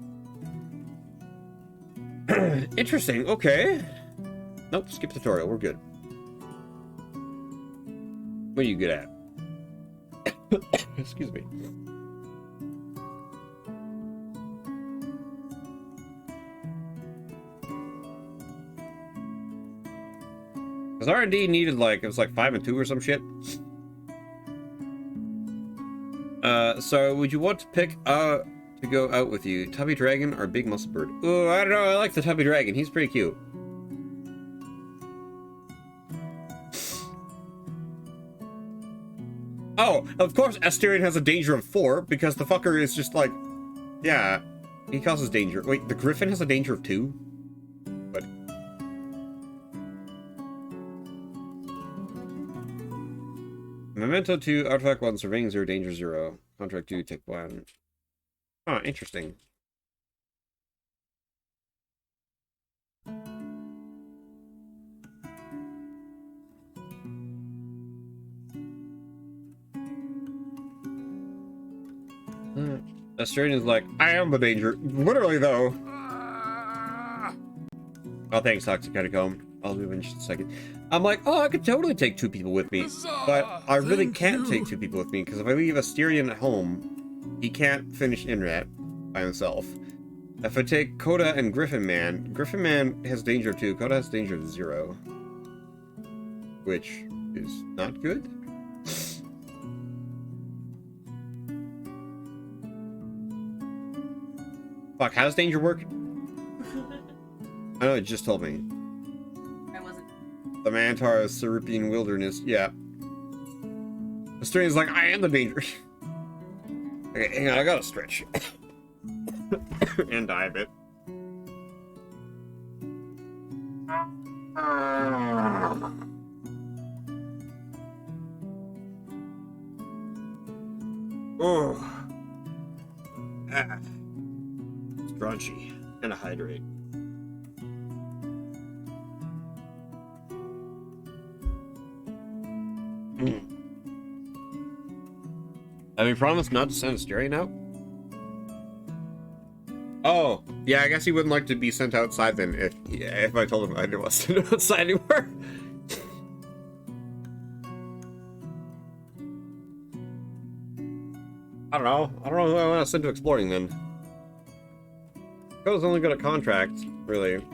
Interesting, okay. Nope, skip tutorial, we're good. What are you good at? Excuse me. Because R&D needed, like, it was like 5 and 2 or some shit. So would you want to pick to go out with you, Tubby Dragon or Big Muscle Bird? Oh, I don't know, I like the Tubby Dragon, he's pretty cute. Oh, of course Asterion has a danger of 4, because the fucker is just like, yeah, he causes danger. Wait, the Griffin has a danger of 2? Memento 2, Artifact 1, Surveying 0, Danger 0. Contract 2, Take 1. Oh, interesting. Australian's like, I am the danger. Literally, though. Oh, thanks, Toxic Catacomb. I'll move in just a second. I'm like, oh, I could totally take 2 people with me. But I really can't take 2 people with me, because if I leave Asterion at home, he can't finish Inrat by himself. If I take Coda and Griffin Man has danger of 2, Coda has danger of 0. Which is not good. Fuck, how does danger work? I know, it just told me. I wasn't. The Minotaur Cerupian Wilderness, yeah. Asterian's like, I am the danger. Okay, hang on, I gotta stretch. And die a bit. Oh. Ah. It's crunchy. And a hydrate. Have you promised not to send Asterion out? Oh, yeah, I guess he wouldn't like to be sent outside then if I told him I didn't want to send him outside anymore. I don't know who I want to send to exploring then. Coda's only good at contract, really.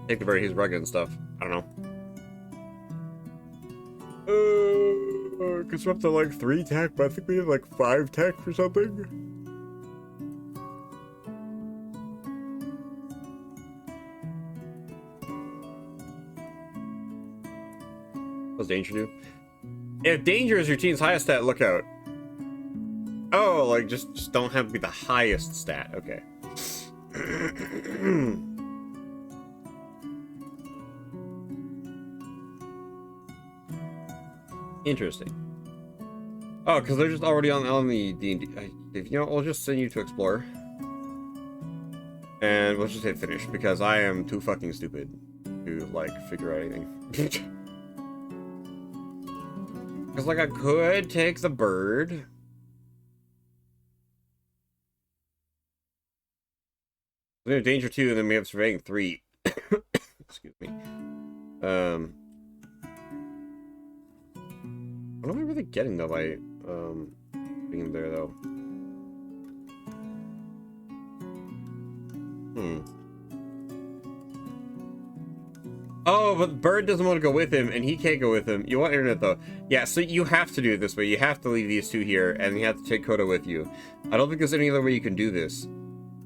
Take the bird, he's rugged and stuff. I don't know. Cause we're up to like 3 tech, but I think we have like 5 tech or something. What's danger do? If danger is your team's highest stat, look out. Oh, like just don't have to be the highest stat. Okay. Interesting. Oh, because they're just already on the D&D. You know, we'll just send you to explore. And we'll just hit finish, because I am too fucking stupid to, like, figure out anything. Because, like, I could take the bird. We have danger 2, and then we have surveying 3. Excuse me. What am I really getting, though, by, being there, though? Oh, but the bird doesn't want to go with him, and he can't go with him. You want internet, though. Yeah, so you have to do it this way. You have to leave these 2 here, and you have to take Coda with you. I don't think there's any other way you can do this.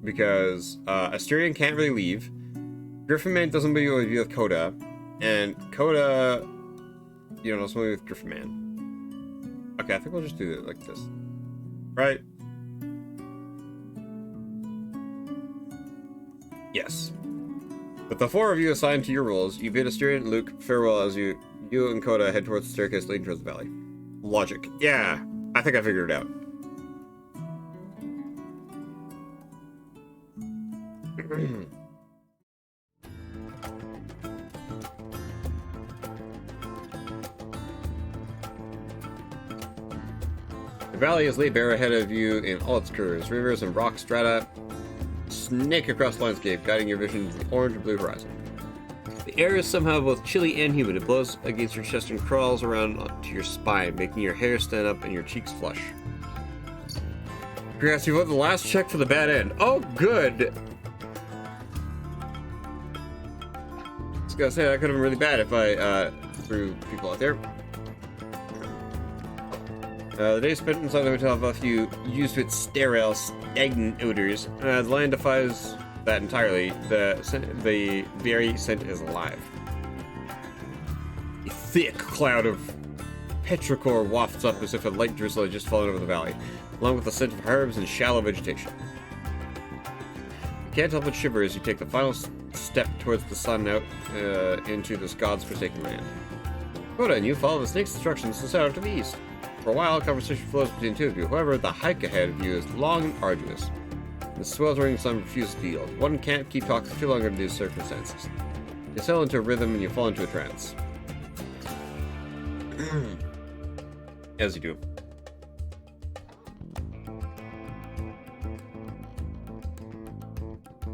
Because, Asterion can't really leave. Griffin Man doesn't really be with Coda. And Coda, you know, doesn't really with Griffin Man. Okay, I think we'll just do it like this. Right? Yes. With the 4 of you assigned to your roles, you bid Asterion and Luke farewell as you and Coda head towards the staircase leading towards the valley. Logic. Yeah, I think I figured it out. The valley is laid bare ahead of you in all its curves. Rivers and rock strata snake across the landscape, guiding your vision to the orange and blue horizon. The air is somehow both chilly and humid. It blows against your chest and crawls around to your spine, making your hair stand up and your cheeks flush. Congrats, you voted the last check for the bad end. Oh, good! I was gonna say, that could have been really bad if I threw people out there. The day spent inside the hotel left you used to its sterile, stagnant odors. The land defies that entirely. The very scent is alive. A thick cloud of petrichor wafts up as if a light drizzle had just fallen over the valley, along with the scent of herbs and shallow vegetation. You can't help but shiver as you take the final step towards the sun out into this god's forsaken land. Coda and you follow the snake's instructions to set out to the east. For a while, conversation flows between the two of you. However, the hike ahead of you is long and arduous. The sweltering sun refuses to yield. One can't keep talking too long under these circumstances. You settle into a rhythm and you fall into a trance. As you do.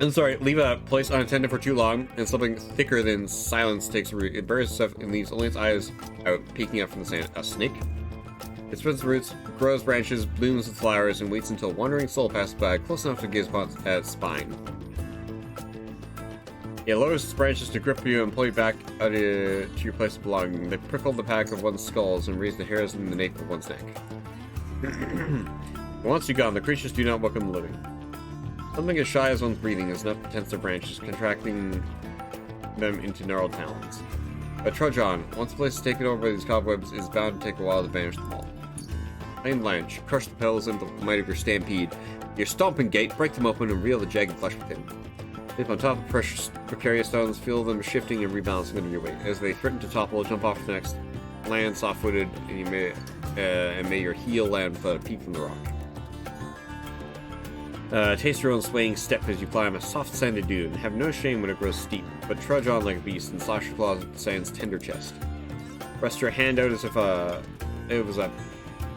I'm sorry, leave a place unattended for too long, and something thicker than silence takes root. It buries itself and leaves only its eyes out, peeking up from the sand. A snake? It spreads its roots, grows branches, blooms its flowers, and waits until a wandering soul passes by, close enough to gaze upon its spine. It lowers its branches to grip you and pull you back out to your place of belonging. They prickle the back of one's skulls and raise the hairs in the nape of one's neck. Once you're gone, the creatures do not welcome the living. Something as shy as one's breathing is enough to tense their branches, contracting them into gnarled talons. But trudge on. Once the place is taken over by these cobwebs, it is bound to take a while to banish them all. Plain blanch, crush the petals into the might of your stampede. Your stomping gait, break them open and reel the jagged flesh within. Leap on top of precious, precarious stones, feel them shifting and rebalancing under your weight. As they threaten to topple, jump off the next, land soft-footed, and may your heel land without a peek from the rock. Taste your own swaying step as you climb a soft sanded dune. Have no shame when it grows steep, but trudge on like a beast and slash your claws at the sand's tender chest. Rest your hand out as if it was a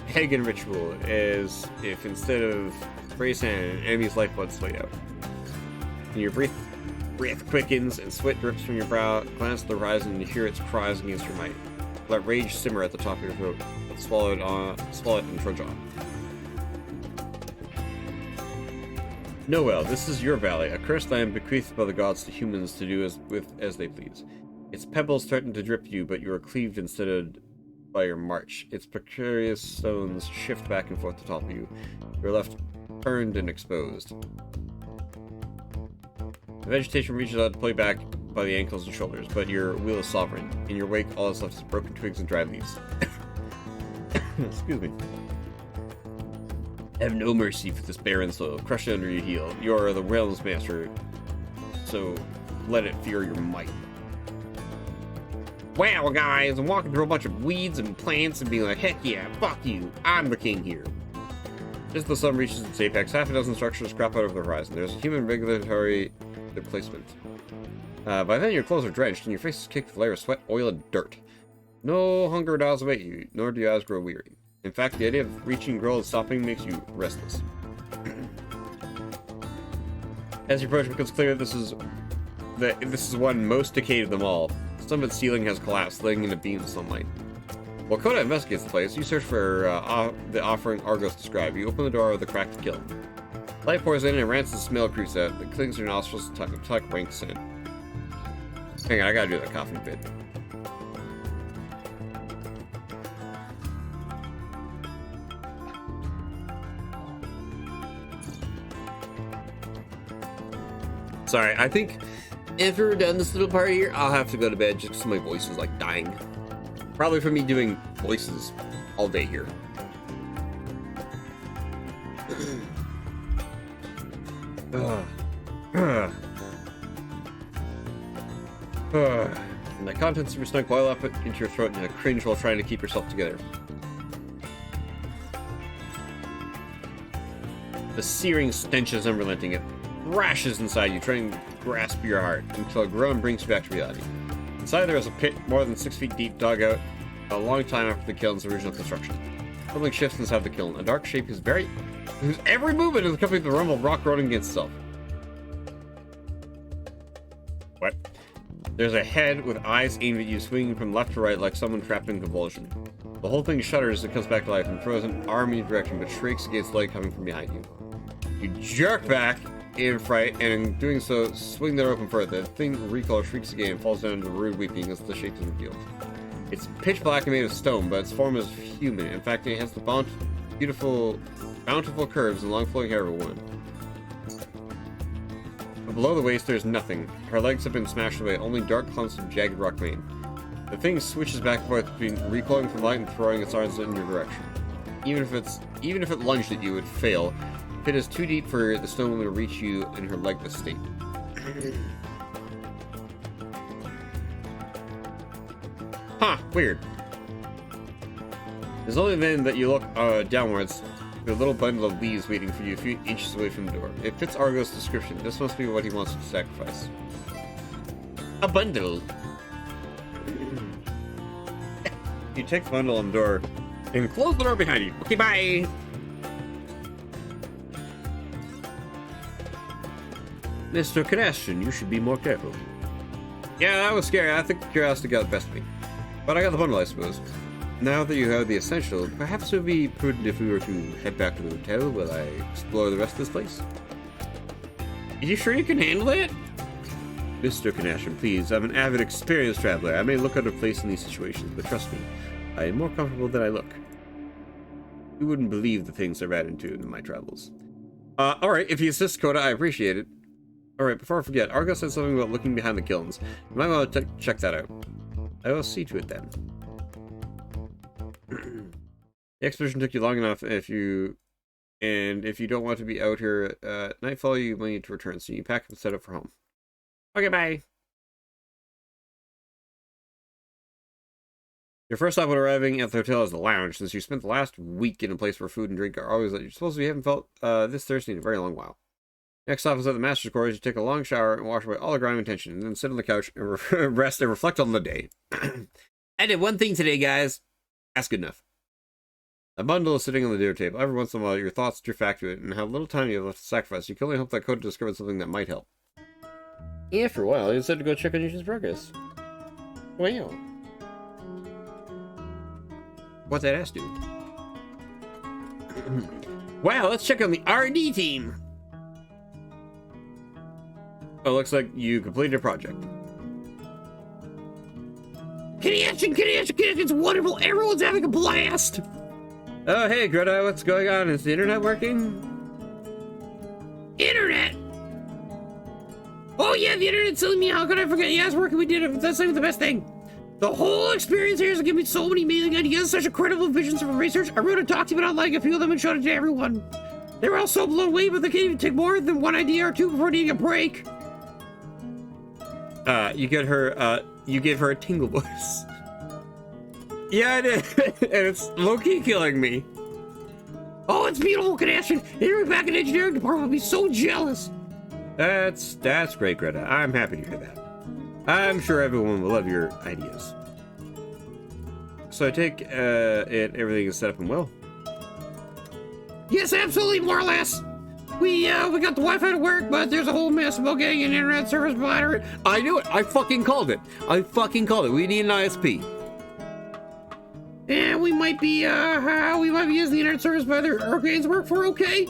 pagan ritual, as if instead of spray sand, an enemy's lifeblood splayed out. And your breath quickens and sweat drips from your brow. Glance at the horizon and you hear its cries against your might. Let rage simmer at the top of your throat, but swallow it and trudge on. Noel, this is your valley, a cursed land bequeathed by the gods to humans to do as they please. Its pebbles threaten to drip you, but you are cleaved instead by your march. Its precarious stones shift back and forth to topple you. You are left burned and exposed. The vegetation reaches out to pull you back by the ankles and shoulders, but your will is sovereign. In your wake, all that's left is broken twigs and dry leaves. Excuse me. Have no mercy for this barren soil. Crush it under your heel. You are the realm's master, so let it fear your might. Wow, guys, I'm walking through a bunch of weeds and plants and being like, heck yeah, fuck you, I'm the king here. Just as the sun reaches its apex, half a dozen structures crop out over the horizon. There's a human regulatory replacement. By then, your clothes are drenched and your face is kicked with a layer of sweat, oil, and dirt. No hunger dials await you, nor do your eyes grow weary. In fact, the idea of reaching goal and stopping makes you restless. As you approach, it becomes clear this is the one most decayed of them all. Some of its ceiling has collapsed, letting in a beam of sunlight. While Coda investigates the place, you search for the offering Argos described. You open the door of the cracked kiln. Light pours in and a rancid smell creeps out. It clings to your nostrils tuck rank scent. Hang on, I gotta do that coughing bit. Sorry, I think if we're done this little part here, I'll have to go to bed just because my voice is like dying. Probably from me doing voices all day here. And the contents of your stomach boil up into your throat and you cringe while trying to keep yourself together. The searing stench is unrelenting. It thrashes inside you, trying to grasp your heart until a groan brings you back to reality. Inside there is a pit more than 6 feet deep dug out a long time after the kiln's original construction. Something shifts inside the kiln. A dark shape whose every movement is accompanied with the rumble of rock groaning against itself. What? There's a head with eyes aimed at you, swinging from left to right like someone trapped in convulsion. The whole thing shudders as it comes back to life and throws an arm in your direction, but shrieks against the light coming from behind you. You jerk back in fright, and in doing so, swing the door open further. The thing recoil shrieks again and falls down into rude weeping as the shape is revealed. It's pitch black and made of stone, but its form is human. In fact, it has the bountiful curves and long flowing hair of a woman. But below the waist, there's nothing. Her legs have been smashed away, only dark clumps of jagged rock vein. The thing switches back and forth between recoiling from light and throwing its arms in your direction. Even if it lunged at you, it would fail. The pit is too deep for the stone woman to reach you in her legless state. Huh, weird. It's only then that you look downwards. A little bundle of leaves waiting for you a few inches away from the door. It fits Argo's description. This must be what he wants to sacrifice. A bundle. You take the bundle on the door and close the door behind you. Okay, bye. Mr. Canestian, you should be more careful. Yeah, that was scary. I think curiosity got the best of me. But I got the bundle, I suppose. Now that you have the essential, perhaps it would be prudent if we were to head back to the hotel while I explore the rest of this place. Are you sure you can handle it? Mr. Canestian, please, I'm an avid, experienced traveler. I may look out of place in these situations, but trust me, I am more comfortable than I look. You wouldn't believe the things I ran into in my travels. Alright, if you insist, Coda, I appreciate it. Alright, before I forget, Argo said something about looking behind the kilns. You might want to check that out. I will see to it then. The expedition took you long enough if you don't want to be out here at nightfall, you might need to return, so you pack up and set up for home. Okay, bye. Your first stop when arriving at the hotel is the lounge, since you spent the last week in a place where food and drink are always that you're supposed to be haven't felt this thirsty in a very long while. Next stop is at the master's quarters. You take a long shower and wash away all the grime and tension, and then sit on the couch and rest and reflect on the day. I did one thing today, guys. That's good enough. A bundle is sitting on the dinner table. Every once in a while, your thoughts drift back to it, and how little time you have left to sacrifice. You can only hope that Coda discovered something that might help. After a while, you decided to go check on Yuji's progress. Wow. What's that ass do? Wow, let's check on the R&D team. Oh, looks like you completed a project. Kitty action, it's wonderful. Everyone's having a blast. Oh, hey, Greta, what's going on? Is the internet working? Internet? Oh, yeah, the internet's silly me. How could I forget? Yeah, it's working. We did it. That's like the best thing. The whole experience here has given me so many amazing ideas, such incredible visions for research. I wrote a document on like a few of them and showed it to everyone. They were all so blown away, but they can't even take more than one idea or two before needing a break. You gave her a tingle voice. Yeah, I did. And it's low-key killing me. Oh, it's beautiful, Canestian. Hearing back in the engineering department would be so jealous. That's great, Greta. I'm happy to hear that. I'm sure everyone will love your ideas. So I take everything is set up and well. Yes, absolutely, more or less. We got the Wi-Fi to work, but there's a whole mess about getting an internet service provider. I knew it. I fucking called it. We need an ISP. And we might be using the internet service provider Arcane's work for, okay?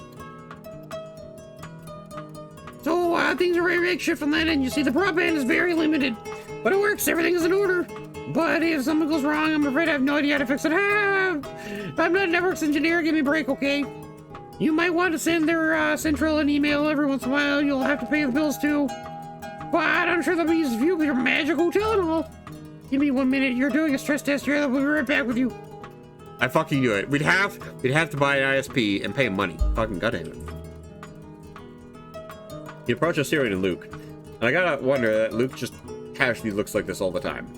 So things are very makeshift on that end. You see, the broadband is very limited, but it works. Everything is in order. But if something goes wrong, I'm afraid I have no idea how to fix it. I'm not a networks engineer. Give me a break, okay? You might want to send their central an email every once in a while. You'll have to pay the bills too. But I'm sure they'll be used for you with your magic hotel and all. Give me 1 minute. You're doing a stress test here. I'll be right back with you. I fucking knew it. We'd have to buy an ISP and pay him money. Fucking goddamn it. You approach Assyrian and Luke, and I gotta wonder that Luke just casually looks like this all the time.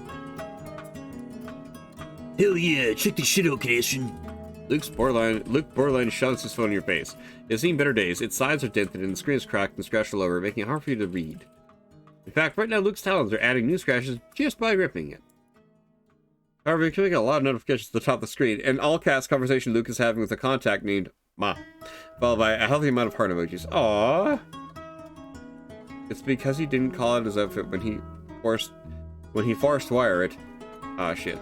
Hell yeah! Check this shit out, Canestian. Luke borderline shoves his phone in your face. It's seen better days. Its sides are dented and the screen is cracked and scratched all over, making it hard for you to read. In fact, right now Luke's talons are adding new scratches just by ripping it. However, you can make a lot of notifications at the top of the screen, and all-caps conversation Luke is having with a contact named Ma, followed by a healthy amount of heart emojis. Aww. It's because he didn't call out his outfit when he forced wire it. Ah, shit.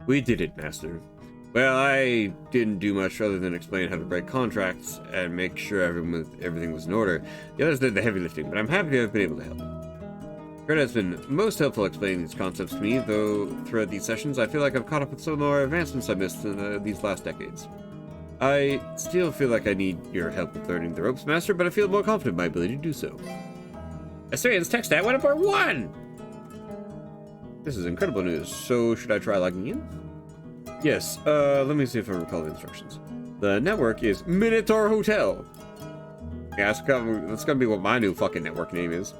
We did it, Master. Well, I didn't do much other than explain how to break contracts and make sure everything was in order. The others did the heavy lifting, but I'm happy to have been able to help. Greta has been most helpful explaining these concepts to me, though throughout these sessions I feel like I've caught up with some more advancements I missed in these last decades. I still feel like I need your help with learning the ropes, Master, but I feel more confident in my ability to do so. Assyrian's tech stat went up for 1! This is incredible news. So, should I try logging in? Yes, let me see if I recall the instructions. The network is Minotaur Hotel. Yeah, that's gonna be what my new fucking network name is.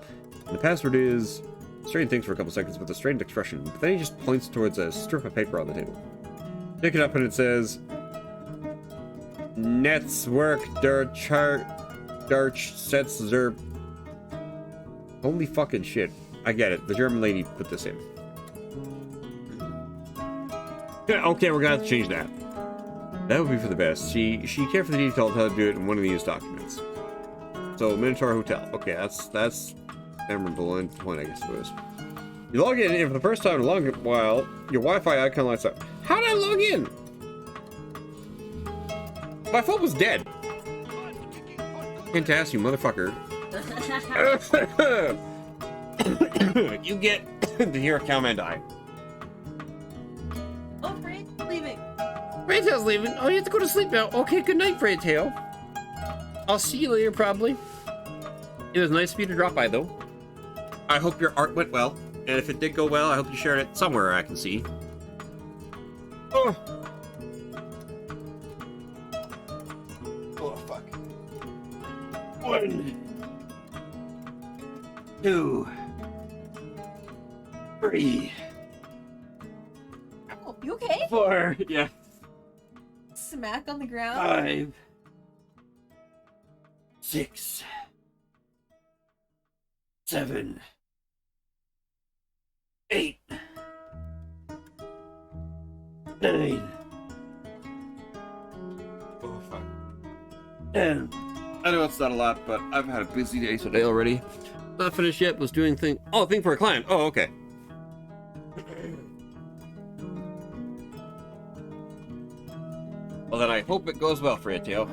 And the password is Strain thinks for a couple seconds with a strained expression, but then he just points towards a strip of paper on the table. Pick it up and it says, Netzwerk der Darch Setz der... Holy fucking shit. I get it. The German lady put this in. Yeah, okay, we're gonna have to change that. That would be for the best. She cared for the detail of how to do it in one of these documents. So, Minotaur Hotel. Okay, that's memorable and point, I guess it was. You log in, and for the first time in a long while, your Wi-Fi icon lights up. How did I log in? My phone was dead. Can't ask you, motherfucker. You get to hear a cowman die. Oh, Fred's leaving. Freytail's leaving. Oh, you have to go to sleep now. Okay, good night, Freytail. I'll see you later, probably. It was nice of you to drop by, though. I hope your art went well. And if it did go well, I hope you shared it somewhere I can see. Oh. Oh, fuck. 1, 2, 3, Oh, you okay? 4, yeah, Smack on the ground. 5, 6, 7, 8, 9. Oh, fuck. 10. I know it's not a lot, but I've had a busy day today already. Not finished yet, was doing thing. Oh, thing for a client. Oh, okay. Well, then I hope it goes well for you, Theo.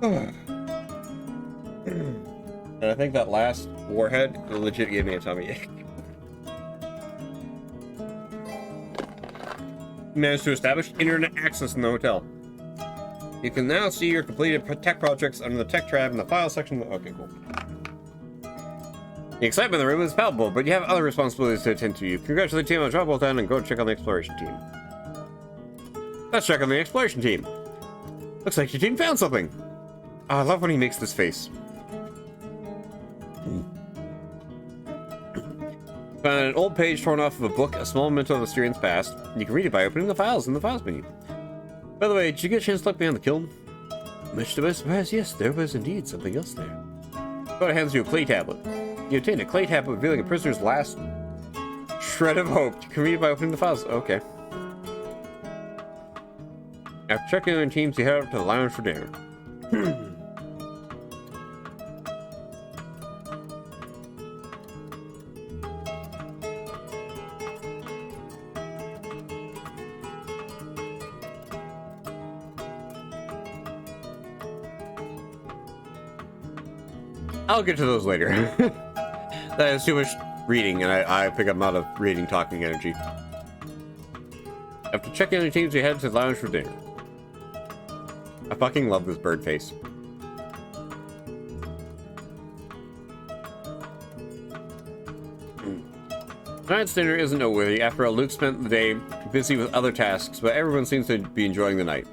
And I think that last warhead legit gave me a tummy ache. Managed to establish internet access in the hotel. You can now see your completed tech projects under the tech tab in the file section. Okay, cool. The excitement in the room is palpable, but you have other responsibilities to attend to. You congratulate the team on the job well done and go check on the exploration team. Let's check on the exploration team. Looks like your team found something. Oh, I love when he makes this face. Found an old page torn off of a book, a small memento of the Styrian's past. You can read it by opening the files in the files menu. By the way, did you get a chance to look behind the kiln? Much to my surprise, yes, there was indeed something else there. God hands you a clay tablet. You obtain a clay tablet revealing a prisoner's last shred of hope. You can read it by opening the files. Okay. After checking in teams, you head up to the lounge for dinner. I'll get to those later. That is too much reading, and I think I'm out of reading talking energy. After checking in the teams, we head to the lounge for dinner. I fucking love this bird face. Tonight's dinner isn't noteworthy. After all, Luke spent the day busy with other tasks, but everyone seems to be enjoying the night.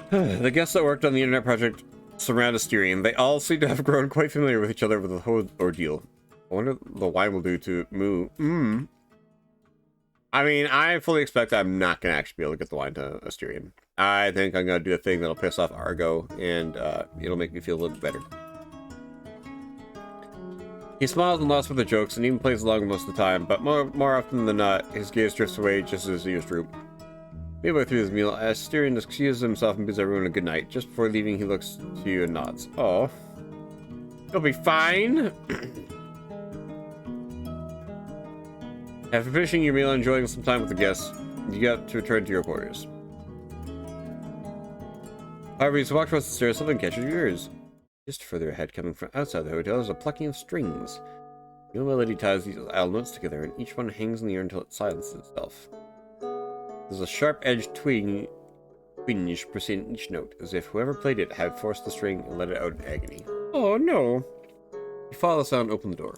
The guests that worked on the internet project surround Styrian. They all seem to have grown quite familiar with each other with the whole ordeal. I wonder what the wine will do to Moo. I mean, I fully expect I'm not going to actually be able to get the wine to Styrian. I think I'm going to do a thing that'll piss off Argo, and it'll make me feel a little better. He smiles and laughs with the jokes, and even plays along most of the time, but more often than not, his gaze drifts away just as he is droop. Midway through his meal, as Styrian excuses himself and bids everyone a good night, just before leaving, he looks to you and nods. Oh, you'll be fine. After finishing your meal and enjoying some time with the guests, you got to return to your quarters. However, as you walk across the stairs, something catches your ears. Just further ahead, coming from outside the hotel, is a plucking of strings. Your melody ties these elements together, and each one hangs in the air until it silences itself. There's a sharp-edged twinge preceding each note, as if whoever played it had forced the string and let it out in agony. Oh no! You follow the sound and open the door.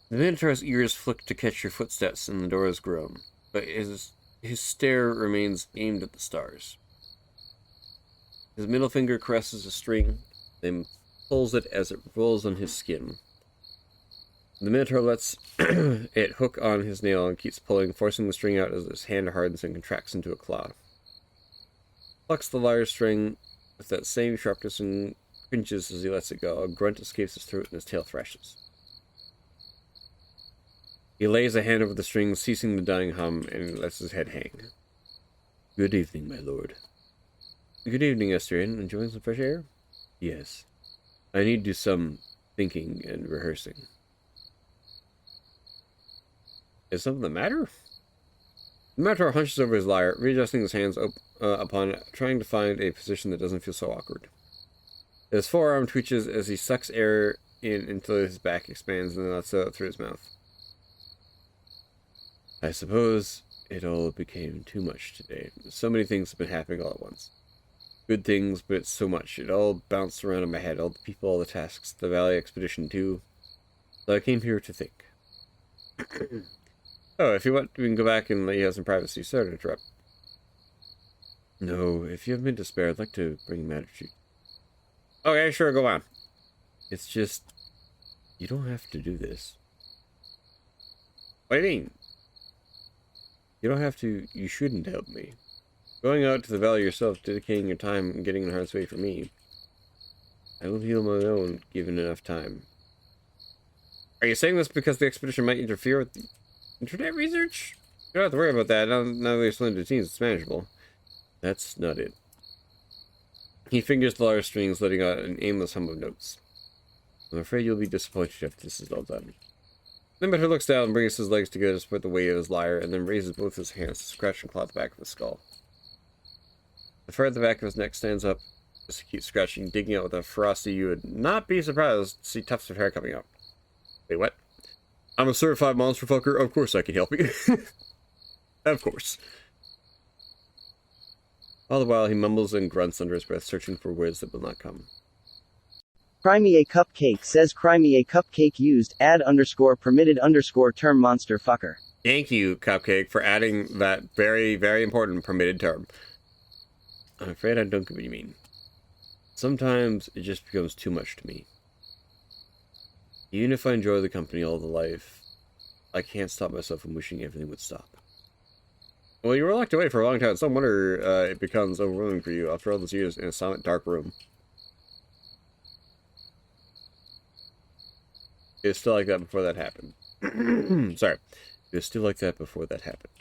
The Minotaur's ears flick to catch your footsteps, and the door is grown. But he His stare remains aimed at the stars. His middle finger caresses a string, then pulls it as it rolls on his skin. The Minotaur lets it hook on his nail and keeps pulling, forcing the string out as his hand hardens and contracts into a claw. Plucks the lyre string with that same sharpness and cringes as he lets it go. A grunt escapes his throat and his tail thrashes. He lays a hand over the string, ceasing the dying hum, and lets his head hang. Good evening, my lord. Good evening, Estrian. Enjoying some fresh air? Yes. I need to do some thinking and rehearsing. Is something the matter? The Minotaur hunches over his lyre, readjusting his hands upon trying to find a position that doesn't feel so awkward. His forearm twitches as he sucks air in until his back expands and then lets it out through his mouth. I suppose it all became too much today. So many things have been happening all at once. Good things, but it's so much. It all bounced around in my head. All the people, all the tasks, the Valley expedition too. So I came here to think. Oh, if you want, we can go back and let you have some privacy. Sorry to interrupt. No, if you have been to spare, I'd like to bring a matter to you. Okay, sure, go on. It's just, you don't have to do this. What do you mean? You don't have to, you shouldn't help me. Going out to the valley yourself, dedicating your time and getting in harm's way for me. I will heal my own, given enough time. Are you saying this because the expedition might interfere with the internet research? You don't have to worry about that. Now that we're still into teens, it's manageable. That's not it. He fingers the lyre strings, letting out an aimless hum of notes. I'm afraid you'll be disappointed after this is all done. The Minotaur looks down and brings his legs together to support the weight of his lyre, and then raises both his hands to scratch and claw the back of his skull. The fur at the back of his neck stands up as he keeps scratching, digging out with a ferocity you would not be surprised to see tufts of hair coming out. Wait, what? I'm a certified monster fucker. Of course I can help you. Of course. All the while, he mumbles and grunts under his breath, searching for words that will not come. CryMeACupcake says CryMeACupcake used _permitted_term monster fucker. Thank you, Cupcake, for adding that very, very important permitted term. I'm afraid I don't get what you mean. Sometimes it just becomes too much to me. Even if I enjoy the company all the life, I can't stop myself from wishing everything would stop. Well, you were locked away for a long time. Some wonder it becomes overwhelming for you after all those years in a silent, dark room. It was still like that before that happened. Sorry. It was still like that before that happened.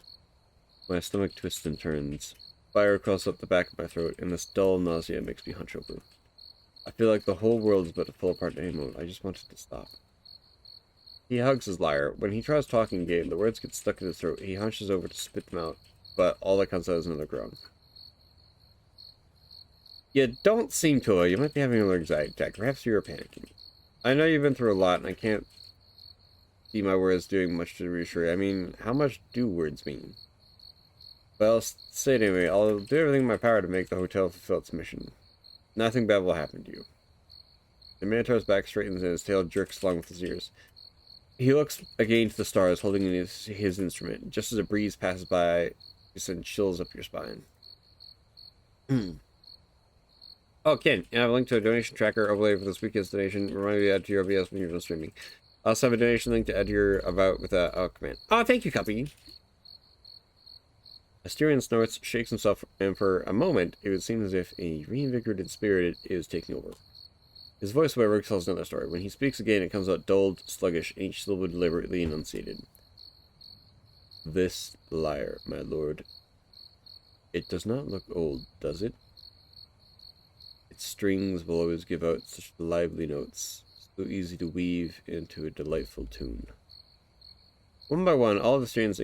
My stomach twists and turns. Fire crawls up the back of my throat, and this dull nausea makes me hunch over. I feel like the whole world is about to fall apart in any moment. I just want it to stop. He hugs his lyre. When he tries talking again, the words get stuck in his throat. He hunches over to spit them out, but all that comes out is another groan. You don't seem to. You might be having another anxiety attack. Perhaps you're panicking. I know you've been through a lot, and I can't see my words doing much to reassure you. I mean, how much do words mean? But I'll say it anyway. I'll do everything in my power to make the hotel fulfill its mission. Nothing bad will happen to you. The Minotaur's back straightens and his tail jerks along with his ears. He looks again to the stars, holding in his instrument. Just as a breeze passes by, he sends chills up your spine. Oh, Ken, I have a link to a donation tracker overlay for this weekend's donation. Remind me to add to your OBS when you're done streaming. I also have a donation link to add to your about with a command. Oh, thank you, Cuppy. Asterion snorts, shakes himself, and for a moment, it would seem as if a reinvigorated spirit is taking over. His voice, however, tells another story. When he speaks again, it comes out dulled, sluggish, and each syllable deliberately enunciated. This lyre, my lord. It does not look old, does it? Its strings will always give out such lively notes, so easy to weave into a delightful tune. One by one, all of the strands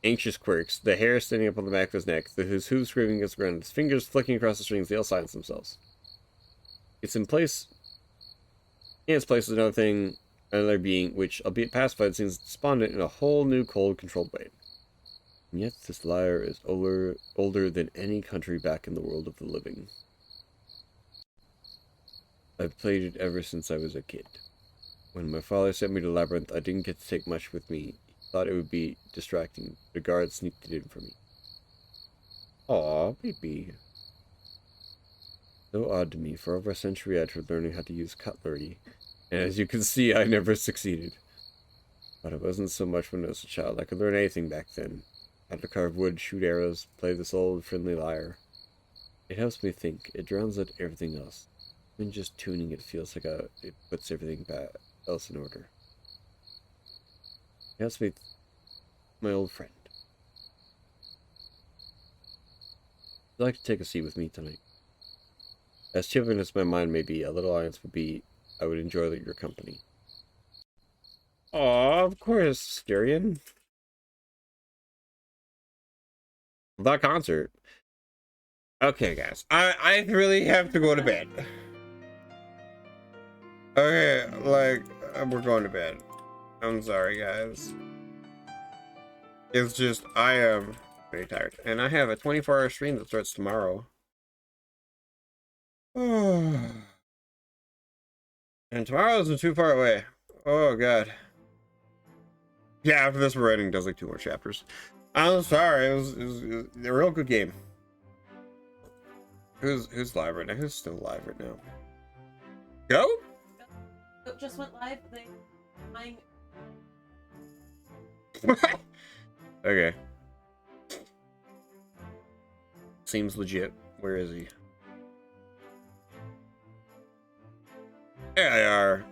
anxious quirks, the hair standing up on the back of his neck, his hooves scraping against the ground, his fingers flicking across the strings, they all silence themselves. It's in its place is another being, which, albeit pacified, seems despondent in a whole new, cold, controlled way. And yet this lyre is older than any country back in the world of the living. I've played it ever since I was a kid. When my father sent me to Labyrinth, I didn't get to take much with me. Thought it would be distracting. The guards sneaked it in for me. Aw, baby. So odd to me. For over a century I tried learning how to use cutlery, and as you can see, I never succeeded. But it wasn't so much when I was a child. I could learn anything back then. How to carve wood, shoot arrows, play this old friendly lyre. It helps me think. It drowns out everything else. Even just tuning it feels like it puts everything else in order. It helps me, my old friend. Would you like to take a seat with me tonight? As chilling as my mind may be, a little audience would be, I would enjoy your company. Aw, of course, Darian. The concert. Okay, guys. I really have to go to bed. Okay, like, we're going to bed. I'm sorry, guys. It's just, I am very tired. And I have a 24-hour stream that starts tomorrow. And tomorrow isn't too far away. Oh, God. Yeah, after this, we're writing does like 2 more chapters. I'm sorry, it was a real good game. Who's live right now? Who's still live right now? Go? It just went live. Mine. Okay. Seems legit. Where is he? There they are.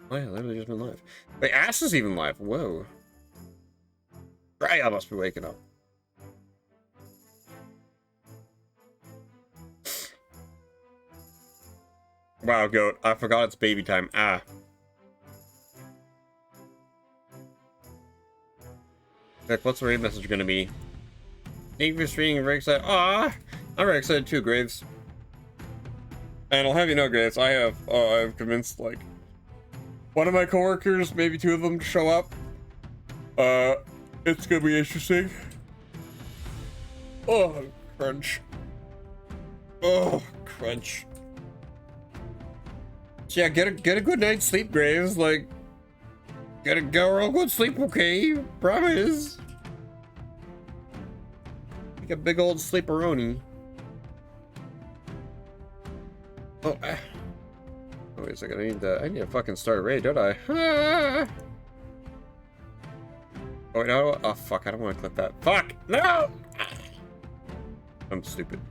Oh yeah, literally just been live. Wait, Ass is even live. Whoa. I must be waking up. Wow, goat. I forgot it's baby time. Ah. Like, what's the raid message gonna be? Thank you for streaming. Very excited. Ah, I'm very excited too, Graves. And I'll have you know, Graves, I've convinced like one of my coworkers, maybe 2 of them, to show up. It's gonna be interesting. Oh, crunch. Oh, crunch. Yeah, get a good night's sleep, Graves. Like, get a real good sleep, okay? Promise. Like a big old sleeperoni. Oh, wait a second. I need to fucking start a raid, don't I? Ah! Oh, wait, no. Oh, fuck. I don't want to clip that. Fuck! No! I'm stupid.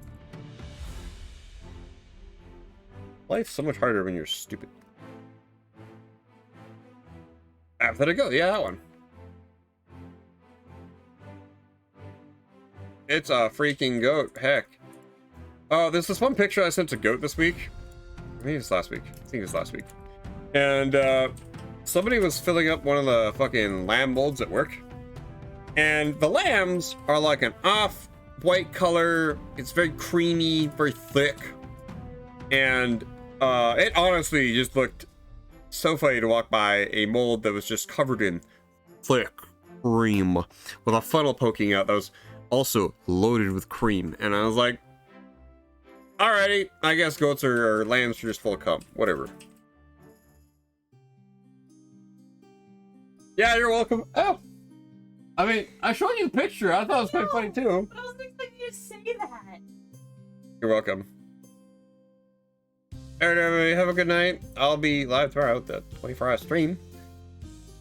Life's so much harder when you're stupid. After it go, yeah, that one. It's a freaking goat. Heck. Oh, there's this one picture I sent to Goat this week. Maybe it's last week. I think it was last week. And somebody was filling up one of the fucking lamb molds at work. And the lambs are like an off-white color. It's very creamy, very thick. And it honestly just looked so funny to walk by a mold that was just covered in thick cream with a funnel poking out that was also loaded with cream. And I was like, alrighty, I guess goats or lambs are just full of cum. Whatever. Yeah, you're welcome. Oh, I mean, I showed you the picture. I thought it was quite funny too. But I wasn't expecting you to say that. You're welcome. Alright, everybody, have a good night. I'll be live tomorrow at the 24-hour stream.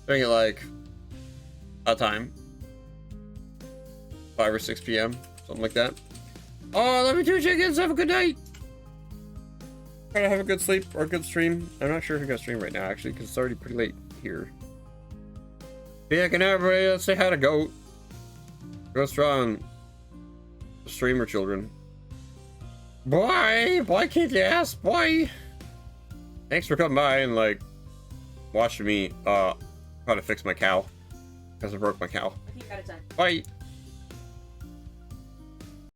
Doing it like a time. 5 or 6 p.m. Something like that. Oh, love you too, chickens. Have a good night. Try to have a good sleep or a good stream. I'm not sure if you're gonna stream right now, actually, because it's already pretty late here. But yeah, good night, everybody. Let's say hi to Goat. Go strong. Streamer children. Boy, kick ass, boy. Thanks for coming by and like watching me try to fix my cow because I broke my cow. I think you're out of time. Bye.